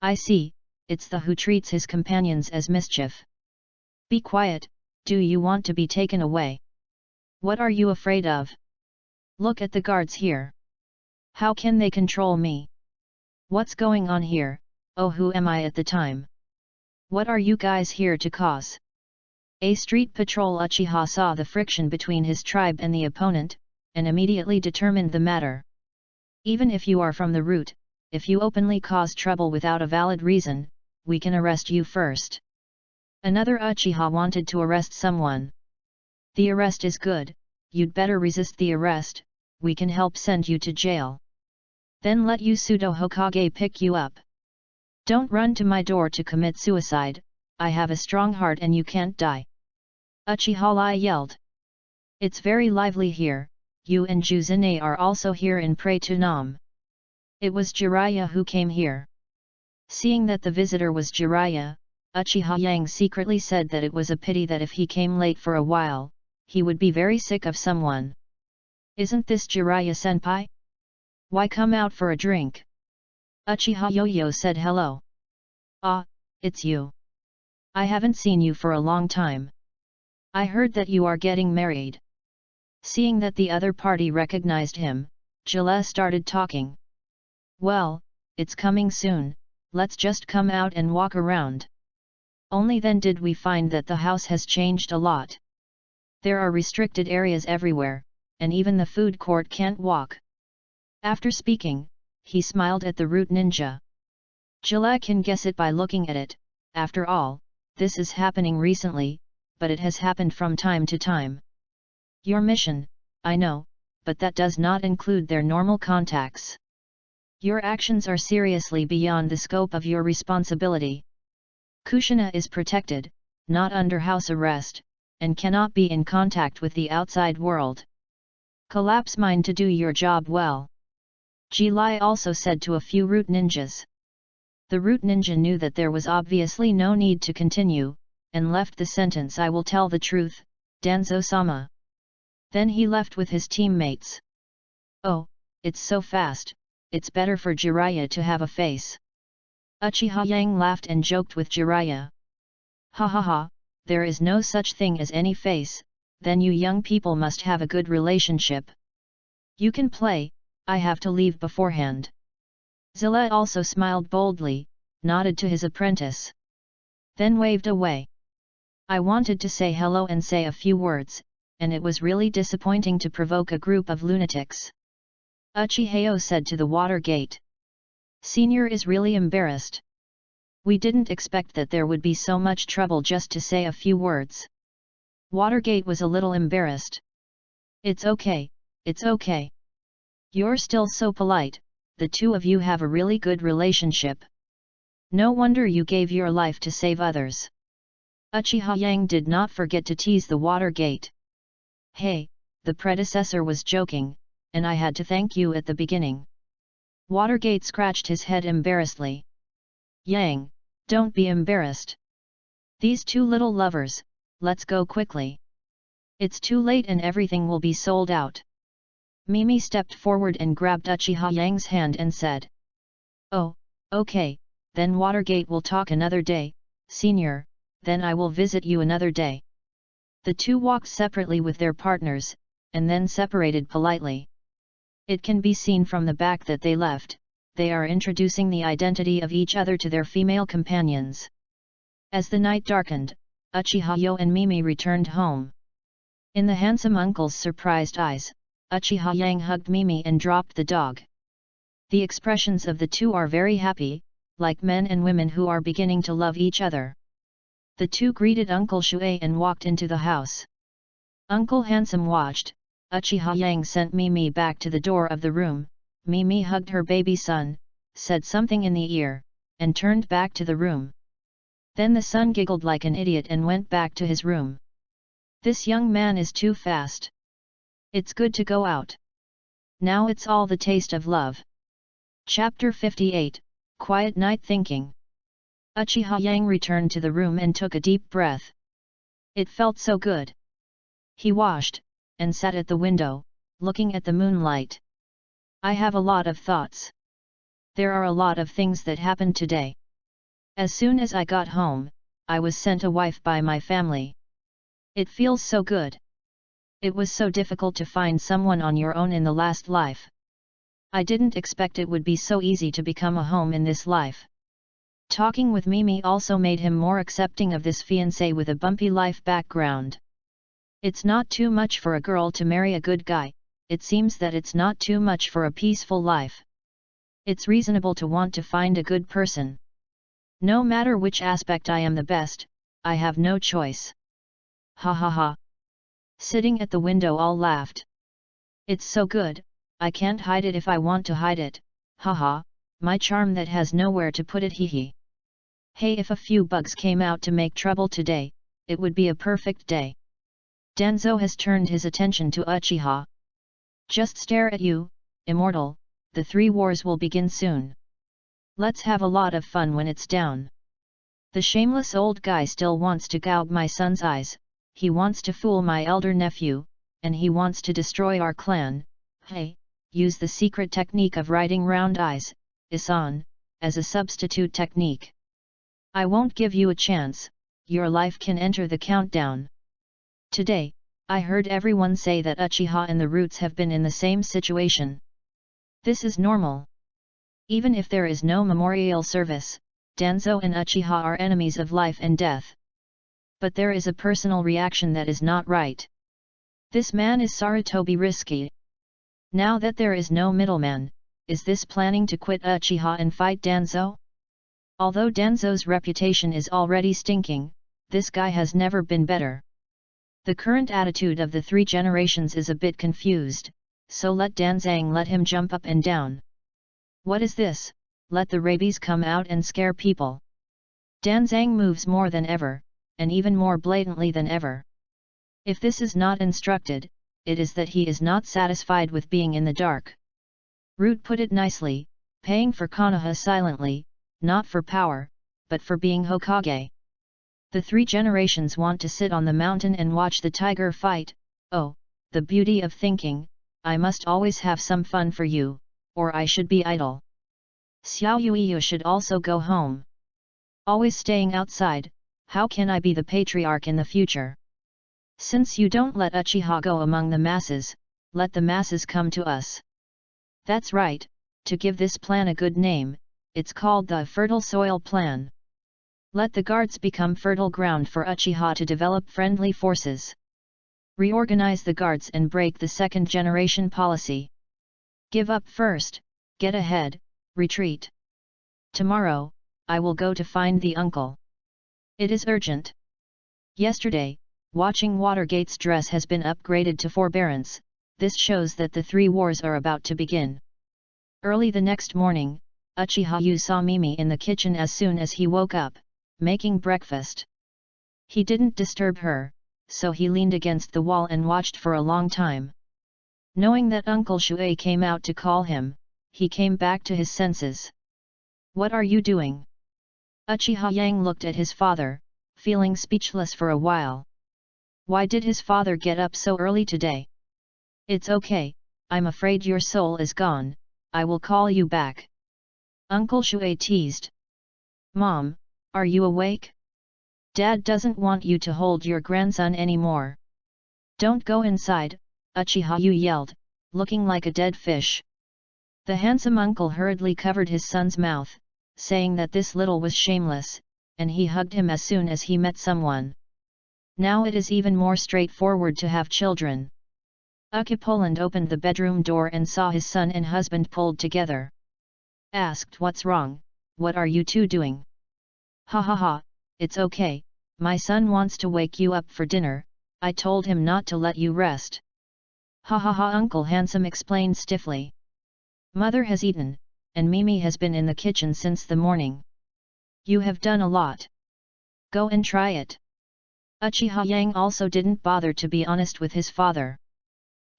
Speaker 1: I see, it's the who treats his companions as mischief. Be quiet, do you want to be taken away? What are you afraid of? Look at the guards here. How can they control me? What's going on here? Oh, who am I at the time? What are you guys here to cause? A street patrol. Uchiha saw the friction between his tribe and the opponent, and immediately determined the matter. Even if you are from the root, if you openly cause trouble without a valid reason, we can arrest you first. Another Uchiha wanted to arrest someone. The arrest is good, you'd better resist the arrest, we can help send you to jail. Then let Yasudo Hokage pick you up. Don't run to my door to commit suicide, I have a strong heart and you can't die. Uchiha Lai yelled. It's very lively here, you and Juzune are also here in Pray to Nam. It was Jiraiya who came here. Seeing that the visitor was Jiraiya, Uchiha Yang secretly said that it was a pity that if he came late for a while, he would be very sick of someone. Isn't this Jiraiya-senpai? Why come out for a drink? Uchiha Yo-Yo said hello. Ah, it's you. I haven't seen you for a long time. I heard that you are getting married. Seeing that the other party recognized him, Jile started talking. Well, it's coming soon, let's just come out and walk around. Only then did we find that the house has changed a lot. There are restricted areas everywhere, and even the food court can't walk. After speaking, he smiled at the root ninja. Jile can guess it by looking at it, after all, this is happening recently, but it has happened from time to time. Your mission, I know, but that does not include their normal contacts. Your actions are seriously beyond the scope of your responsibility. Kushina is protected, not under house arrest, and cannot be in contact with the outside world. Collapse mine to do your job well. Ji Lai also said to a few root ninjas. The root ninja knew that there was obviously no need to continue, and left the sentence I will tell the truth, Danzo-sama. Then he left with his teammates. Oh, it's so fast, it's better for Jiraiya to have a face. Uchiha Yang laughed and joked with Jiraiya. Ha ha ha, there is no such thing as any face, then you young people must have a good relationship. You can play, I have to leave beforehand. Zilla also smiled boldly, nodded to his apprentice. Then waved away. I wanted to say hello and say a few words, and it was really disappointing to provoke a group of lunatics. Uchihao said to the water gate. Senior is really embarrassed. We didn't expect that there would be so much trouble just to say a few words. Watergate was a little embarrassed. It's okay, it's okay. You're still so polite, the two of you have a really good relationship. No wonder you gave your life to save others. Uchiha Yang did not forget to tease the Watergate. Hey, the predecessor was joking, and I had to thank you at the beginning. Watergate scratched his head embarrassedly. Yang, don't be embarrassed. These two little lovers, let's go quickly. It's too late and everything will be sold out. Mimi stepped forward and grabbed Uchiha Yang's hand and said. Oh, okay, then Watergate will talk another day, senior, then I will visit you another day. The two walked separately with their partners, and then separated politely. It can be seen from the back that they left, they are introducing the identity of each other to their female companions. As the night darkened, Uchiha Yo and Mimi returned home. In the handsome uncle's surprised eyes, Uchiha Yang hugged Mimi and dropped the dog. The expressions of the two are very happy, like men and women who are beginning to love each other. The two greeted Uncle Shui and walked into the house. Uncle Handsome watched. Uchiha Yang sent Mimi back to the door of the room. Mimi hugged her baby son, said something in the ear, and turned back to the room. Then the son giggled like an idiot and went back to his room. This young man is too fast. It's good to go out. Now it's all the taste of love. Chapter 58, Quiet Night Thinking. Uchiha Yang returned to the room and took a deep breath. It felt so good. He washed, and sat at the window, looking at the moonlight. I have a lot of thoughts. There are a lot of things that happened today. As soon as I got home, I was sent a wife by my family. It feels so good. It was so difficult to find someone on your own in the last life. I didn't expect it would be so easy to become a home in this life. Talking with Mimi also made him more accepting of this fiancé with a bumpy life background. It's not too much for a girl to marry a good guy, it seems that it's not too much for a peaceful life. It's reasonable to want to find a good person. No matter which aspect I am the best, I have no choice. Ha ha ha. Sitting at the window all laughed. It's so good, I can't hide it if I want to hide it, haha, my charm that has nowhere to put it hee hee. Hey, if a few bugs came out to make trouble today, it would be a perfect day. Danzo has turned his attention to Uchiha. Just stare at you, immortal, the three wars will begin soon. Let's have a lot of fun when it's down. The shameless old guy still wants to gouge my son's eyes, he wants to fool my elder nephew, and he wants to destroy our clan. Hey, use the secret technique of writing round eyes, Isan, as a substitute technique. I won't give you a chance, your life can enter the countdown. Today, I heard everyone say that Uchiha and the Roots have been in the same situation. This is normal. Even if there is no memorial service, Danzo and Uchiha are enemies of life and death. But there is a personal reaction that is not right. This man is Sarutobi risky. Now that there is no middleman, is this planning to quit Uchiha and fight Danzo? Although Danzo's reputation is already stinking, this guy has never been better. The current attitude of the three generations is a bit confused, so let Danzang let him jump up and down. What is this? Let the rabies come out and scare people. Danzang moves more than ever, and even more blatantly than ever. If this is not instructed, it is that he is not satisfied with being in the dark. Root put it nicely, paying for Konoha silently, not for power, but for being Hokage. The three generations want to sit on the mountain and watch the tiger fight. Oh, the beauty of thinking, I must always have some fun for you, or I should be idle. Xiao Yuiyu should also go home. Always staying outside, how can I be the patriarch in the future? Since you don't let Uchiha go among the masses, let the masses come to us. That's right, to give this plan a good name, it's called the Fertile Soil Plan. Let the guards become fertile ground for Uchiha to develop friendly forces. Reorganize the guards and break the second generation policy. Give up first, get ahead, retreat. Tomorrow, I will go to find the uncle. It is urgent. Yesterday, watching Watergate's dress has been upgraded to forbearance, this shows that the three wars are about to begin. Early the next morning, Uchiha saw Mimi in the kitchen as soon as he woke up, making breakfast. He didn't disturb her, so he leaned against the wall and watched for a long time. Knowing that Uncle Shui came out to call him, he came back to his senses. "What are you doing?" Uchiha Yang looked at his father, feeling speechless for a while. Why did his father get up so early today? "It's okay, I'm afraid your soul is gone, I will call you back," Uncle Shui teased. "Mom, are you awake? Dad doesn't want you to hold your grandson anymore." "Don't go inside," Uchiha yelled, looking like a dead fish. The handsome uncle hurriedly covered his son's mouth, saying that this little was shameless, and he hugged him as soon as he met someone. Now it is even more straightforward to have children. Poland opened the bedroom door and saw his son and husband pulled together. Asked what's wrong, "What are you two doing?" "Ha ha ha, it's okay, my son wants to wake you up for dinner, I told him not to let you rest." "Ha ha ha," Uncle Handsome explained stiffly. "Mother has eaten, and Mimi has been in the kitchen since the morning. You have done a lot. Go and try it." Uchiha Yang also didn't bother to be honest with his father.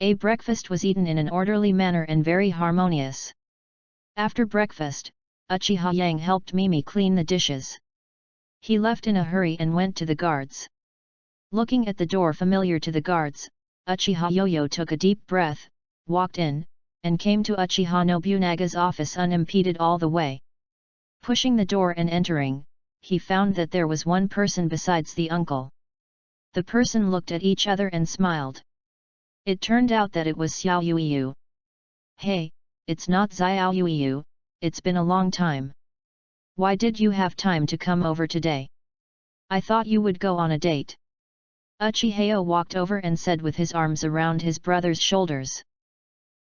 Speaker 1: A breakfast was eaten in an orderly manner and very harmonious. After breakfast, Uchiha Yang helped Mimi clean the dishes. He left in a hurry and went to the guards. Looking at the door familiar to the guards, Uchiha Yo-Yo took a deep breath, walked in, and came to Uchiha Nobunaga's office unimpeded all the way. Pushing the door and entering, he found that there was one person besides the uncle. The person looked at each other and smiled. It turned out that it was Xiao Yuiyu. "Hey, it's not Xiao Yuiyu, it's been a long time. Why did you have time to come over today? I thought you would go on a date." Uchihas walked over and said with his arms around his brother's shoulders.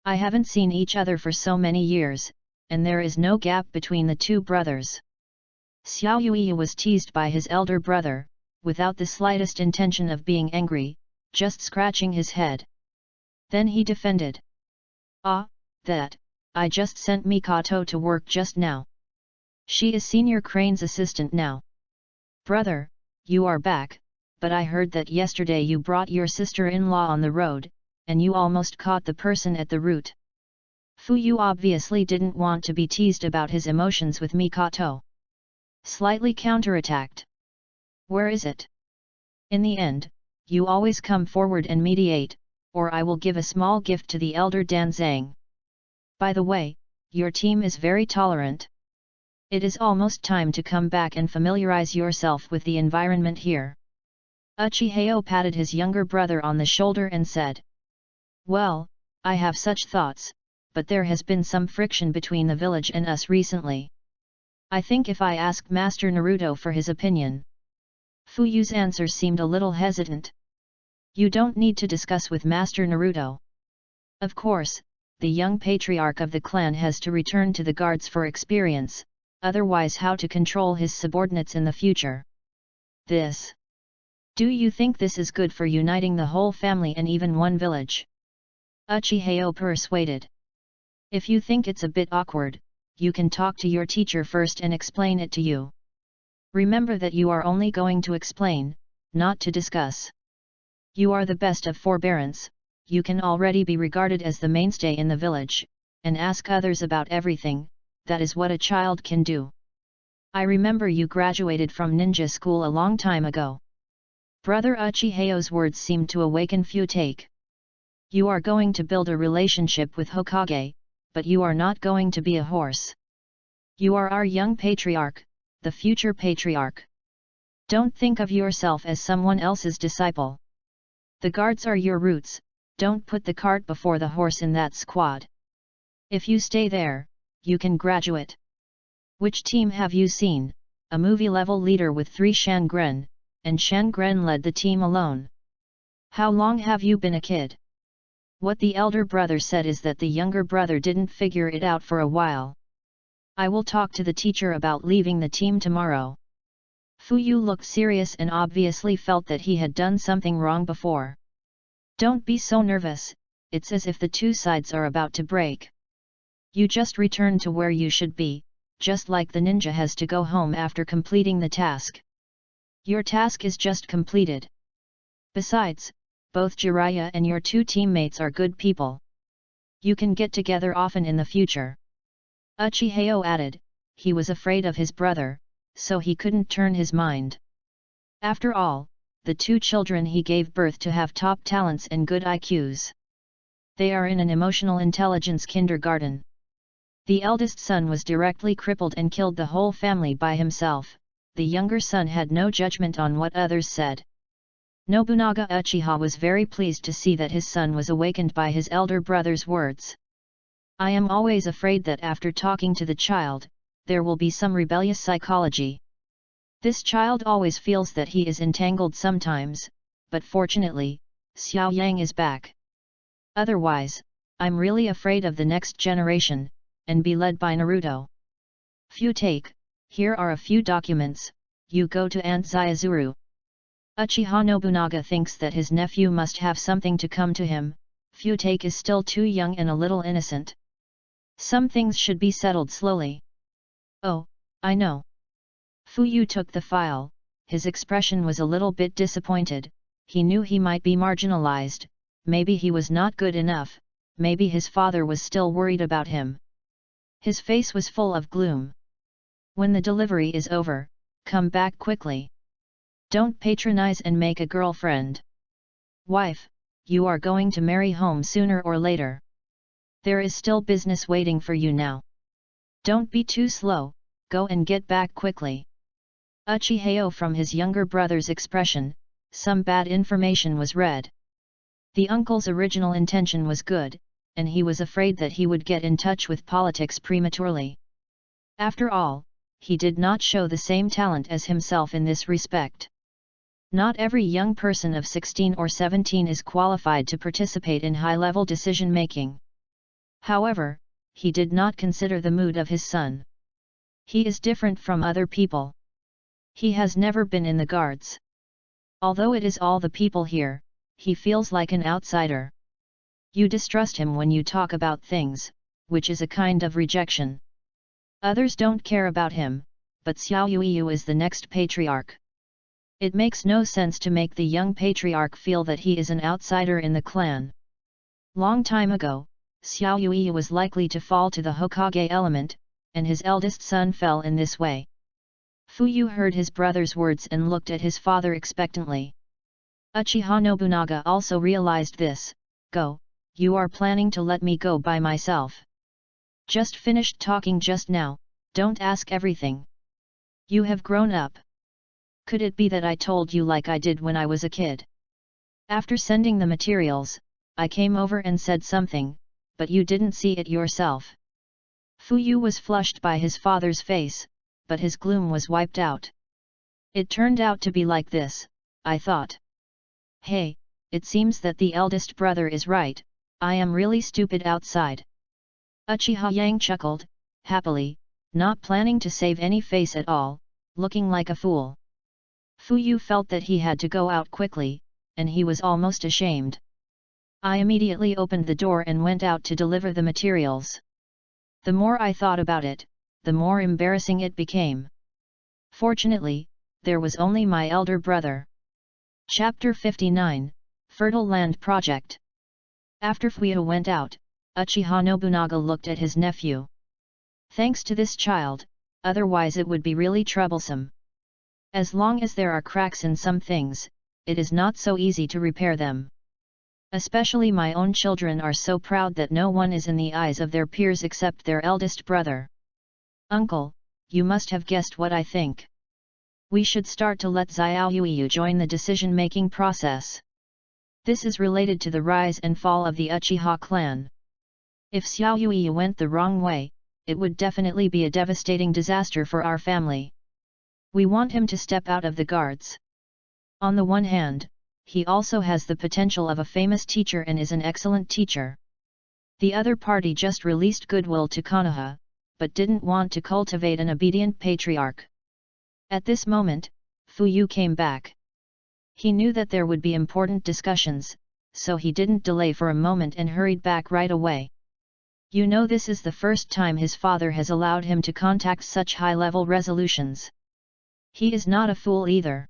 Speaker 1: "I haven't seen each other for so many years, and there is no gap between the two brothers." Xiao Yuiyu was teased by his elder brother, without the slightest intention of being angry, just scratching his head. Then he defended. "Ah, that, I just sent Mikoto to work just now. She is Senior Crane's assistant now." "Brother, you are back, but I heard that yesterday you brought your sister-in-law on the road, and you almost caught the person at the route." Fuyu obviously didn't want to be teased about his emotions with Mikoto. Slightly counterattacked. "Where is it? In the end, you always come forward and mediate, or I will give a small gift to the elder Dan Zhang. By the way, your team is very tolerant. It is almost time to come back and familiarize yourself with the environment here." Uchihas patted his younger brother on the shoulder and said. "Well, I have such thoughts, but there has been some friction between the village and us recently. I think if I ask Master Naruto for his opinion." Fuyu's answer seemed a little hesitant. "You don't need to discuss with Master Naruto. Of course, the young patriarch of the clan has to return to the guards for experience, otherwise how to control his subordinates in the future. This. Do you think this is good for uniting the whole family and even one village?" Uchihas persuaded. "If you think it's a bit awkward, you can talk to your teacher first and explain it to you. Remember that you are only going to explain, not to discuss. You are the best of forbearance, you can already be regarded as the mainstay in the village, and ask others about everything, that is what a child can do. I remember you graduated from ninja school a long time ago." Brother Uchihas's words seemed to awaken Futake. "You are going to build a relationship with Hokage, but you are not going to be a horse. You are our young patriarch, the future patriarch. Don't think of yourself as someone else's disciple. The guards are your roots, don't put the cart before the horse in that squad. If you stay there, you can graduate. Which team have you seen, a movie-level leader with 3 Shangren, and Shangren led the team alone? How long have you been a kid?" What the elder brother said is that the younger brother didn't figure it out for a while. "I will talk to the teacher about leaving the team tomorrow." Fuyu looked serious and obviously felt that he had done something wrong before. "Don't be so nervous, it's as if the two sides are about to break. You just returned to where you should be, just like the ninja has to go home after completing the task. Your task is just completed. Besides, both Jiraiya and your two teammates are good people. You can get together often in the future. Uchihas added. He was afraid of his brother, so he couldn't turn his mind. After all, the two children he gave birth to have top talents and good IQs. They are in an emotional intelligence kindergarten. The eldest son was directly crippled and killed the whole family by himself. The younger son had no judgment on what others said. Nobunaga Uchiha was very pleased to see that his son was awakened by his elder brother's words. I am always afraid that after talking to the child, there will be some rebellious psychology. This child always feels that he is entangled sometimes, but fortunately, Xiao Yang is back. Otherwise, I'm really afraid of the next generation, and be led by Naruto. Take, here are a few documents, you go to Aunt Zyazuru. Uchiha Nobunaga thinks that his nephew must have something to come to him. Take is still too young and a little innocent. Some things should be settled slowly. Oh, I know. Fu took the file. His expression was a little bit disappointed. He knew he might be marginalized, maybe he was not good enough, maybe his father was still worried about him. His face was full of gloom. When the delivery is over, come back quickly. Don't patronize and make a girlfriend. Wife, you are going to marry home sooner or later. There is still business waiting for you now. Don't be too slow, go and get back quickly. Uchihas from his younger brother's expression, some bad information was read. The uncle's original intention was good, and he was afraid that he would get in touch with politics prematurely. After all, he did not show the same talent as himself in this respect. Not every young person of 16 or 17 is qualified to participate in high-level decision-making. However, he did not consider the mood of his son. He is different from other people. He has never been in the guards. Although it is all the people here, he feels like an outsider. You distrust him when you talk about things, which is a kind of rejection. Others don't care about him, but Xiao Yuyu is the next patriarch. It makes no sense to make the young patriarch feel that he is an outsider in the clan. Long time ago, Xiao Yuyu was likely to fall to the Hokage element, and his eldest son fell in this way. Fu heard his brother's words and looked at his father expectantly. Uchiha Nobunaga also realized this. Go, you are planning to let me go by myself. Just finished talking just now, don't ask everything. You have grown up. Could it be that I told you like I did when I was a kid? After sending the materials, I came over and said something, but you didn't see it yourself. Fu was flushed by his father's face, but his gloom was wiped out. It turned out to be like this, I thought. Hey, it seems that the eldest brother is right, I am really stupid outside. Uchiha Yang chuckled, happily, not planning to save any face at all, looking like a fool. Fu felt that he had to go out quickly, and he was almost ashamed. I immediately opened the door and went out to deliver the materials. The more I thought about it, the more embarrassing it became. Fortunately, there was only my elder brother. Chapter 59, Fertile Land Project. After Fu went out, Uchiha Nobunaga looked at his nephew. Thanks to this child, otherwise it would be really troublesome. As long as there are cracks in some things, it is not so easy to repair them. Especially my own children are so proud that no one is in the eyes of their peers except their eldest brother. Uncle, you must have guessed what I think. We should start to let Xiao Yuyu join the decision-making process. This is related to the rise and fall of the Uchiha clan. If Xiao Yuyu went the wrong way, it would definitely be a devastating disaster for our family. We want him to step out of the guards. On the one hand, he also has the potential of a famous teacher and is an excellent teacher. The other party just released goodwill to Konoha, but didn't want to cultivate an obedient patriarch. At this moment, Fu came back. He knew that there would be important discussions, so he didn't delay for a moment and hurried back right away. You know this is the first time his father has allowed him to contact such high-level resolutions. He is not a fool either.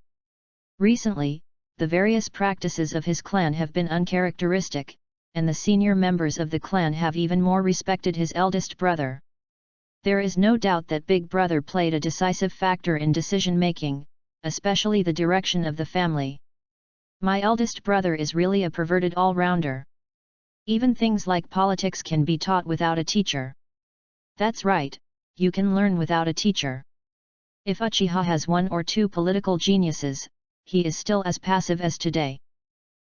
Speaker 1: Recently, the various practices of his clan have been uncharacteristic, and the senior members of the clan have even more respected his eldest brother. There is no doubt that Big Brother played a decisive factor in decision-making, especially the direction of the family. My eldest brother is really a perverted all-rounder. Even things like politics can be taught without a teacher. That's right, you can learn without a teacher. If Uchiha has one or two political geniuses, he is still as passive as today.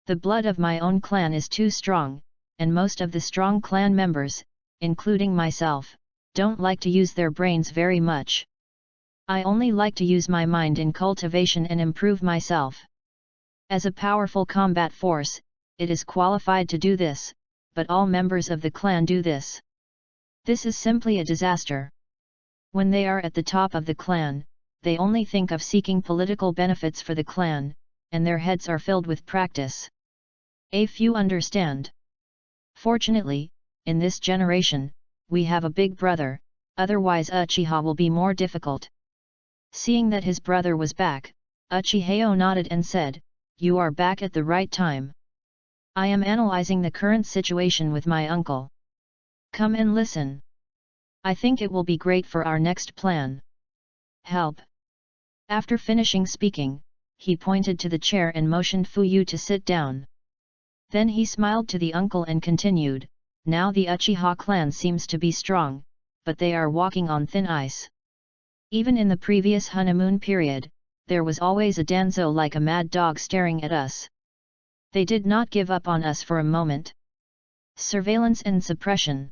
Speaker 1: The blood of my own clan is too strong, and most of the strong clan members, including myself, don't like to use their brains very much. I only like to use my mind in cultivation and improve myself. As a powerful combat force, it is qualified to do this, but all members of the clan do this. This is simply a disaster. When they are at the top of the clan, they only think of seeking political benefits for the clan, and their heads are filled with practice. A few understand. Fortunately, in this generation, we have a big brother, otherwise Uchiha will be more difficult. Seeing that his brother was back, Uchihas nodded and said, "You are back at the right time. I am analyzing the current situation with my uncle. Come and listen. I think it will be great for our next plan. Help." After finishing speaking, he pointed to the chair and motioned Fuyu to sit down. Then he smiled to the uncle and continued, "Now the Uchiha clan seems to be strong, but they are walking on thin ice. Even in the previous honeymoon period, there was always a Danzo like a mad dog staring at us. They did not give up on us for a moment. Surveillance and suppression.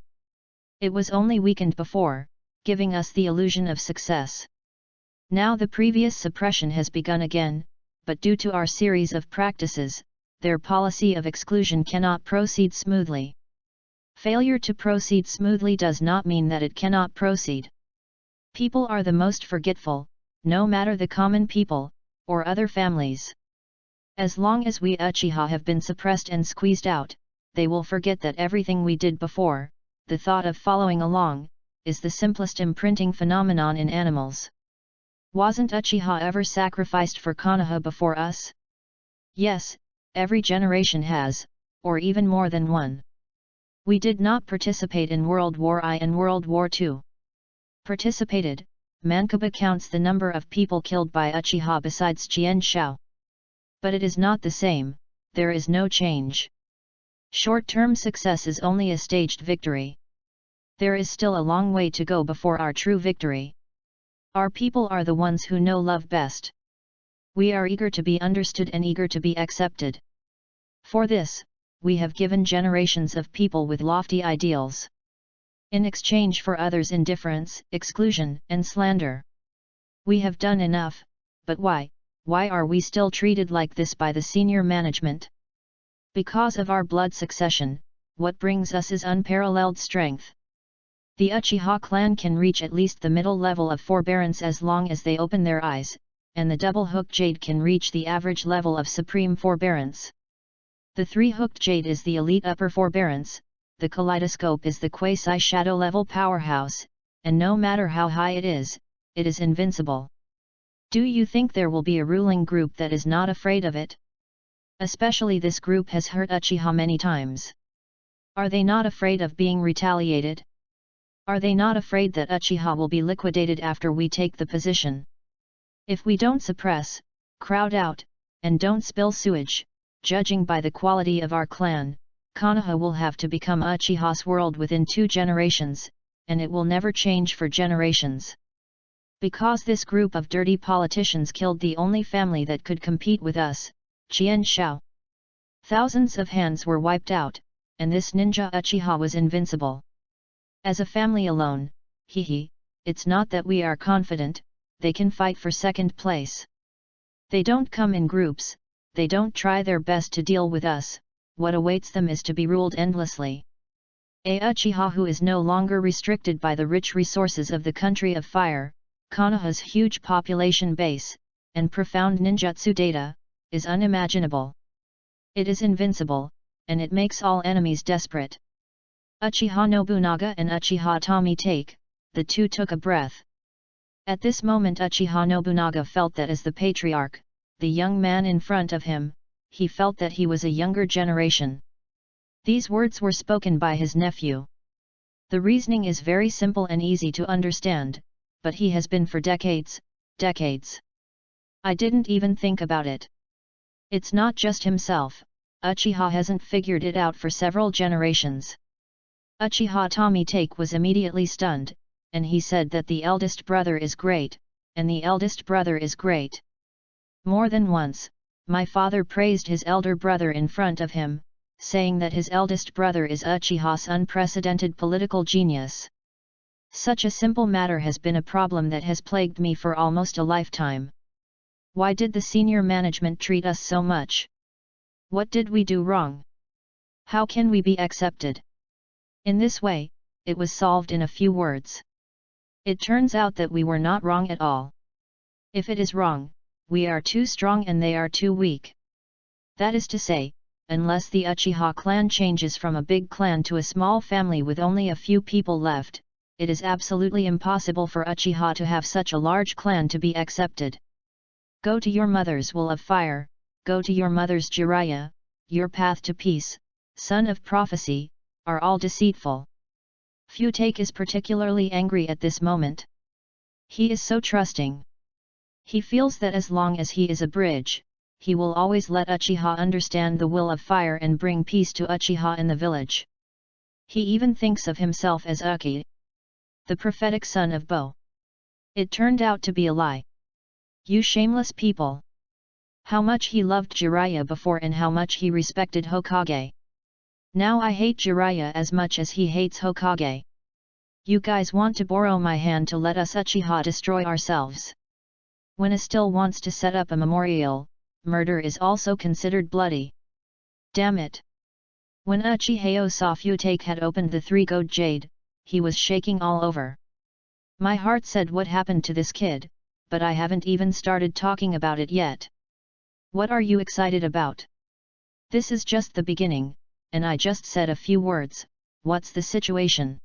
Speaker 1: It was only weakened before, giving us the illusion of success. Now the previous suppression has begun again, but due to our series of practices, their policy of exclusion cannot proceed smoothly. Failure to proceed smoothly does not mean that it cannot proceed. People are the most forgetful, no matter the common people, or other families. As long as we Uchiha have been suppressed and squeezed out, they will forget that everything we did before, the thought of following along, is the simplest imprinting phenomenon in animals. Wasn't Uchiha ever sacrificed for Konoha before us? Yes, every generation has, or even more than one. We did not participate in World War I and World War II. Participated, Mankuba counts the number of people killed by Uchiha besides Chien Shao. But it is not the same, there is no change. Short-term success is only a staged victory. There is still a long way to go before our true victory. Our people are the ones who know love best. We are eager to be understood and eager to be accepted. For this, we have given generations of people with lofty ideals. In exchange for others' indifference, exclusion, and slander. We have done enough, but why are we still treated like this by the senior management? Because of our blood succession, what brings us is unparalleled strength. The Uchiha clan can reach at least the middle level of forbearance as long as they open their eyes, and the double-hooked jade can reach the average level of supreme forbearance. The three-hooked jade is the elite upper forbearance, the kaleidoscope is the quasi-shadow level powerhouse, and no matter how high it is invincible. Do you think there will be a ruling group that is not afraid of it? Especially this group has hurt Uchiha many times. Are they not afraid of being retaliated? Are they not afraid that Uchiha will be liquidated after we take the position? If we don't suppress, crowd out, and don't spill sewage, judging by the quality of our clan, Konoha will have to become Uchiha's world within 2 generations, and it will never change for generations. Because this group of dirty politicians killed the only family that could compete with us, Chien Shao. Thousands of hands were wiped out, and this ninja Uchiha was invincible. As a family alone, it's not that we are confident, they can fight for second place. They don't come in groups, they don't try their best to deal with us, what awaits them is to be ruled endlessly. A Uchiha who is no longer restricted by the rich resources of the country of fire, Konoha's huge population base, and profound ninjutsu data, is unimaginable. It is invincible, and it makes all enemies desperate. Uchiha Nobunaga and Uchiha Tomite, the two took a breath. At this moment Uchiha Nobunaga felt that as the patriarch, the young man in front of him, he felt that he was a younger generation. These words were spoken by his nephew. The reasoning is very simple and easy to understand, but he has been for decades. I didn't even think about it. It's not just himself, Uchiha hasn't figured it out for several generations. Uchiha Tomite was immediately stunned, and he said that the eldest brother is great, and the eldest brother is great. More than once, my father praised his elder brother in front of him, saying that his eldest brother is Uchiha's unprecedented political genius. Such a simple matter has been a problem that has plagued me for almost a lifetime. Why did the senior management treat us so much? What did we do wrong? How can we be accepted? In this way, it was solved in a few words. It turns out that we were not wrong at all. If it is wrong, we are too strong and they are too weak. That is to say, unless the Uchiha clan changes from a big clan to a small family with only a few people left, it is absolutely impossible for Uchiha to have such a large clan to be accepted. Go to your mother's wall of fire, go to your mother's Jiraiya, your path to peace, son of prophecy, are all deceitful. Futake is particularly angry at this moment. He is so trusting. He feels that as long as he is a bridge, he will always let Uchiha understand the will of fire and bring peace to Uchiha in the village. He even thinks of himself as Uki, the prophetic son of Bo. It turned out to be a lie. You shameless people! How much he loved Jiraiya before and how much he respected Hokage. Now I hate Jiraiya as much as he hates Hokage. You guys want to borrow my hand to let us Uchiha destroy ourselves. When a still wants to set up a memorial, murder is also considered bloody. Damn it! When Uchihas saw Futake had opened the three-gold jade, he was shaking all over. My heart said, what happened to this kid, but I haven't even started talking about it yet. What are you excited about? This is just the beginning, and I just said a few words. What's the situation?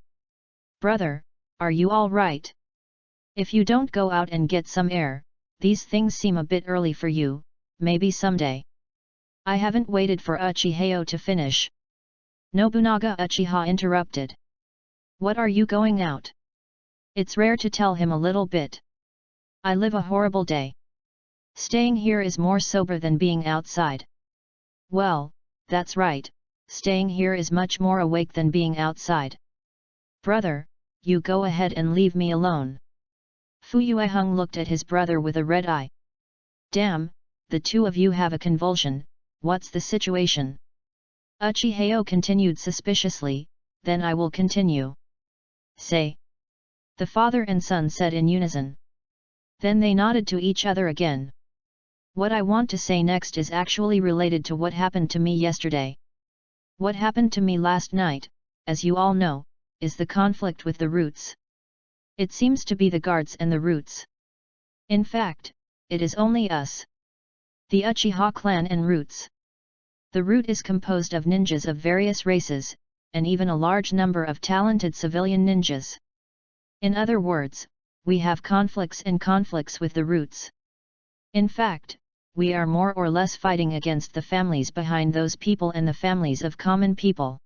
Speaker 1: Brother, are you all right? If you don't go out and get some air, these things seem a bit early for you, maybe someday. I haven't waited for Uchihas to finish. Nobunaga Uchiha interrupted. What are you going out? It's rare to tell him a little bit. I live a horrible day. Staying here is more sober than being outside. Well, that's right, staying here is much more awake than being outside. Brother, you go ahead and leave me alone. Fu Yueheng looked at his brother with a red eye. Damn, the two of you have a convulsion, what's the situation? Uchihas continued suspiciously, then I will continue. Say. The father and son said in unison. Then they nodded to each other again. What I want to say next is actually related to what happened to me yesterday. What happened to me last night, as you all know, is the conflict with the roots. It seems to be the guards and the roots. In fact, it is only us. The Uchiha clan and roots. The root is composed of ninjas of various races, and even a large number of talented civilian ninjas. In other words, we have conflicts with the roots. In fact, we are more or less fighting against the families behind those people and the families of common people.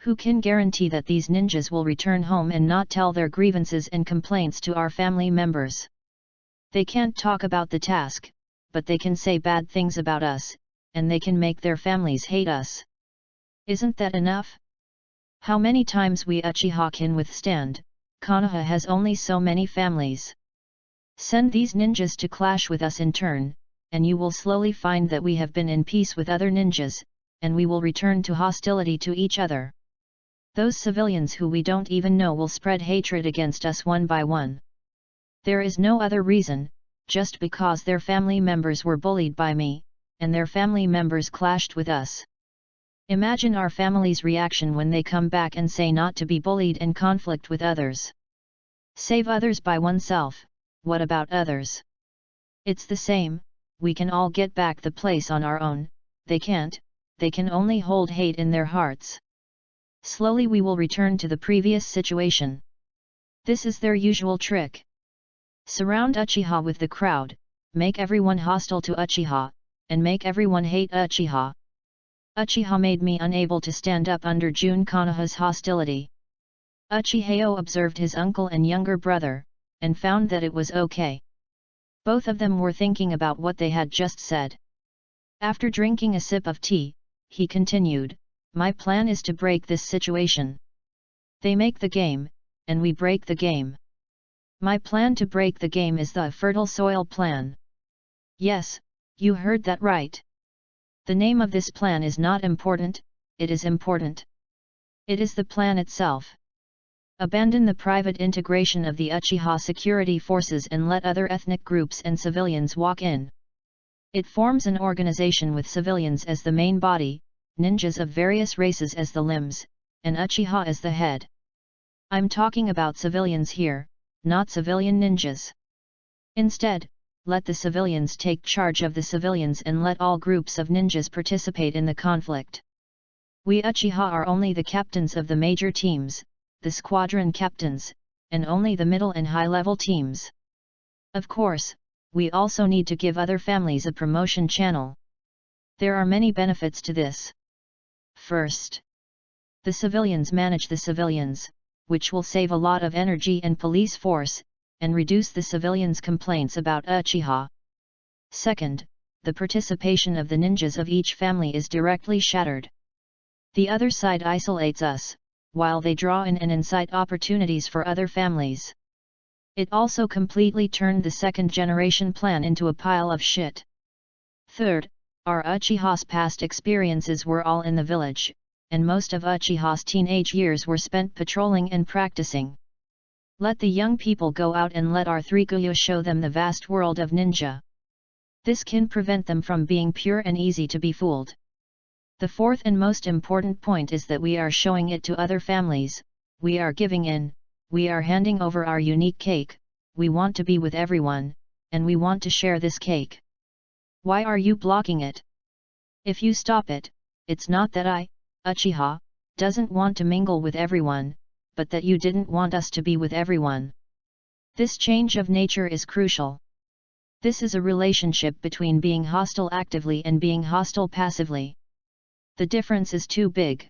Speaker 1: Who can guarantee that these ninjas will return home and not tell their grievances and complaints to our family members? They can't talk about the task, but they can say bad things about us, and they can make their families hate us. Isn't that enough? How many times we Uchiha can withstand? Konoha has only so many families. Send these ninjas to clash with us in turn, and you will slowly find that we have been in peace with other ninjas, and we will return to hostility to each other. Those civilians who we don't even know will spread hatred against us one by one. There is no other reason, just because their family members were bullied by me, and their family members clashed with us. Imagine our family's reaction when they come back and say not to be bullied and conflict with others. Save others by oneself, what about others? It's the same, we can all get back the place on our own, they can't, they can only hold hate in their hearts. Slowly we will return to the previous situation. This is their usual trick. Surround Uchiha with the crowd, make everyone hostile to Uchiha, and make everyone hate Uchiha. Uchiha made me unable to stand up under Jun Konoha's hostility. Uchiheo observed his uncle and younger brother, and found that it was okay. Both of them were thinking about what they had just said. After drinking a sip of tea, he continued, "My plan is to break this situation. They make the game, and we break the game. My plan to break the game is the fertile soil plan." Yes, you heard that right. The name of this plan is not important, it is important. It is the plan itself. Abandon the private integration of the Uchiha security forces and let other ethnic groups and civilians walk in. It forms an organization with civilians as the main body, ninjas of various races as the limbs, and Uchiha as the head. I'm talking about civilians here, not civilian ninjas. Instead, let the civilians take charge of the civilians and let all groups of ninjas participate in the conflict. We Uchiha are only the captains of the major teams, the squadron captains, and only the middle and high-level teams. Of course, we also need to give other families a promotion channel. There are many benefits to this. First, the civilians manage the civilians, which will save a lot of energy and police force, and reduce the civilians' complaints about Uchiha. Second, the participation of the ninjas of each family is directly shattered. The other side isolates us, while they draw in and incite opportunities for other families. It also completely turned the second-generation plan into a pile of shit. Third, our Uchiha's past experiences were all in the village, and most of Uchiha's teenage years were spent patrolling and practicing. Let the young people go out and let our three Guyo show them the vast world of ninja. This can prevent them from being pure and easy to be fooled. The fourth and most important point is that we are showing it to other families, we are giving in, we are handing over our unique cake, we want to be with everyone, and we want to share this cake. Why are you blocking it? If you stop it, it's not that I, Uchiha, doesn't want to mingle with everyone, but that you didn't want us to be with everyone. This change of nature is crucial. This is a relationship between being hostile actively and being hostile passively. The difference is too big.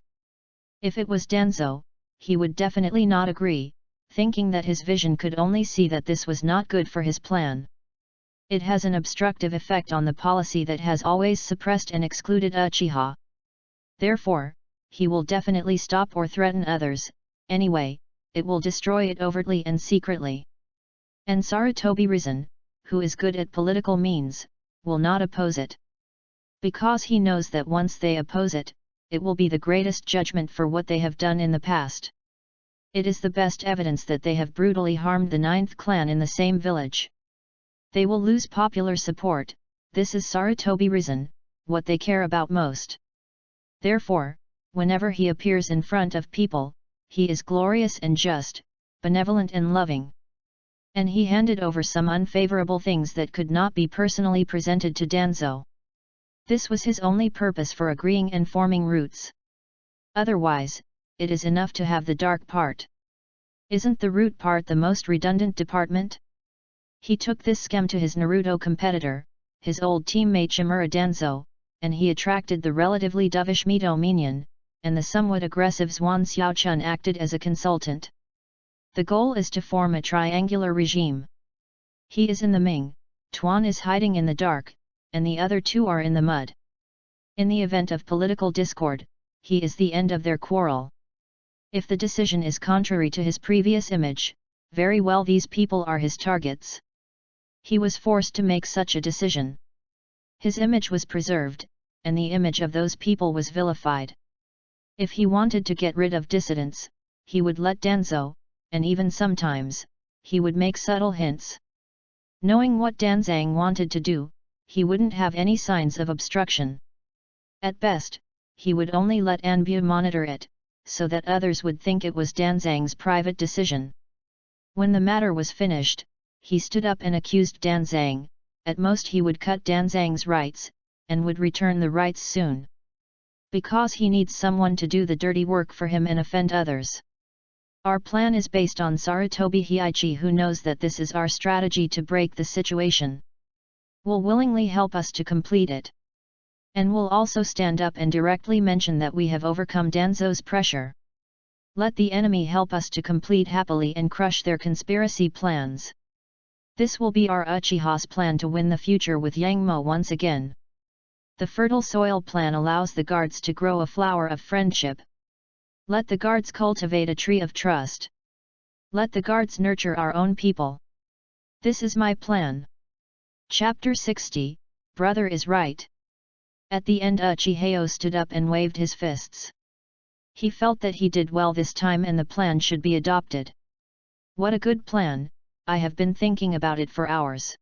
Speaker 1: If it was Danzo, he would definitely not agree, thinking that his vision could only see that this was not good for his plan. It has an obstructive effect on the policy that has always suppressed and excluded Uchiha. Therefore, he will definitely stop or threaten others, anyway, it will destroy it overtly and secretly. And Sarutobi Risen, who is good at political means, will not oppose it. Because he knows that once they oppose it, it will be the greatest judgment for what they have done in the past. It is the best evidence that they have brutally harmed the 9th clan in the same village. They will lose popular support, this is Sarutobi Risen, what they care about most. Therefore, whenever he appears in front of people, he is glorious and just, benevolent and loving. And he handed over some unfavorable things that could not be personally presented to Danzo. This was his only purpose for agreeing and forming roots. Otherwise, it is enough to have the dark part. Isn't the root part the most redundant department? He took this scheme to his Naruto competitor, his old teammate Shimura Danzo, and he attracted the relatively dovish Mito Minion, and the somewhat aggressive Zwan Xiaochun acted as a consultant. The goal is to form a triangular regime. He is in the Ming, Tuan is hiding in the dark, and the other two are in the mud. In the event of political discord, he is the end of their quarrel. If the decision is contrary to his previous image, very well these people are his targets. He was forced to make such a decision. His image was preserved, and the image of those people was vilified. If he wanted to get rid of dissidents, he would let Danzo, and even sometimes, he would make subtle hints. Knowing what Danzang wanted to do, he wouldn't have any signs of obstruction. At best, he would only let Anbu monitor it, so that others would think it was Danzang's private decision. When the matter was finished, he stood up and accused Danzang, at most he would cut Danzang's rights, and would return the rights soon. Because he needs someone to do the dirty work for him and offend others. Our plan is based on Sarutobi Hiichi, who knows that this is our strategy to break the situation. Will willingly help us to complete it. And will also stand up and directly mention that we have overcome Danzo's pressure. Let the enemy help us to complete happily and crush their conspiracy plans. This will be our Uchihas plan to win the future with Yangmo once again. The fertile soil plan allows the guards to grow a flower of friendship. Let the guards cultivate a tree of trust. Let the guards nurture our own people. This is my plan. Chapter 60, Brother is right. At the end, Uchihas stood up and waved his fists. He felt that he did well this time and the plan should be adopted. What a good plan, I have been thinking about it for hours.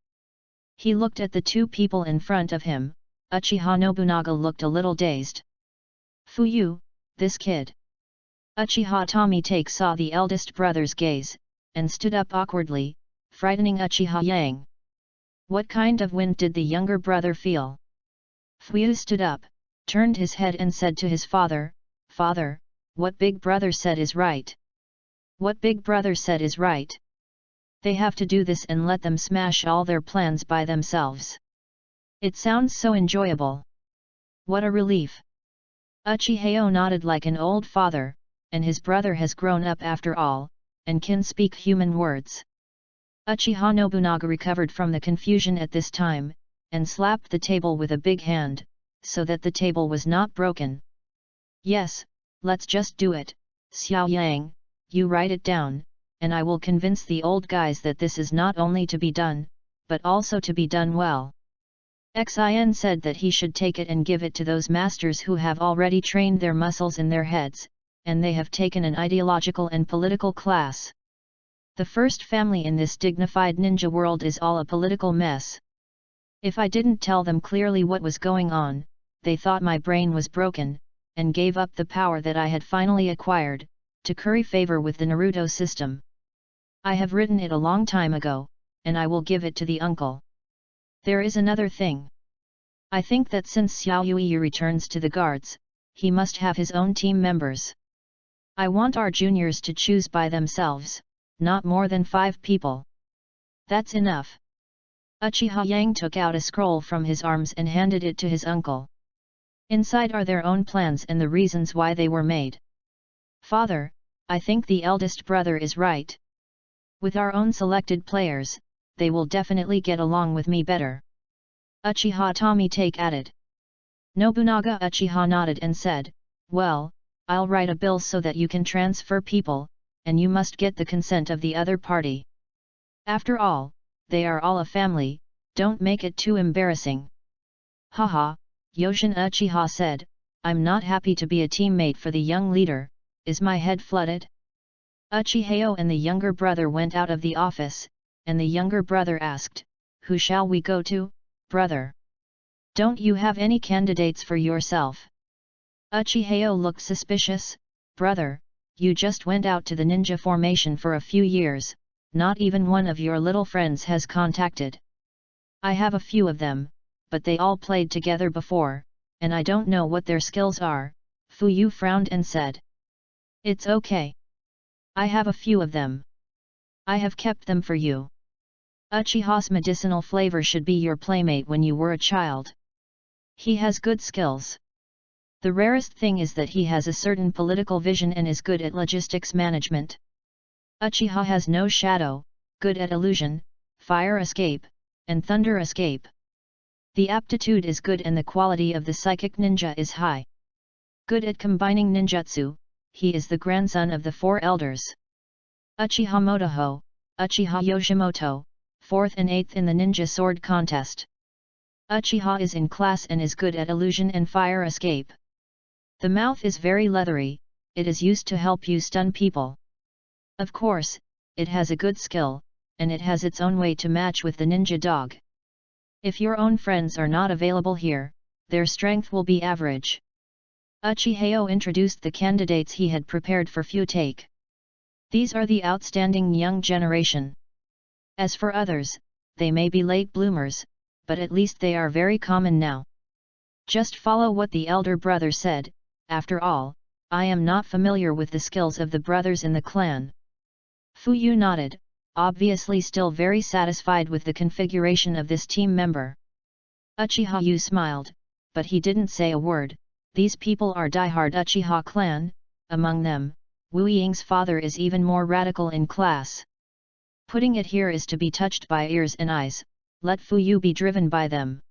Speaker 1: He looked at the two people in front of him. Uchiha Nobunaga looked a little dazed. Fuyu, this kid. Uchiha Tomitake saw the eldest brother's gaze, and stood up awkwardly, frightening Uchiha Yang. What kind of wind did the younger brother feel? Fuyu stood up, turned his head and said to his father, "Father, what big brother said is right. What big brother said is right. They have to do this and let them smash all their plans by themselves. It sounds so enjoyable. What a relief." Uchihao nodded like an old father, and his brother has grown up after all, and can speak human words. Uchiha Nobunaga recovered from the confusion at this time, and slapped the table with a big hand, so that the table was not broken. "Yes, let's just do it, Xiao Yang, you write it down, and I will convince the old guys that this is not only to be done, but also to be done well." Xin said that he should take it and give it to those masters who have already trained their muscles in their heads, and they have taken an ideological and political class. The first family in this dignified ninja world is all a political mess. If I didn't tell them clearly what was going on, they thought my brain was broken, and gave up the power that I had finally acquired, to curry favor with the Naruto system. I have written it a long time ago, and I will give it to the uncle. There is another thing. I think that since Xiao Yuiyu returns to the guards, he must have his own team members. I want our juniors to choose by themselves, not more than 5 people. That's enough. Uchiha Yang took out a scroll from his arms and handed it to his uncle. Inside are their own plans and the reasons why they were made. "Father, I think the eldest brother is right. With our own selected players, they will definitely get along with me better." Uchiha Tomitake added. Nobunaga Uchiha nodded and said, "Well, I'll write a bill so that you can transfer people, and you must get the consent of the other party. After all, they are all a family, don't make it too embarrassing." "Haha," Yoshin Uchiha said, "I'm not happy to be a teammate for the young leader, is my head flooded?" Uchihao and the younger brother went out of the office, and the younger brother asked, "Who shall we go to, brother? Don't you have any candidates for yourself?" Uchihao looked suspicious. "Brother, you just went out to the ninja formation for a few years, not even one of your little friends has contacted." "I have a few of them, but they all played together before, and I don't know what their skills are," Fuyu frowned and said. "It's okay. I have a few of them. I have kept them for you. Uchiha's medicinal flavor should be your playmate when you were a child. He has good skills. The rarest thing is that he has a certain political vision and is good at logistics management. Uchiha has no shadow, good at illusion, fire escape, and thunder escape. The aptitude is good and the quality of the psychic ninja is high. Good at combining ninjutsu, he is the grandson of the 4 elders. Uchiha Motoho, Uchiha Yoshimoto, 4th and 8th in the ninja sword contest. Uchiha is in class and is good at illusion and fire escape. The mouth is very leathery, it is used to help you stun people. Of course, it has a good skill, and it has its own way to match with the ninja dog. If your own friends are not available here, their strength will be average." Uchihao introduced the candidates he had prepared for Futake. These are the outstanding young generation. As for others, they may be late bloomers, but at least they are very common now. Just follow what the elder brother said, after all, I am not familiar with the skills of the brothers in the clan. Fuyu nodded, obviously still very satisfied with the configuration of this team member. Uchiha Yu smiled, but he didn't say a word. These people are diehard Uchiha clan. Among them, Wu Ying's father is even more radical in class. Putting it here is to be touched by ears and eyes, let Fuyu be driven by them.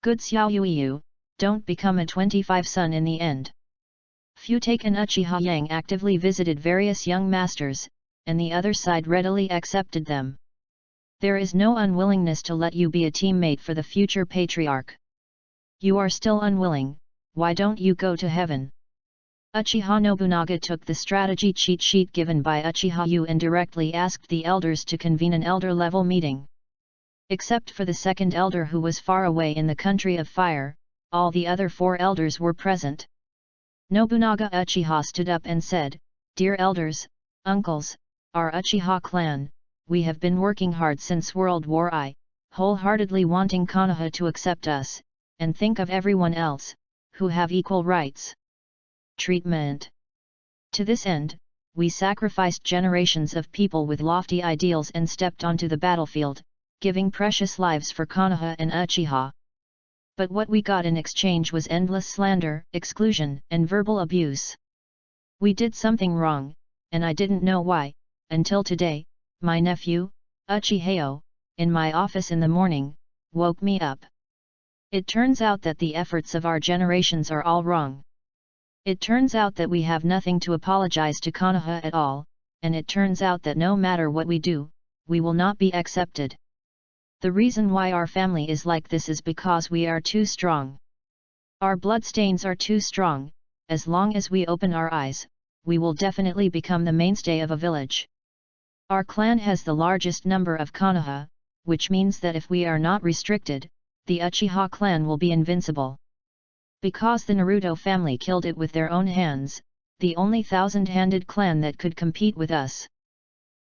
Speaker 1: Good Xiao Yuiyu, don't become a 25 son in the end. Futake and Uchiha Yang actively visited various young masters, and the other side readily accepted them. There is no unwillingness to let you be a teammate for the future patriarch. You are still unwilling, why don't you go to heaven? Uchiha Nobunaga took the strategy cheat sheet given by Uchiha Yu and directly asked the elders to convene an elder-level meeting. Except for the second elder who was far away in the country of fire, all the other 4 elders were present. Nobunaga Uchiha stood up and said, "Dear elders, uncles, our Uchiha clan, we have been working hard since World War I, wholeheartedly wanting Konoha to accept us, and think of everyone else, who have equal rights. Treatment. To this end, we sacrificed generations of people with lofty ideals and stepped onto the battlefield, giving precious lives for Konoha and Uchiha. But what we got in exchange was endless slander, exclusion, and verbal abuse. We did something wrong, and I didn't know why, until today. My nephew, Uchiheo, in my office in the morning, woke me up. It turns out that the efforts of our generations are all wrong. It turns out that we have nothing to apologize to Konoha at all, and it turns out that no matter what we do, we will not be accepted. The reason why our family is like this is because we are too strong. Our bloodstains are too strong. As long as we open our eyes, we will definitely become the mainstay of a village. Our clan has the largest number of Konoha, which means that if we are not restricted, the Uchiha clan will be invincible. Because the Naruto family killed it with their own hands, the only 1,000-handed clan that could compete with us.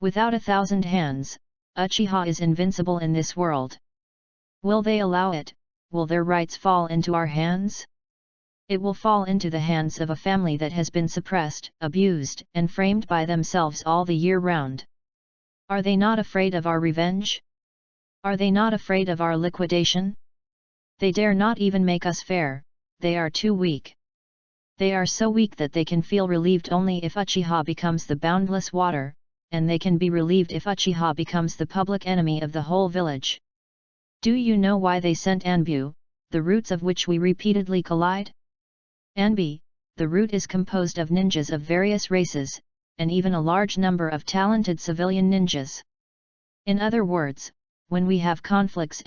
Speaker 1: Without 1,000 hands, Uchiha is invincible in this world. Will they allow it? Will their rights fall into our hands? It will fall into the hands of a family that has been suppressed, abused, and framed by themselves all the year round. Are they not afraid of our revenge? Are they not afraid of our liquidation? They dare not even make us fair, they are too weak. They are so weak that they can feel relieved only if Uchiha becomes the boundless water, and they can be relieved if Uchiha becomes the public enemy of the whole village. Do you know why they sent Anbu, the roots of which we repeatedly collide? Anbi, the root is composed of ninjas of various races, and even a large number of talented civilian ninjas. In other words, when we have conflicts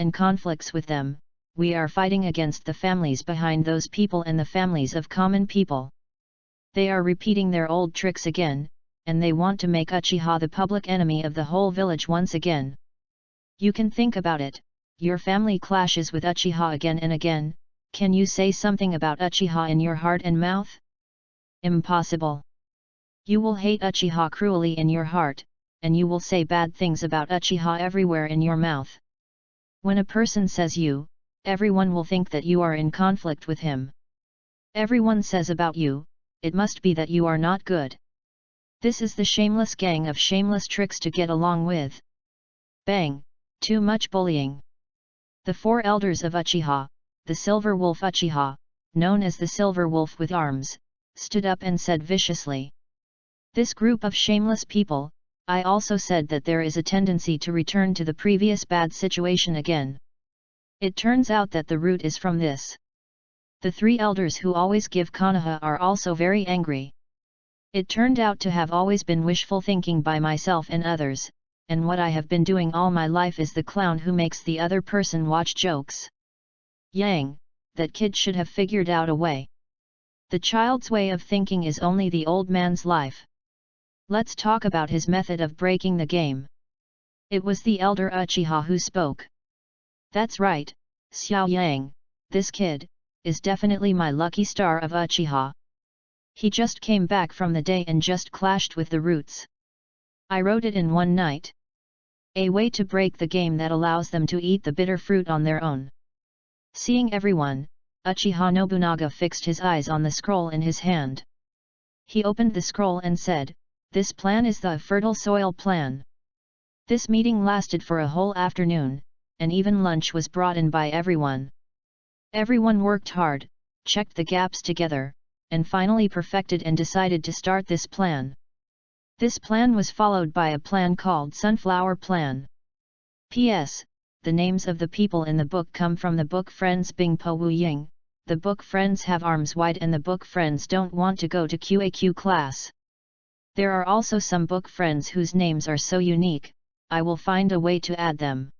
Speaker 1: with them, we are fighting against the families behind those people and the families of common people. They are repeating their old tricks again, and they want to make Uchiha the public enemy of the whole village once again. You can think about it, your family clashes with Uchiha again and again. Can you say something about Uchiha in your heart and mouth? Impossible. You will hate Uchiha cruelly in your heart, and you will say bad things about Uchiha everywhere in your mouth. When a person says you, everyone will think that you are in conflict with him. Everyone says about you, it must be that you are not good. This is the shameless gang of shameless tricks to get along with. Bang! Too much bullying. The 4 elders of Uchiha, the Silver Wolf Uchiha, known as the Silver Wolf with arms, stood up and said viciously. This group of shameless people, I also said that there is a tendency to return to the previous bad situation again. It turns out that the root is from this. The 3 elders who always give Konoha are also very angry. It turned out to have always been wishful thinking by myself and others, and what I have been doing all my life is the clown who makes the other person watch jokes. Yang, that kid should have figured out a way. The child's way of thinking is only the old man's life. Let's talk about his method of breaking the game. It was the elder Uchiha who spoke. That's right, Xiao Yang, this kid, is definitely my lucky star of Uchiha. He just came back from the day and just clashed with the roots. I wrote it in one night. A way to break the game that allows them to eat the bitter fruit on their own. Seeing everyone, Uchiha Nobunaga fixed his eyes on the scroll in his hand. He opened the scroll and said, "This plan is the fertile soil plan." This meeting lasted for a whole afternoon, and even lunch was brought in by everyone. Everyone worked hard, checked the gaps together, and finally perfected and decided to start this plan. This plan was followed by a plan called Sunflower Plan. P.S. The names of the people in the book come from the book Friends Bing Po Wu Ying. The book friends have arms wide and the book friends don't want to go to QAQ class. There are also some book friends whose names are so unique, I will find a way to add them.